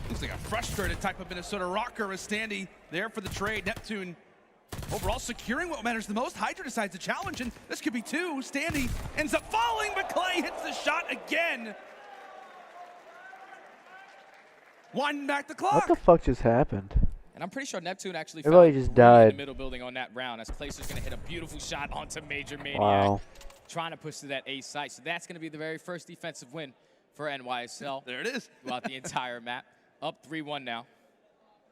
Looks like a frustrated type of Minnesota Rocker is Standy there for the trade. Neptune overall securing what matters the most. Hydra decides to challenge, and this could be 2. Standy ends up falling, but Clay hits the shot again. Winding back the clock. What the fuck just happened? And I'm pretty sure Neptune actually Everybody fell just right in died. the middle building on that round as Clayster's gonna hit a beautiful shot onto Major Maniac. Wow. Trying to push to that A site. So that's gonna be the very first defensive win for NYSL. There it is. Throughout the entire map. Up 3-1 now.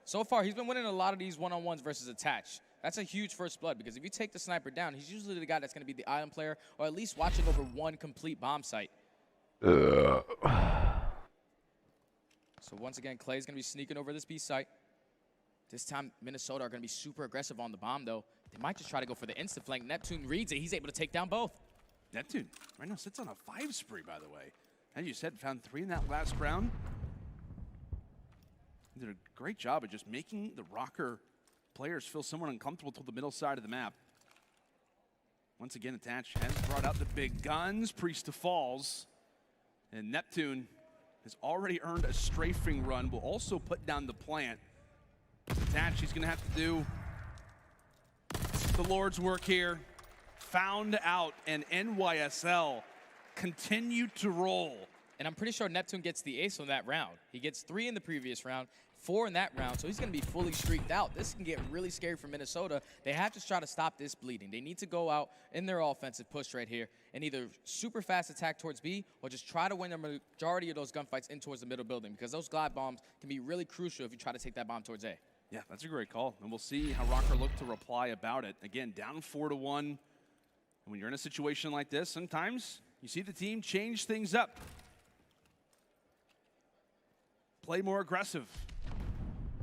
So far, he's been winning a lot of these one-on-ones versus Attach. That's a huge first blood because if you take the sniper down, he's usually the guy that's gonna be the island player or at least watching over 1 complete bomb site. So once again, Clay's gonna be sneaking over this B site. This time, Minnesota are gonna be super aggressive on the bomb though. They might just try to go for the instant flank. Neptune reads it. He's able to take down both. Neptune right now sits on a 5 spree, by the way. As you said, found 3 in that last round. He did a great job of just making the Rocker players feel somewhat uncomfortable to the middle side of the map. Once again, Attach has brought out the big guns. Priesta falls. And Neptune has already earned a strafing run. Will also put down the plant. Attach, he's gonna have to do the Lord's work here. Found out, and NYSL continued to roll. And I'm pretty sure Neptune gets the ace on that round. He gets 3 in the previous round, 4 in that round, so he's going to be fully streaked out. This can get really scary for Minnesota. They have to try to stop this bleeding. They need to go out in their offensive push right here and either super fast attack towards B or just try to win the majority of those gunfights in towards the middle building, because those glide bombs can be really crucial if you try to take that bomb towards A. Yeah, that's a great call, and we'll see how Rocker look to reply about it. Again, down 4-1. And when you're in a situation like this, sometimes you see the team change things up. Play more aggressive.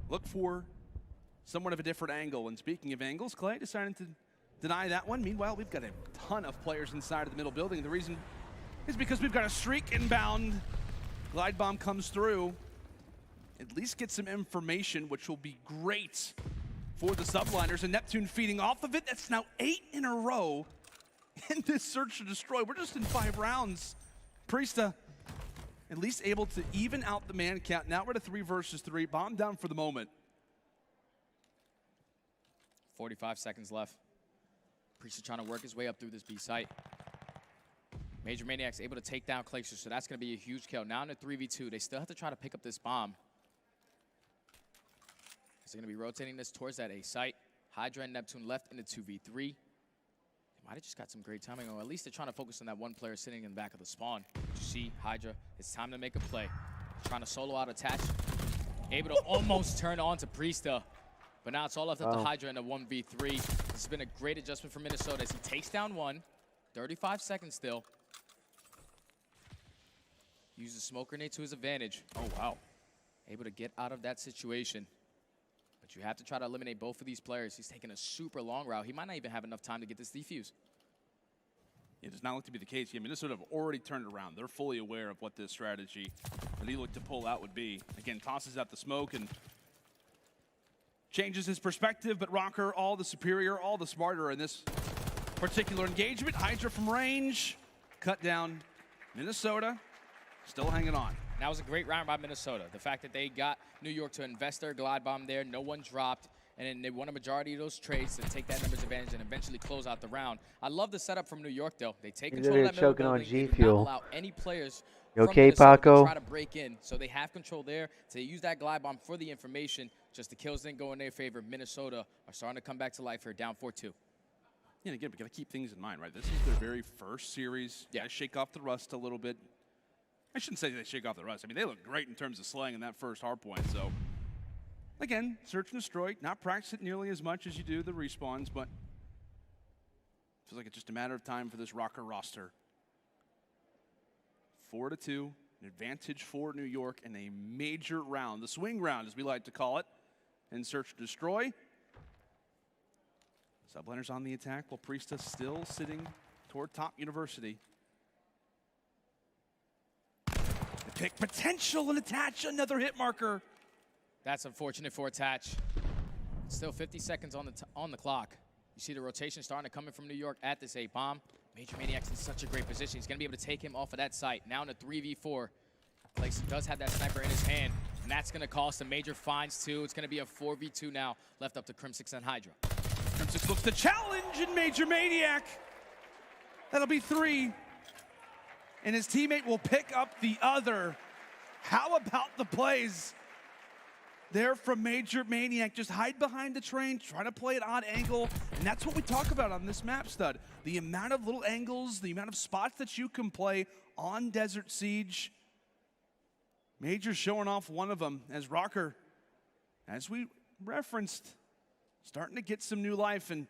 Look for somewhat of a different angle. And speaking of angles, Clay decided to deny that one. Meanwhile, we've got a ton of players inside of the middle building. The reason is because we've got a streak inbound. Glide bomb comes through. At least get some information, which will be great for the subliners. And Neptune feeding off of it. That's now 8 in a row in this search to destroy. We're just in 5 rounds. Priesta at least able to even out the man count. Now we're at a 3 versus 3. Bomb down for the moment. 45 seconds left. Priesta trying to work his way up through this B site. Major Maniac's able to take down Clayster, so that's going to be a huge kill. Now in a 3v2, they still have to try to pick up this bomb. So they're going to be rotating this towards that A site. Hydra and Neptune left in the 2v3. Might have just got some great timing, or at least they're trying to focus on that one player sitting in the back of the spawn. But you see, Hydra, it's time to make a play. Trying to solo out attach. Able to almost turn on to Priesta. But now it's all left up to Hydra in a 1v3. This has been a great adjustment for Minnesota as he takes down one. 35 seconds still. Uses smoke grenade to his advantage. Oh, wow. Able to get out of that situation. But you have to try to eliminate both of these players. He's taking a super long route. He might not even have enough time to get this defuse. It does not look to be the case. Yeah, Minnesota have already turned it around. They're fully aware of what this strategy that he looked to pull out would be. Again, tosses out the smoke and changes his perspective, but Rocker, all the superior, all the smarter in this particular engagement. Hydra from range, cut down. Minnesota still hanging on. That was a great round by Minnesota. The fact that they got New York to invest their glide bomb there, no one dropped, and then they won a majority of those trades to take that numbers advantage and eventually close out the round. I love the setup from New York, though. They take control of that middle building. They do not allow any players from Minnesota to try to break in. So they have control there to use that glide bomb for the information. Just the kills didn't go in their favor. Minnesota are starting to come back to life here, down 4-2. Yeah, and again, we got to keep things in mind, right? This is their very first series. Yeah, shake off the rust a little bit. I shouldn't say they shake off the rust. I mean, they look great in terms of slaying in that first hard point. So, again, search and destroy. Not practice it nearly as much as you do the respawns, but feels like it's just a matter of time for this Rocker roster. 4-2, an advantage for New York in a major round. The swing round, as we like to call it, in search and destroy. Subliners on the attack, while Priesta still sitting toward top university. Pick potential and attach another hit marker. That's unfortunate for attach. Still 50 seconds on the clock. You see the rotation starting to come in from New York at this A bomb. Major Maniac's in such a great position. He's going to be able to take him off of that site. Now in a 3v4. Clayson does have that sniper in his hand, and that's going to cost some major fines too. It's going to be a 4v2 now, left up to Crimsix and Hydra. Crimsix looks to challenge in Major Maniac. That'll be 3. And his teammate will pick up the other. How about the plays there from Major Maniac? Just hide behind the train, try to play an odd angle, and that's what we talk about on this map, Stud. The amount of little angles, the amount of spots that you can play on Desert Siege. Major showing off one of them as Rocker, as we referenced, starting to get some new life. And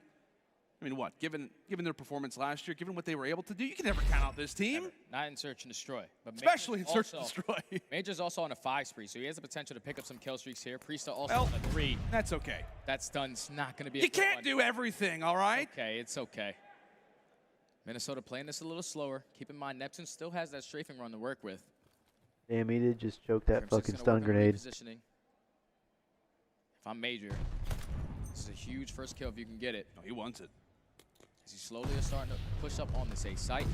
I mean, what? Given their performance last year, given what they were able to do, you can never count out this team. Never. Not in search and destroy. But especially in search and destroy. Major's also on a 5 spree, so he has the potential to pick up some kill streaks here. Priesta also on a 3. That's okay. That stun's not going to be You can't do everything, all right? Okay, it's okay. Minnesota playing this a little slower. Keep in mind, Neptune still has that strafing run to work with. Damn, he did just choke that fucking stun grenade. If I'm Major, this is a huge first kill if you can get it. No, he wants it. As he slowly is starting to push up on this A site. You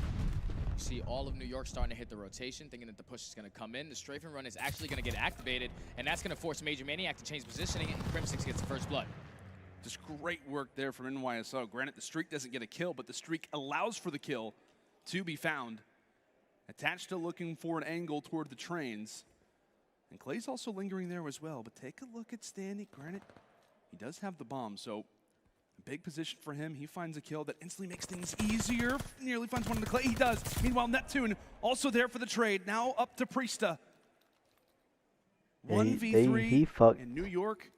see all of New York starting to hit the rotation, thinking that the push is going to come in. The strafing run is actually going to get activated, and that's going to force Major Maniac to change positioning, and Crimsix gets the first blood. Just great work there from NYSO. Granted, the streak doesn't get a kill, but the streak allows for the kill to be found. Attached to looking for an angle toward the trains. And Clay's also lingering there as well, but take a look at Standy. Granted, he does have the bomb, so a big position for him. He finds a kill that instantly makes things easier. Nearly finds one in the Clay. He does. Meanwhile, Neptune also there for the trade. Now up to Priesta. 1v3 he fucked in New York.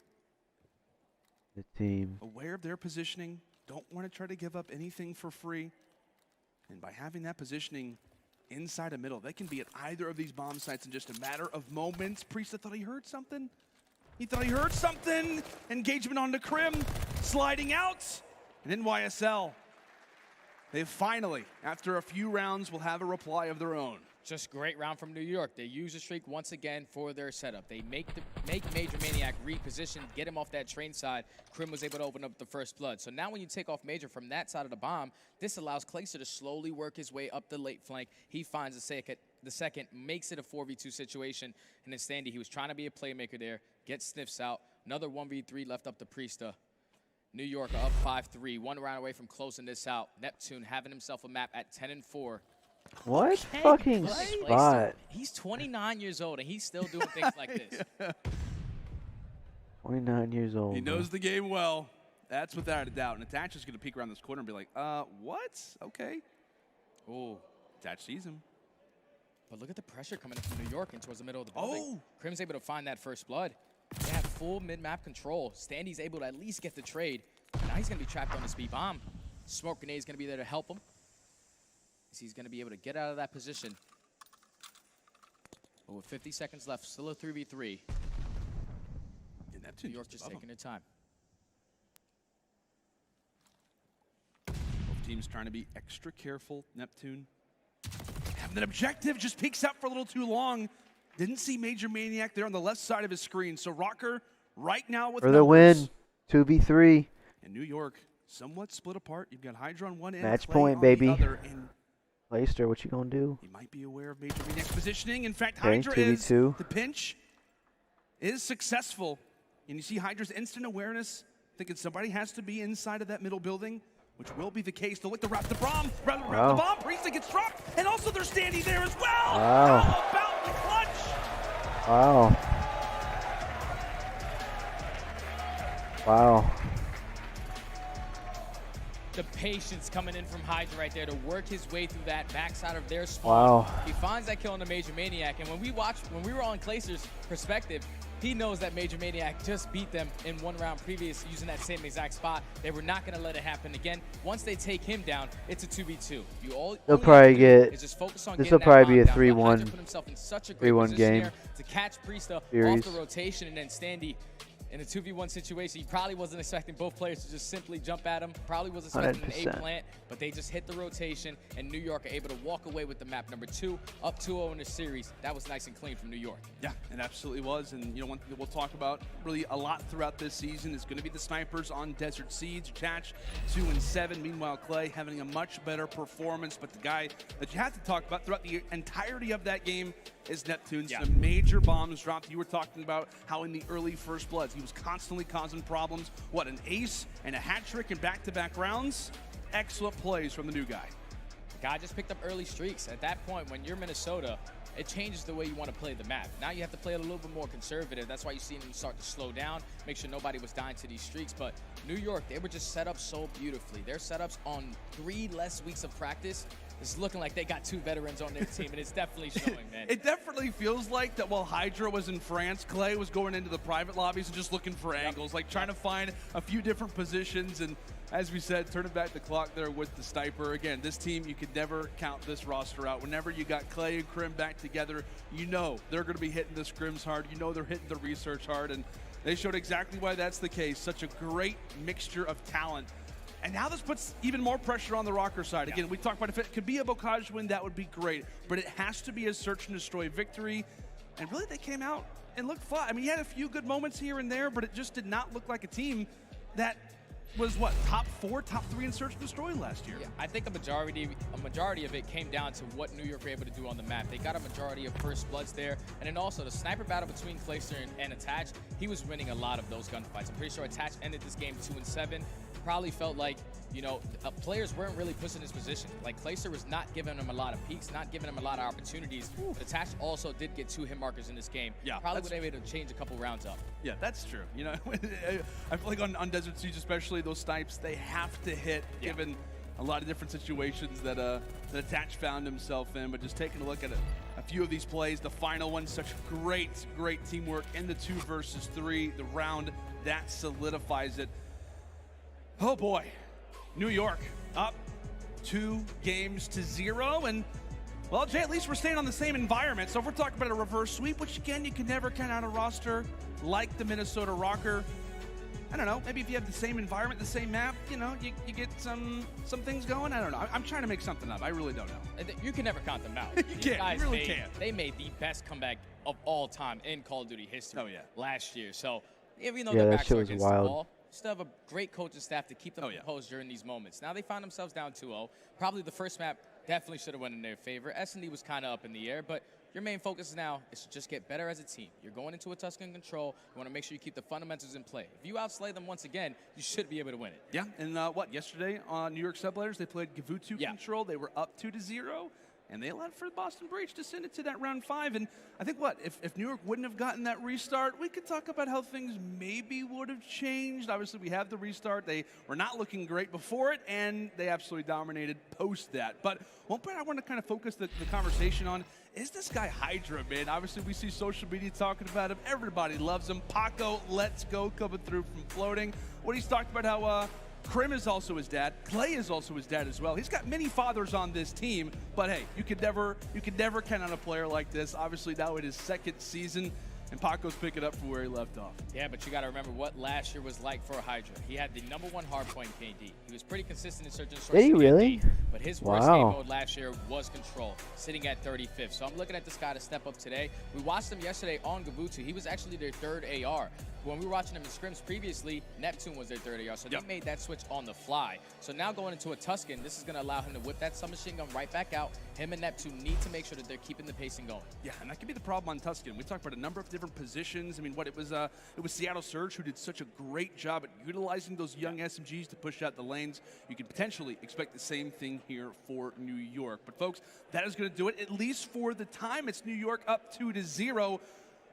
the team. Aware of their positioning. Don't want to try to give up anything for free. And by having that positioning inside a middle, they can be at either of these bomb sites in just a matter of moments. Priesta thought he heard something. He thought he heard something. Engagement onto Krim, sliding out. And NYSL, they finally, after a few rounds, will have a reply of their own. Just great round from New York. They use the streak once again for their setup. They make Major Maniac reposition, get him off that train side. Krim was able to open up the first blood. So now when you take off Major from that side of the bomb, this allows Clayster to slowly work his way up the late flank. He finds the second, makes it a 4v2 situation. And then Standy, he was trying to be a playmaker there, gets sniffs out. Another 1v3 left up to Priesta. New York up 5-3, 1 round away from closing this out. Neptune having himself a map at 10-4. What fucking spot? He's 29 years old and he's still doing things like this. 29 years old. He knows the game well. That's without a doubt. And Attach is going to peek around this corner and be like, what? Okay. Oh, Attach sees him. But look at the pressure coming in from New York and towards the middle of the building. Krim's able to find that first blood. They have full mid-map control. Standy's able to at least get the trade. Now he's going to be trapped on the speed bomb. Smoke Grenade's going to be there to help him. He's going to be able to get out of that position. But with 50 seconds left, still a 3v3. And New York just taking their time. Both teams trying to be extra careful. Neptune having an objective, just peeks out for a little too long. Didn't see Major Maniac there on the left side of his screen. So Rocker right now with for the win, 2v3. And New York somewhat split apart. You've got Hydra on one end, Match Clay point, on baby. the other, and Clayster, what you gonna do? he might be aware of Major Maniac's positioning. In fact, Okay, Hydra 2v2. is the pinch is successful. And you see Hydra's instant awareness, thinking somebody has to be inside of that middle building, which will be the case. They'll look to wrap the bomb, wrap the bomb. Priesta gets dropped, and also they're standing there as well. Wow. How about the clutch? Wow. Wow. The patience coming in from Hydra right there to work his way through that backside of their spawn. Wow. He finds that kill on the Major Maniac, and when we were on Clayster's perspective, he knows that Major Maniac just beat them in one round previous using that same exact spot. They were not going to let it happen again. Once they take him down, it's a 2v2. They'll probably get. Is just focus on This will getting that probably be a bomb down. But Hydra 3-1. put himself in such a great 3-1 position game. there to catch Priesta Series. off the rotation, and then Standy in a 2v1 situation, he probably wasn't expecting both players to just simply jump at him. Probably was expecting an 100%. A-plant, but they just hit the rotation, and New York are able to walk away with the map number 2, up 2-0 in the series. That was nice and clean from New York. Yeah, it absolutely was. And, you know, one thing that we'll talk about really a lot throughout this season is going to be the snipers on Desert Seeds. Attach 2-7. Meanwhile, Clay having a much better performance. But the guy that you have to talk about throughout the entirety of that game is Neptune. Yeah. Some major bombs dropped. You were talking about how in the early first bloods, he was constantly causing problems. What, an ace and a hat trick in back-to-back rounds? Excellent plays from the new guy. The guy just picked up early streaks. At that point, when you're Minnesota, it changes the way you want to play the map. Now you have to play it a little bit more conservative. That's why you see them start to slow down, make sure nobody was dying to these streaks. But New York, they were just set up so beautifully. Their setups on 3 less weeks of practice, it's looking like they got 2 veterans on their team, and it's definitely showing, man. It definitely feels like that while Hydra was in France, Clay was going into the private lobbies and just looking for angles, like trying to find a few different positions. And as we said, turning back the clock there with the sniper. Again, this team, you could never count this roster out. Whenever you got Clay and Krim back together, you know they're going to be hitting the scrims hard. You know they're hitting the research hard. And they showed exactly why that's the case. Such a great mixture of talent. And now this puts even more pressure on the Rocker side. Again, we talked about if it could be a Bocage win, that would be great. But it has to be a search and destroy victory. And really, they came out and looked flat. I mean, you had a few good moments here and there, but it just did not look like a team that was what, top 4, top 3 in Search and Destroy last year. Yeah, I think a majority of it came down to what New York were able to do on the map. They got a majority of first bloods there, and then also the sniper battle between Clayster and Attach. He was winning a lot of those gunfights. I'm pretty sure Attach ended this game 2-7. Probably felt like, you know, players weren't really pushing his position. Like, Clayster was not giving him a lot of peeks, not giving him a lot of opportunities. But Attach also did get 2 hit markers in this game. Yeah, probably would have been able to change a couple rounds up. Yeah, that's true. You know, I feel like on Desert Siege, especially those snipes, they have to hit, given a lot of different situations that Attach found himself in. But just taking a look at a few of these plays, the final one, such great teamwork in the 2 versus 3, the round that solidifies it. Oh boy, New York up 2-0, and well, Jay, at least we're staying on the same environment. So if we're talking about a reverse sweep, which again, you can never count out a roster like the Minnesota Rocker. I don't know, maybe if you have the same environment, the same map, you know, you get some things going. I don't know. I'm trying to make something up. I really don't know. You can never count them out. You can't. You really can't. They made the best comeback of all time in Call of Duty history last year. So even though Yeah, their that backs shit are was against wild. the wall, still have a great coaching staff to keep them composed during these moments. Now they find themselves down 2-0. Probably the first map definitely should have went in their favor. S&D was kind of up in the air, but your main focus now is to just get better as a team. You're going into a Tuscan control. You want to make sure you keep the fundamentals in play. If you outslay them once again, you should be able to win it. Yeah, and yesterday on New York Subliners, they played Gavutu Control. They were up 2-0. And they allowed for Boston Breach to send it to that round 5. And I think if New York wouldn't have gotten that restart, we could talk about how things maybe would have changed. Obviously, we have the restart. They were not looking great before it, and they absolutely dominated post that. But one point I want to kind of focus the conversation on is this guy Hydra, man. Obviously, we see social media talking about him. Everybody loves him. Paco, let's go, coming through from floating. What he's talked about how Krim is also his dad. Clay is also his dad as well. He's got many fathers on this team, but hey, you could never count on a player like this. Obviously, now in his 2nd season, and Paco's picking up from where he left off. Yeah, but you got to remember what last year was like for Hydra. He had the #1 hardpoint KD. He was pretty consistent in Search and Destroy. Did he really? But his worst game mode last year was Control, sitting at 35th. So I'm looking at this guy to step up today. We watched him yesterday on Gavutu. He was actually their 3rd AR. When we were watching him in scrims previously, Neptune was their 3rd AR, so they made that switch on the fly. So now going into a Tuscan, this is going to allow him to whip that submachine gun right back out. Him and Neptune need to make sure that they're keeping the pacing going. Yeah, and that could be the problem on Tuscan. We talked about a number of different positions. I mean, it was Seattle Surge who did such a great job at utilizing those young SMGs to push out the lanes. You can potentially expect the same thing here for New York. But folks, that is going to do it, at least for the time. It's New York up 2-0.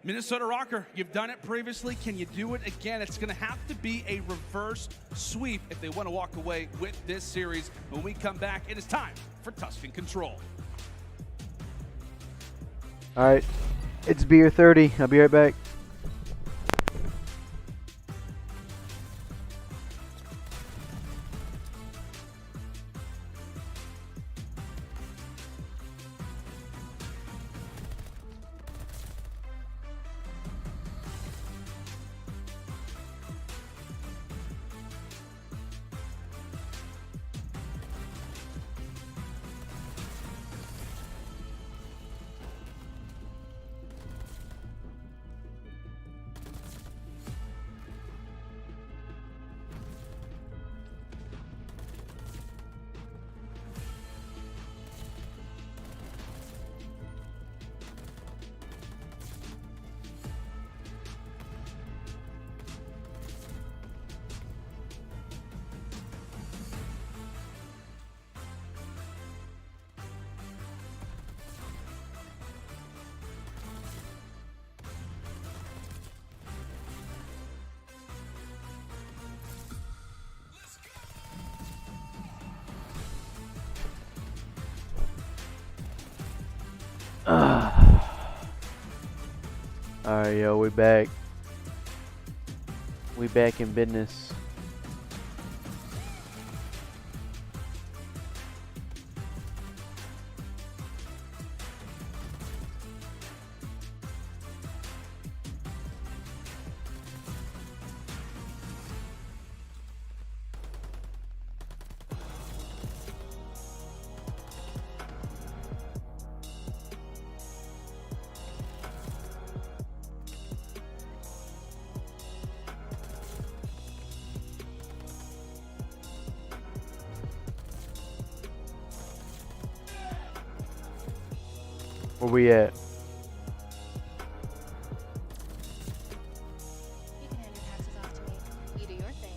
Minnesota Rocker, you've done it previously. Can you do it again? It's going to have to be a reverse sweep if they want to walk away with this series. When we come back, it is time for Tuscan Control. All right, it's beer 30. I'll be right back. Alright, yo, we back. We back in business. Where we at? You can hand your taxes off to me. You do your thing.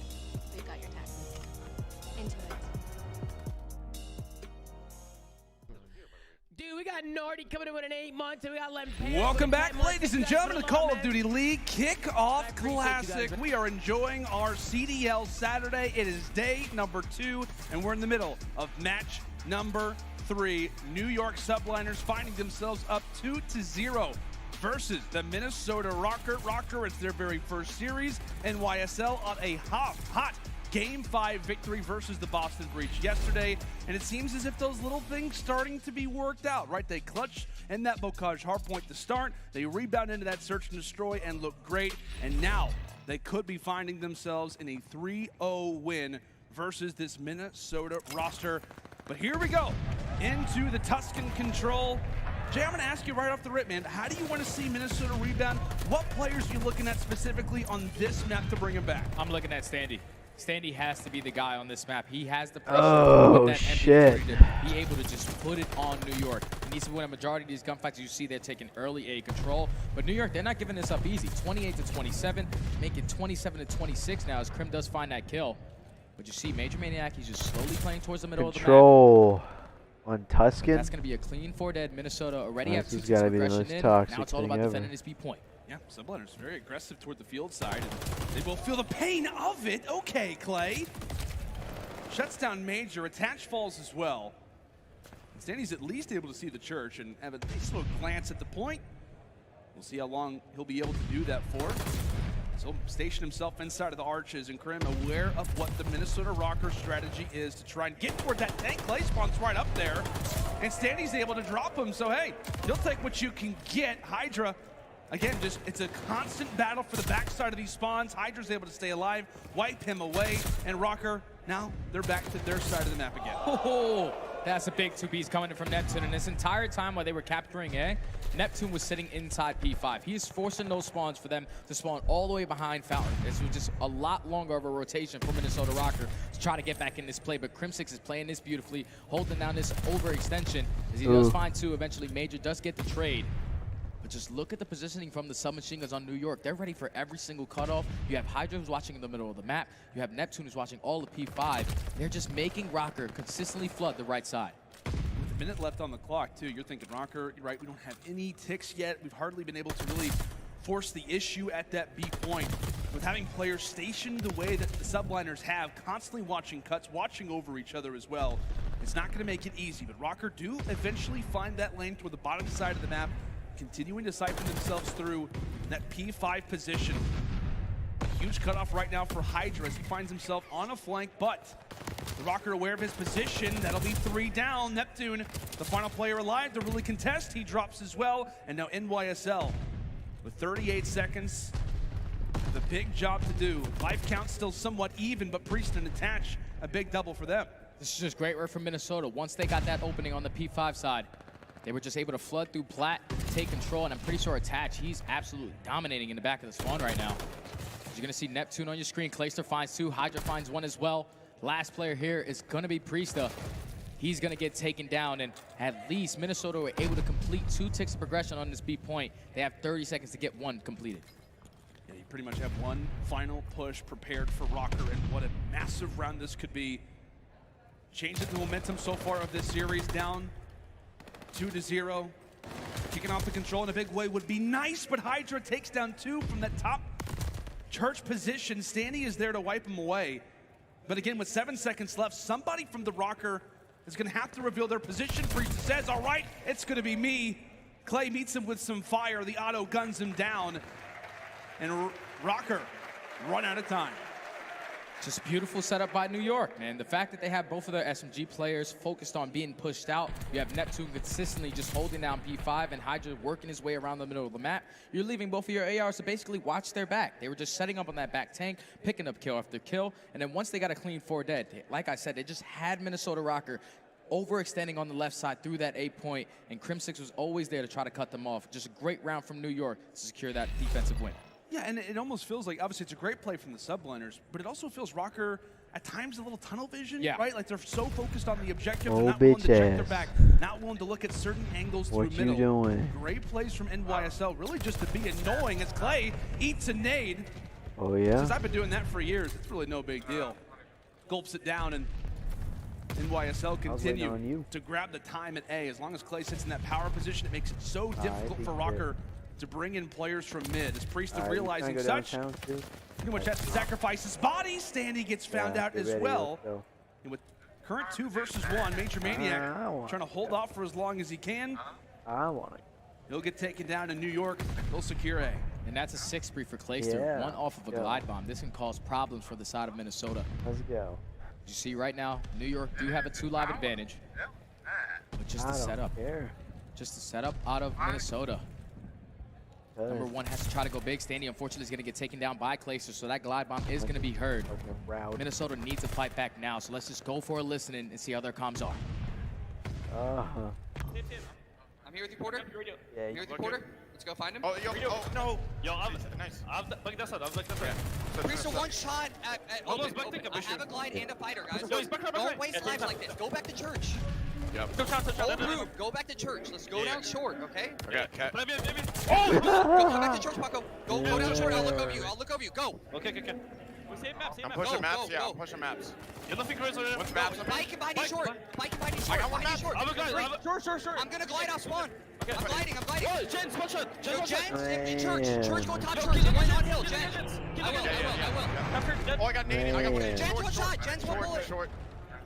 We've got your taxes. Into it. Dude, we got Nardi coming in with an 8 months, and we got Lempe. Welcome back, ladies and gentlemen, to the Call of Duty League Kickoff Classic. We are enjoying our CDL Saturday. It is day number 2, and we're in the middle of match number 3. New York Subliners finding themselves up 2-0 versus the Minnesota Rocker. It's their very first series. NYSL on a hot Game 5 victory versus the Boston Breach yesterday, and it seems as if those little things starting to be worked out, right? They clutched in that Bocage hardpoint to start, they rebound into that search and destroy and look great, and now they could be finding themselves in a 3-0 win versus this Minnesota roster. But here we go, into the Tuscan control. Jay, I'm going to ask you right off the rip, man, how do you want to see Minnesota rebound? What players are you looking at specifically on this map to bring him back? I'm looking at Standy. Standy has to be the guy on this map. He has the pressure Oh, with that shit. MP40 to be able to just put it on New York. He needs to win a majority of these gunfights. You see they're taking early A control. But New York, they're not giving this up easy. 28-27, make it 27-26 now as Krim does find that kill. But you see Major Maniac, he's just slowly playing towards the middle of the map. Control on Tuscan. That's going to be a clean 4 dead. Minnesota already have 2 This has got to be the most toxic now it's all thing about ever. defending his B point. Yeah, Subliners very aggressive toward the field side, and they will feel the pain of it. Okay, Clay. Shuts down Major, attach falls as well. And Stanley's at least able to see the church and have a nice little glance at the point. We'll see how long he'll be able to do that for. So he'll station himself inside of the arches, and Krim aware of what the Minnesota Rocker strategy is to try and get toward that tank. Clay spawns right up there, and Stanley's able to drop him. So hey, you'll take what you can get. Hydra, again, just it's a constant battle for the backside of these spawns. Hydra's able to stay alive, wipe him away, and Rocker, now they're back to their side of the map again. Oh, that's a big 2-piece coming in from Neptune. And this entire time while they were capturing A, Neptune was sitting inside P5. He is forcing those spawns for them to spawn all the way behind Fountain. This was just a lot longer of a rotation for Minnesota Rocker to try to get back in this play. But Crimsix is playing this beautifully, holding down this overextension. As he does find 2, eventually Major does get the trade. But just look at the positioning from the submachine guns on New York. They're ready for every single cutoff. You have Hydra who's watching in the middle of the map. You have Neptune who's watching all of P5. They're just making Rocker consistently flood the right side. With a minute left on the clock, too, you're thinking, Rocker, you're right, we don't have any ticks yet. We've hardly been able to really force the issue at that B point. With having players stationed the way that the Subliners have, constantly watching cuts, watching over each other as well, it's not going to make it easy. But Rocker do eventually find that lane toward the bottom side of the map, continuing to siphon themselves through that P5 position. A huge cutoff right now for Hydra as he finds himself on a flank, but the Rocker aware of his position. That'll be 3 down. Neptune, the final player alive to really contest. He drops as well, and now NYSL with 38 seconds. The big job to do. Life count still somewhat even, but Priest and Attach, a big double for them. This is just great work from Minnesota. Once they got that opening on the P5 side, they were just able to flood through Platt, take control, and I'm pretty sure Attach, he's absolutely dominating in the back of the spawn right now. You're going to see Neptune on your screen. Clayster finds 2, Hydra finds 1 as well. Last player here is going to be Priesta. He's going to get taken down, and at least Minnesota were able to complete 2 ticks of progression on this B point. They have 30 seconds to get 1 completed. Yeah, you pretty much have one final push prepared for Rocker, and what a massive round this could be. Changing the momentum so far of this series, down 2-0. Kicking off the control in a big way would be nice, but Hydra takes down 2 from that top church position. Stanley is there to wipe him away. But again, with 7 seconds left, somebody from the Rocker is going to have to reveal their position. Priest says, all right, it's going to be me. Clay meets him with some fire. The auto guns him down. And Rocker run out of time. Just beautiful setup by New York, man. The fact that they have both of their SMG players focused on being pushed out. You have Neptune consistently just holding down P5 and Hydra working his way around the middle of the map. You're leaving both of your ARs to basically watch their back. They were just setting up on that back tank, picking up kill after kill, and then once they got a clean 4 dead, like I said, they just had Minnesota Rocker overextending on the left side through that 8 point, and Crimsix was always there to try to cut them off. Just a great round from New York to secure that defensive win. Yeah, and it almost feels like, obviously it's a great play from the subliners, but it also feels Rocker at times a little tunnel vision, right? Like they're so focused on the objective, they're not willing to check their back, not willing to look at certain angles through middle. What you doing? Great plays from NYSL, really just to be annoying as Clay eats a nade. Oh, yeah? Since I've been doing that for years, it's really no big deal. Gulps it down, and NYSL continue to grab the time at A. As long as Clay sits in that power position, it makes it so difficult for Rocker to bring in players from mid. As Priest is realizing such, pretty much has to sacrifice his body. Standy gets found out as well. And with current 2 versus 1, Major Maniac trying to hold off for as long as he can. I want it. He'll get taken down in New York. He'll secure A. And that's a 6-3 for Clayster. Yeah. 1 off of a glide bomb. This can cause problems for the side of Minnesota. Let's go. You see right now, New York do have a 2 live advantage. But just the setup. Just the setup out of Minnesota. Number 1 has to try to go big. Standy, unfortunately, is going to get taken down by Clayster, so that glide bomb is going to be heard. Minnesota needs to fight back now, so let's just go for a listening and see how their comms are. I'm here with you, Porter. Yeah, here with you, Porter. Let's go find him. Oh, no. Yo, nice. Back that side. Priest, 1 shot at open. I have a glide and a fighter, guys. Don't waste lives like this. Go back to church. Hold room. Go back to church. Let's go down short, okay? Okay. Go back to church, Paco. Go down short. I'll look over you. Go. Okay. I'm pushing maps. I'm pushing maps. You're nothing crazy. What's maps? Bike can bind you short. I got 1 map. I'm a glide. Sure. I'm gonna glide off spawn. Okay. I'm gliding. Oh, Jens, one shot. In church. Church, go top church. One on hill, Jens. I will. Oh, I got nading. I got 1 Jens, 1 shot. Jens, 1 bullet. Short.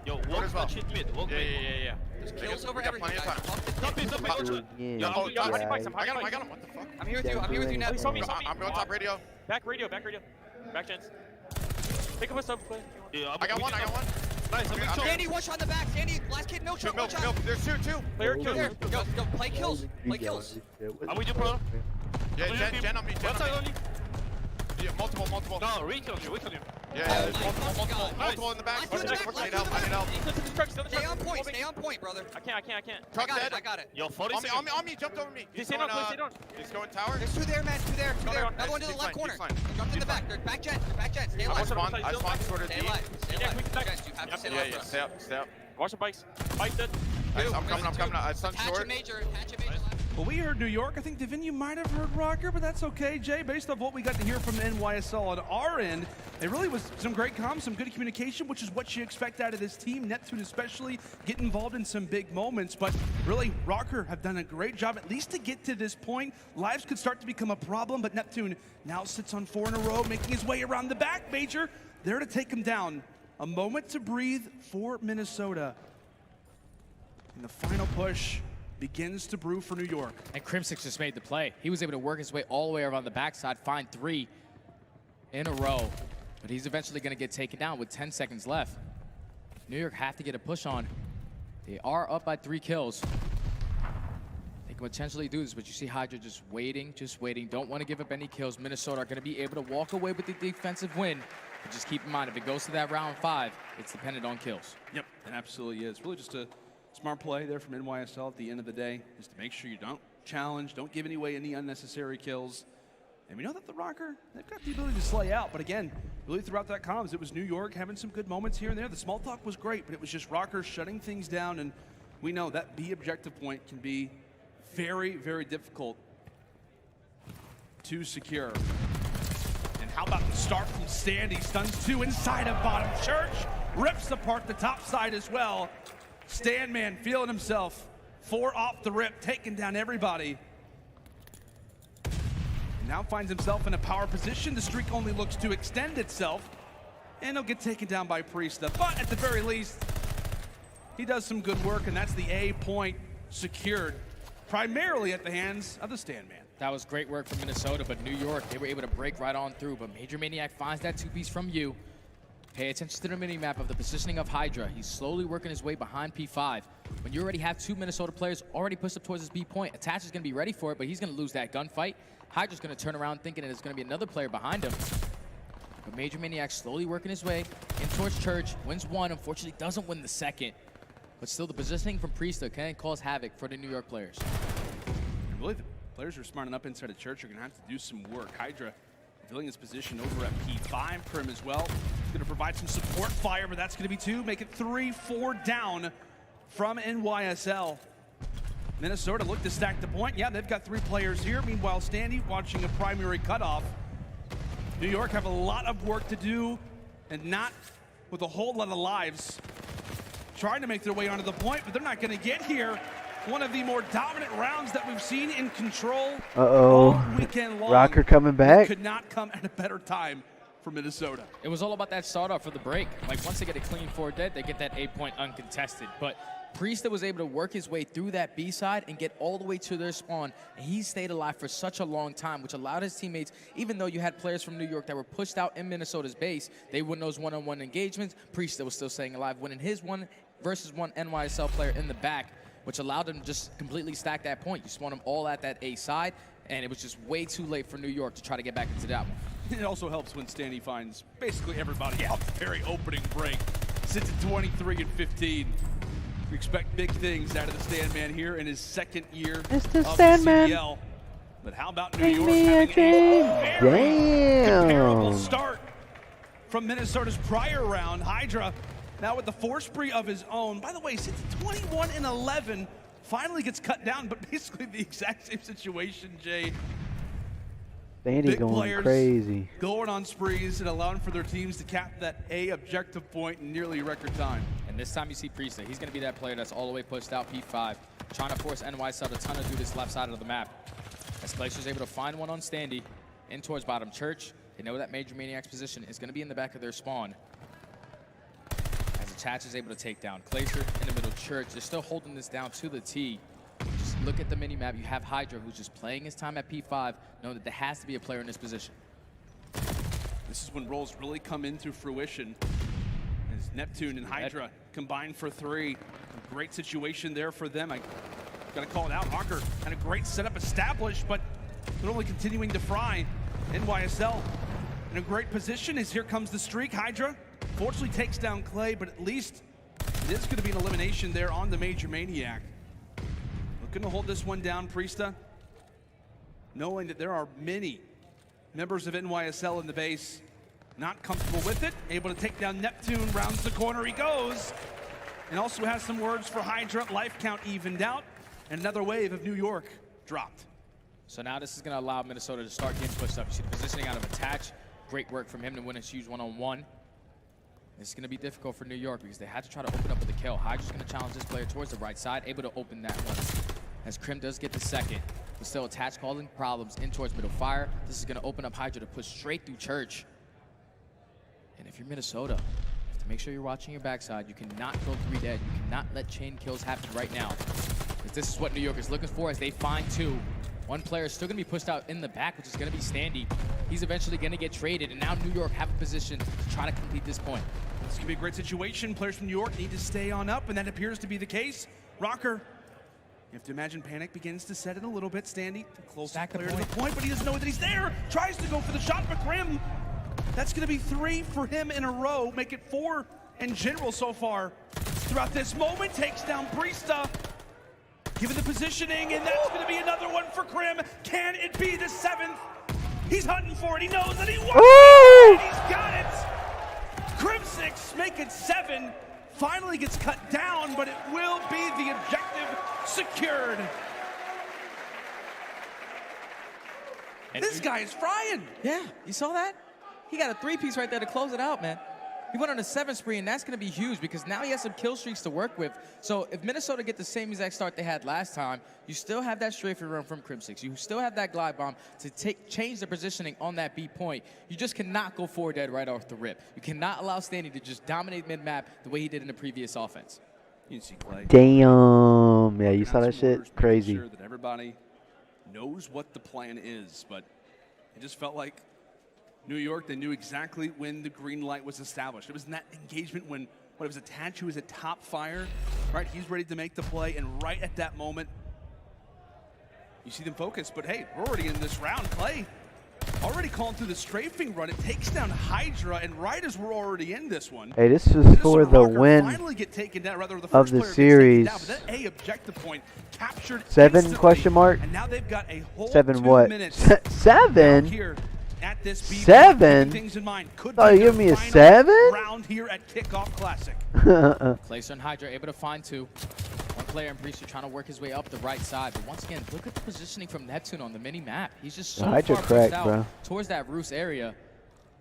Yo, walk that shit mid. Yeah. There's kills over everything, guys. Top is. I got him. What the fuck? I'm here with you, Ned. I'm going top radio. Back radio. Back Jens. Pick up a sub play. Yeah, I got one. Nice. Standy, 1 shot in the back. Standy, last kid, milk shot. Milk. There's 2. Player kills. There. Go. Play kills. Are we do pro? Yeah, Jen on me. One side only. Yeah, multiple. No, we killed you. Yeah, multiple in the back. I need help. Stay on point, brother. I can't. Truck dead. I got it. Yo, 40 on me, jumped over me. He's going tower. There's 2 there, man. 2 there. Another one to the left corner. Jumped in the back. They're back jet. Stay alive. I spawned sort of Stay deep. alive. Jens, you have to stay alive. Yeah, stay up. Watch the bikes. Bike dead. I'm coming. I stunned short. Attach a major. Well, we heard New York. I think Devin, you might have heard Rocker, but that's okay. Jay, based off what we got to hear from NYSL on our end, it really was some great comms, some good communication, which is what you expect out of this team. Neptune especially get involved in some big moments, but really, Rocker have done a great job, at least to get to this point. Lives could start to become a problem, but Neptune now sits on 4 in a row, making his way around the back. Major, there to take him down. A moment to breathe for Minnesota. And the final push begins to brew for New York. And Crimsix just made the play. He was able to work his way all the way around the backside, find 3 in a row. But he's eventually going to get taken down with 10 seconds left. New York have to get a push on. They are up by 3 kills. They can potentially do this, but you see Hydra just waiting. Don't want to give up any kills. Minnesota are going to be able to walk away with the defensive win. But just keep in mind, if it goes to that round 5, it's dependent on kills. Yep, it absolutely is. Really just a smart play there from NYSL at the end of the day, is to make sure you don't challenge, don't give away any unnecessary kills. And we know that the Rocker, they've got the ability to slay out, but again, really throughout that comms, it was New York having some good moments here and there. The small talk was great, but it was just Rocker shutting things down, and we know that B objective point can be very, very difficult to secure. And how about the start from Standy? Stuns 2 inside of bottom church, rips apart the top side as well. Stanman feeling himself. 4 off the rip, taking down everybody. And now finds himself in a power position. The streak only looks to extend itself. And he'll get taken down by Priesta. But at the very least, he does some good work, and that's the A point secured. Primarily at the hands of the Stanman. That was great work from Minnesota, but New York, they were able to break right on through. But Major Maniac finds that 2-piece from you. Pay attention to the mini-map of the positioning of Hydra. He's slowly working his way behind P5. When you already have 2 Minnesota players already pushed up towards his B point, Attach is going to be ready for it, but he's going to lose that gunfight. Hydra's going to turn around thinking that there's going to be another player behind him. But Major Maniac slowly working his way in towards Church. Wins 1, unfortunately doesn't win the 2nd. But still, the positioning from Priesta can cause havoc for the New York players. I believe the players are smart enough inside of Church are going to have to do some work. Hydra Revealing his position over at P5. Krim as well. He's going to provide some support fire, but that's going to be 2. Make it 3, 4 down from NYSL. Minnesota look to stack the point. Yeah, they've got 3 players here. Meanwhile, Standy watching a primary cutoff. New York have a lot of work to do and not with a whole lot of lives. Trying to make their way onto the point, but they're not going to get here. One of the more dominant rounds that we've seen in control all weekend long. Rocker coming back. Could not come at a better time for Minnesota. It was all about that startup for the break. Like, once they get a clean 4 dead, they get that 8-point uncontested. But Priesta was able to work his way through that B side and get all the way to their spawn. And he stayed alive for such a long time, which allowed his teammates, even though you had players from New York that were pushed out in Minnesota's base, they win those one-on-one engagements. Priesta was still staying alive, winning his 1 versus 1 NYSL player in the back, which allowed him to just completely stack that point. You spawn them all at that A side, and it was just way too late for New York to try to get back into that one. It also helps when Standy finds basically everybody out the very opening break. Sits at 23 and 15. We expect big things out of the Sandman here in his 2nd year It's the of Sandman. the CDL. But how about New Give York me a having a very Damn. comparable start from Minnesota's prior round? Hydra now with the 4 spree of his own. By the way, sits at 21 and 11. Finally gets cut down, but basically the exact same situation, Jay. Standy Big going players crazy. going on sprees and allowing for their teams to cap that A objective point in nearly record time. And this time you see Priesta. He's going to be that player that's all the way pushed out P5, trying to force NYSL to ton of do this left side of the map. As Glacier's able to find one on Standy in towards bottom church. They know that Major Maniac's position is going to be in the back of their spawn. As Attach is able to take down Glacier in the middle church. They're still holding this down to the T. Just look at the mini-map. You have Hydra, who's just playing his time at P5, knowing that there has to be a player in this position. This is when roles really come into fruition. As Neptune and Hydra combine for 3. A great situation there for them. I gotta call it out. Hawker had a great setup established, but they're only continuing to fry. NYSL in a great position as here comes the streak. Hydra fortunately takes down Clay, but at least it is going to be an elimination there on the Major Maniac. Looking to hold this one down, Priesta, knowing that there are many members of NYSL in the base not comfortable with it. Able to take down Neptune, rounds the corner, he goes. And also has some words for Hydra. Life count evened out, and another wave of New York dropped. So now this is going to allow Minnesota to start getting pushed up. You see the positioning out of Attach. Great work from him to win a huge one-on-one. It's going to be difficult for New York because they had to try to open up with the kill. Hydra's going to challenge this player towards the right side, able to open that one. As Krim does get the second, but still Attach causing problems in towards middle fire. This is going to open up Hydra to push straight through Church. And if you're Minnesota, you have to make sure you're watching your backside. You cannot go 3 dead. You cannot let chain kills happen right now. Because this is what New York is looking for as they find 2. One player is still going to be pushed out in the back, which is going to be Standy. He's eventually going to get traded, and now New York have a position to try to complete this point. This could be a great situation. Players from New York need to stay on up, and that appears to be the case. Rocker, you have to imagine panic begins to set in a little bit. Standy, closest player to the point, but he doesn't know that he's there. Tries to go for the shot, but Krim, that's going to be 3 for him in a row. Make it 4 in general so far. Throughout this moment, takes down Priesta. Given the positioning, and that's going to be another one for Krim. Can it be the 7th? He's hunting for it. He knows that he wants it, and he's got it. Krim 6, make it 7. Finally gets cut down, but it will be the objective secured. And this guy is frying. Yeah, you saw that? He got a 3-piece right there to close it out, man. He went on a 7 spree, and that's going to be huge because now he has some kill streaks to work with. So if Minnesota get the same exact start they had last time, you still have that strafing run from Krim 6. You still have that glide bomb to change the positioning on that B point. You just cannot go 4 dead right off the rip. You cannot allow Standy to just dominate mid-map the way he did in the previous offense. You see Clay. Damn. Yeah, you saw that shit? Crazy. Sure that everybody knows what the plan is, but it just felt like New York, they knew exactly when the green light was established. It was in that engagement when it was Attach, who was a top fire, right? He's ready to make the play, and right at that moment, you see them focus. But hey, we're already in this round. Clay already calling through the strafing run. It takes down Hydra, and right as we're already in this one. Hey, this is for the win of the series. Down, but that A objective point captured 7 instantly, question mark? and now they've got a whole 7 2 what? minutes 7? here at this. 7? Things in mind. Could Oh, you give me a 7? Round here at Kickoff Classic. Placer and Hydra able to find 2. One player in Priester trying to work his way up the right side. But once again, look at the positioning from Neptune on the mini-map. He's just so far pushed out towards that Roos area.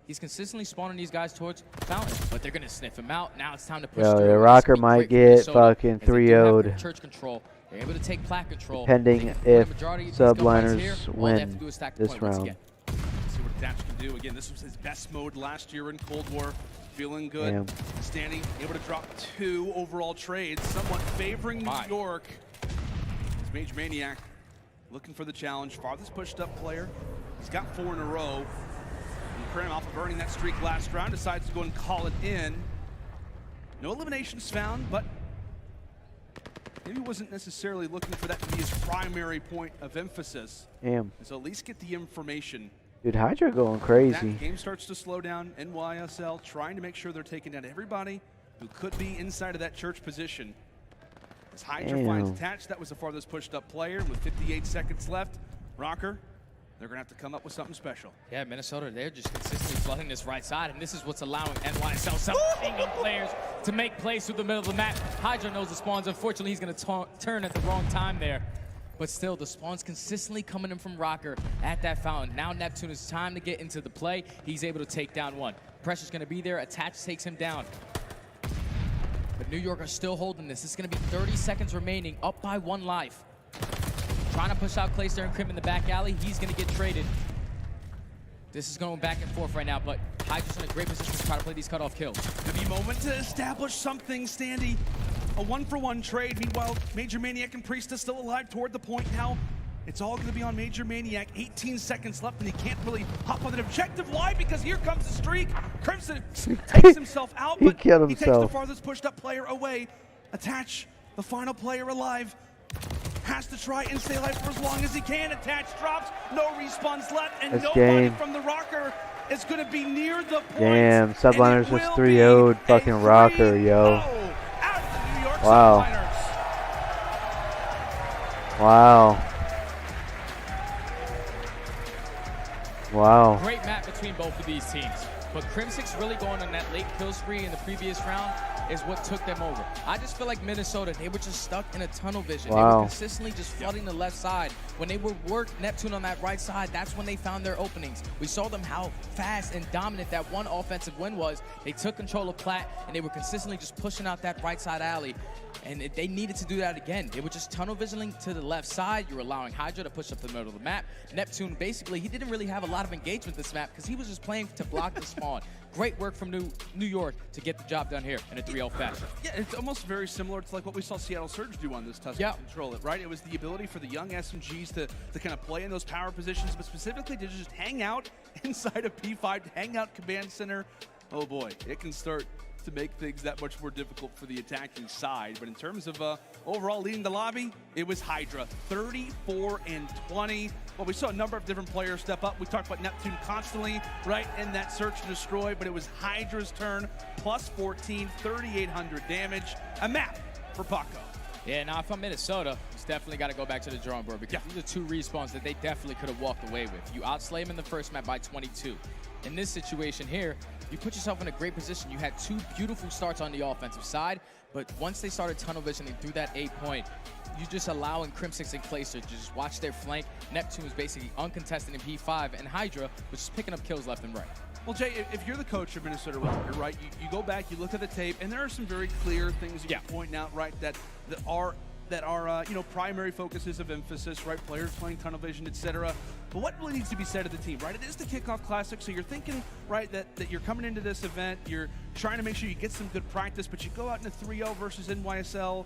He's consistently spawning these guys towards Fountain, but they're going to sniff him out. Now it's time to push through. The Rocker might get fucking 3-0'd. Church control. They're able to take plat control. Depending if subliners win this round. See what Dash can do. Again, this was his best mode last year in Cold War. Feeling good. Damn. Standing, able to drop 2 overall trades, somewhat favoring New York. It's Mage Maniac looking for the challenge. Farthest pushed up player. He's got 4 in a row. And Krim, off of earning that streak last round, decides to go and call it in. No eliminations found, but maybe wasn't necessarily looking for that to be his primary point of emphasis. Damn. So at least get the information. Dude, Hydra going crazy. That game starts to slow down. NYSL trying to make sure they're taking down everybody who could be inside of that church position. As Hydra finds attached, that was the farthest pushed up player with 58 seconds left. Rocker, they're going to have to come up with something special. Yeah, Minnesota, they're just consistently flooding this right side, and this is what's allowing NYSL, some single players, to make plays through the middle of the map. Hydra knows the spawns. Unfortunately, he's going to turn at the wrong time there. But still, the spawn's consistently coming in from Rocker at that fountain. Now Neptune is time to get into the play. He's able to take down 1. Pressure's going to be there. Attach takes him down. But New York are still holding this. It's going to be 30 seconds remaining, up by 1 life. Trying to push out Clayster and Krim in the back alley. He's going to get traded. This is going back and forth right now, but Hydra's in a great position to try to play these cutoff kills. The moment to establish something, Standy. A 1-for-1 trade. Meanwhile, Major Maniac and Priestess still alive toward the point now. It's all going to be on Major Maniac. 18 seconds left, and he can't really hop on an objective. Why? Because here comes the streak. Crimson takes himself out, but he takes the farthest pushed up player away. Attach, the final player alive. Has to try and stay alive for as long as he can. Attach drops, no respawns left, and nobody from the Rocker is going to be near the point. Damn, Subliners just 3-0'd fucking Rocker, yo. Wow. Wow. Wow. Great map between both of these teams. But Crimsix really going on that late kill spree in the previous round is what took them over. I just feel like Minnesota, they were just stuck in a tunnel vision. They were consistently just flooding the left side. When they would work Neptune on that right side, that's when they found their openings. We saw them how fast and dominant that one offensive win was. They took control of Plat, and they were consistently just pushing out that right side alley. And they needed to do that again. They were just tunnel visioning to the left side. You were allowing Hydra to push up the middle of the map. Neptune, basically, he didn't really have a lot of engagement this map because he was just playing to block the spawn. Great work from New York to get the job done here in a 3-0 fashion. Yeah, it's almost very similar to like what we saw Seattle Surge do on this Tuscan control it, right? It was the ability for the young SMGs to kind of play in those power positions, but specifically to just hang out inside of P5, to hang out command center. Oh boy, it can start to make things that much more difficult for the attacking side. But in terms of overall leading the lobby, it was Hydra, 34-20. Well, we saw a number of different players step up. We talked about Neptune constantly, right, in that search and destroy, but it was Hydra's turn, plus 14, 3,800 damage. A map for Paco. Yeah, now if I'm Minnesota, it's definitely got to go back to the drawing board because these are 2 respawns that they definitely could have walked away with. You outslay them in the first map by 22. In this situation here, you put yourself in a great position. You had 2 beautiful starts on the offensive side, but once they started tunnel visioning through that A point, you're just allowing Crimsix and Clayster to just watch their flank. Neptune was basically uncontested in P5, and Hydra was just picking up kills left and right. Well, Jay, if you're the coach of Minnesota Rocker, right, you go back, you look at the tape, and there are some very clear things you can point out, right, that are you know, primary focuses of emphasis, right? Players playing tunnel vision, etc. But what really needs to be said of the team, right? It is the Kickoff Classic, so you're thinking, right, that you're coming into this event, you're trying to make sure you get some good practice, but you go out in a 3-0 versus NYSL.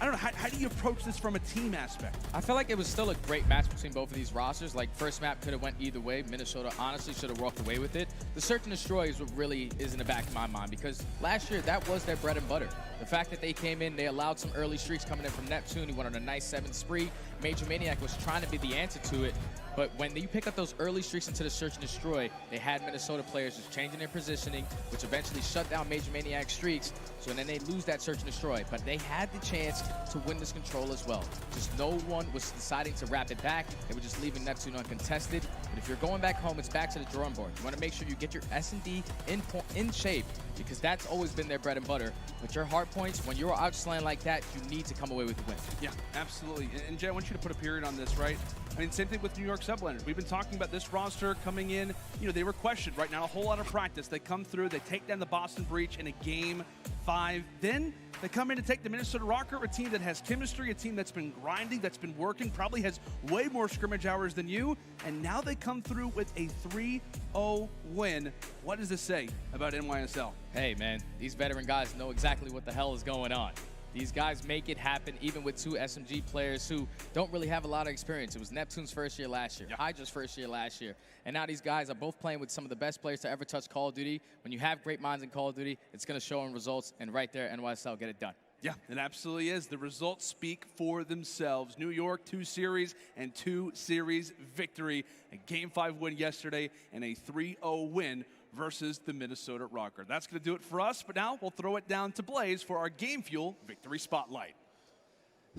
I don't know, how do you approach this from a team aspect? I feel like it was still a great match between both of these rosters. Like, first map could have went either way. Minnesota honestly should have walked away with it. The search and destroy is what really is in the back of my mind because last year, that was their bread and butter. The fact that they came in, they allowed some early streaks coming in from Neptune. He went on a nice 7 spree. Major Maniac was trying to be the answer to it. But when you pick up those early streaks into the search and destroy, they had Minnesota players just changing their positioning, which eventually shut down Major Maniac streaks. So then they lose that search and destroy. But they had the chance to win this control as well. Just no one was deciding to wrap it back. They were just leaving Neptune uncontested. But if you're going back home, it's back to the drawing board. You want to make sure you get your S&D in shape, because that's always been their bread and butter. But your hard points, when you're outslaying like that, you need to come away with the win. Yeah, absolutely. And Jay, I want you to put a period on this, right? I mean, same thing with New York Subliners. We've been talking about this roster coming in. You know, they were questioned, right? Not a whole lot of practice. They come through, they take down the Boston Breach in a Game 5. Then they come in to take the Minnesota Rocker, a team that has chemistry, a team that's been grinding, that's been working, probably has way more scrimmage hours than you. And now they come through with a 3-0 win. What does this say about NYSL? Hey, man, these veteran guys know exactly what the hell is going on. These guys make it happen, even with 2 SMG players who don't really have a lot of experience. It was Neptune's first year last year, Hydra's first year last year. And now these guys are both playing with some of the best players to ever touch Call of Duty. When you have great minds in Call of Duty, it's going to show in results. And right there, NYSL get it done. Yeah, it absolutely is. The results speak for themselves. New York, 2 series and 2 series victory. A Game 5 win yesterday and a 3-0 win versus the Minnesota Rocker. That's going to do it for us, but now we'll throw it down to Blaze for our Game Fuel Victory Spotlight.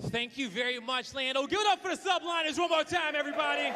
Thank you very much, Lando. Give it up for the Subliners one more time, everybody.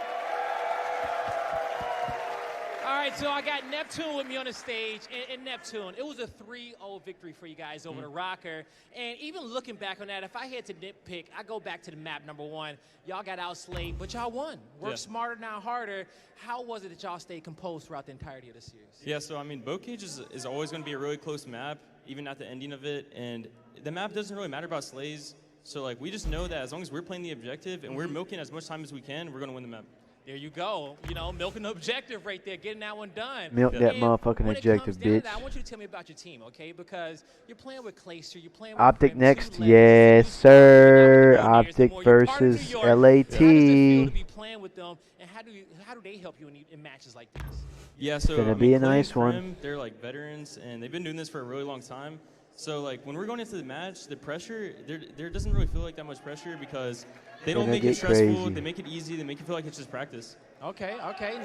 All right, so I got Neptune with me on the stage, and Neptune, it was a 3-0 victory for you guys over the Rocker. And even looking back on that, if I had to nitpick, I go back to the map number 1. Y'all got outslayed, but y'all won. Work smarter, not harder. How was it that y'all stayed composed throughout the entirety of the series? Yeah, so I mean, Boat Cage is always going to be a really close map, even at the ending of it. And the map doesn't really matter about slays. So like, we just know that as long as we're playing the objective and we're milking as much time as we can, we're going to win the map. There you go. You know, milking the objective right there, getting that one done. Milk that motherfucking objective, bitch. I want you to tell me about your team, okay? Because you're playing with Clayster, you're playing with Optic Prim, next, 2 yes, sir. Optic versus LAT. How does it feel to be playing with them, and how do they help you in matches like this? Yeah, so Gonna I mean, be a Clay nice and Prim, one. They're like veterans, and they've been doing this for a really long time. So like when we're going into the match, the pressure there doesn't really feel like that much pressure because they don't make it stressful. Crazy. They make it easy. They make it feel like it's just practice. Okay,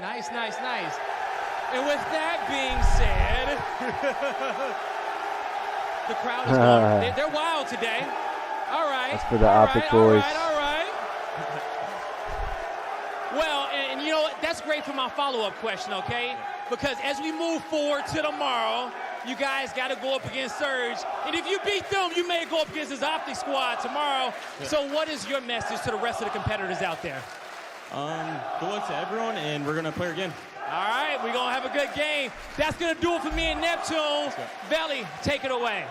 nice. And with that being said, the crowd is going. They're wild today. All right. That's for the Optic boys. All right. Well, and you know what? That's great for my follow-up question, okay? Because as we move forward to tomorrow, you guys got to go up against Surge. And if you beat them, you may go up against this Optic squad tomorrow. Yeah. So what is your message to the rest of the competitors out there? Good luck to everyone, and we're going to play again. All right, we're going to have a good game. That's going to do it for me and Neptune. Veli, take it away.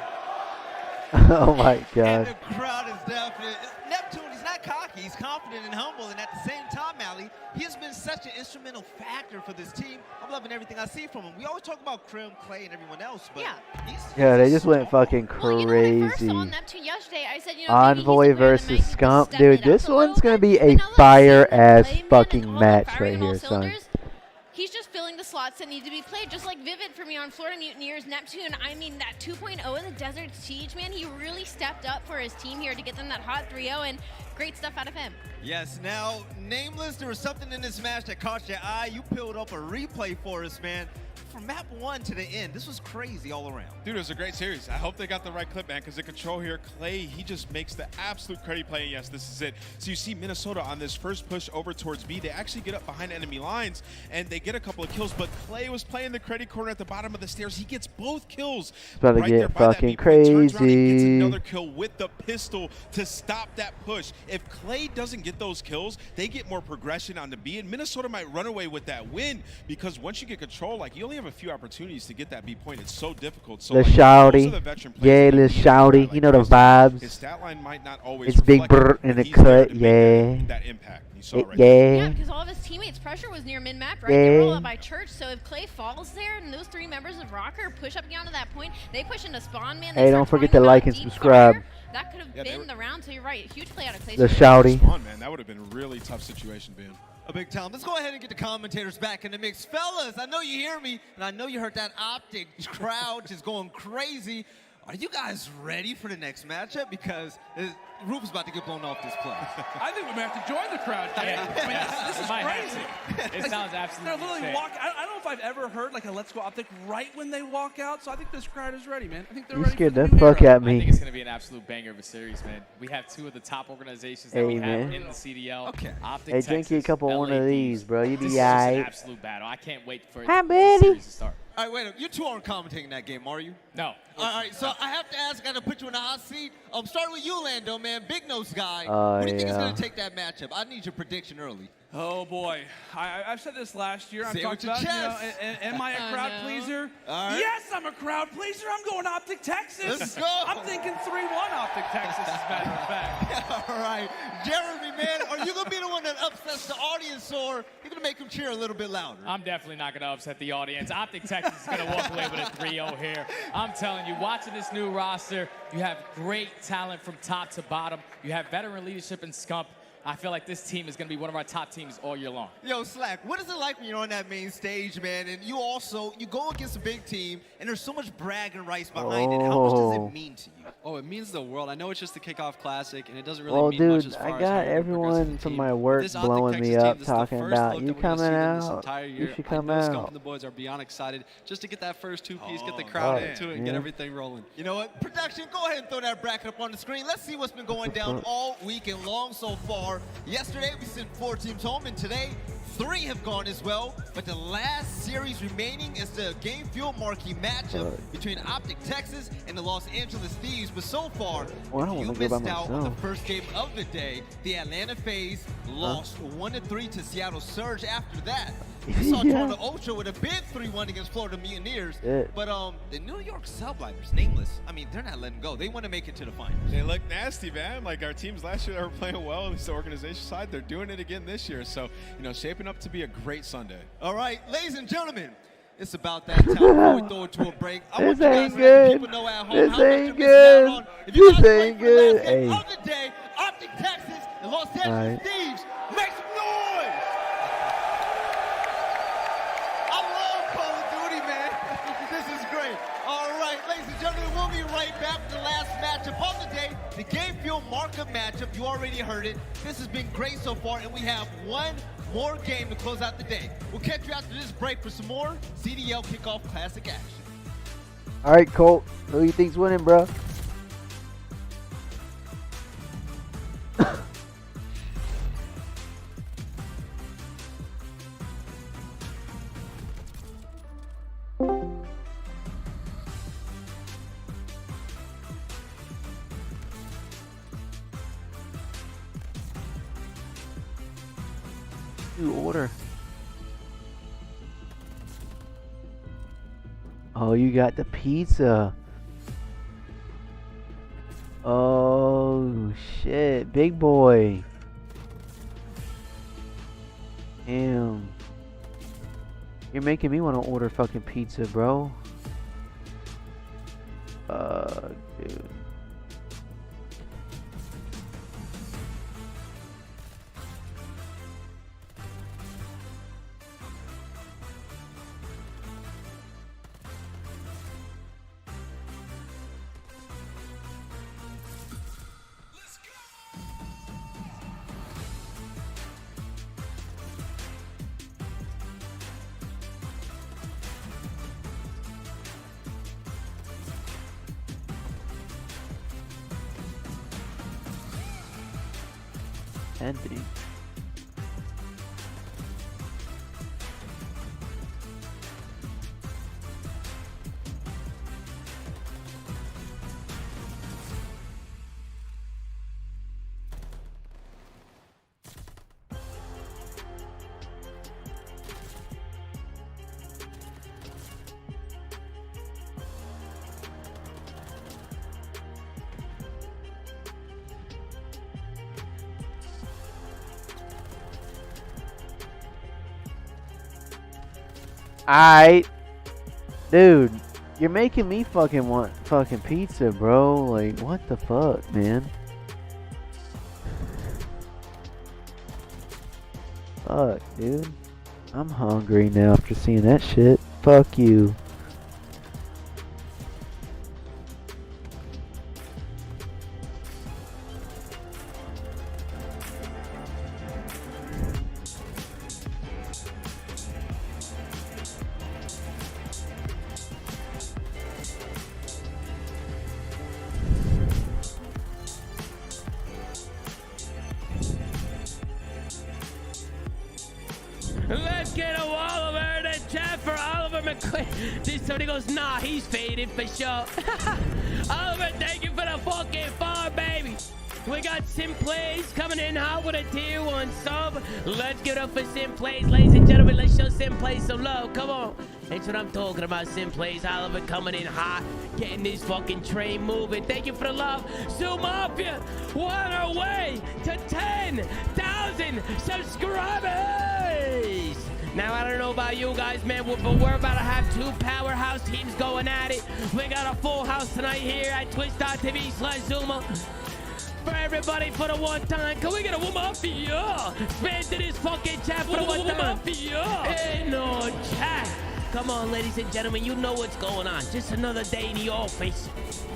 Oh, my God. And the crowd is definitely. Neptune, he's not cocky. He's confident and humble. And at the same time, Mally, he has been such an instrumental factor for this team. I'm loving everything I see from him. We always talk about Krim, Clay, and everyone else, but Yeah, they just went fucking Well, you know, when I first saw crazy. Neptune yesterday, I said, you know, Envoy versus Scump. Dude, this one's going to be a fire-ass fucking match right here, son. He's just filling the slots that need to be played, just like Vivid for me on Florida Mutineers. Neptune, I mean, that 2.0 in the Desert Siege, man, he really stepped up for his team here to get them that hot 3-0, and great stuff out of him. Yes, now, Nameless, there was something in this match that caught your eye. You peeled up a replay for us, man. From map 1 to the end, this was crazy all around. Dude, it was a great series. I hope they got the right clip, man, because the control here, Clay, he just makes the absolute credit play. Yes, this is it. So you see Minnesota on this first push over towards B. They actually get up behind enemy lines, and they get a couple of kills, but Clay was playing the credit corner at the bottom of the stairs. He gets both kills. It's about to right get there by fucking that crazy. Turns around and gets crazy. another kill with the pistol to stop that push. If Clay doesn't get those kills, they get more progression on the B, and Minnesota might run away with that win, because once you get control, like, you only have a few opportunities to get that B point. It's so difficult. So Let's like, shouty. Yeah, let's shouty. You know the vibes. his stat line might not always It's big brr in the cut, yeah. That impact you saw right Yeah, because all of his teammates' pressure was near mid-map, right? They roll up by Church, so if Clay falls there and those 3 members of Rocker push up beyond to that point, they push into spawn, man. Hey, don't forget to like and subscribe. That could have been the round, so you're right. Huge play out of Clay. The shouty. Man, that would have been a really tough situation, Ben. A big time. Let's go ahead and get the commentators back in the mix. Fellas, I know you hear me, and I know you heard that Optic crowd just going crazy. Are you guys ready for the next matchup? Because the roof is about to get blown off this place. I think we may have to join the crowd, Jay. I mean, this is crazy. It sounds absolutely They're literally insane. I don't know if I've ever heard like a Let's Go Optic right when they walk out, so I think this crowd is ready, man. I think they're You ready scared for the new fuck era. out I think me. it's going to be an absolute banger of a series, man. We have two of the top organizations that we Hey, have man. in the CDL. Okay. Optic Hey, drink you a Texas, couple one of LADs. these, bro. You This be is just an aight. absolute battle. I can't wait for Hi, the buddy. series to start. All right, wait a minute. You two aren't commentating that game, are you? No. All right, so I have to ask, I got to put you in the hot seat. Starting with you, Lando, man, big nose guy. Oh, Who do you think is yeah. going to take that matchup? I need your prediction early. Oh boy, I've said this last year. I've Say it talked with your about, chest. am I a crowd pleaser? All right. Yes, I'm a crowd pleaser. I'm going Optic Texas. Let's go. I'm thinking 3-1 Optic Texas, as a matter of fact. All right, Jeremy, man, are you going to be the one that upsets the audience, or you're going to make them cheer a little bit louder? I'm definitely not going to upset the audience. Optic Texas is going to walk away with a 3-0 here. I'm telling you, watching this new roster, you have great talent from top to bottom. You have veteran leadership in Scump. I feel like this team is going to be one of our top teams all year long. Yo, Slack, what is it like when you're on that main stage, man, and you go against a big team, and there's so much bragging rights behind it. How much does it mean to you? Oh, it means the world. I know it's just the Kickoff Classic, and it doesn't really Well, mean much as dude, far I as got how we're progressing everyone the from team. my But work this Optic blowing Texas me team, up, this is the talking first about look you that we're gonna coming see them this out. entire You year. should I come know Scump out. and the boys are beyond excited just to get that first two-piece, get the crowd into it, and get yeah. everything rolling. You know what? Production, go ahead and throw that bracket up on the screen. Let's see what's been going down all weekend long so far. Yesterday, we sent 4 teams home, and today, 3 have gone as well. But the last series remaining is the Game Fuel marquee matchup between Optic Texas and the Los Angeles Thieves. But so far, Well, I don't you wanna go by missed out on the myself. first game of the day. The Atlanta FaZe lost 1-3 to Seattle Surge. After that, we saw Yeah. Toronto Ultra with a big 3-1 against Florida Mutineers. Yeah. But the New York Subliners, nameless, I mean, they're not letting go. They want to make it to the finals. They look nasty, man. Like our teams last year that were playing well, at least the organization side, they're doing it again this year. So, shaping up to be a great Sunday. All right, ladies and gentlemen, it's about that time before we throw it to a break. I want This you guys ain't to let the good. people know at home This how much ain't you're missing out good. on. If you This guys wait ain't for the last good. game Hey. of the day, Optic Texas and Los Angeles Alright. Thieves, make some noise! I love Call of Duty, man. This is great. All right, ladies and gentlemen, we'll be right back with the last matchup of the day, the Game Fuel markup matchup. You already heard it. This has been great so far, and we have one more game to close out the day. We'll catch you after this break for some more CDL Kickoff Classic action. All right, Colt. Who you think's winning, bro? New order. Oh, you got the pizza. Oh, shit. Big boy. Damn. You're making me want to order fucking pizza, bro. Dude. Ending. Alright. Dude, you're making me fucking want fucking pizza, bro. Like, what the fuck, man? Fuck, dude. I'm hungry now after seeing that shit. Fuck you. Let's get a Oliver and a chat for Oliver McQueen. Somebody goes, nah, he's faded for sure. Oliver, thank you for the fucking farm, baby. We got Simplays coming in hot with a tier 1 sub. Let's get up for Simplays, ladies and gentlemen. Let's show Simplays some love. Come on. That's what I'm talking about, Simplays. Oliver coming in hot, getting this fucking train moving. Thank you for the love. Zoo Mafia, we're on our way to 10,000 subscribers. Now, I don't know about you guys, man, but we're about to have 2 powerhouse teams going at it. We got a full house tonight here at twitch.tv/Zuma. For everybody for the one time. Can we get a Mafia? Spin to this fucking chat for the one time. Mafia. In no chat. Come on, ladies and gentlemen, you know what's going on. Just another day in the office.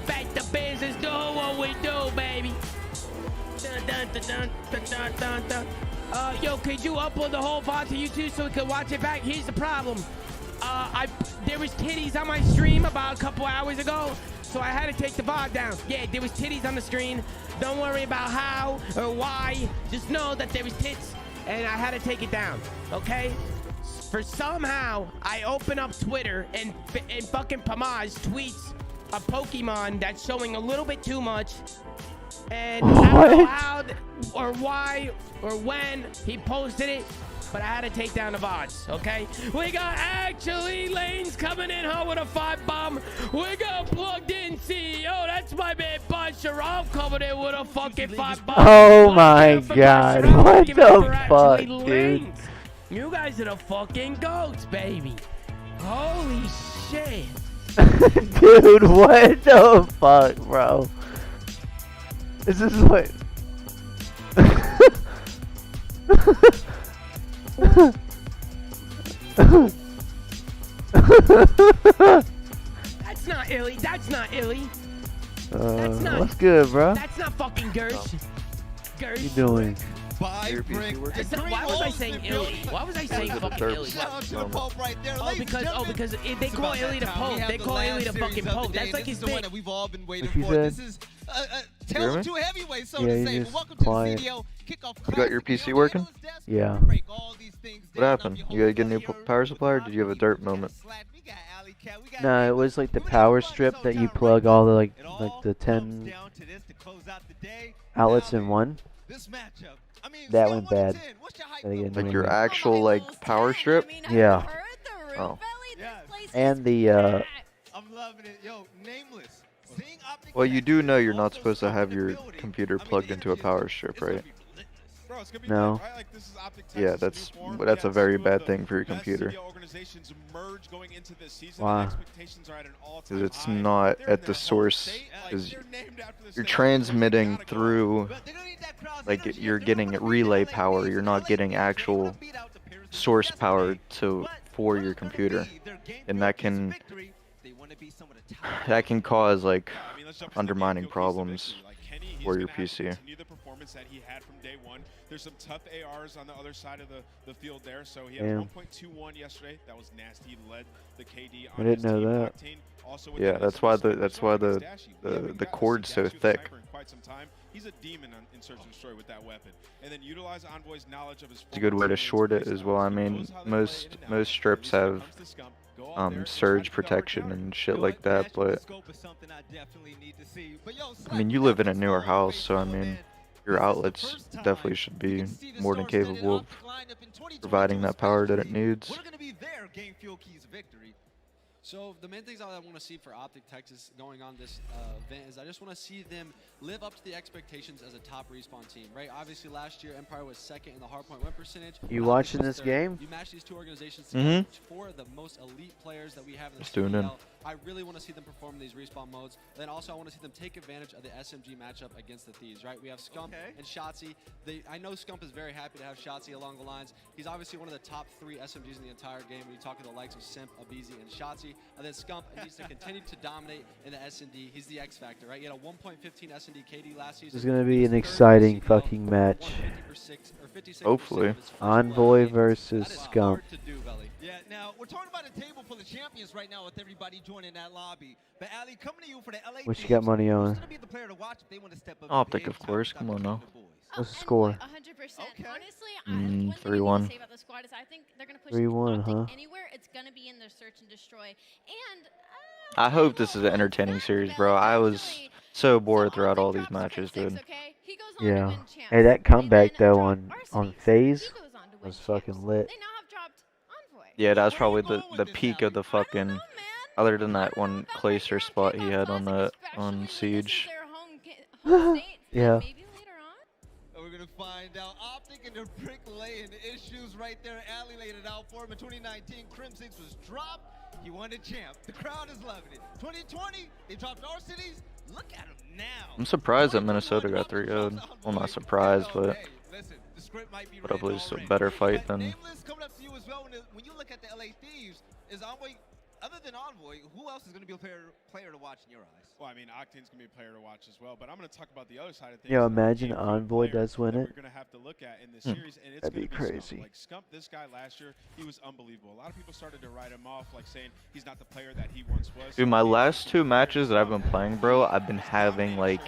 Back to business, do what we do, baby. Dun, dun, dun, dun, dun, dun, dun, dun. Yo, could you upload the whole VOD to YouTube so we can watch it back? Here's the problem. There was titties on my stream about a couple hours ago, so I had to take the VOD down. Yeah, there was titties on the screen. Don't worry about how or why. Just know that there was tits, and I had to take it down, okay? For somehow, I open up Twitter, and fucking Pamaj tweets a Pokemon that's showing a little bit too much. And I don't know how or why or when he posted it, but I had to take down the VODs, okay? We got actually Lanes coming in hot with a 5-bomb. We got Plugged In CEO. That's my man, Bud Sharaf, coming in with a fucking 5-bomb. Oh my god. What the fuck, dude? You guys are the fucking goats, baby. Holy shit. Dude, what the fuck, bro? This is what... That's not illy. That's not illy. That's not. What's good, bro? That's not fucking Gersh. Gersh. What you doing? Why was I saying illy? Why was I saying fucking illy? Because if they call illy the Pope. They call illy the fucking Pope. That's like his thing. We've all been waiting for. This is tale of 2 heavyweights, so to say. Welcome to the CDL Kickoff. You got your PC working? Yeah. What happened? You gotta get a new power supply, or did you have a dirt moment? No, it was like the power strip that you plug all the like the 10 outlets in one. That went bad. Like your actual like power strip? Yeah. Oh. And the I'm loving it. Yo, nameless. Well, you do know you're not supposed to have your computer plugged into a power strip, right? No. Yeah, that's a very bad thing for your computer. Why? Because it's not at the source. Because you're transmitting through, like you're getting relay power. You're not getting actual source power for your computer, and that can cause like undermining problems for your PC. That he had from day one. There's some tough ARs on the other side of the field there. So he had 1.21 yesterday. That was nasty. He led the KD on I didn't know that. Yeah, that's why the cord's so thick. Quite some time. He's a demon in Search and Destroy with that weapon. And then utilize Envoy's knowledge of his. It's a good way to short it as well. I mean, most strips have surge protection and shit like that, but I mean, you live in a newer house, so I mean, your outlets definitely should be more than capable of providing that power that it needs. So the main things I want to see for Optic Texas going on this event is I just want to see them live up to the expectations as a top respawn team, right? Obviously last year Empire was second in the hardpoint win percentage. You watching this game? You match these 2 organizations together, four of the most elite players that we have in the CDL. I really want to see them perform in these respawn modes. Then also I want to see them take advantage of the SMG matchup against the Thieves, right? We have Scump and Shotzi. I know Scump is very happy to have Shotzi along the lines. He's obviously one of the top 3 SMGs in the entire game when you talk to the likes of Simp, Abizi, and Shotzi. And then Scump needs to continue to dominate in the S&D. He's the X factor, right? He had a 1.15 S&D KD last season. This is gonna be an exciting fucking match. Hopefully. Envoy versus Scump. Yeah, now we're talking about a table full of champions right now with everybody joining that lobby. But Ali, coming to you for the LA. What you got money on? Who's gonna be the player to watch if they want to step up? Optic, of course. Come on now. What's the score? 100%. Honestly, one thing I 3-1. want to say about the squad is I think they're going to push 3-1, Optic huh? anywhere. It's going to be in their search and destroy. And I hope this is an entertaining series, bro. I was so bored throughout all these matches, dude. Yeah. Hey, that comeback though on FaZe was fucking lit. Yeah, that was probably the peak of the fucking. Other than that one Clayster spot he had on Siege. Yeah. We're gonna find out. Optic and their brick laying issues right there. Ali laid it out for him in 2019. Crimson was dropped. He won the champ. The crowd is loving it. 2020, they dropped our cities. Look at him now. I'm surprised that Minnesota got 3-0'd. Well, not surprised, but probably just a better fight than. Nameless coming up to you as well. When you look at the LA Thieves, is Envoy, other than Envoy, who else is going to be a player to watch in your eyes? Well, I mean, Octane's going to be a player to watch as well, but I'm going to talk about the other side of things. Yo, imagine Envoy does win it. We're going to have to look at in this series, and it's That'd be crazy. Scump. Like Scump, this guy last year, he was unbelievable. A lot of people started to write him off, like saying he's not the player that he once was. Dude, my last 2 matches that I've been playing, bro, I've been having like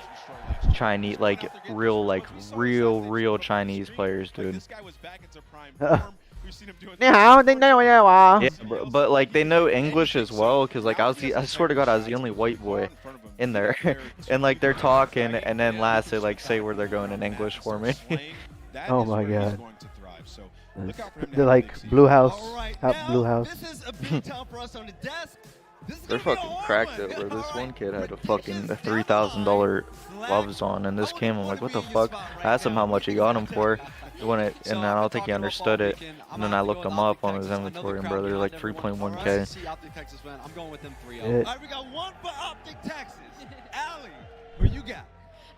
Chinese, like real Chinese players, dude. This guy was back into prime form. We've seen him doing. Yeah, but like they know English as well, cause like I swear to God, I was the only white boy in there, and like they're talking, and then last they like say where they're going in English for me. Oh my God. They're like Blue House, Blue House. They're fucking cracked though, bro. This one kid had a fucking $3,000 gloves on, and this came. I'm like, what the fuck? I asked him how much he got him for. And I don't think he understood it. And then I looked him up on his inventory, and bro, they're like 3.1K. I'm going with them 3-0. All right, we got one for Optic Texas. Ali, who you got?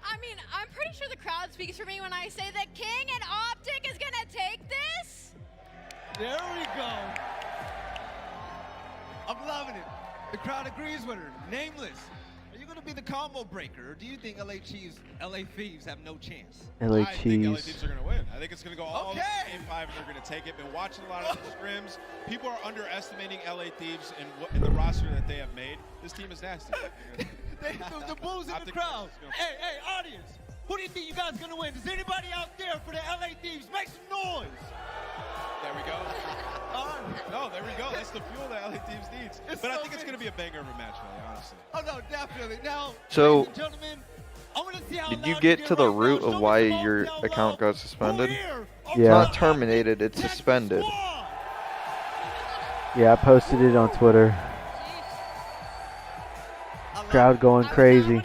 I mean, I'm pretty sure the crowd speaks for me when I say that King and Optic is going to take this. There we go. I'm loving it. The crowd agrees with her. Nameless. Are you going to be the combo breaker, or do you think LA Thieves have no chance? LA I think LA Cheese. Thieves are going to win. I think it's going to go all Game 5, and they're going to take it. Been watching a lot of the scrims. People are underestimating LA Thieves and the roster that they have made. This team is nasty. The bulls in the crowd. Hey, audience. Who do you think you guys are going to win? Is anybody out there for the LA Thieves? Make some noise. There we go. No, there we go. That's the fuel that LA Thieves needs. But I think it's going to be a banger of a match, really, honestly. Oh, no, definitely. Now, So, ladies and gentlemen, I want to see how did you get to the root of why your account got suspended? It's Yeah. not terminated, it's suspended. Yeah, I posted it on Twitter. Crowd going crazy.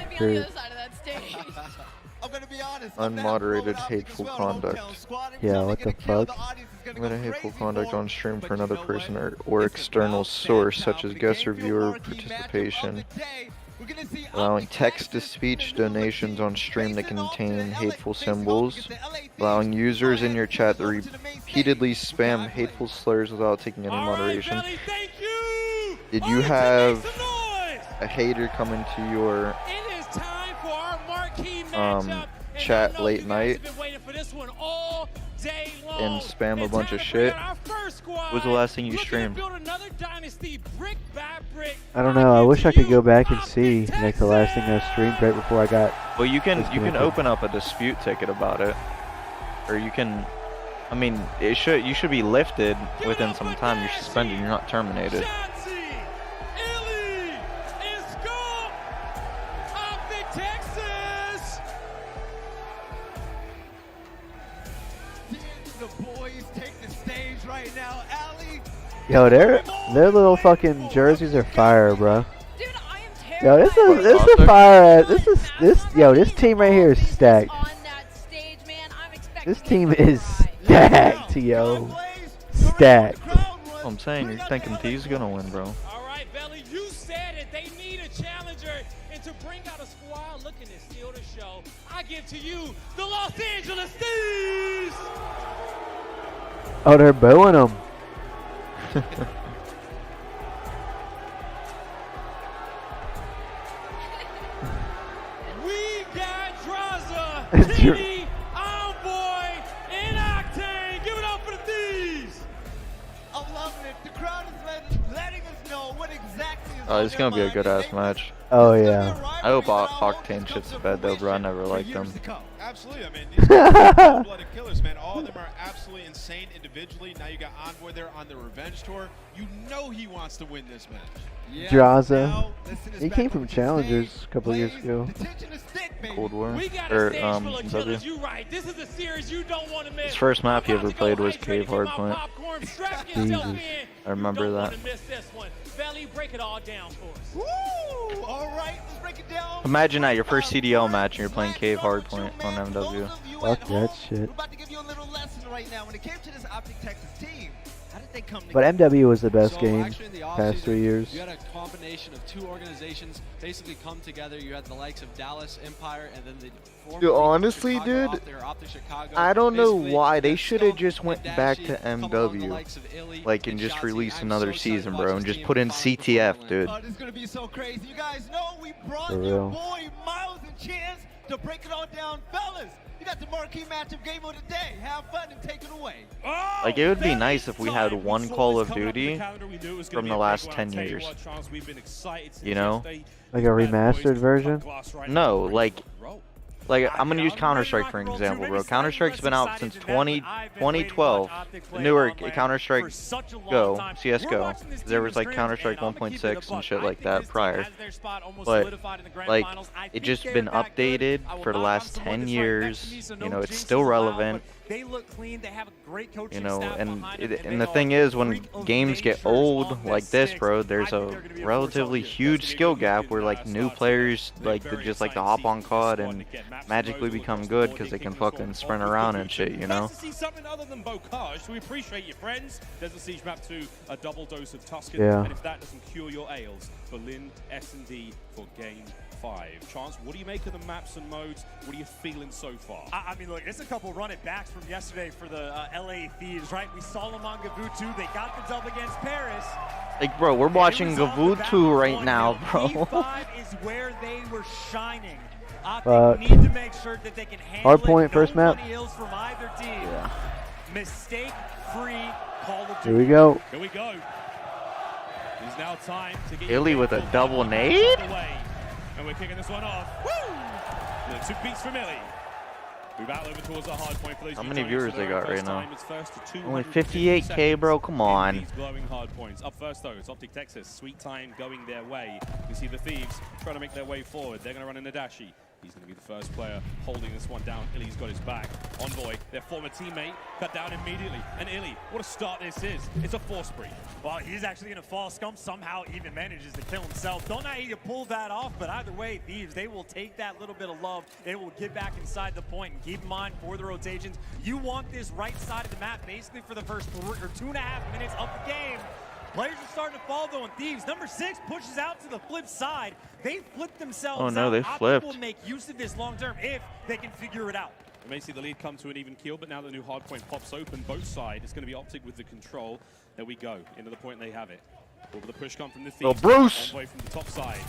Unmoderated hateful conduct. Yeah, what the fuck? Commit hateful conduct on stream for another person or external source, such as guest reviewer participation. Allowing text-to-speech donations on stream that contain hateful symbols. Allowing users in your chat to repeatedly spam hateful slurs without taking any moderation. Did you have a hater come into your chat late night and spam a bunch of shit? What was the last thing you streamed? I don't know. I wish I could go back and see like the last thing I streamed right before I got. Well, you can open up a dispute ticket about it, or you can. I mean, you should be lifted within some time. You're suspended. You're not terminated. Yo, their little fucking jerseys are fire, bro. Yo, this is fire. This team right here is stacked. This team is stacked, yo. Stacked. I'm saying, you're thinking Thieves gonna win, bro. All right, Belly, you said it. They need a challenger, and to bring out a squad looking to steal the show, I give to you the Los Angeles Thieves. Oh, they're booing them. We got Draza, TD, Envoy, and Octane. Give it up for the Thieves. I'm loving it. The crowd is letting us know what exactly is Oh, it's gonna be a good ass match. Oh yeah. I hope Octane shits the bed though, bro. I never liked him. Absolutely. I mean, these guys are cold-blooded killers, man. All of them are absolutely insane individually. Now you got Envoy there on the revenge tour. You know he wants to win this match. Yes, Draza. He came from Challengers a couple years ago. Cold War. We got Or, a stage full of W. killers. You right. This is a series you don't want to miss. His first map he ever played was Cave Hardpoint. Popcorn, strap Jesus. yourself in. I remember You don't that. want to miss this one. Belly, break it all down for us. Woo! All right, let's break it down. Imagine at your first CDL match and you're playing Cave Hardpoint on MW. Fuck that shit. We're about to give you a little lesson right now. When it came to this Optic Texas team, how did they come But together? MW was the best So game actually in the past offseason, 3 years. You had a combination of two organizations basically come together. You had the likes of Dallas Empire and then the former Dude, honestly, Chicago dude, Optic, or Optic Chicago. I don't know Basically, why they you had should have Scump just went and back Dashie to come along the MW, likes of Illy like, and just Shotzi. release I'm another so excited season, to bro, watch and this just team put in finally CTF, perform. dude. Oh, this is going to be so crazy. You guys know we brought For your real. boy Miles and Chance to break it all down. Fellas, you got the marquee matchup game of the day. Have fun and take it away. Like, it would be nice if we had one Call of Duty from the last 10 years. You know? Like a remastered version? No, like I'm gonna use Counter-Strike for example, bro. Counter-Strike's been out since 2012. The newer Counter-Strike Go, CS:GO. There was like Counter-Strike 1.6 and shit like that prior. But like it just been updated for the last 10 years. You know, it's still relevant. They look clean. They have a great coaching You know, staff and behind them, and the thing is, when games get old like this, bro, there's a relatively huge skill gap where like new players like they just like to hop on COD and magically become good because they can fucking sprint around and shit, you know? Nice to see something other than Bocage, so we appreciate your friends. There's a Siege map 2, a double dose of Tuscan, Yeah. and if that doesn't cure your ails, Berlin S&D for Game 5. Chance, what do you make of the maps and modes? What are you feeling so far? I mean, look, it's a couple run it backs from yesterday for the LA Thieves, right? We saw them on Gavutu. They got the dub against Paris. Like, bro, we're watching Gavutu right now, bro. E5 is where they were shining. But They need to make sure that they can handle Hardpoint it. first No map. money hills from either team. Yeah. Mistake-free Call of Duty. Here we go. Here we go. It's now time to get Illy with a double nade? And we're kicking this one off. Woo! The 2 beats from Illy. We battle over towards the hard point for those How new many joiners viewers for the they got very right first now? time. It's first to Only 250 58K, bro. Come on. in these glowing hard points. Up first though, it's Optic Texas. Sweet time going their way. You see the Thieves trying to make their way forward. They're going to run into Dashie. He's going to be the first player holding this one down. Illy's got his back. Envoy, their former teammate, cut down immediately. And Illy, what a start this is. It's a 4 spree. Well, he's actually going to fall. Scump somehow even manages to kill himself. Don't know how you pull that off, but either way, Thieves, they will take that little bit of love. They will get back inside the point. And keep in mind, for the rotations, you want this right side of the map basically for the first 2.5 minutes of the game. Players are starting to fall though, and Thieves, number 6, pushes out to the flip side. They flip themselves Oh, no, out. they Optic flipped. will make use of this long term if they can figure it out. We may see the lead come to an even keel, but now the new hard point pops open both sides. It's going to be Optic with the control. There we go. Into the point they have it. Will the push come from the Thieves? Bruce! Envoy from the top side.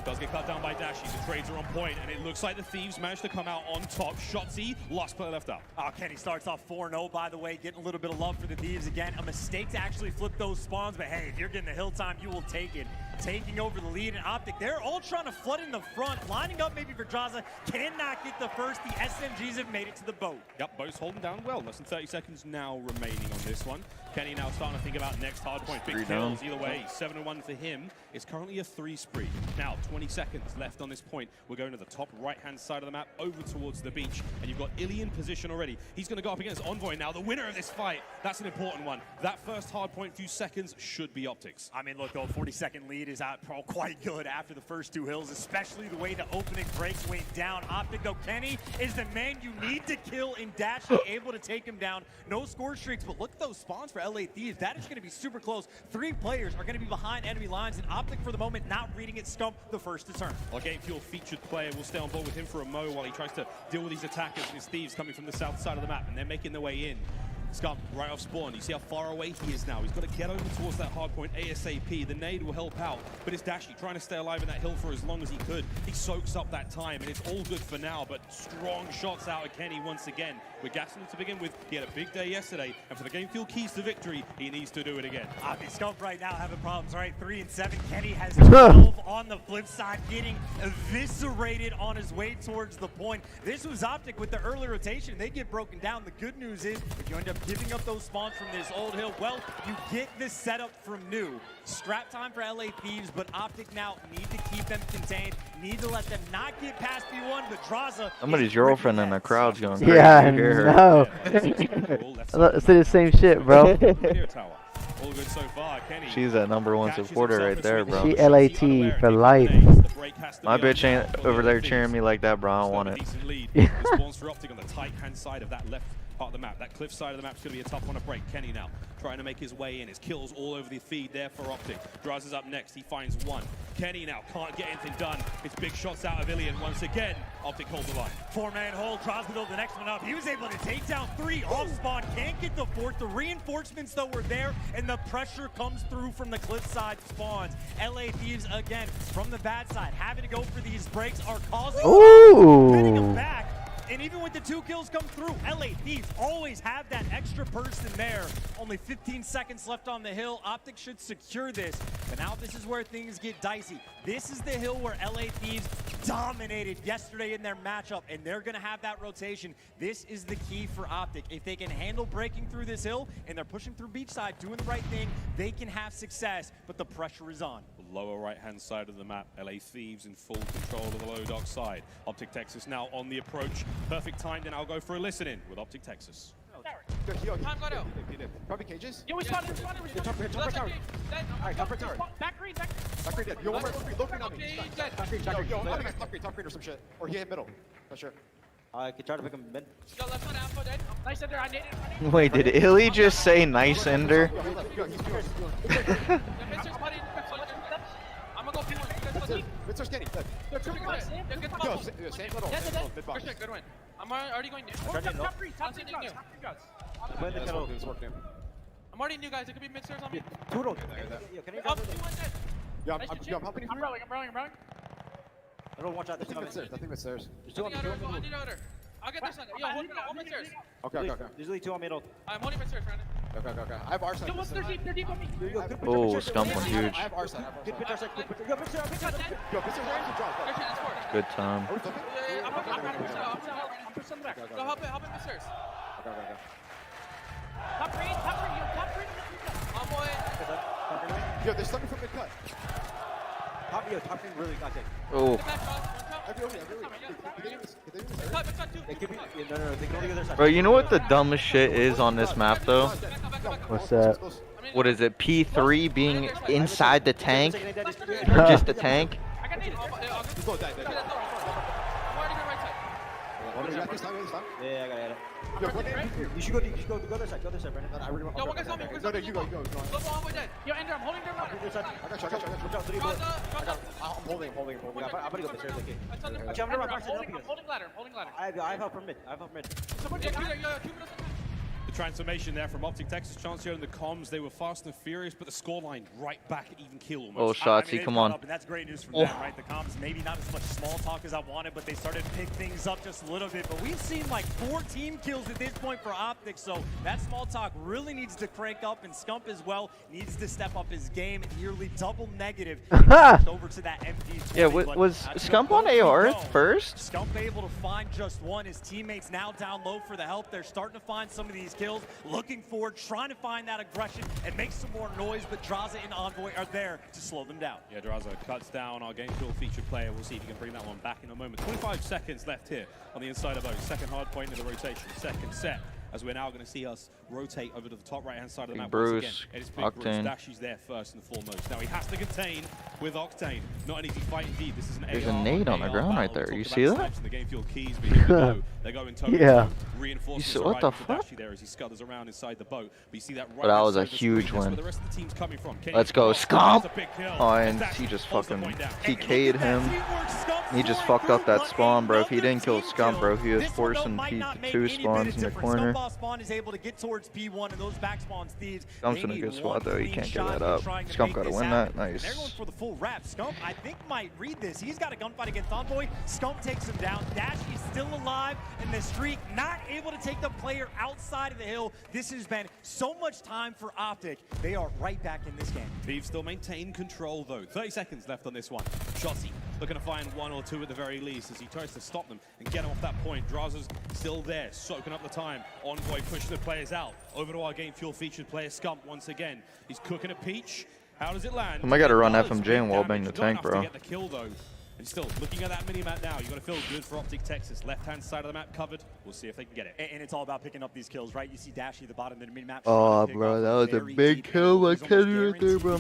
Does get cut down by Dashie. The trades are on point, and it looks like the Thieves managed to come out on top. Shotzi, last player left up. Oh, Kenny starts off 4-0, by the way, getting a little bit of love for the Thieves again. A mistake to actually flip those spawns, but hey, if you're getting the hill time, you will take it. Taking over the lead, and Optic, they're all trying to flood in the front, lining up maybe for Draza. Cannot get the first. The SMGs have made it to the boat. Yep, both holding down well. Less than 30 seconds now remaining on this one. Kenny now starting to think about next hard point. Big 3 kills down. either way. 7-1 for him. It's currently a 3 spree. Now, 20 seconds left on this point. We're going to the top right-hand side of the map, over towards the beach. And you've got Illy in position already. He's going to go up against Envoy now, the winner of this fight. That's an important one. That first hard point, few seconds, should be Optics. I mean, look, though, 40-second lead is out quite good after the first 2 hills, especially the way the opening breaks went down. Optic, though, Kenny is the man you need to kill in Dashie, able to take him down. No score streaks, but look at those spawns for LA Thieves. That is going to be super close. 3 players are going to be behind enemy lines, and Optic, for the moment, not reading it. Scump, the first to turn. Our Game Fuel featured player will stay on board with him for a mo while he tries to deal with these attackers and his Thieves coming from the south side of the map, and they're making their way in. Scum right off spawn. You see how far away he is now. He's got to get over towards that hard point ASAP. The nade will help out, but it's Dashy trying to stay alive in that hill for as long as he could. He soaks up that time, and it's all good for now, but strong shots out of Kenny once again. We're gassing him to begin with. He had a big day yesterday, and for the game field keys to victory, he needs to do it again. Scump right now having problems, right? 3 and 7. Kenny has 12 on the flip side, getting eviscerated on his way towards the point. This was Optic with the early rotation. They get broken down. The good news is, if you end up giving up those spawns from this old hill, well, you get this setup from new. Scrap time for LA Thieves, but Optic now need to keep them contained, need to let them not get past B1, but Draza... Somebody's girlfriend in the crowd's going crazy. Yeah, I hear her. know. I said the same shit, bro. All good so far. Kenny She's that #1 supporter right there, bro. She LAT for life. My bitch ain't over there cheering me like that, bro. I don't want it. Spawns for Optic on the tight hand side of that left part of the map. That cliff side of the map is going to be a tough one to break. Kenny now trying to make his way in. His kills all over the feed there for Optic. Draz is up next. He finds one. Kenny now can't get anything done. It's big shots out of Ilian once again. Optic holds the line. 4-man hold. Draz build the next one up. He was able to take down 3 off spawn. Can't get the 4th. The reinforcements, though, were there, and the pressure comes through from the cliffside spawns. LA Thieves, again, from the bad side, having to go for these breaks, are causing pinning them back. And even with the 2 kills come through, LA Thieves always have that extra person there. Only 15 seconds left on the hill. Optic should secure this. But now this is where things get dicey. This is the hill where LA Thieves dominated yesterday in their matchup, and they're going to have that rotation. This is the key for Optic. If they can handle breaking through this hill, and they're pushing through beachside, doing the right thing, they can have success, but the pressure is on. Lower right-hand side of the map, LA Thieves in full control of the low dock side. Optic Texas now on the approach. Perfect time, then I'll go for a listening with Optic Texas. Time got out. Probably cages. Yo, we spotted. Top tower. Alright, top tower. Back green, back green dead. Yo, one more. Low green on me. Back green. Top green or some shit. Or he hit middle. Not sure. I could try to pick him mid. Yo, left one alpha dead. Nice ender. I naded. Wait, did Illy just say nice ender? I'm gonna go P1. Mid-source scanning. Yo, good win. I'm already going new. Top three guys. I'm already new, guys. It could be mid-stairs on me. Toodle. Up, 2-1 dead. Yeah, I'm helping. I'm rolling. I don't watch out. I think mid-stairs. There's 2 on the need outer. I'll get this one. Yo, hold mid-stairs. Okay. There's usually 2 on middle. I'm holding mid-stairs, Brandon. Okay. I have our side. Yo, what's 13? They're deep on me. Oh, Scum was huge. I have our side. Good pitch, our side. Yo, pitch Good time. I'm pushing back. Go help it mid-stairs. Okay. Top green. I'm going. Yo, they're stuck from mid-cut. Top green really got it. Oh. Bro, you know what the dumbest shit is on this map, though? What's that? What is it? P3 being inside the tank? Or just the tank? Yeah, I got it. You should go this side, Brandon. Yo, one guy's on me. No, you go. Yo, Ender, I'm holding their ladder. I got you. I'm holding. I'm gonna go this way. Actually, I'm holding ladder. I have help from mid. Someone, yo, The transformation there from Optic Texas. Chance here in the comms. They were fast and furious, but the scoreline right back at even keel almost. Oh, Shotzi, come on. And that's great news from them, right? The comms, maybe not as much small talk as I wanted, but they started to pick things up just a little bit. But we've seen like 4 team kills at this point for Optic, so that small talk really needs to crank up, and Scump as well needs to step up his game. Nearly double negative. Over to that MP20. Yeah, was Scump on AR first? Scump able to find just one. His teammates now down low for the help. They're starting to find some of these kills, looking forward, trying to find that aggression and make some more noise, but Draza and Envoy are there to slow them down. Yeah, Draza cuts down our game field featured player. We'll see if he can bring that one back in a moment. 25 seconds left here on the inside of those. Second hard point of the rotation, second set. As we're now going to see us rotate over to the top right-hand side of the map once again. It is Big Bruce. Dashy's there first and foremost. Now he has to contain with Octane. Not an easy fight indeed. This is an There's a nade on the ground right there. You see that? The game field keys, but here we go. They're going yeah. Reinforcements what the fuck? there as he scutters around inside the boat. But you see that right. But that was a huge win. The rest of the team's coming from. Let's go, Scump! Oh, and he just fucking PK'd him. He just fucked up that spawn, bro. If he didn't kill Scump, bro, he was forcing P2 spawns in the corner. Spawn is able to get towards P1 and those back spawns Thieves. Scump's in a good spot though. He can't give that up. Scump got to win that. Nice. They're going for the full wrap. Scump, I think, might read this. He's got a gunfight against Envoy. Scump takes him down. Dashy's still alive in the streak, not able to take the player outside of the hill. This has been so much time for Optic. They are right back in this game. Thieves still maintain control though. 30 seconds left on this one. Shotzi looking to find one or two at the very least as he tries to stop them and get them off that point. Draza's still there, soaking up the time. Envoy pushing the players out. Over to our game fuel featured player Scump once again. He's cooking a peach. How does it land? I got to run FMJ and wallbang the tank, bro. Get the kill though. And still, looking at that mini-map now, you've got to feel good for Optic Texas. Left-hand side of the map covered. We'll see if they can get it. And it's all about picking up these kills, right? You see Dashy at the bottom of the mini-map. Oh, bro, that was a big kill by Kenny right there, bro.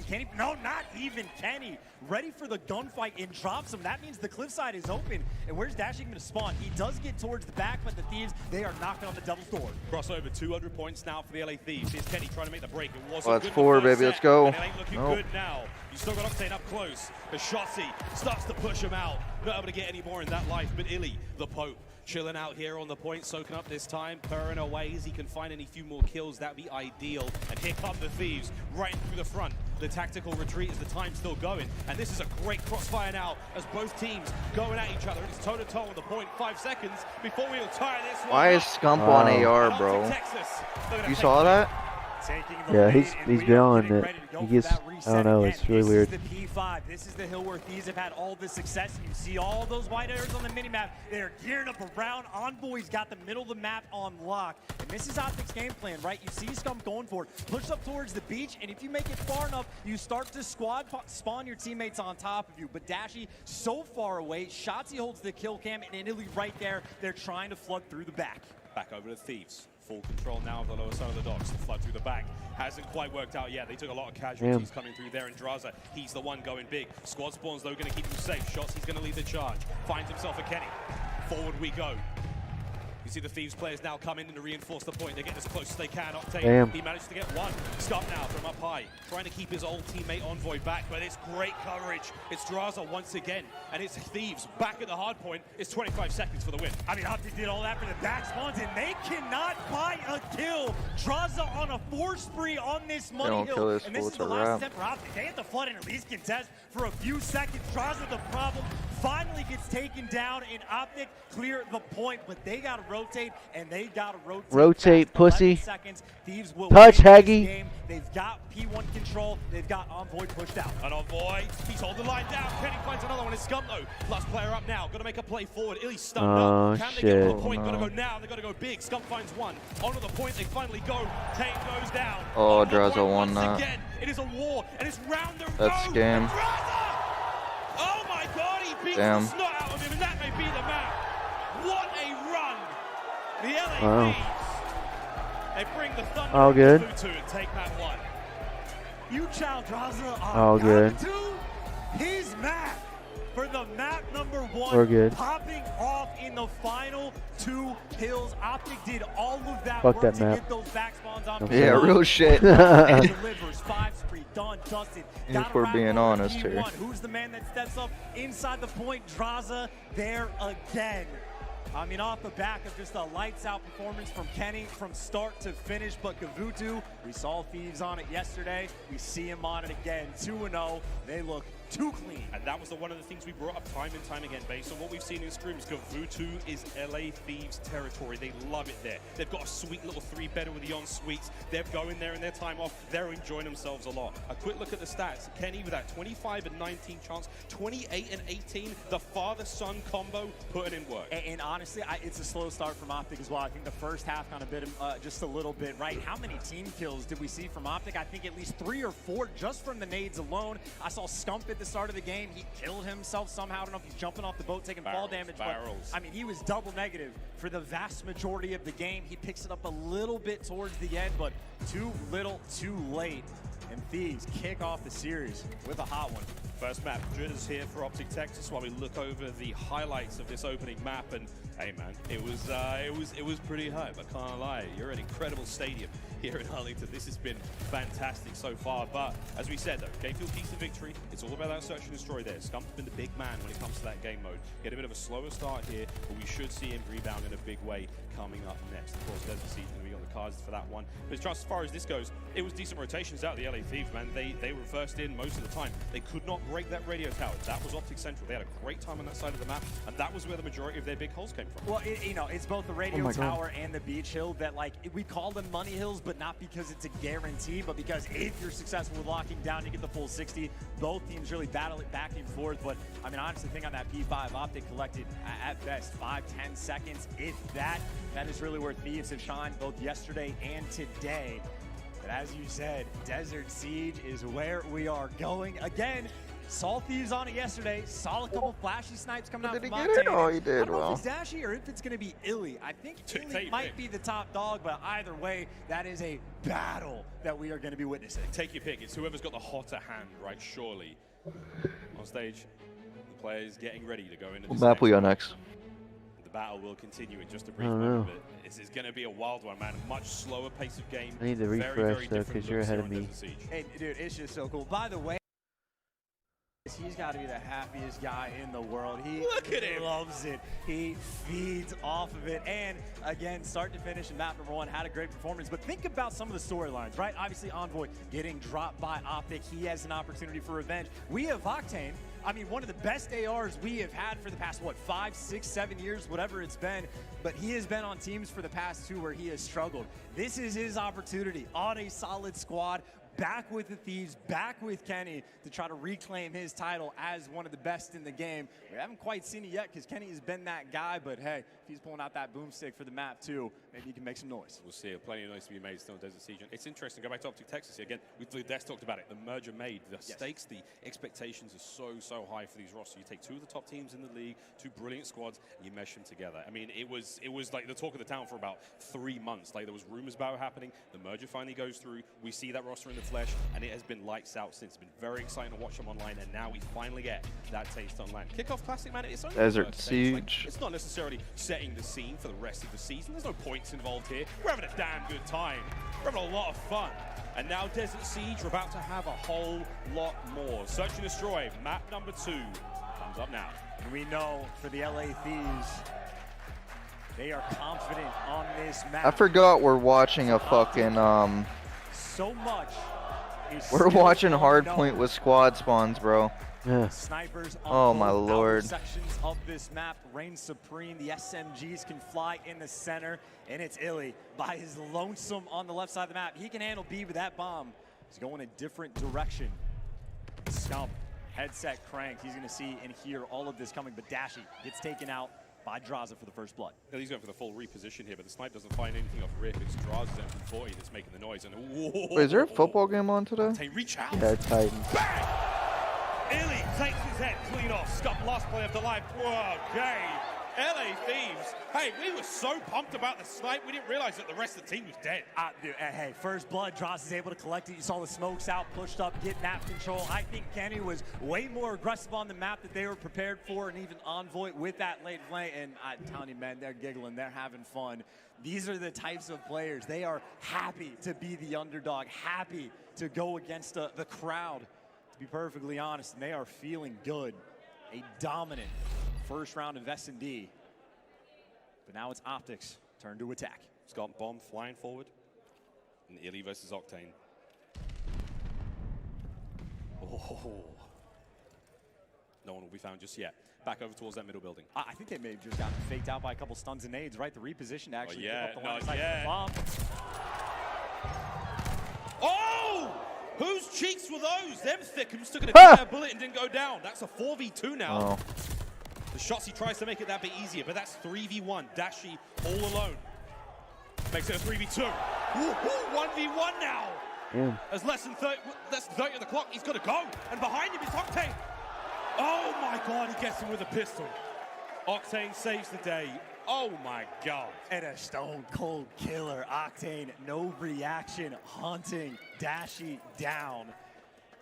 Kenny, no, not even Kenny. Ready for the gunfight and drops him. That means the cliffside is open. And where's Dashy going to spawn? He does get towards the back, but the Thieves, they are knocking on the devil's door. Crossover, 200 points now for the LA Thieves. Here's Kenny trying to make the break. It was that's 4, baby. Let's go. And it ain't looking good now. You still got Octane up close. As Shotzi starts to push him out. Not able to get any more in that life, but Illy, the Pope, chilling out here on the point, soaking up this time, purring away as he can find any few more kills. That'd be ideal. And here come the Thieves, right through the front. The tactical retreat as the time's still going. And this is a great crossfire now as both teams going at each other. It's toe-to-toe on the point. 5 seconds before we'll tie this one. Why is Scump on AR, bro? You saw that? Yeah, he's beyond it. He gets, I don't know, it's really weird. This is the P5. This is the hill where Thieves have had all the success. You see all those white arrows on the minimap. They're gearing up around. Envoy's got the middle of the map on lock. And this is Optic's game plan, right? You see Scump going for it. Push up towards the beach, and if you make it far enough, you start to squad spawn your teammates on top of you. But Dashy so far away. Shotzi holds the kill cam, and Italy right there. They're trying to flood through the back. Back over to Thieves. Full control now of the lower side of the docks. The flood through the back hasn't quite worked out yet. They took a lot of casualties coming through there, and Draza, he's the one going big. Squad spawns, though, going to keep him safe. Shots, he's going to lead the charge. Finds himself a Kenny. Forward we go. You see the Thieves players now come in to reinforce the point. They get as close as they can. Octane, he managed to get one. Scump now from up high, trying to keep his old teammate Envoy back, but it's great coverage. It's Draza once again, and it's Thieves back at the hard point. It's 25 seconds for the win. I mean, Optic did all that for the back spawns, and they cannot buy a kill. Draza on a 4 spree on this money hill, and this is the last attempt for Optic. They have to flood and at least contest for a few seconds. Draza, the problem, finally gets taken down, and Optic clear the point, but they got to rotate, and they got to rotate. Rotate, pussy. Seconds. Thieves will touch, win Haggy. this game. They've got P1 control. They've got Envoy pushed out. And Envoy, he's holding the line down. Kenny finds another one. It's Scump, though. Last player up now. Got to make a play forward. Illy's stunned up. Can they get to the point? Got to go now. They got to go big. Scump finds one. Onto the point. They finally go. Tane goes down. Oh, Draza won that. Again. It is a war, and it's round the road. That's scam. Oh my God, he beats the snot out of him, and that may be the map. What a run! The LA Thieves. They bring the thunder all good. To and take map 1. You chow Draza on all good. His map for the map number 1. We're good. Popping off in the final 2 hills. Optic did all of that Fuck work that to map. get those back spawns on. Yeah, real shit. Delivers 5 spree, done, dusted. If we're being honest here. Who's the man that steps up inside the point? Draza there again. I mean, off the back of just a lights-out performance from Kenny from start to finish, but Gavutu, we saw Thieves on it yesterday. We see him on it again, 2-0. They look too clean. And that was one of the things we brought up time and time again. Based on what we've seen in scrims, Gavutu is LA Thieves territory. They love it there. They've got a sweet little 3-bedder with the en-suites. They're going there in their time off. They're enjoying themselves a lot. A quick look at the stats. Kenny with that 25 and 19 chance, 28 and 18. The father-son combo putting in work. And honestly, it's a slow start from Optic as well. I think the first half kind of bit him just a little bit, right? How many team kills did we see from Optic? I think at least 3 or 4 just from the nades alone. I saw Scump at the start of the game. He killed himself somehow. I don't know if he's jumping off the boat, taking fall damage. But, I mean, he was double negative for the vast majority of the game. He picks it up a little bit towards the end, but too little, too late. And Thieves kick off the series with a hot one. First map, Dritters here for Optic Texas while we look over the highlights of this opening map. And hey man, it was pretty hype. I can't lie. You're an incredible stadium. here in Arlington. This has been fantastic so far, but as we said though, game fuel keys to victory. It's all about that search and destroy there. Scump's been the big man when it comes to that game mode. Get a bit of a slower start here, but we should see him rebound in a big way coming up next. Of course, Desert Siege going to be on the cards for that one. But as far as this goes, it was decent rotations out of the LA Thieves, man. They were first in most of the time. They could not break that radio tower. That was Optic Central. They had a great time on that side of the map, and that was where the majority of their big holes came from. Well, it's both the radio tower and the beach hill that, like, we call them money hills, but not because it's a guarantee, but because if you're successful with locking down, you get the full 60. Both teams really battle it back and forth, but I mean, honestly, think on that P5, Optic collected at best 5-10 seconds. If that is really where Thieves have shined both yesterday and today. But as you said, Desert Siege is where we are going. Again, saw Thieves on it yesterday. Saw a couple flashy snipes coming out from Octane. Did he get it? Oh, he did. I don't know if it's Dashy or if it's going to be Illy. I think Illy might be the top dog, but either way, that is a battle that we are going to be witnessing. Take your pick. It's whoever's got the hotter hand, right? Surely. On stage, the players getting ready to go into this What map we on next? The battle will continue in just a brief moment. This is going to be a wild one, man. A much slower pace of game. I need to refresh though, because you're ahead of me. Hey, dude, it's just so cool. By the way, he's got to be the happiest guy in the world. He loves it. He feeds off of it. And again, start to finish in map number 1, had a great performance. But think about some of the storylines, right? Obviously, Envoy getting dropped by Optic. He has an opportunity for revenge. We have Octane. I mean, one of the best ARs we have had for the past, what, 5, 6, 7 years, whatever it's been. But he has been on teams for the past 2 where he has struggled. This is his opportunity on a solid squad. Back with the Thieves, back with Kenny to try to reclaim his title as one of the best in the game. We haven't quite seen it yet because Kenny has been that guy, but hey, if he's pulling out that boomstick for the map too, maybe he can make some noise. We'll see. Plenty of noise to be made still in Desert Siege. It's interesting. Go back to Optic Texas here again. We've Des talked about it. The merger made. The stakes, the expectations are so high for these rosters. You take 2 of the top teams in the league, 2 brilliant squads, and you mesh them together. I mean, it was like the talk of the town for about 3 months. Like there was rumors about it happening. The merger finally goes through. We see that roster in the flesh, and it has been lights out since. It's been very exciting to watch them online, and now we finally get that taste online. Kickoff Classic, man, it's only Desert Siege. Like, it's not necessarily setting the scene for the rest of the season. There's no points involved here. We're having a damn good time. We're having a lot of fun. And now Desert Siege, we're about to have a whole lot more. Search and Destroy, map number 2, comes up now. And we know for the LA Thieves, they are confident on this map. I forgot we're watching a fucking So much. We're watching Hardpoint with squad spawns, bro. Yeah. Snipers oh on my both lord. sections of this map reign supreme. The SMGs can fly in the center, and it's Illy by his lonesome on the left side of the map. He can handle B with that bomb. He's going a different direction. Scump, headset cranked. He's going to see and hear all of this coming, but Dashy gets taken out by Draza for the first blood. He's going for the full reposition here, but the snipe doesn't find anything off rip. It's Draza's MP40 that's making the noise. And Wait, is there a football game on today? Reach out. Yeah, Titans. Bang! Illy takes his head clean off. Scump, last play of the life. Whoa, okay. LA Thieves. Hey, we were so pumped about the snipe, we didn't realize that the rest of the team was dead. Dude, hey, first blood, Dross is able to collect it. You saw the smokes out, pushed up, get map control. I think Kenny was way more aggressive on the map that they were prepared for, and even Envoy with that late play. And I'm telling you, man, they're giggling, they're having fun. These are the types of players. They are happy to be the underdog, happy to go against the crowd, to be perfectly honest, and they are feeling good. A dominant first round of S&D. But now it's Optics' turn to attack. Scott Bomb flying forward. And Illy versus Octane. Oh. No one will be found just yet. Back over towards that middle building. I think they may have just gotten faked out by a couple stuns and nades, right? The reposition to actually give up the line of sight for the bomb. Oh! Whose cheeks were those? Them thickums took an entire bullet and didn't go down. That's a 4v2 now. The shots he tries to make it that bit easier, but that's 3v1. Dashy all alone. Makes it a 3v2. 1v1 now. Yeah. There's less than 30 on the clock. He's got to go. And behind him is Octane. Oh my God, he gets him with a pistol. Octane saves the day. Oh my God. And a stone cold killer. Octane, no reaction, hunting Dashy down.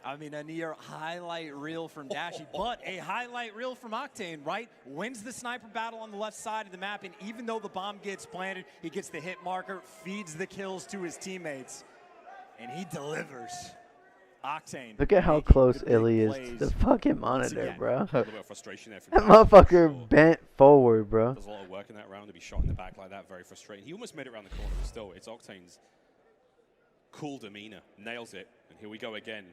I mean, a near highlight reel from Dashy, but a highlight reel from Octane, right? Wins the sniper battle on the left side of the map, and even though the bomb gets planted, he gets the hit marker, feeds the kills to his teammates, and he delivers. Octane. Look at how close Illy is to the fucking monitor, bro. A little bit of frustration there from That Dashy, motherfucker for sure. bent forward, bro. Does a lot of work in that round to be shot in the back like that. Very frustrating. He almost made it around the corner, but still, it's Octane's cool demeanor. Nails it. And here we go again.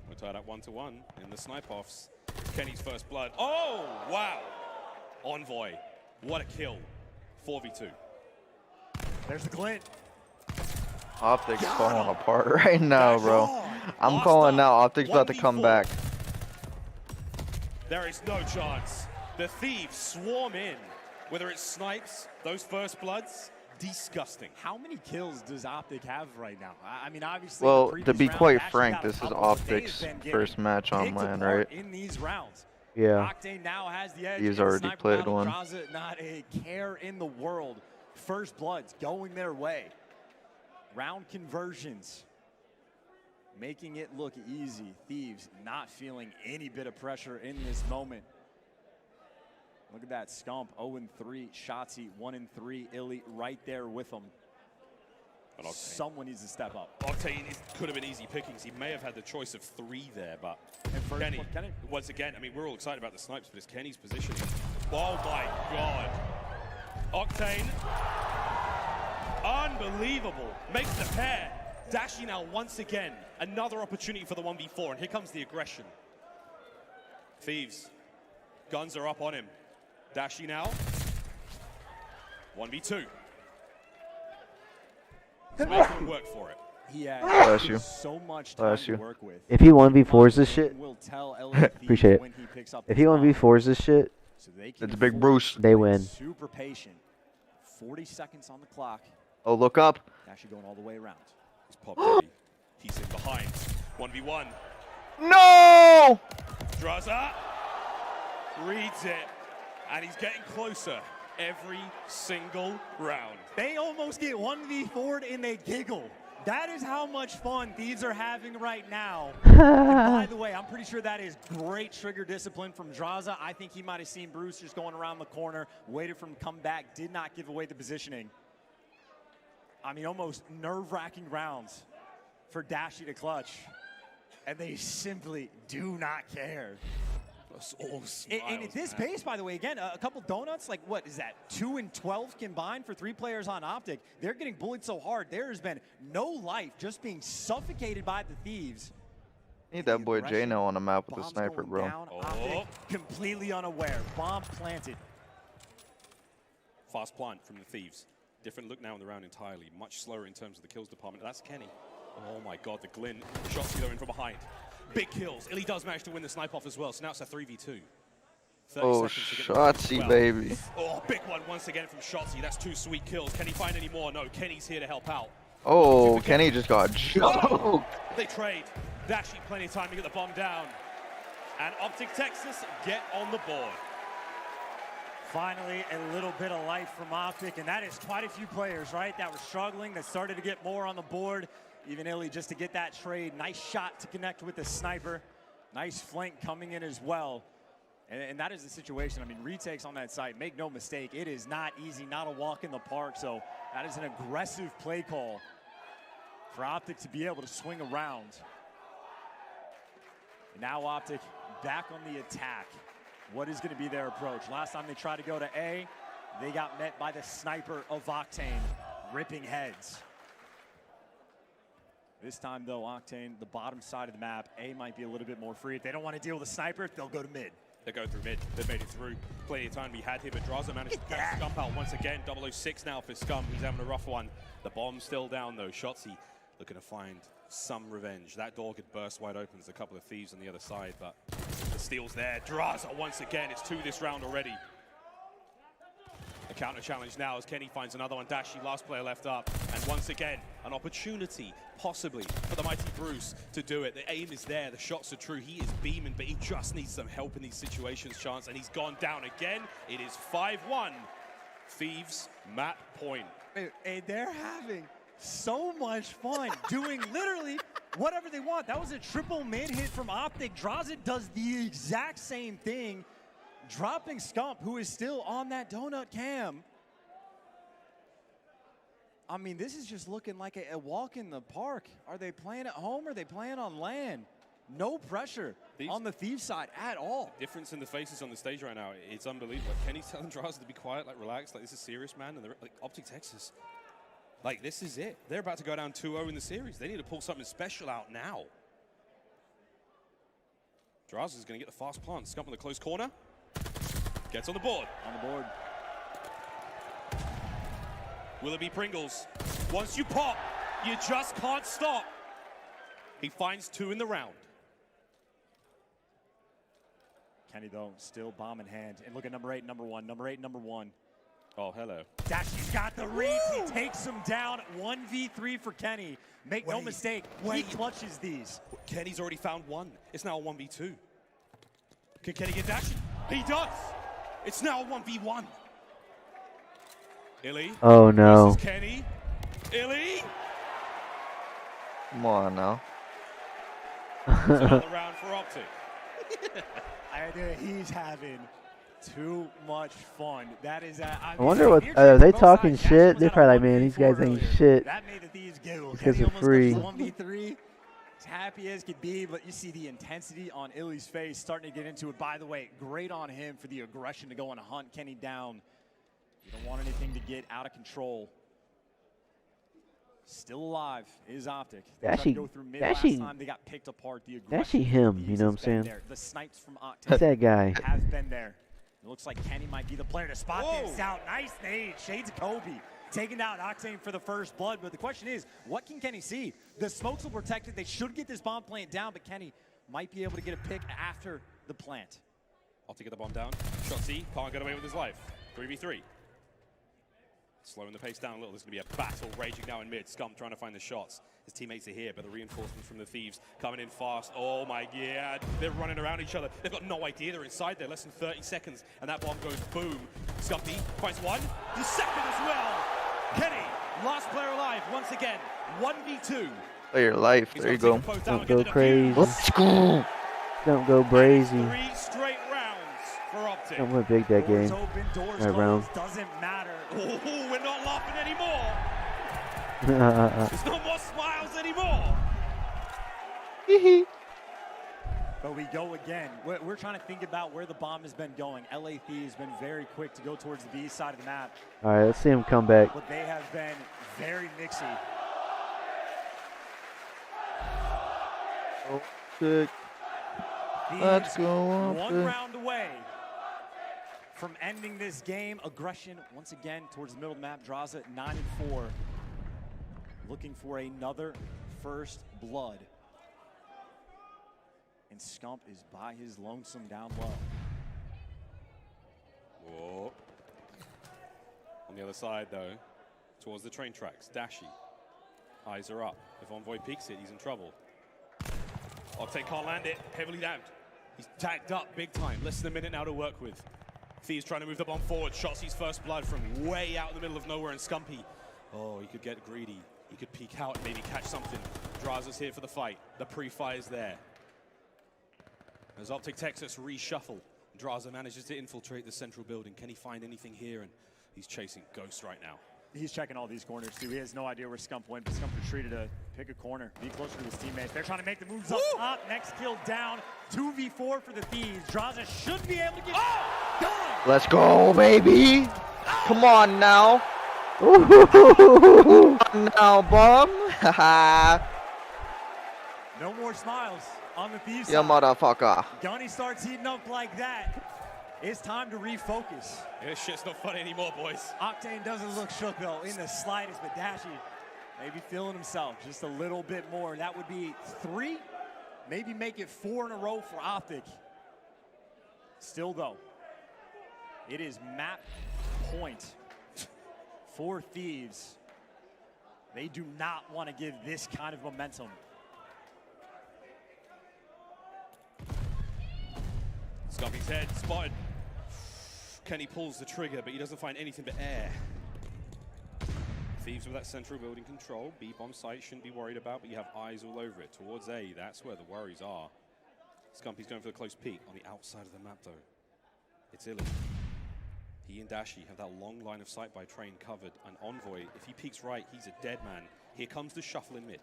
We're tied up 1-1 in the snipe-offs. Kenny's first blood. Oh, wow. Envoy. What a kill. 4v2. There's the glint. Optics falling apart right now, bro. I'm calling now. Optics about to come back. There is no chance. The Thieves swarm in. Whether it's snipes, those first bloods, disgusting. How many kills does Optic have right now? I mean, obviously. Well, to be quite frank, this is Optics' first match on LAN, right? In these rounds. Yeah. Octane now has the edge. He's already played one. Draza, not a care in the world. First bloods going their way. Round conversions. Making it look easy. Thieves not feeling any bit of pressure in this moment. Look at that. Scump 0-3. Shotzi 1-3. Illy right there with them. Someone needs to step up. Octane could have been easy pickings. He may have had the choice of 3 there, but Kenny, once again, I mean, we're all excited about the snipes, but it's Kenny's position. Oh my God. Octane, unbelievable. Makes the pair. Dashy now once again, another opportunity for the 1v4, and here comes the aggression. Thieves, guns are up on him. Dashy now, 1v2. He's making work for it. He Bless you. has so much time Bless to you. work with. If he 1v4s this shit, Will tell LA appreciate it. when he picks up If the he bomb. 1v4s this shit, So they can It's Big Bruce. they win. Super patient. 40 seconds on the clock. Oh, look up. Actually going all the way around. He's popped Eddie. He's in behind. 1v1. No! Draza reads it, and he's getting closer every single round. They almost get 1v4'd and they giggle. That is how much fun Thieves are having right now. And by the way, I'm pretty sure that is great trigger discipline from Draza. I think he might have seen Bruce just going around the corner, waited for him to come back, did not give away the positioning. I mean, almost nerve-wracking rounds for Dashy to clutch. And they simply do not care. And at this pace, by the way, again, a couple donuts, like what is that, 2 and 12 combined for 3 players on Optic. They're getting bullied so hard. There has been no life, just being suffocated by the Thieves. Need that boy Jano on the map with the sniper, bro. Down, Optic completely unaware. Bomb planted. Fast plant from the Thieves. Different look now in the round entirely. Much slower in terms of the kills department. That's Kenny. Oh my God, the glint. Shots go in from behind. Big kills. Illy does manage to win the snipe off as well, so now it's a 3v2. Oh, Shotzi, baby. Oh, big one once again from Shotzi. That's 2 sweet kills. Can he find any more? No, Kenny's here to help out. Oh, Kenny just got choked. They trade. Dashy plenty of time to get the bomb down. And Optic Texas get on the board. Finally, a little bit of life from Optic, and that is quite a few players, right, that were struggling, that started to get more on the board. Even Illy just to get that trade. Nice shot to connect with the sniper. Nice flank coming in as well. And that is the situation. I mean, retakes on that site, make no mistake, it is not easy, not a walk in the park. So that is an aggressive play call for Optic to be able to swing around. And now Optic back on the attack. What is going to be their approach? Last time they tried to go to A, they got met by the sniper of Octane, ripping heads. This time, though, Octane, the bottom side of the map, A might be a little bit more free. If they don't want to deal with the sniper, they'll go to mid. They go through mid. They've made it through. Plenty of time we had here, but Draza managed to catch Scump out once again. 006 now for Scump. He's having a rough one. The bomb's still down, though. Shotzi looking to find some revenge. That door could burst wide open. There's a couple of Thieves on the other side, but the steal's there. Draza once again. It's 2 this round already. A counter challenge now as Kenny finds another one. Dashy, last player left up. And once again, an opportunity, possibly, for the mighty Bruce to do it. The aim is there. The shots are true. He is beaming, but he just needs some help in these situations, Chance. And he's gone down again. It is 5-1. Thieves, map point. And they're having so much fun doing literally whatever they want. That was a triple mid hit from Optic. Draza does the exact same thing, dropping Scump, who is still on that donut cam. I mean, this is just looking like a walk in the park. Are they playing at home or are they playing on land? No pressure on the Thieves side at all. Difference in the faces on the stage right now. It's unbelievable. Like, Kenny's telling Draza to be quiet, like relax, like this is serious, man. And they're like Optic Texas. Like, this is it. They're about to go down 2-0 in the series. They need to pull something special out now. Draza's going to get the fast plant. Scump in the close corner. Gets on the board. On the board. Will it be Pringles? Once you pop, you just can't stop. He finds 2 in the round. Kenny, though, still bomb in hand. And look at number 8, number 1. Number 8, number 1. Oh, hello. Dashy's got the reads. He takes him down. 1v3 for Kenny. Make no mistake, he clutches these. Kenny's already found 1. It's now a 1v2. Can Kenny get Dashy? He does. It's now a 1v1. Illy. Oh no. Versus Kenny. Illy. Come on now. It's another round for Optic. He's having too much fun. That is. I wonder what are they talking shit? They're probably like, man, these guys ain't shit. That made the Thieves giggle. Because they're free. 1v3. As happy as could be, but you see the intensity on Illy's face starting to get into it. By the way, great on him for the aggression to go on a hunt Kenny down. You don't want anything to get out of control. Still alive is Optic. They tried to go through mid last time. They got picked apart. The aggression him, you know what I'm saying? there. The snipes from Octane That's that guy. have been there. It looks like Kenny might be the player to spot this out. Nice nade. Shades of Kobe. Taking down Octane for the first blood. But the question is, what can Kenny see? The smokes will protect it. They should get this bomb plant down, but Kenny might be able to get a pick after the plant. Optic get the bomb down. Shot C. Can't get away with his life. 3v3. Slowing the pace down a little. There's going to be a battle raging now in mid. Scump trying to find the shots. His teammates are here, but the reinforcements from the Thieves coming in fast. Oh my god. They're running around each other. They've got no idea they're inside there. Less than 30 seconds, and that bomb goes boom. Scumpy finds 1. The second as well. Kenny, last player alive once again. 1v2. Play your life. There you go. Don't go crazy. Let's go. Don't go brazy. 3 straight rounds for Optic. I'm gonna big that game. That round. Doesn't matter. Oh, we're not laughing anymore. There's no more smiles anymore. But we go again. We're trying to think about where the bomb has been going. LA Thieves has been very quick to go towards the B side of the map. All right, let's see him come back. But they have been very mixy. Oh, sick. Let's go on. 1 round away from ending this game. Aggression once again towards the middle of the map. Draws at 9-4. Looking for another first blood. And Scump is by his lonesome down low. Whoa. On the other side, though, towards the train tracks, Dashy. Eyes are up. If Envoy peeks it, he's in trouble. Optic can't land it. Heavily damned. He's tagged up big time. Less than a minute now to work with. Thieves trying to move the bomb forward. Shots his first blood from way out in the middle of nowhere. And Scumpy, oh, he could get greedy. He could peek out and maybe catch something. Draza's here for the fight. The pre-fire's there. As Optic Texas reshuffle, Draza manages to infiltrate the central building. Can he find anything here? And he's chasing Ghost right now. He's checking all these corners, too. He has no idea where Scump went, but Scump retreated to pick a corner, be closer to his teammates. They're trying to make the moves up top. Next kill down. 2v4 for the Thieves. Draza should be able to get done. Let's go, baby. Come on now. Come on now, bum. No more smiles on the Thieves Yeah, side. motherfucker. Gunny starts heating up like that. It's time to refocus. Yeah, this shit's not fun anymore, boys. Octane doesn't look shook, though, in the slightest, but Dashy maybe feeling himself just a little bit more. That would be 3, maybe make it 4 in a row for Optic. Still, though, it is map point for Thieves. They do not want to give this kind of momentum. Scumpy's head spotted. Kenny pulls the trigger, but he doesn't find anything but air. Thieves with that central building control. B bomb site shouldn't be worried about, but you have eyes all over it. Towards A, that's where the worries are. Scumpy's going for the close peek on the outside of the map, though. It's Illy. He and Dashi have that long line of sight by train covered. And Envoy, if he peeks right, he's a dead man. Here comes the shuffle in mid.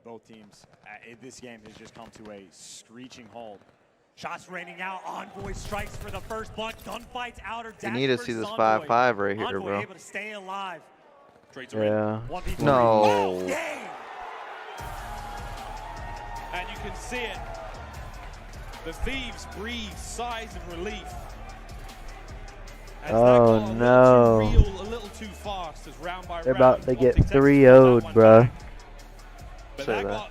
Both teams, this game has just come to a screeching halt. Shots raining out. Envoy strikes for the first blood. Gunfights outer. You need to see this 5-5 right here, Envoy bro. able to stay alive. Yeah. 1v3. No. And you can see it. The Thieves breathe sighs of relief. Oh no. A little too fast as round by They're round. about to get 3-0'd, bruh. Say that.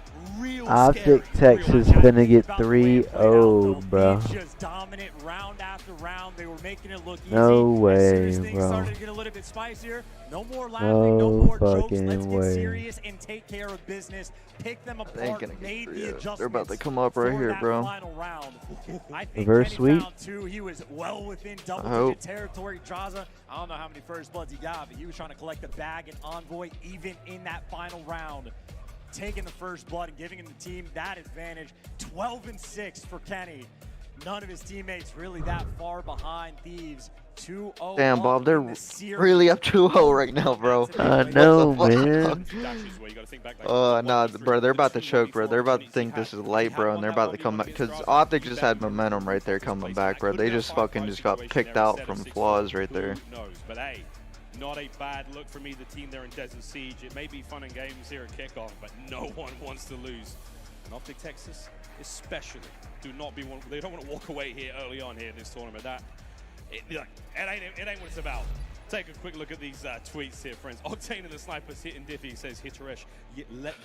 Optic Texas finna get 3-0'd, bruh. Just dominant round after round. They were making it look easy. No way, as soon as things bro. started to get a little bit spicier, no more laughing, no more jokes. Let's get serious and take care of business. Pick them They ain't apart, gonna made get the 3-0. adjustments. They're about to come up right for here, that bro. Final round. I think Reverse Kenny sweep. found two. He was well within hope. double-digit territory. Draza, I don't know how many first bloods he got, but he was trying to collect the bag and Envoy even in that final round. Taking the first blood and giving the team that advantage. 12-6 for Kenny. None of his teammates really that far behind. Thieves 2-0. Damn, Bob, they're really up 2-0 right now, bro. I know, What the man. fuck? Nah, bro, they're about to choke, bro. They're about to think this is light, bro, and they're about to come back. Because Optic just had momentum right there coming back, bro. They just fucking just got picked out from flaws right there. Who knows? But hey, not a bad look from either team there in Desert Siege. It may be fun and games here at Kickoff, but no one wants to lose. And Optic Texas, especially, they don't want to walk away here early on here in this tournament. It ain't what it's about. Take a quick look at these tweets here, friends. Octane and the Snipers hitting Diffie says Hiteresh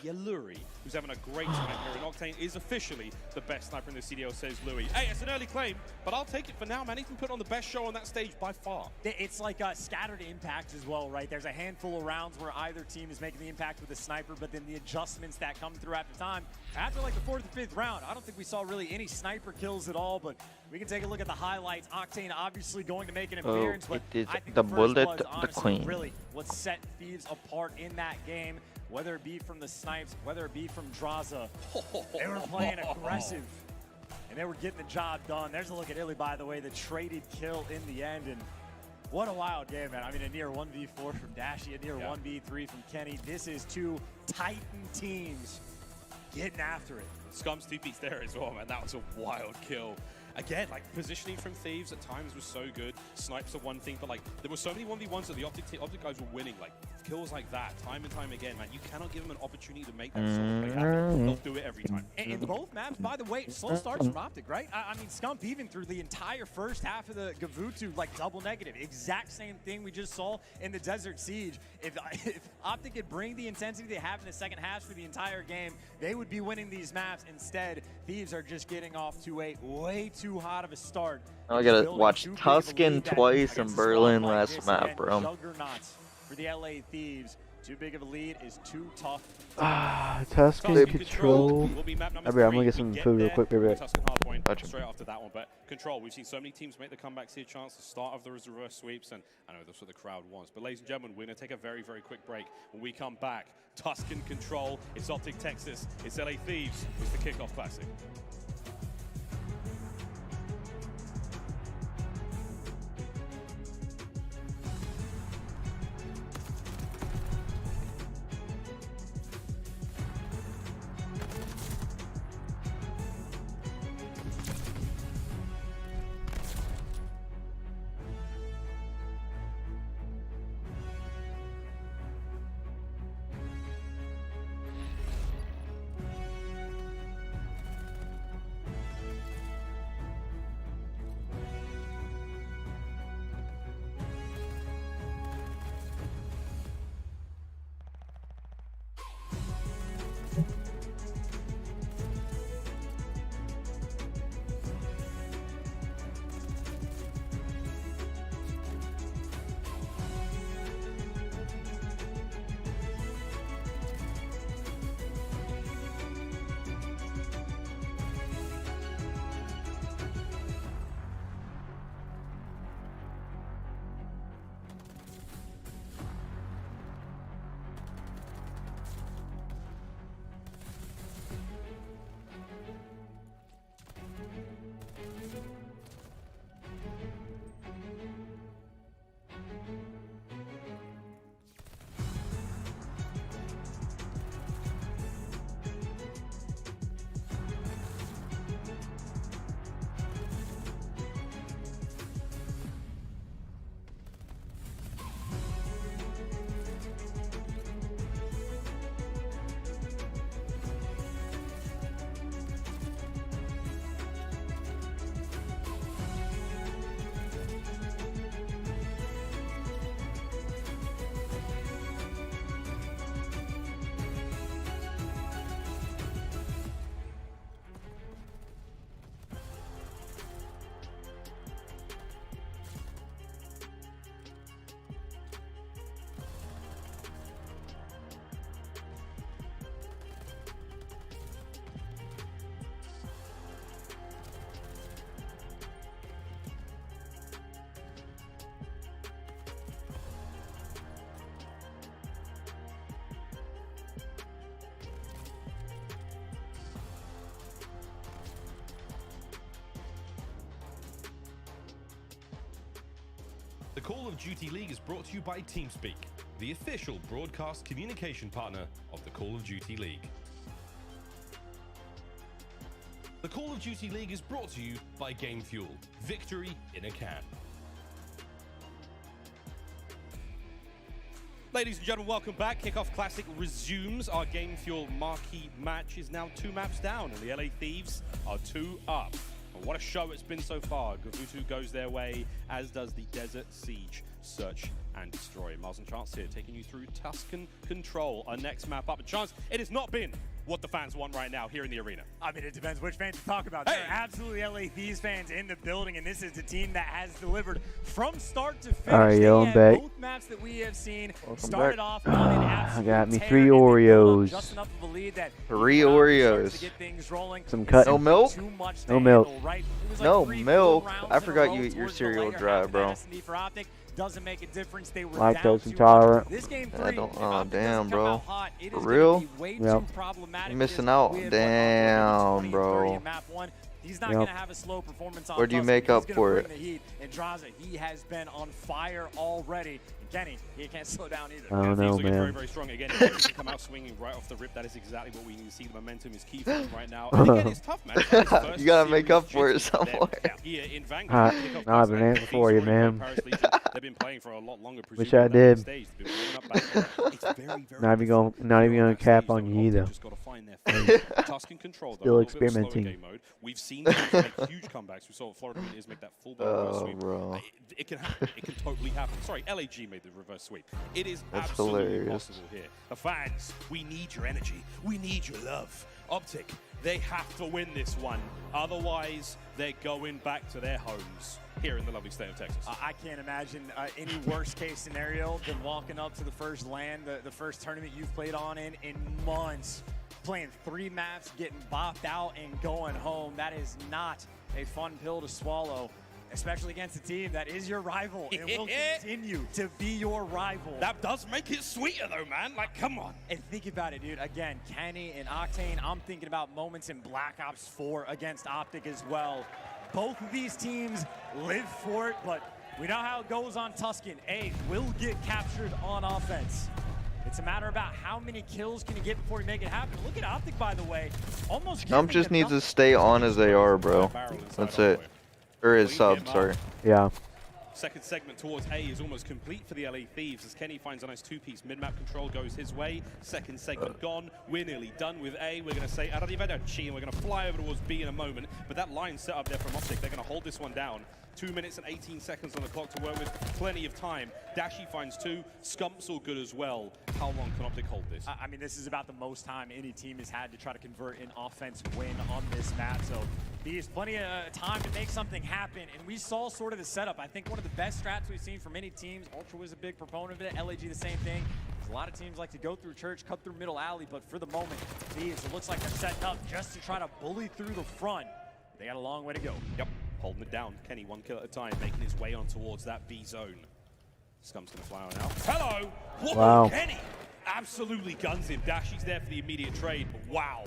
Yaluri, who's having a great time here. And Octane is officially the best sniper in the CDL, says Louis. Hey, it's an early claim, but I'll take it for now, man. He's been put on the best show on that stage by far. It's like scattered impacts as well, right? There's a handful of rounds where either team is making the impact with a sniper, but then the adjustments that come through after time. After like the 4th or 5th round, I don't think we saw really any sniper kills at all, but we can take a look at the highlights. Octane obviously going to make an appearance, but it is I think the first bullet, blood's the honestly queen. really what set Thieves apart in that game, whether it be from the snipes, whether it be from Draza. They were playing aggressive, and they were getting the job done. There's a look at Illy, by the way, the traded kill in the end, and what a wild game, man. I mean, a near 1v4 from Dashi, a near 1v3 from Kenny. This is two Titan teams getting after it. Scum's 2 beats there as well, man. That was a wild kill. Again, like, positioning from Thieves at times was so good. Snipes are one thing, but, like, there were so many 1v1s that the Optic guys were winning. Like, kills like that, time and time again, man. You cannot give them an opportunity to make that solo play happen. They'll do it every time. In both maps, by the way, slow starts from Optic, right? I mean, Scump even through the entire first half of the Gavutu, like, double negative. Exact same thing we just saw in the Desert Siege. If Optic could bring the intensity they have in the second half for the entire game, they would be winning these maps. Instead, Thieves are just getting off to a way too hot of a start. I gotta watch Tuscan twice and Berlin last map, bro. Juggernauts for the LA Thieves. Too big of a lead is too tough. Tuscan control. I'm gonna get some food real quick, baby. Tuscan hardpoint straight after that one, but control. We've seen so many teams make the comebacks here. Chance the start of the reverse sweeps, and I know that's what the crowd wants. But ladies and gentlemen, we're gonna take a very, very quick break. When we come back, Tuscan control. It's Optic Texas. It's LA Thieves. It's the Kickoff Classic. The Call of Duty League is brought to you by TeamSpeak, the official broadcast communication partner of the Call of Duty League. The Call of Duty League is brought to you by Game Fuel, victory in a can. Ladies and gentlemen, welcome back. Kickoff Classic resumes. Our Game Fuel marquee match is now 2 maps down, and the LA Thieves are 2 up. And what a show it's been so far. Gavutu goes their way, as does the Desert Siege Search and Destroy. Miles and Chance here, taking you through Tuscan Control. Our next map up. And Chance, it has not been what the fans want right now here in the arena. I mean, it depends which fans you talk about. There are absolutely LA Thieves fans in the building, and this is the team that has delivered from start to finish. All right, yo, I'm back. Both maps that we have seen Started off on an absolute I got me tear, 3 Oreos. just enough of a lead that 3 Oreos. Some cut. No milk? No milk. No milk. I forgot you eat your cereal dry, bro. Doesn't make a difference. They were Lactose intolerant. This game I don't. Oh damn, bro. For real? Yep. You're missing out. Damn, bro. He's not going to have a slow performance on Where do you make up for it? And Draza, he has been on fire already. And Kenny, he can't slow down either. I don't know, man. Very, very strong. Again, if he can come out swinging right off the rip, that is exactly what we need to see. The momentum is key for him right now. And again, it's tough, man. You gotta make up for it somewhere. Here in Vanguard, I have an answer for you, man. They've been playing for a lot longer. Wish I did. Very, Not even gonna cap on you either. Tuscan Control, Still experimenting. We've seen teams make huge comebacks. We saw Florida Gators make that full reverse sweep. Bro. It can happen. It can totally happen. Sorry, LAG made the reverse sweep. It is That's absolutely hilarious. possible here. The fans, we need your energy. We need your love. Optic, they have to win this one. Otherwise, they're going back to their homes here in the lovely state of Texas. I can't imagine any worst case scenario than walking up to the first LAN, the first tournament you've played on in months, playing 3 maps, getting bopped out, and going home. That is not a fun pill to swallow, especially against a team that is your rival and will continue to be your rival. That does make it sweeter, though, man. Like, come on. And think about it, dude. Again, Kenny and Octane, I'm thinking about moments in Black Ops 4 against Optic as well. Both of these teams live for it, but we know how it goes on Tuscan. A will get captured on offense. It's a matter about how many kills can you get before you make it happen. Look at Optic, by the way. Almost Nump just needs to stay on as they are, bro. That's it. Or his sub, sorry. Yeah. Second segment towards A is almost complete for the LA Thieves as Kenny finds a nice 2-piece mid-map control, goes his way. Second segment gone. We're nearly done with A. We're going to say arrivederci, and we're going to fly over towards B in a moment. But that line set up there from Optic, they're going to hold this one down. 2 minutes and 18 seconds on the clock to work with. Plenty of time. Dashy finds 2. Scump's all good as well. How long can Optic hold this? I mean, this is about the most time any team has had to try to convert an offense win on this map. So there's plenty of time to make something happen. And we saw sort of the setup. I think one of the best strats we've seen from any teams. Ultra was a big proponent of it. LAG the same thing. A lot of teams like to go through church, cut through middle alley. But for the moment, Thieves, it looks like they're setting up just to try to bully through the front. They got a long way to go. Yep. Holding it down. Kenny 1 kill at a time, making his way on towards that B zone. Scum's gonna fly on out. Hello! Whoa, wow. Kenny absolutely guns him. Dashy's there for the immediate trade, but wow.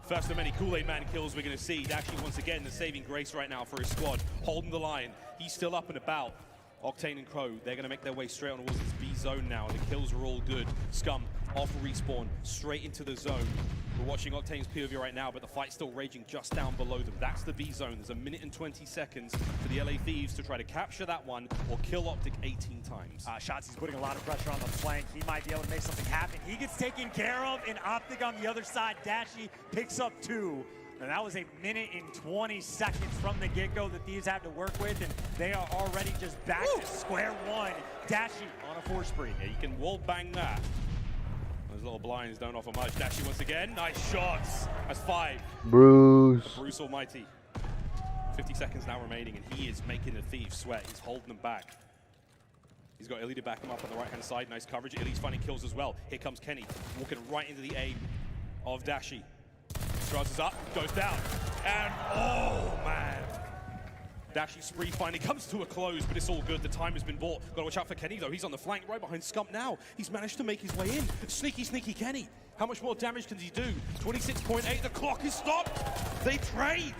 First of many Kool-Aid Man kills we're gonna see. Dashy once again the saving grace right now for his squad. Holding the line. He's still up and about. Octane and Crow, they're gonna make their way straight on towards this B zone now. The kills are all good. Scum off respawn, straight into the zone. We're watching Octane's POV right now, but the fight's still raging just down below them. That's the B zone. There's a minute and 20 seconds for the LA Thieves to try to capture that one or kill Optic 18 times. Shotzi's putting a lot of pressure on the flank. He might be able to make something happen. He gets taken care of, and Optic on the other side. Dashy picks up 2. And that was a minute and 20 seconds from the get-go that Thieves had to work with, and they are already just back to square one. Dashy on a 4 spree. Yeah, you can wall bang that. Those little blinds don't offer much. Dashy once again, nice shots. That's 5. Bruce. Bruce Almighty. 50 seconds now remaining, and he is making the Thieves sweat. He's holding them back. He's got Illy to back him up on the right-hand side. Nice coverage. Illy's finding kills as well. Here comes Kenny, walking right into the aim of Dashy. Rises up, goes down, and oh man. Dashy spree finally comes to a close, but it's all good. The time has been bought. Gotta watch out for Kenny though. He's on the flank right behind Scump now. He's managed to make his way in. Sneaky, sneaky Kenny. How much more damage can he do? 26.8, the clock is stopped. They trade.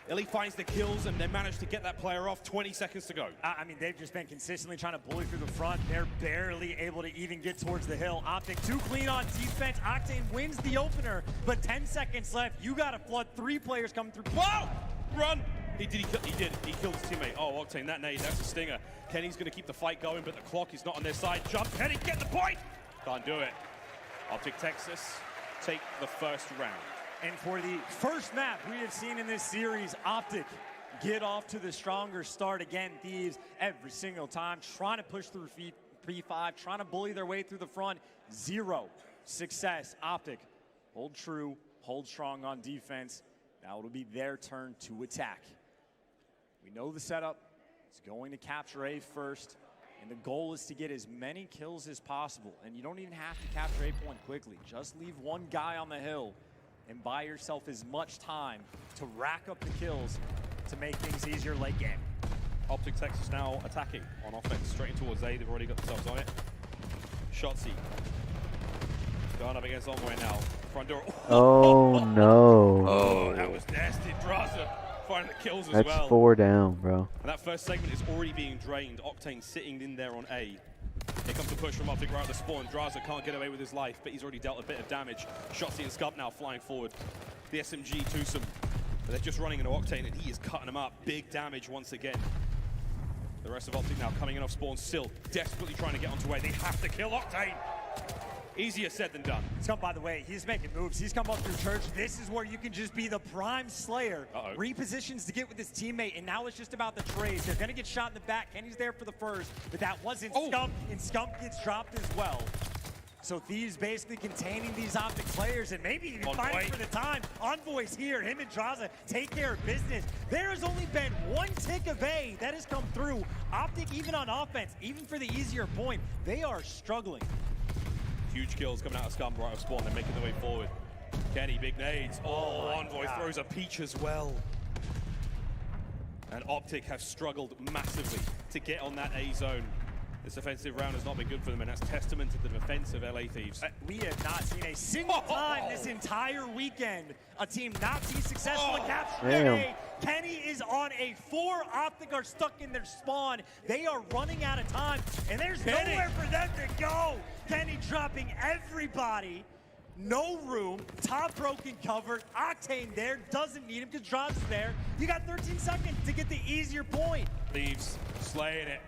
Illy finds the kills and they manage to get that player off. 20 seconds to go. I mean, they've just been consistently trying to bully through the front. They're barely able to even get towards the hill. Optic too clean on defense. Octane wins the opener, but 10 seconds left. You got to flood 3 players coming through. Whoa! Run! He did. He killed his teammate. Oh, Octane, that nade, that's a stinger. Kenny's going to keep the fight going, but the clock is not on their side. Jump, Kenny, get the point! Can't do it. Optic Texas take the first round. And for the first map we have seen in this series, Optic get off to the stronger start. Again, Thieves every single time trying to push through P5, trying to bully their way through the front. 0 success. Optic hold true, hold strong on defense. Now it'll be their turn to attack. We know the setup is going to capture A first, and the goal is to get as many kills as possible. And you don't even have to capture A point quickly. Just leave one guy on the hill and buy yourself as much time to rack up the kills to make things easier late game. Optic Texas now attacking on offense, straight in towards A. They've already got themselves on it. Shotzzy going up against Envoy now. Front door. Oh no. Oh, that was nasty. Draza finding the kills as That's well. 4 down, bro. And that first segment is already being drained. Octane sitting in there on A. Here comes the push from Optic right at the spawn. Draza can't get away with his life, but he's already dealt a bit of damage. Shotzzy and Scump now flying forward. The SMG twosome. But they're just running into Octane, and he is cutting them up. Big damage once again. The rest of Optic now coming in off spawn, still desperately trying to get onto A. They have to kill Octane. Easier said than done. Scump, by the way, he's making moves. He's come up through church. This is where you can just be the prime slayer. Repositions to get with his teammate, and now it's just about the trades. They're going to get shot in the back. Kenny's there for the first, but that wasn't Scump, and Scump gets dropped as well. So Thieves basically containing these Optic players and maybe even fighting for the time. Envoy's here. Him and Draza take care of business. There has only been 1 tick of A that has come through. Optic, even on offense, even for the easier point, they are struggling. Huge kills coming out of Scum right off spawn. They're making their way forward. Kenny, big nades. Oh, Envoy throws a peach as well. And Optic have struggled massively to get on that A zone. This offensive round has not been good for them, and that's testament to the defense of LA Thieves. We have not seen a single time this entire weekend a team not be successful in capturing A. Kenny is on a 4. Optic are stuck in their spawn. They are running out of time, and there's nowhere for them to go. Kenny dropping everybody. No room. Top broken covered. Octane there. Doesn't need him because Draza's there. You got 13 seconds to get the easier point. Thieves slaying it.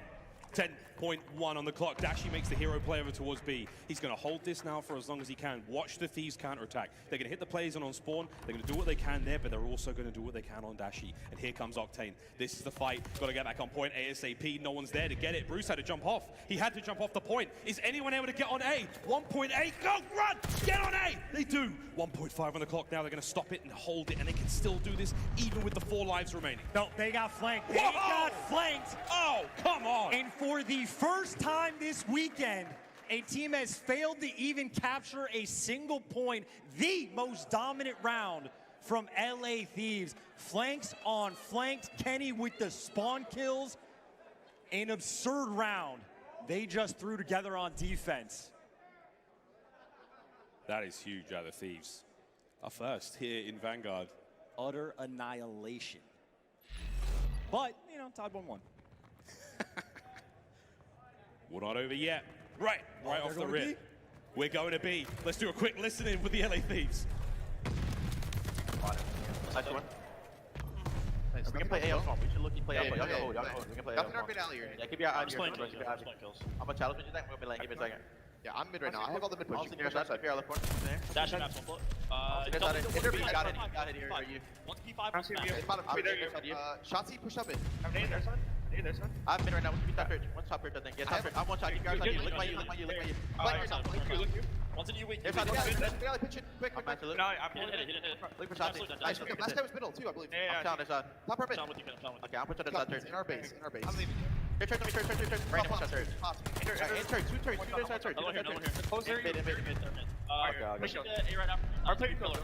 10.1 on the clock. Dashi makes the hero play over towards B. He's going to hold this now for as long as he can. Watch the Thieves counterattack. They're going to hit the plays on spawn. They're going to do what they can there, but they're also going to do what they can on Dashi. And here comes Octane. This is the fight. Got to get back on point ASAP. No one's there to get it. Bruce had to jump off. He had to jump off the point. Is anyone able to get on A? 1.8. Go, run! Get on A! They do. 1.5 on the clock now. They're going to stop it and hold it, and they can still do this even with the 4 lives remaining. No, they got flanked. They got flanked. Oh, come on. And for the first time this weekend, a team has failed to even capture a single point. The most dominant round from LA Thieves. Flanks on flanks. Kenny with the spawn kills. An absurd round they just threw together on defense. That is huge out of Thieves. A first here in Vanguard. Utter annihilation. But, you know, tied 1-1. We're not over yet. Right off the rip. We're going to B. Let's do a quick listen in with the LA Thieves. We can play A up. We should look play up. We can play A up. Yeah, keep your eyes on kills. I'm gonna challenge you that. We're gonna be like, give me a second. Yeah, I'm mid right now. I have all the mid push. Keep your eyes on left corner. Dash on maps, 1 foot. Got it here. Are you? 1 P5. Shotzzy, push up it. I'm mid right now. One top bridge, I think. Yeah, top bridge. I'm 1 shot. Keep your eyes on you. Look at you. Look. One's in you, wait. Pitch it quick. I'm back to look. No, I'm hit it. Look for Shotzzy. Nice. Last guy was middle too, I believe. I'm down. There's a top perfect. Okay, I'm pushing this turn. In our base. I'm leaving. Here, turn. Random shot turn. Turn. 2 turns. Close there. Mid. Our play pillar.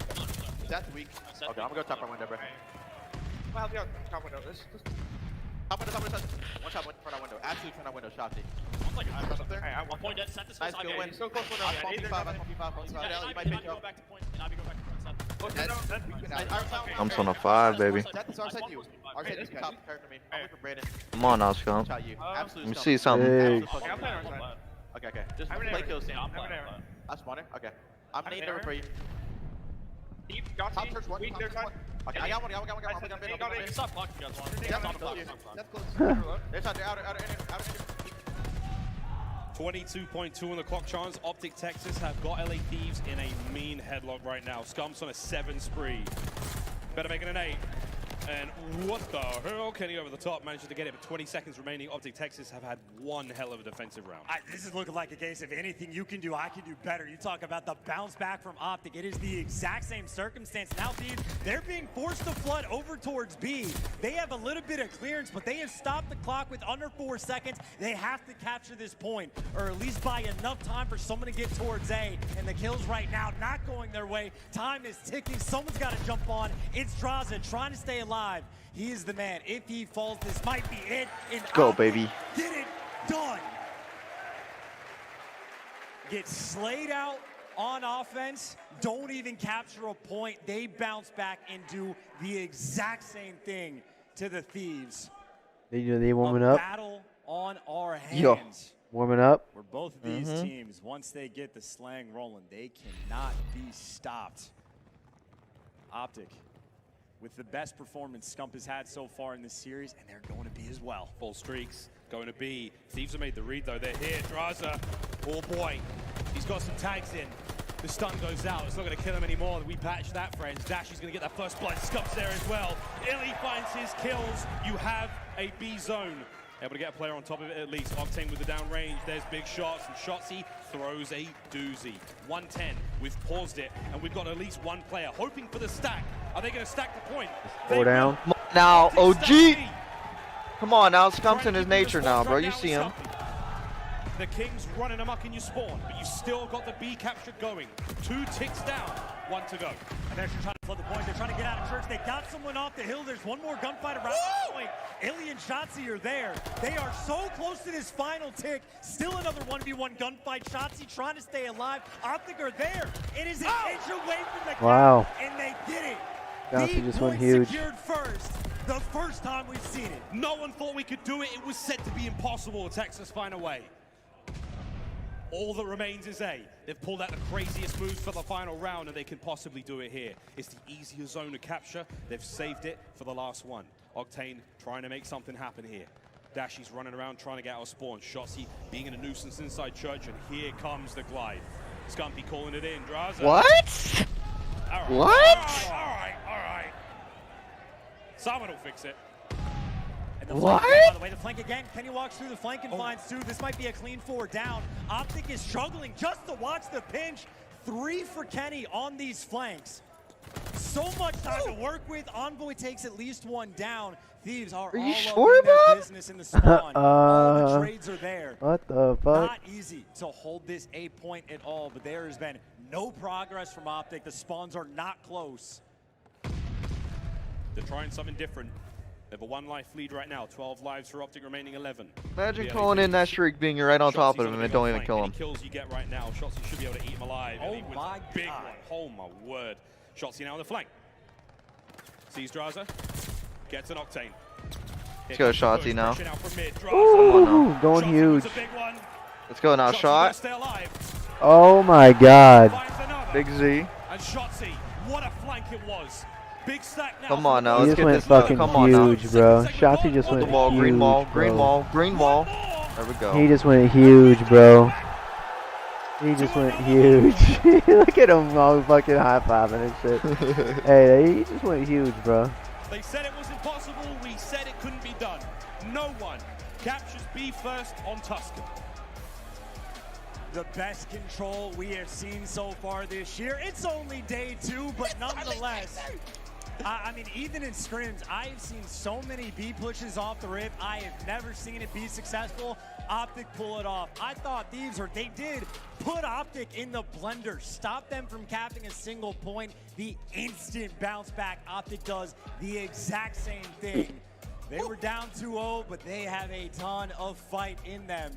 That's weak. Okay, I'm gonna go top our window, bro. Well, yeah, top window. Top window. One shot front our window. Absolute front our window. Shotzzy. Alright, 1 point dead. Set this nice, good win. So close window. I'm 1P5. You might pick up. Go back to point, and I'll go back to front set. I'm on a 5, baby. Come on now, Scum. Let me see something. Okay. Just play kill Sam. I'm spawning. Okay. I'm nading over for you. Top church one. Okay, I got one. Stop blocking you guys one. That's close. There's out. 22.2 on the clock, Chance. Optic Texas have got LA Thieves in a mean headlock right now. Scump's on a 7 spree. Better make it an 8. And what the hell? Kenny over the top manages to get it, but 20 seconds remaining. Optic Texas have had one hell of a defensive round. This is looking like a case of anything you can do, I can do better. You talk about the bounce back from Optic. It is the exact same circumstance. Now, Thieves, they're being forced to flood over towards B. They have a little bit of clearance, but they have stopped the clock with under 4 seconds. They have to capture this point, or at least buy enough time for someone to get towards A. And the kills right now not going their way. Time is ticking. Someone's got to jump on. It's Draza trying to stay alive. He is the man. If he falls, this might be it. Let's go, baby. Get it done. Get slayed out on offense. Don't even capture a point. They bounce back and do the exact same thing to the Thieves. They warming up. Battle on our hands. Yo, warming up. Where both of these teams, once they get the slang rolling, they cannot be stopped. Optic with the best performance Scump has had so far in this series, and they're going to be as well. Full streaks, going to be. Thieves have made the read, though. They're here. Draza, oh boy. He's got some tags in. The stun goes out. It's not going to kill him anymore. We patch that, friends. Dashy's going to get that first blood. Scump's there as well. Illy finds his kills. You have a B zone. Able to get a player on top of it at least. Octane with the down range. There's big shots. And Shotzzy throws a doozy. 110. We've paused it. And we've got at least one player hoping for the stack. Are they going to stack the point? 4 down. Now, OG! Come on now, Scump's in his nature now, bro. You see him. The Kings running amok in your spawn, but you still got the B capture going. 2 ticks down, 1 to go. And they're trying to flood the point. They're trying to get out of church. They got someone off the hill. There's one more gunfight around the point. Illy and Shotzzy are there. They are so close to this final tick. Still another 1v1 gunfight. Shotzzy trying to stay alive. Optic are there. It is an inch away from the Wow. cap, and they did it. Shotzzy just went huge. Secured first. The first time we've seen it. No one thought we could do it. It was said to be impossible. Texas find a way. All that remains is A. They've pulled out the craziest moves for the final round, and they can possibly do it here. It's the easier zone to capture. They've saved it for the last one. Octane trying to make something happen here. Dashy's running around trying to get out of spawn. Shotzzy being in a nuisance inside church, and here comes the glide. Scumpy calling it in. Draza. What? All right. What? All right. Someone will fix it. And the flank again, by the way, the flank again. Kenny walks through the flank and finds 2. This might be a clean 4 down. Optic is struggling just to watch the pinch. 3 for Kenny on these flanks. So much time to work with. Envoy takes at least 1 down. Thieves are all sure, up in their business in the spawn. All the trades are there. What the fuck? Not easy to hold this A point at all, but there has been no progress from Optic. The spawns are not close. They're trying something different. They have a 1 life lead right now. 12 lives for Optic, remaining 11. Imagine calling in that streak being right on top of him and don't even kill him. Any kills you get right now, Shotzzy should be able to eat him alive. Oh with my a big God. one. Oh my word. Shotzzy now on the flank. Sees Draza. Gets an Octane. Let's go, Shotzzy now. Ooh, going huge. Let's go now, shot. Oh my God. Big Z. And Shotzzy, what a flank it was. Big stack now. Come on now, He let's just get went this done. fucking Come on now. huge, bro. Shotzzy just went wall, huge, green wall, green bro. wall, green wall. There we go. He just went huge, bro. He just went huge. Look at him all fucking high-fiving and shit. Hey, he just went huge, bro. They said it was impossible. We said it couldn't be done. No one captures B first on Tuscan. The best control we have seen so far this year. It's only day 2, but nonetheless, I mean, even in scrims, I have seen so many B pushes off the rip. I have never seen it be successful. Optic pull it off. I thought Thieves, or they did, put Optic in the blender, stop them from capping a single point. The instant bounce back, Optic does the exact same thing. They were down 2-0, but they have a ton of fight in them.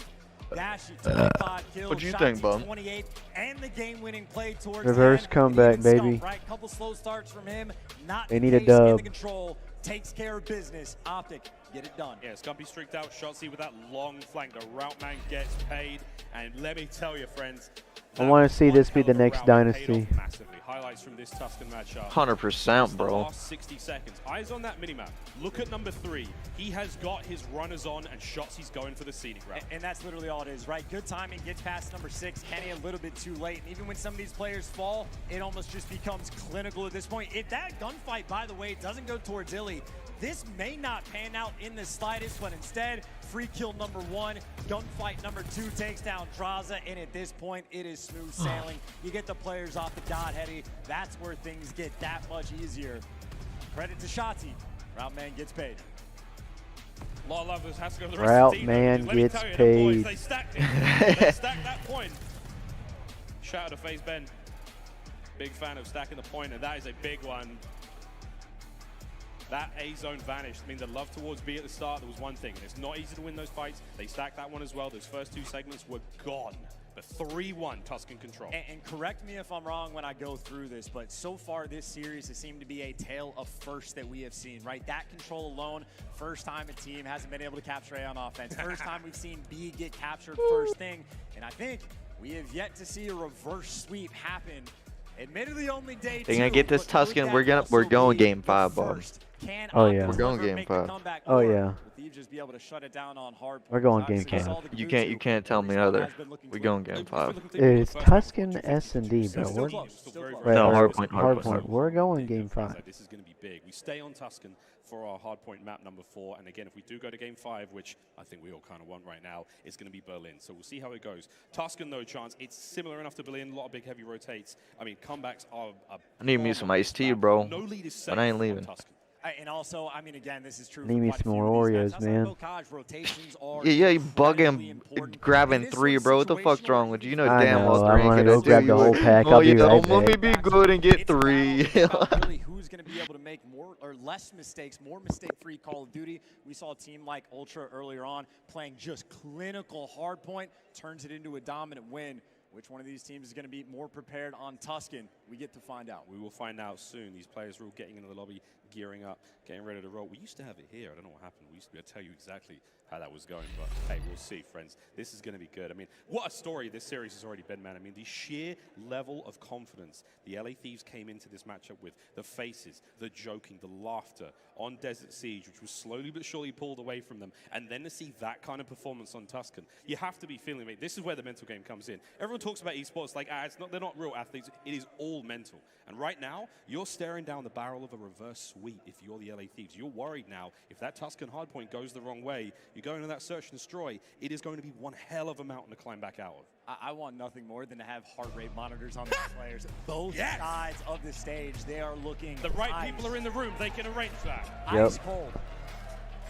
Dashi, 25 kills. What do you think, Bum? 28, and the game-winning play towards Reverse end. comeback, And even baby. Scump, right? Couple slow starts from him. Not They the need a case in dub. the control. Takes care of business. Optic, get it done. Yeah, Scumpy streaked out. Shotzzy with that long flank. The route man gets paid. And let me tell you, friends, I want to see this be the next dynasty. massively. Highlights from this Tuscan matchup. 100%, bro. Last 60 seconds. Eyes on that minimap. Look at number 3. He has got his runners on, and Shotzi's going for the scenic route. And that's literally all it is, right? Good timing, gets past number 6. Kenny a little bit too late. And even when some of these players fall, it almost just becomes clinical at this point. If that gunfight, by the way, doesn't go towards Illy, this may not pan out in the slightest, but instead, free kill number 1, gunfight number 2 takes down Draza, and at this point, it is smooth sailing. You get the players off the dot, Hetty. That's where things get that much easier. Credit to Shotzi. Route man gets paid. A lot of love this has to go to the rest Route of the team. man Let me gets tell you, them boys, paid. they stacked it. They stacked that point. Shout out to FaZe Ben. Big fan of stacking the point, and that is a big one. That A zone vanished. I mean, the love towards B at the start, there was one thing. And it's not easy to win those fights. They stacked that one as well. Those first 2 segments were gone. But 3-1 Tuscan control. And correct me if I'm wrong when I go through this, but so far this series has seemed to be a tale of firsts that we have seen, right? That control alone, first time a team hasn't been able to capture A on offense. First time we've seen B get captured first thing. And I think we have yet to see a reverse sweep happen. Admittedly, only day 2. They're gonna get this Tuscan. We're going game 5, Bob. Oh yeah. We're going game 5. Oh yeah. Just be able to shut it down on hard We're going game points. 5. You can't tell me other. We going game 5. It's Tuscan S&D, bro. We're, No, hard point. We're going game 5. This is going to be big. We stay on Tuscan for our hardpoint map number 4. And again, if we do go to game 5, which I think we all kind of want right now, it's going to be Berlin. So we'll see how it goes. Tuscan, no chance. It's similar enough to Berlin. A lot of big heavy rotates. I mean, comebacks are... I need me some iced tea, bro. No lead is safe But I ain't on leaving. Tuscan. And also, I mean, again, this is true. Need me some more Oreos, man. Yeah, you bugging, grabbing 3, bro. What the fuck's wrong with you? You know I damn well know, 3 I'm ain't gonna gonna go grab do the whole it. pack. Oh, I'll be yeah, right let me back. be good and get 3. Really, who's going to be able to make more or less mistakes, more mistake-free Call of Duty? We saw a team like Ultra earlier on playing just clinical hardpoint, turns it into a dominant win. Which one of these teams is going to be more prepared on Tuscan? We get to find out. We will find out soon. These players are all getting into the lobby, gearing up, getting ready to roll. We used to have it here. I don't know what happened. We used to be able to tell you exactly how that was going. But, hey, we'll see, friends. This is going to be good. I mean, what a story this series has already been, man. I mean, the sheer level of confidence the LA Thieves came into this matchup with, the faces, the joking, the laughter on Desert Siege, which was slowly but surely pulled away from them, and then to see that kind of performance on Tuscan, you have to be feeling it. This is where the mental game comes in. Everyone talks about esports like, they're not real athletes. It is all mental. And right now, you're staring down the barrel of a reverse sweep if you're the LA Thieves. You're worried now, if that Tuscan hardpoint goes the wrong way, you go into that search and destroy, it is going to be one hell of a mountain to climb back out of. I want nothing more than to have heart rate monitors on these players. Both sides of the stage, they are looking. The right people are in the room. They can arrange that. Yep. Ice cold.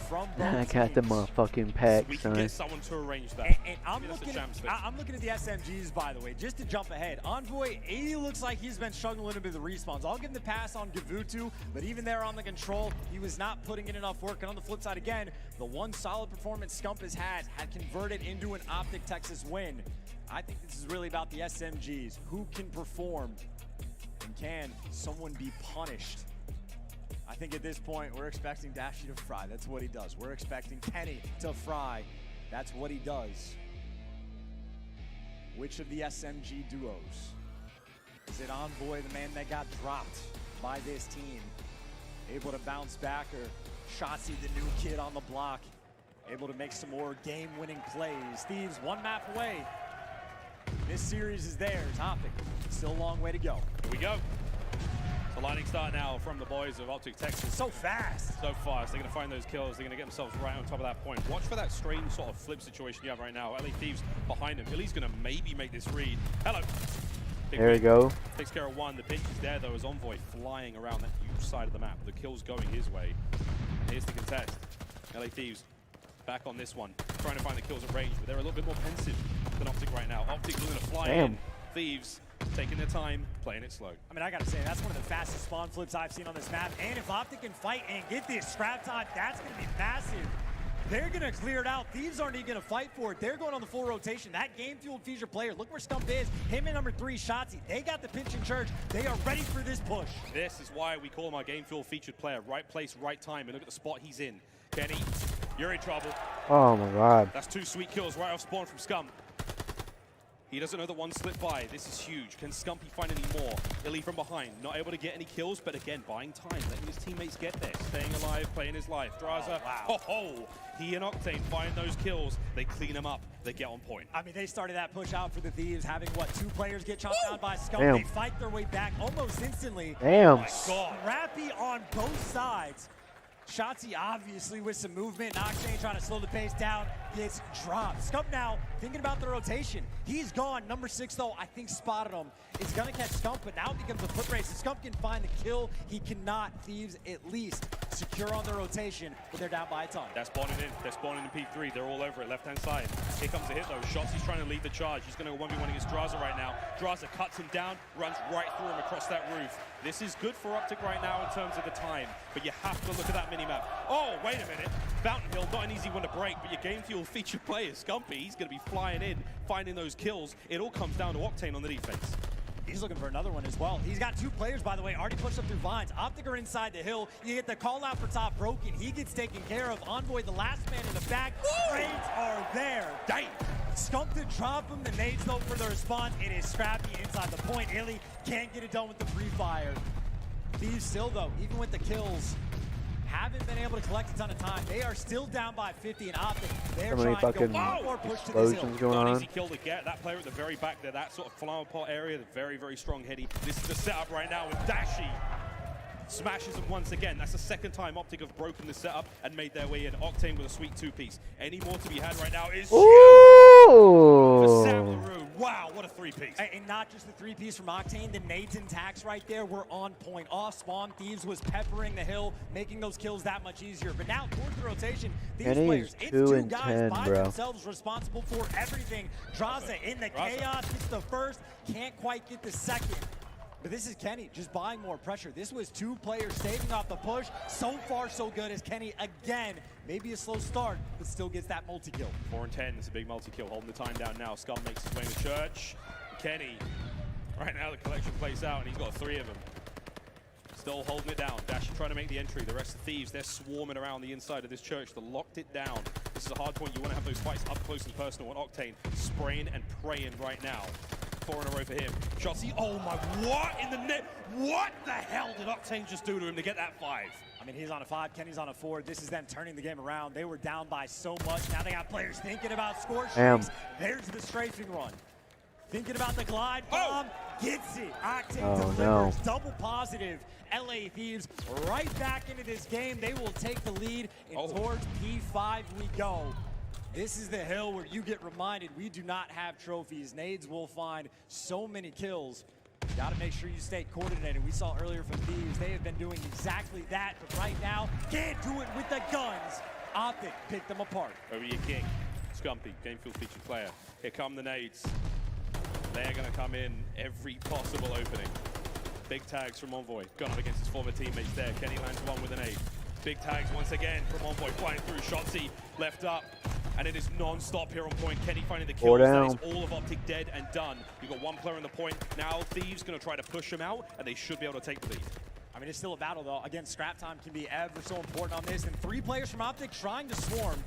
From both I got the teams. motherfucking pack, We can son. get someone to arrange that. And I'm looking at the SMGs, by the way, just to jump ahead. Envoy, he looks like he's been struggling a little bit with the respawns. I'll give him the pass on Gavutu, but even there on the control, he was not putting in enough work. And on the flip side, again, the one solid performance Scump has had converted into an Optic Texas win. I think this is really about the SMGs. Who can perform? And can someone be punished? I think at this point, we're expecting Dashi to fry. That's what he does. We're expecting Kenny to fry. That's what he does. Which of the SMG duos? Is it Envoy, the man that got dropped by this team, able to bounce back, or Shotzi, the new kid on the block, able to make some more game-winning plays? Thieves, one map away. This series is theirs. Optic, still a long way to go. Here we go. The lightning start now from the boys of Optic Texas. So fast. So fast. They're going to find those kills. They're going to get themselves right on top of that point. Watch for that strange sort of flip situation you have right now. LA Thieves behind him. Illy's going to maybe make this read. Hello. Big There we win. go. Takes care of one. The pitch is there, though, as Envoy flying around that huge side of the map. The kill's going his way. Here's the contest. LA Thieves back on this one. Trying to find the kills at range, but they're a little bit more pensive than Optic right now. Optic's going to fly in. Thieves taking their time, playing it slow. I mean, I gotta say, that's one of the fastest spawn flips I've seen on this map. And if Optic can fight and get this scrap time, that's gonna be massive. They're going to clear it out. Thieves aren't even going to fight for it. They're going on the full rotation. That game-fueled feature player, look where Stump is. Him and number 3, Shotzi. They got the pinch in church. They are ready for this push. This is why we call him our game-fueled featured player. Right place, right time. And look at the spot he's in. Kenny, you're in trouble. Oh my god. That's 2 sweet kills right off spawn from Scump. He doesn't know that one slipped by. This is huge. Can Scumpy find any more? Illy from behind, not able to get any kills, but again, buying time, letting his teammates get there. Staying alive, playing his life. Draza, ho-ho! He and Octane find those kills. They clean them up. They get on point. I mean, they started that push out for the Thieves, having, what, 2 players get chopped down by Scump. Damn. They fight their way back almost instantly. Damn. Oh my God. Scrappy on both sides. Shotzi obviously with some movement. Octane trying to slow the pace down. Gets dropped. Scump now thinking about the rotation. He's gone. Number 6 though, I think spotted him. Is gonna catch Scump, but now it becomes a foot race. If Scump can find the kill, he cannot. Thieves at least secure on the rotation, but they're down by a ton. They're spawning in. They're spawning in P3. They're all over it. Left-hand side. Here comes the hit though. Shotzi's trying to lead the charge. He's going to 1v1 against Draza right now. Draza cuts him down, runs right through him across that roof. This is good for Optic right now in terms of the time, but you have to look at that minimap. Oh, wait a minute. Fountain Hill, not an easy one to break, but your game fuel feature player, Scumpy, he's going to be flying in, finding those kills. It all comes down to Octane on the defense. He's looking for another one as well. He's got 2 players, by the way, already pushed up through vines. Optic are inside the hill. You get the call out for top broken. He gets taken care of. Envoy, the last man in the back. Raids are there. Dang. Scump to drop him. The nades, though, for the response. It is Scrappy inside the point. Illy can't get it done with the free fire. Thieves still, though, even with the kills, haven't been able to collect a ton of time. They are still down by 50 in Optic. They're trying to go one more push to this hill. Going Not on. an easy kill to get. That player at the very back there, that sort of flower pot area, the very, very strong heady. This is the setup right now with Dashi. Smashes them once again. That's the 2nd time Optic have broken the setup and made their way in. Octane with a sweet 2-piece. Any more to be had right now is for Sam LaRue. Wow, what a 3-piece. And not just the 3-piece from Octane, the nades and tacks right there were on point. Off spawn, Thieves was peppering the hill, making those kills that much easier. But now, towards the rotation, these Kenny players, is it's 2 2 and guys 10, by bro. themselves responsible for everything. Draza in the chaos, gets the first, can't quite get the second. But this is Kenny just buying more pressure. This was 2 players saving off the push. So far, so good as Kenny, again, maybe a slow start, but still gets that multi-kill. 4 and 10, it's a big multi-kill, holding the time down now. Scum makes his way to church. Kenny, right now the collection plays out, and he's got 3 of them. Still holding it down. Dash trying to make the entry. The rest of Thieves, they're swarming around the inside of this church. They locked it down. This is a hard point. You want to have those fights up close and personal. And Octane spraying and praying right now. 4 in a row for him. Shotzi, oh my, what in the net? What the hell did Octane just do to him to get that 5? I mean, he's on a 5, Kenny's on a 4. This is them turning the game around. They were down by so much. Now they got players thinking about score streaks. There's the strafing run. Thinking about the glide bomb. Gets it. Octane delivers. Double positive. LA Thieves right back into this game. They will take the lead, and towards P5 we go. This is the hill where you get reminded we do not have trophies. Nades will find so many kills. Got to make sure you stay coordinated. We saw earlier from Thieves, they have been doing exactly that, but right now, can't do it with the guns. Optic picked them apart. Over your king. Scumpy, game field featured player. Here come the nades. They're going to come in every possible opening. Big tags from Envoy. Gone up against his former teammates there. Kenny lands 1 with an 8. Big tags once again from Envoy, flying through. Shotzi left up. And it is non-stop here on point. Kenny finding the kills. That is all of Optic dead and done. You've got 1 player on the point. Now Thieves going to try to push him out, and they should be able to take the lead. I mean, it's still a battle, though. Again, scrap time can be ever so important on this. And 3 players from Optic trying to swarm.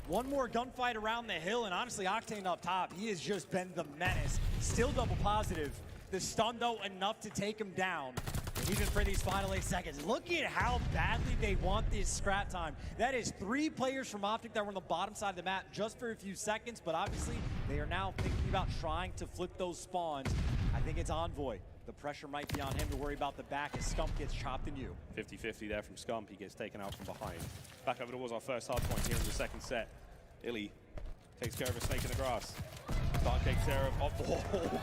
1 more gunfight around the hill, and honestly, Octane up top, he has just been the menace. Still double positive. The stun, though, enough to take him down. And even for these final 8 seconds, look at how badly they want this scrap time. That is 3 players from Optic that were on the bottom side of the map just for a few seconds, but obviously they are now thinking about trying to flip those spawns. I think it's Envoy. The pressure might be on him to worry about the back as Scump gets chopped in you. 50-50 there from Scump. He gets taken out from behind. Back over towards our first hard point here in the 2nd set. Illy takes care of a snake in the grass. Dark Seraph. Oh,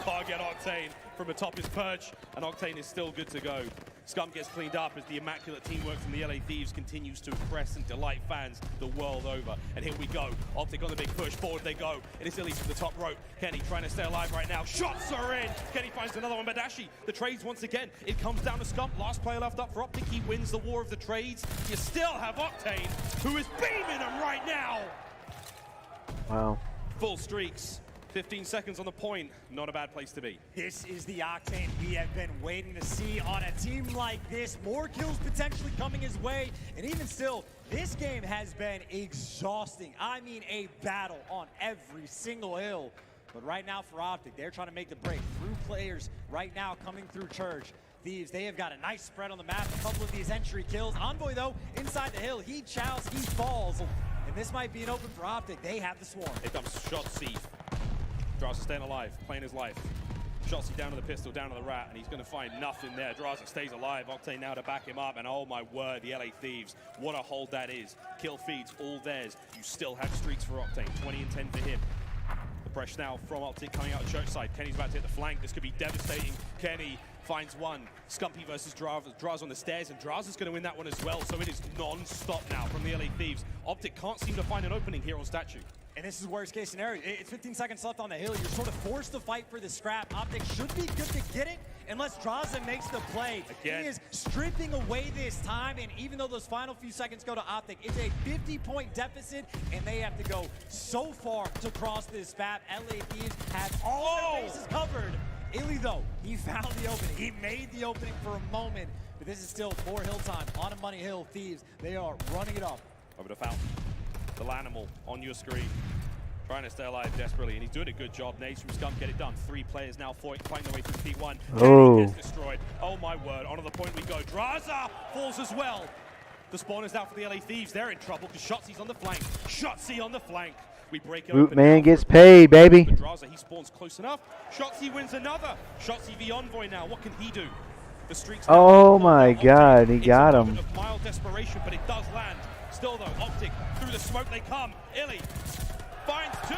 can't get Octane from atop his perch, and Octane is still good to go. Scum gets cleaned up as the immaculate teamwork from the LA Thieves continues to impress and delight fans the world over. And here we go. Optic on the big push. Forward they go. It is Illy to the top rope. Kenny trying to stay alive right now. Shots are in. Kenny finds another one. Badashi, the trades once again. It comes down to Scum. Last player left up for Optic. He wins the war of the trades. You still have Octane, who is beaming him right now. Wow. Full streaks. 15 seconds on the point, not a bad place to be. This is the Octane we have been waiting to see on a team like this. More kills potentially coming his way, and even still, this game has been exhausting. I mean, a battle on every single hill. But right now for Optic, they're trying to make the break through players right now coming through Church. Thieves, they have got a nice spread on the map, a couple of these entry kills. Envoy, though, inside the hill, he chows, he falls. And this might be an open for Optic. They have the swarm. Here comes Shotzi. Draza staying alive, playing his life. Shotzi down to the pistol, down to the rat, and he's going to find nothing there. Draza stays alive. Octane now to back him up, and oh my word, the LA Thieves. What a hold that is. Kill feeds, all theirs. You still have streaks for Octane. 20 and 10 for him. The pressure now from Optic coming out of Church side. Kenny's about to hit the flank. This could be devastating. Kenny finds one. Scumpy versus Draza on the stairs, and Draza's going to win that one as well. So it is non-stop now from the LA Thieves. Optic can't seem to find an opening here on Statue. And this is worst case scenario. It's 15 seconds left on the hill. You're sort of forced to fight for the scrap. Optic should be good to get it unless Draza makes the play. Again. He is stripping away this time, and even though those final few seconds go to Optic, it's a 50-point deficit, and they have to go so far to cross this map. LA Thieves have all their bases covered. Illy, though, he found the opening. He made the opening for a moment, but this is still 4 hill time on a money hill. Thieves, they are running it up. Over to Fountain. The Lanimal on your screen. Trying to stay alive desperately, and he's doing a good job. Nades from Scum get it done. 3 players now fighting their way through P1. Oh. Gets destroyed. Oh my word, onto the point we go. Draza falls as well. The spawners out for the LA Thieves. They're in trouble because Shotzi's on the flank. Shotzi on the flank. We break it Root open. man gets paid, baby. But Draza, he spawns close enough. Shotzi wins another. Shotzi v Envoy now. What can he do? The streaks. Oh my God, he got him. Of mild desperation, but it does land. Still though, Optic through the smoke they come. Illy finds 2.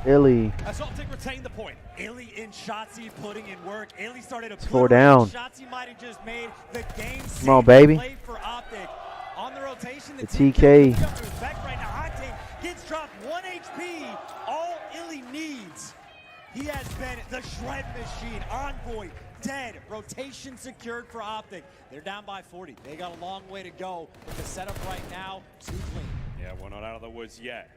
Illy. As Optic retained the point. Illy and Shotzi putting in work. Illy started to 4 down. Shotzi might have just made the game. Come on, baby. Play for Optic. On the rotation, The TK. Right now, Octane gets dropped 1 HP. All Illy needs. He has been the shred machine. Envoy dead. Rotation secured for Optic. They're down by 40. They got a long way to go, but the setup right now, too clean. Yeah, we're not out of the woods yet.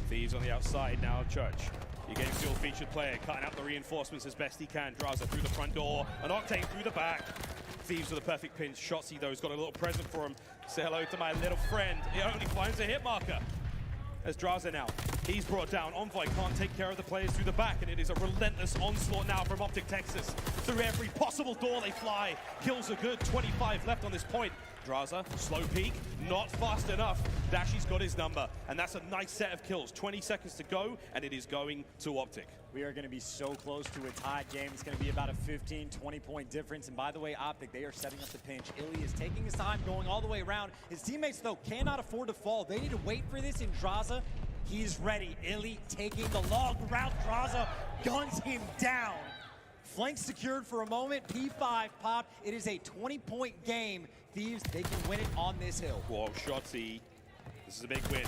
Thieves on the outside now, Church. You're getting dual featured player, cutting out the reinforcements as best he can. Draza through the front door, and Octane through the back. Thieves with a perfect pinch. Shotzi, though, has got a little present for him. Say hello to my little friend. He only finds a hit marker. As Draza now, he's brought down. Envoy can't take care of the players through the back, and it is a relentless onslaught now from Optic Texas. Through every possible door they fly. Kills are good, 25 left on this point. Draza, slow peek, not fast enough. Dashi's got his number, and that's a nice set of kills. 20 seconds to go, and it is going to Optic. We are going to be so close to a tied game. It's going to be about a 15, 20-point difference. And by the way, Optic, they are setting up the pinch. Illy is taking his time, going all the way around. His teammates, though, cannot afford to fall. They need to wait for this, and Draza, he's ready. Illy taking the long route. Draza guns him down. Flank secured for a moment. P5 pop. It is a 20-point game. Thieves, they can win it on this hill. Whoa, Shotzi. This is a big win.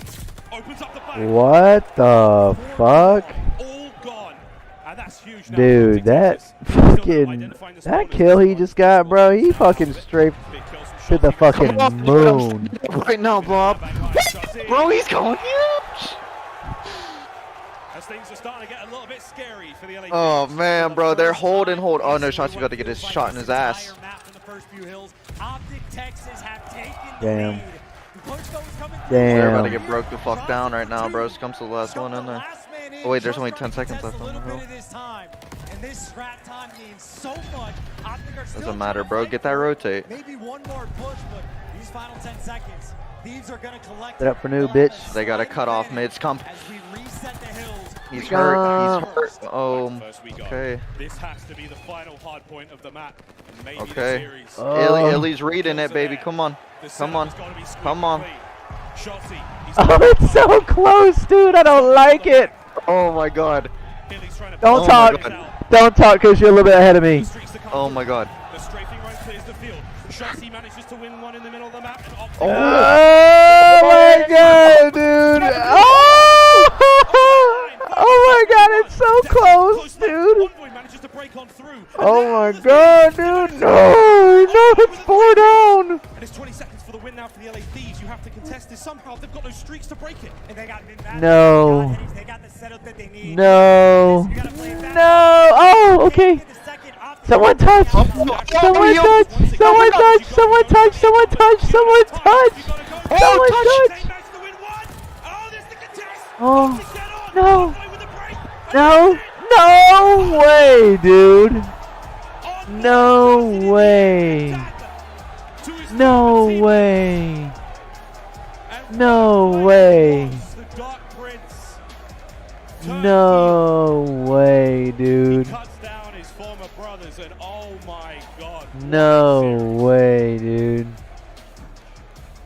Opens up the back. What the fuck? All gone. And that's huge now. Dude, that fucking, that kill he just got, bro, he fucking straight to the fucking moon. Right now, Bob. Bro, he's going huge. As things are starting to get a little bit scary for the LA. Oh man, bro, they're holding. Oh no, Shotzi's about to get his shot in his ass. Optic Texas have taken Damn. They're about to Damn. get broke the fuck down right now, bro. Scum's the last one in there. Oh wait, there's only 10 seconds left on the hill. And this scrap time means so much. Optic are still Doesn't matter, bro. Get that rotate. maybe one more push, but these final 10 seconds, Thieves are gonna collect. Set up for new, bitch. They got to cut off mid Scump. As we reset the hills. He's hurt. He's hurt. Oh, okay. This has to be the final hard point of the map. And maybe Okay. the series. Illy's reading it, baby. Come on. Come on. Come on. Shotzi, he's Oh, it's so close, dude. I don't like it. Oh my god. Don't talk. Don't talk because you're a little bit ahead of me. Oh my god. The strafing right clears the field. Shoxy manages to win one in the middle of the map. And Oh my god, dude. Oh my god, it's so close, dude. Oh my god, dude. No, it's 4 down. And it's 20 seconds for the win now for the LA Thieves. You have to contest this somehow. They've got no streaks to break it. And they got No. They got the setup that they need. No. No. Oh, okay. Someone touch. Someone touch. Someone touch. Someone touch. Someone touch. Someone touch. Someone touch. Someone touch. Oh, no. No. No way, dude. No way. No way. No way. No way, dude. No way, dude.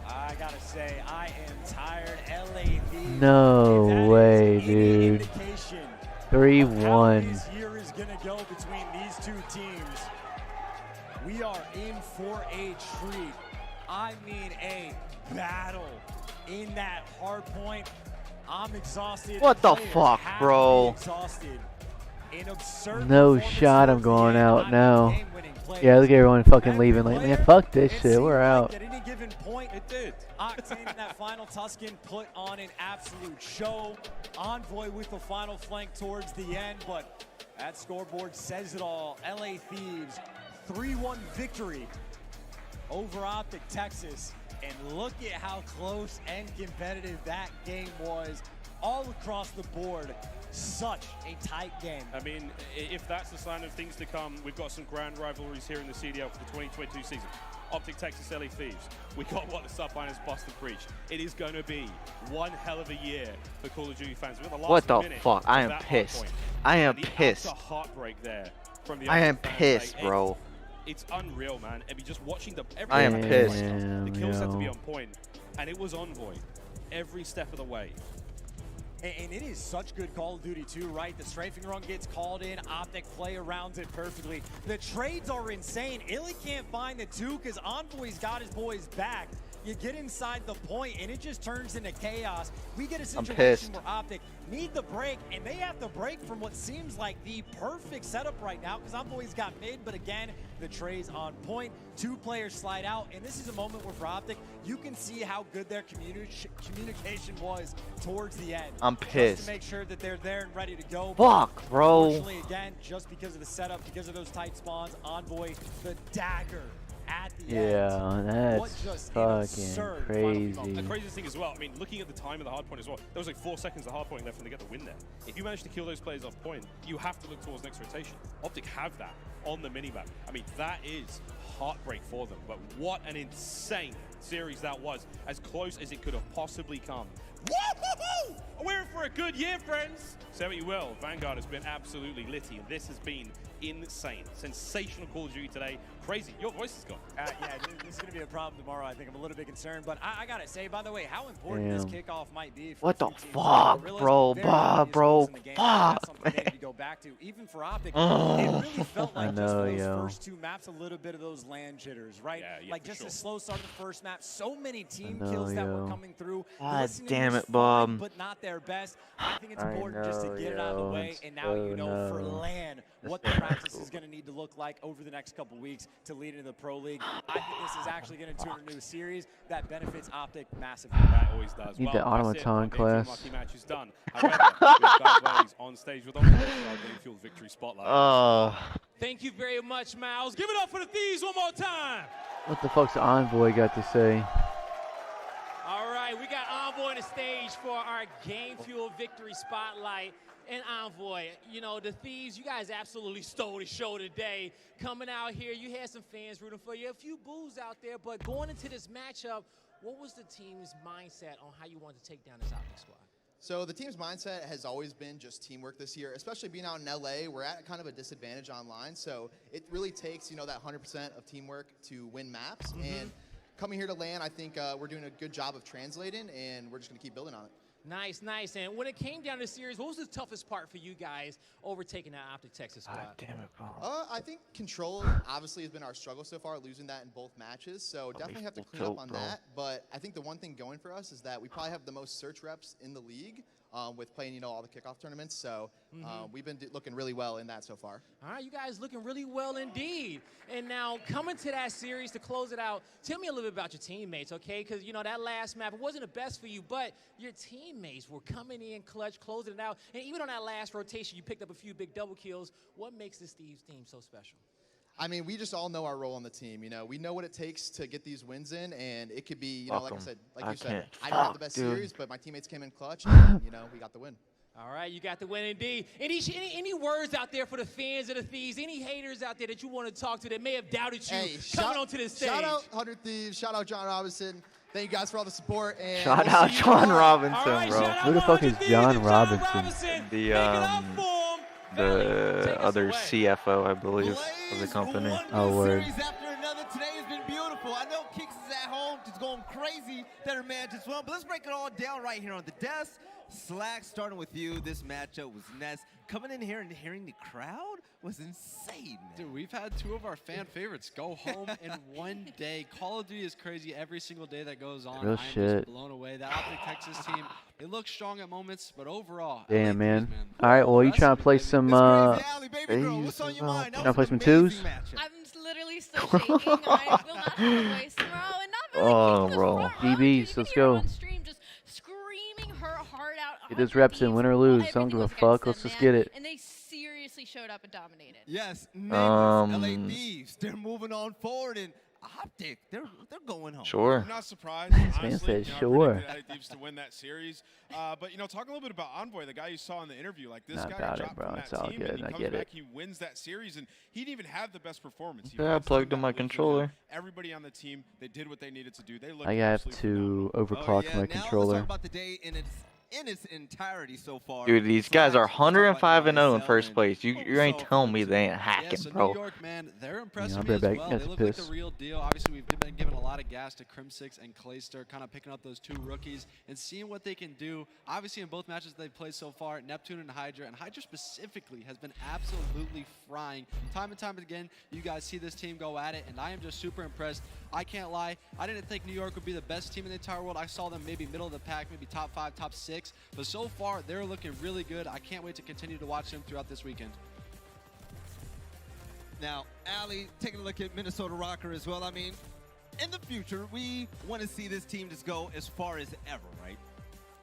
I gotta say, I am tired. LA Thieves. No way, dude. 3-1. This year is gonna go between these two teams. We are in for a treat. I mean a battle in that hard point. I'm exhausted. What the Players fuck, have bro? to be exhausted. An absurd No shot, I'm going out now. Yeah, look at everyone fucking leaving. Like, man, fuck this shit. We're out. At any given point, it did. Octane in that final Tuscan put on an absolute show. Envoy with the final flank towards the end, but that scoreboard says it all. LA Thieves, 3-1 victory over Optic Texas. And look at how close and competitive that game was all across the board. Such a tight game. I mean, if that's the sign of things to come, we've got some grand rivalries here in the CDL for the 2022 season. Optic Texas LA Thieves. We got what the subliners Boston preach. It is going to be one hell of a year for Call of Duty fans. What the fuck? I am pissed. I am pissed. Heartbreak there from the I am fans. pissed, Like, bro. It's unreal, man. I mean, just watching I am pissed. The kills had to be on point, and it was Envoy every step of the way. And it is such good Call of Duty too, right? The strafing run gets called in, Optic play around it perfectly. The trades are insane. Illy can't find the 2 because Envoy's got his boys back. You get inside the point and it just turns into chaos. We get a situation where Optic need the break, and they have to break from what seems like the perfect setup right now because Envoy's got mid, but again, the tray's on point. 2 players slide out, and this is a moment where for Optic, you can see how good their communication was towards the end. I'm pissed. Just to make sure that they're there and ready to go. Fuck, bro. Unfortunately, again, just because of the setup, because of those tight spawns, Envoy, the dagger at the end. Yeah, that's fucking crazy. The craziest thing as well, I mean, looking at the time of the hard point as well, there was like 4 seconds of hard point left and they get the win there. If you manage to kill those players off point, you have to look towards next rotation. Optic have that on the minimap. I mean, that is heartbreak for them, but what an insane series that was, as close as it could have possibly come. Woo-hoo-hoo! We're in for a good year, friends. Say what you will, Vanguard has been absolutely litty, and this has been insane. Sensational Call of Duty today. Crazy. Your voice is gone. Yeah, this is going to be a problem tomorrow. I think I'm a little bit concerned, but I got to say, by the way, how important this kickoff might be. For what the fuck, bro? Bro, fuck, man. To go back to. Even for Optic, it really felt like just for those first 2 maps, a little bit of those land jitters, right? Yeah, like just a slow start of the first map. So many team kills that were coming through. God damn it, Bob. But not their best. I think it's important just to get it out of the way, and now you know for LAN what the practice is going to need to look like over the next couple weeks to lead into the Pro League. I think this is actually going to turn into a series that benefits Optic massively. That always does. Need the automaton class. Lucky match is done. However, with Bad Buddies on stage with Envoy, Game Fuel Victory Spotlight. Thank you very much, Miles. Give it up for the Thieves one more time. What the fuck's Envoy got to say? All right, we got Envoy on the stage for our Game Fuel Victory Spotlight. And Envoy, you know, the Thieves, you guys absolutely stole the show today. Coming out here, you had some fans rooting for you, a few boos out there, but going into this matchup, what was the team's mindset on how you wanted to take down this Optic squad? So the team's mindset has always been just teamwork this year, especially being out in LA. We're at kind of a disadvantage online, so it really takes, you know, that 100% of teamwork to win maps. And coming here to LAN, I think we're doing a good job of translating, and we're just going to keep building on it. Nice, nice. And when it came down to the series, what was the toughest part for you guys overtaking that Optic Texas squad? Damn it, bro. I think control obviously has been our struggle so far, losing that in both matches. So definitely have to clean up on that. But I think the one thing going for us is that we probably have the most search reps in the league with playing, all the kickoff tournaments. So we've been looking really well in that so far. All right, you guys looking really well indeed. And now coming to that series to close it out, tell me a little bit about your teammates, okay? Because, that last map, it wasn't the best for you, but your teammates were coming in clutch, closing it out. And even on that last rotation, you picked up a few big double kills. What makes this Thieves team so special? I mean, we just all know our role on the team. We know what it takes to get these wins in, and it could be, like I said, like you said, I don't have the best series, but my teammates came in clutch, and, we got the win. All right, you got the win indeed. Any words out there for the fans of the Thieves? Any haters out there that you want to talk to that may have doubted you coming onto this stage? Shout out 100 Thieves. Shout out John Robinson. Thank you guys for all the support. And shout out John Robinson, bro. Who the fuck is John Robinson? The other CFO, I believe, of the company. Oh, word. After another, today has been beautiful. I know Kicks is at home, just going crazy that her man just won, but let's break it all down right here on the desk. Slack, starting with you, this matchup was nuts. Coming in here and hearing the crowd was insane, man. Dude, we've had two of our fan favorites go home in one day. Call of Duty is crazy every single day that goes on. Real I'm shit. just blown away. That Optic Texas team, it looks strong at moments, but overall. Damn, man. All right, well, you trying to play some, trying to play some twos? I'm literally still shaking. I will not have a voice tomorrow. And not really Oh, bro. DBs, let's go. Get those reps in, win or lose. Don't give a fuck. Let's just get it. And they seriously showed up and dominated. Yes, LA Thieves, they're moving on forward, and Optic, they're going home. Sure. I'm not surprised. Man said sure. I predicted LA Thieves to win that series. But talk a little bit about Envoy, the guy you saw in the interview. Like this Not guy about dropped it, bro. from It's that all team, good. and he I comes get back, it. he wins that series, and he didn't even have the best performance. Yeah, I plugged in my controller. Everybody on the team, they did what they needed to do. They looked I have absolutely to overclock my controller. Let's talk about the day in its entirety so far. Dude, these guys are 105-0 in first place. You ain't telling me they ain't hacking, so bro. New York, man, they're impressing I'll me be as right back. well. That's They a look like piss. the real deal. Obviously, we've been giving a lot of gas to Crim6 and Clayster, kind of picking up those two rookies and seeing what they can do. Obviously, in both matches they've played so far, Neptune and Hydra specifically has been absolutely frying. Time and time again, you guys see this team go at it, and I am just super impressed. I can't lie. I didn't think New York would be the best team in the entire world. I saw them maybe middle of the pack, maybe top 5, top 6. But so far, they're looking really good. I can't wait to continue to watch them throughout this weekend. Now, Allie, taking a look at Minnesota Rocker as well. I mean, in the future, we want to see this team just go as far as ever, right?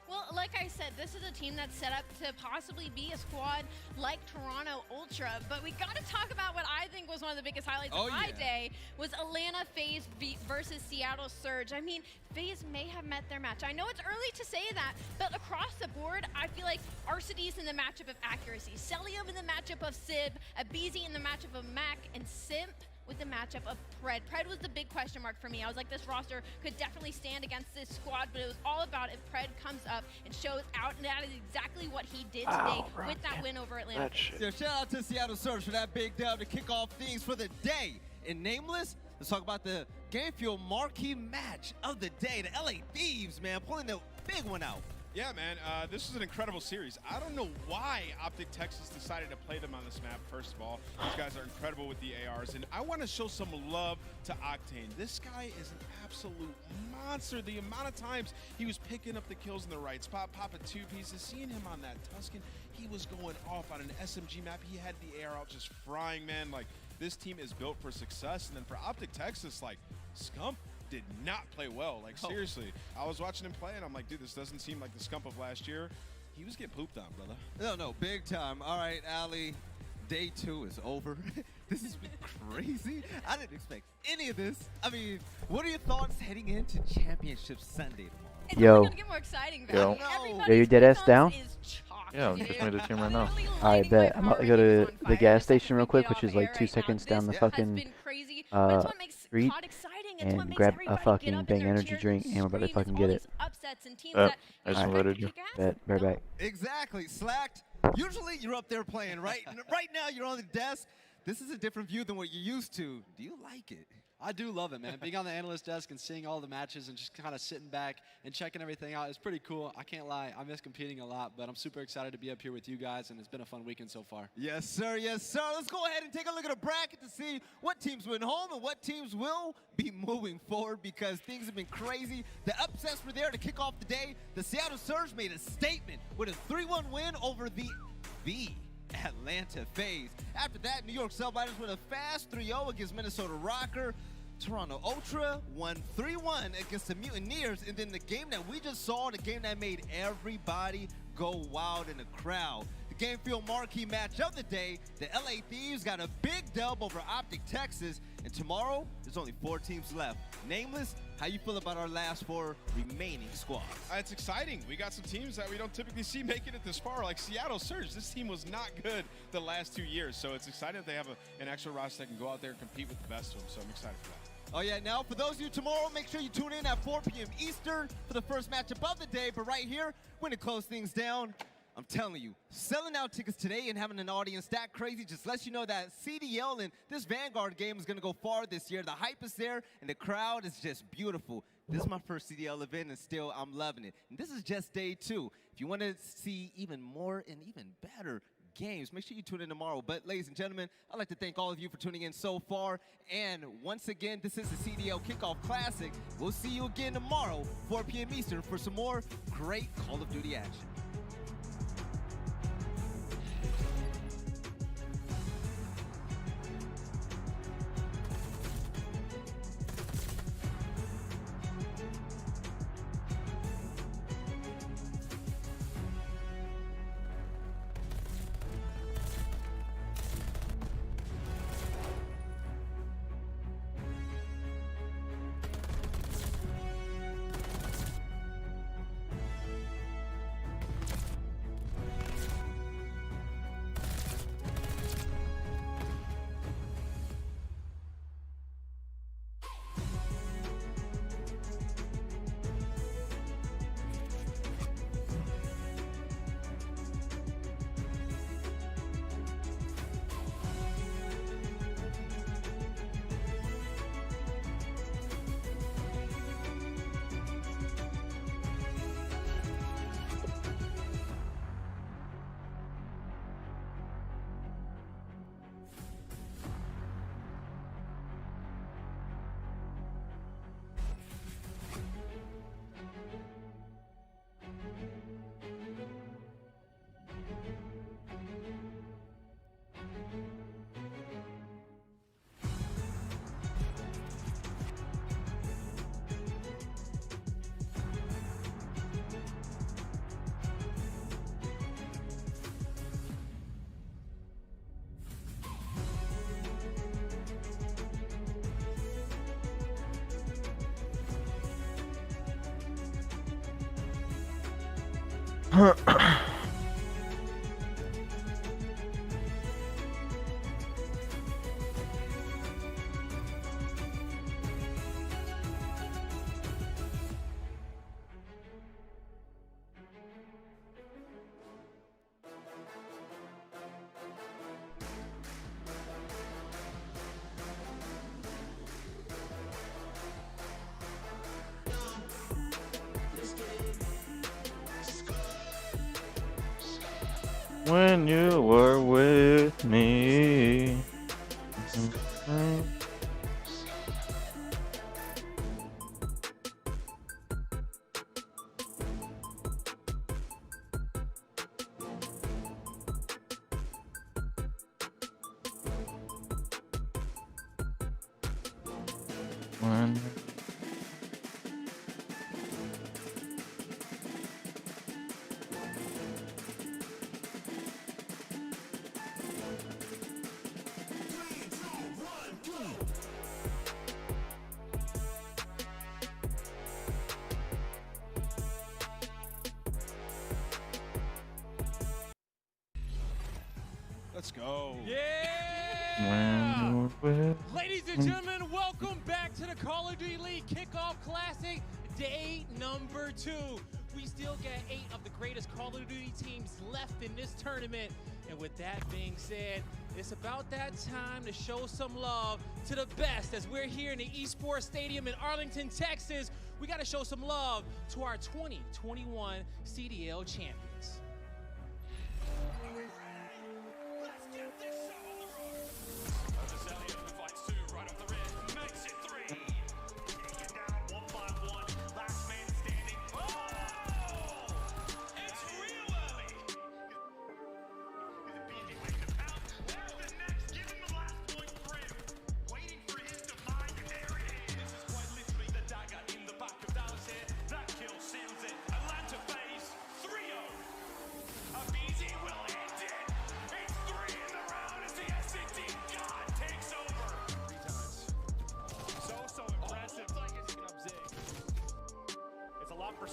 Well, like I said, this is a team that's set up to possibly be a squad like Toronto Ultra, but we got to talk about what I think was one of the biggest highlights of my day was Atlanta FaZe versus Seattle Surge. I mean, FaZe may have met their match. I know it's early to say that, but across the board, I feel like Arcides in the matchup of accuracy, Celium in the matchup of Sib, Abizi in the matchup of Mac, and Simp with the matchup of Pred. Pred was the big question mark for me. I was like, this roster could definitely stand against this squad, but it was all about if Pred comes up and shows out, and that is exactly what he did today with that win over Atlanta. So shout out to Seattle Surge for that big dub to kick off things for the day. In Nameless, let's talk about the Game Fuel marquee match of the day. The LA Thieves, man, pulling the big one out. Yeah, man, this is an incredible series. I don't know why Optic Texas decided to play them on this map, first of all. These guys are incredible with the ARs, and I want to show some love to Octane. This guy is an absolute monster. The amount of times he was picking up the kills in the right spot, popping two pieces, seeing him on that Tuscan, he was going off on an SMG map. He had the AR out just frying, man. Like, this team is built for success, and then for Optic Texas, like, Scump did not play well. Like, seriously, I was watching him play, and I'm like, dude, this doesn't seem like the Scump of last year. He was getting pooped on, brother. No, big time. All right, Ali, day 2 is over. This has been crazy. I didn't expect any of this. I mean, what are your thoughts heading into Championship Sunday tomorrow? It's only gonna get more exciting, man. Yo, you dead ass down? Yeah, I'm kicking the team right now. Alright, bet. I'm about to go to the gas station real quick, which is like 2 seconds down the fucking street, and grab a fucking Bang energy drink, and we're about to fucking get it. I just invited you. Bet, right back. Exactly. Slacked. Usually you're up there playing, right? Right now you're on the desk. this is a different view than what you're used to. Do you like it? I do love it, man. Being on the analyst desk and seeing all the matches and just kind of sitting back and checking everything out is pretty cool. I can't lie, I miss competing a lot, but I'm super excited to be up here with you guys, and it's been a fun weekend so far. Yes, sir. Yes, sir. Let's go ahead and take a look at a bracket to see what teams went home and what teams will be moving forward, because things have been crazy. The upsets were there to kick off the day. The Seattle Surge made a statement with a 3-1 win over the Atlanta FaZe. After that, New York Cellbiters with a fast 3-0 against Minnesota Rocker. Toronto Ultra won 3-1 against the Mutineers. And then the game that we just saw, the game that made everybody go wild in the crowd. The Game Field marquee match of the day, the LA Thieves got a big dub over Optic Texas. And tomorrow, there's only 4 teams left. Nameless, how you feel about our last 4 remaining squads? It's exciting. We got some teams that we don't typically see making it this far, like Seattle Surge. This team was not good the last 2 years, so it's exciting that they have an extra roster that can go out there and compete with the best of them, so I'm excited for that. Oh yeah, now for those of you tomorrow, make sure you tune in at 4 p.m. Eastern for the first matchup of the day. But right here, we're gonna close things down. I'm telling you, selling out tickets today and having an audience that crazy just lets you know that CDL and this Vanguard game is gonna go far this year. The hype is there and the crowd is just beautiful. This is my first CDL event and still I'm loving it. And this is just day 2. If you wanna see even more and even better games, make sure you tune in tomorrow. But ladies and gentlemen, I'd like to thank all of you for tuning in so far. And once again, this is the CDL Kickoff Classic. We'll see you again tomorrow, 4 p.m. Eastern, for some more great Call of Duty action. When you were with me. When Let's go. Yeah! Ladies and gentlemen, welcome back to the Call of Duty League Kickoff Classic. day number 2. We still got 8 of the greatest Call of Duty teams left in this tournament. And with that being said, it's about that time to show some love to the best. As we're here in the Esports Stadium in Arlington, Texas, we got to show some love to our 2021 CDL champions.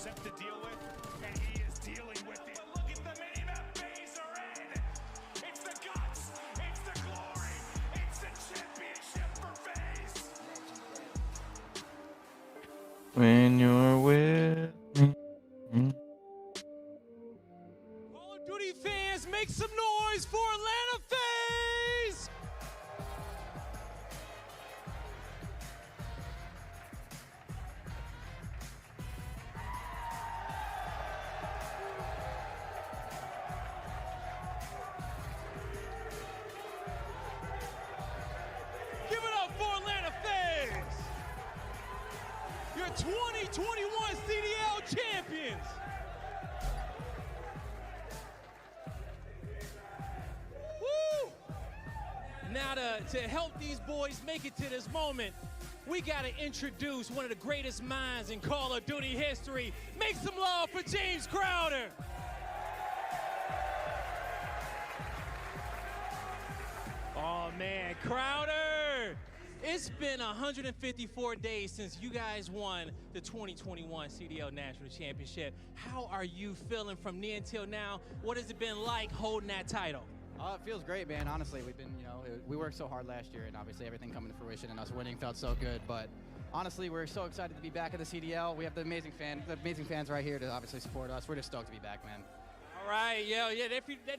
To deal with, and he is dealing with it. Look at the mini-map phase are in. It's the guts, it's the glory, it's the championship for FaZe. When you're with me. Call of Duty fans, make some noise for Atlanta FaZe! Give it up for Atlanta FaZe! Your 2021 CDL champions! Woo! Now to help these boys make it to this moment, we gotta introduce one of the greatest minds in Call of Duty history. Make some love for James Crowder! Oh man, Crowder! It's been 154 days since you guys won the 2021 CDL National Championship. How are you feeling from then until now? What has it been like holding that title? It feels great, man. Honestly, we've been, we worked so hard last year, and obviously everything coming to fruition and us winning felt so good. But honestly, we're so excited to be back at the CDL. We have the amazing fans right here to obviously support us. We're just stoked to be back, man. All right, yeah,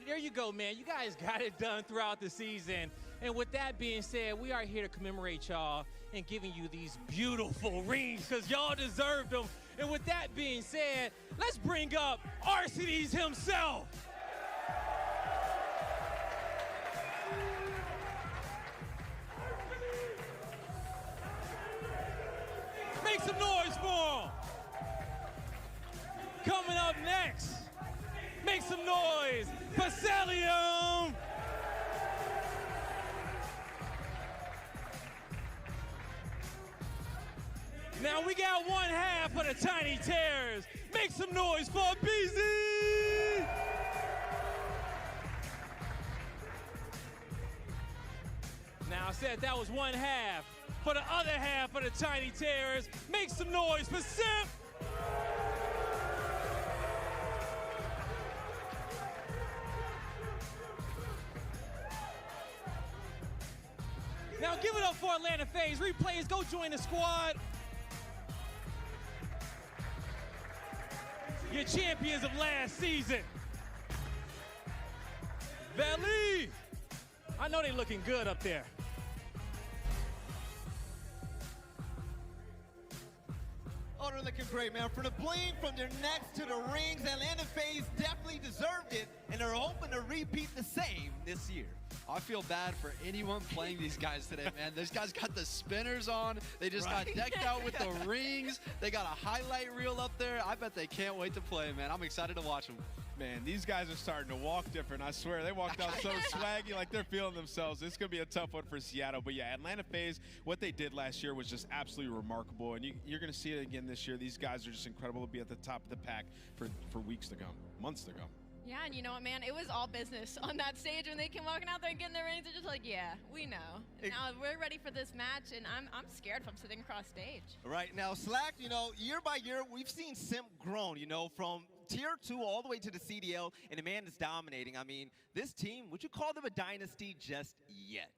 there you go, man. You guys got it done throughout the season. And with that being said, we are here to commemorate y'all and giving you these beautiful rings because y'all deserved them. And with that being said, let's bring up RCDs himself. Make some noise for him. Coming up next, make some noise for Celium. Now we got one half of the Tiny Terrors. Make some noise for BZ. Now I said that was one half. For the other half of the Tiny Terrors, make some noise for Simp. Now give it up for Atlanta FaZe. Replays, go join the squad. Your champions of last season. Valley. I know they looking good up there. Oh, they're looking great, man. From the bling, from their necks to the rings, Atlanta FaZe definitely deserved it, and they're hoping to repeat the same this year. I feel bad for anyone playing these guys today, man. These guys got the spinners on. They just got decked out with the rings. They got a highlight reel up there. I bet they can't wait to play, man. I'm excited to watch them. Man, these guys are starting to walk different. I swear, they walked out so swaggy, like they're feeling themselves. It's going to be a tough one for Seattle. But yeah, Atlanta FaZe, what they did last year was just absolutely remarkable. And you're going to see it again this year. These guys are just incredible to be at the top of the pack for weeks to come, months to come. Yeah, and you know what, man? It was all business on that stage when they came walking out there and getting their rings. They're just like, yeah, we know. Now we're ready for this match, and I'm scared from sitting across stage. Right now, Slack, year by year, we've seen Simp grown, from Tier 2 all the way to the CDL, and the man is dominating. I mean, this team, would you call them a dynasty just yet?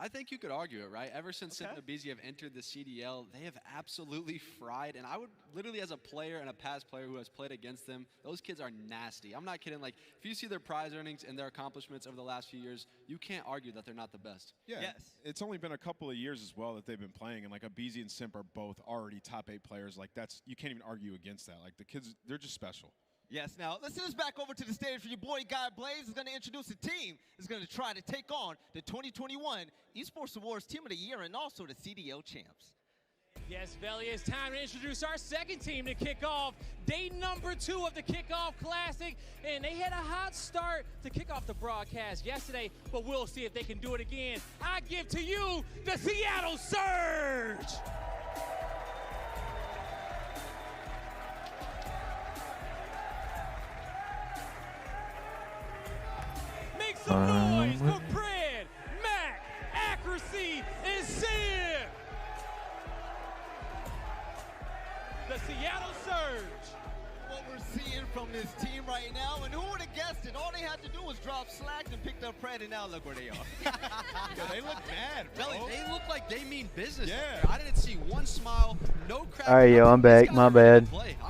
I think you could argue it, right? Ever since Sim and Abizi have entered the CDL, they have absolutely fried. And I would literally, as a player and a past player who has played against them, those kids are nasty. I'm not kidding. Like, if you see their prize earnings and their accomplishments over the last few years, you can't argue that they're not the best. Yeah, it's only been a couple of years as well that they've been playing, and like Abizi and Simp are both already top 8 players. Like, that's, you can't even argue against that. Like, the kids, they're just special. Yes, now let's send us back over to the stage for your boy Guy Blaze is going to introduce a team that's going to try to take on the 2021 Esports Awards Team of the Year and also the CDL champs. Yes, Belly, it's time to introduce our second team to kick off day number 2 of the Kickoff Classic. And they had a hot start to kick off the broadcast yesterday, but we'll see if they can do it again. I give to you the Seattle Surge! Make some noise for Pred, Mac, Accuracy, and Sid! The Seattle Surge. What we're seeing from this team right now, and who would have guessed it? All they had to do was drop slack and picked up Pred, and now look where they are. Yeah, they look mad, bro. Belly, they look like they mean business. Yeah. I didn't see one smile, no crap. All right, yo, I'm back. My bad. I'm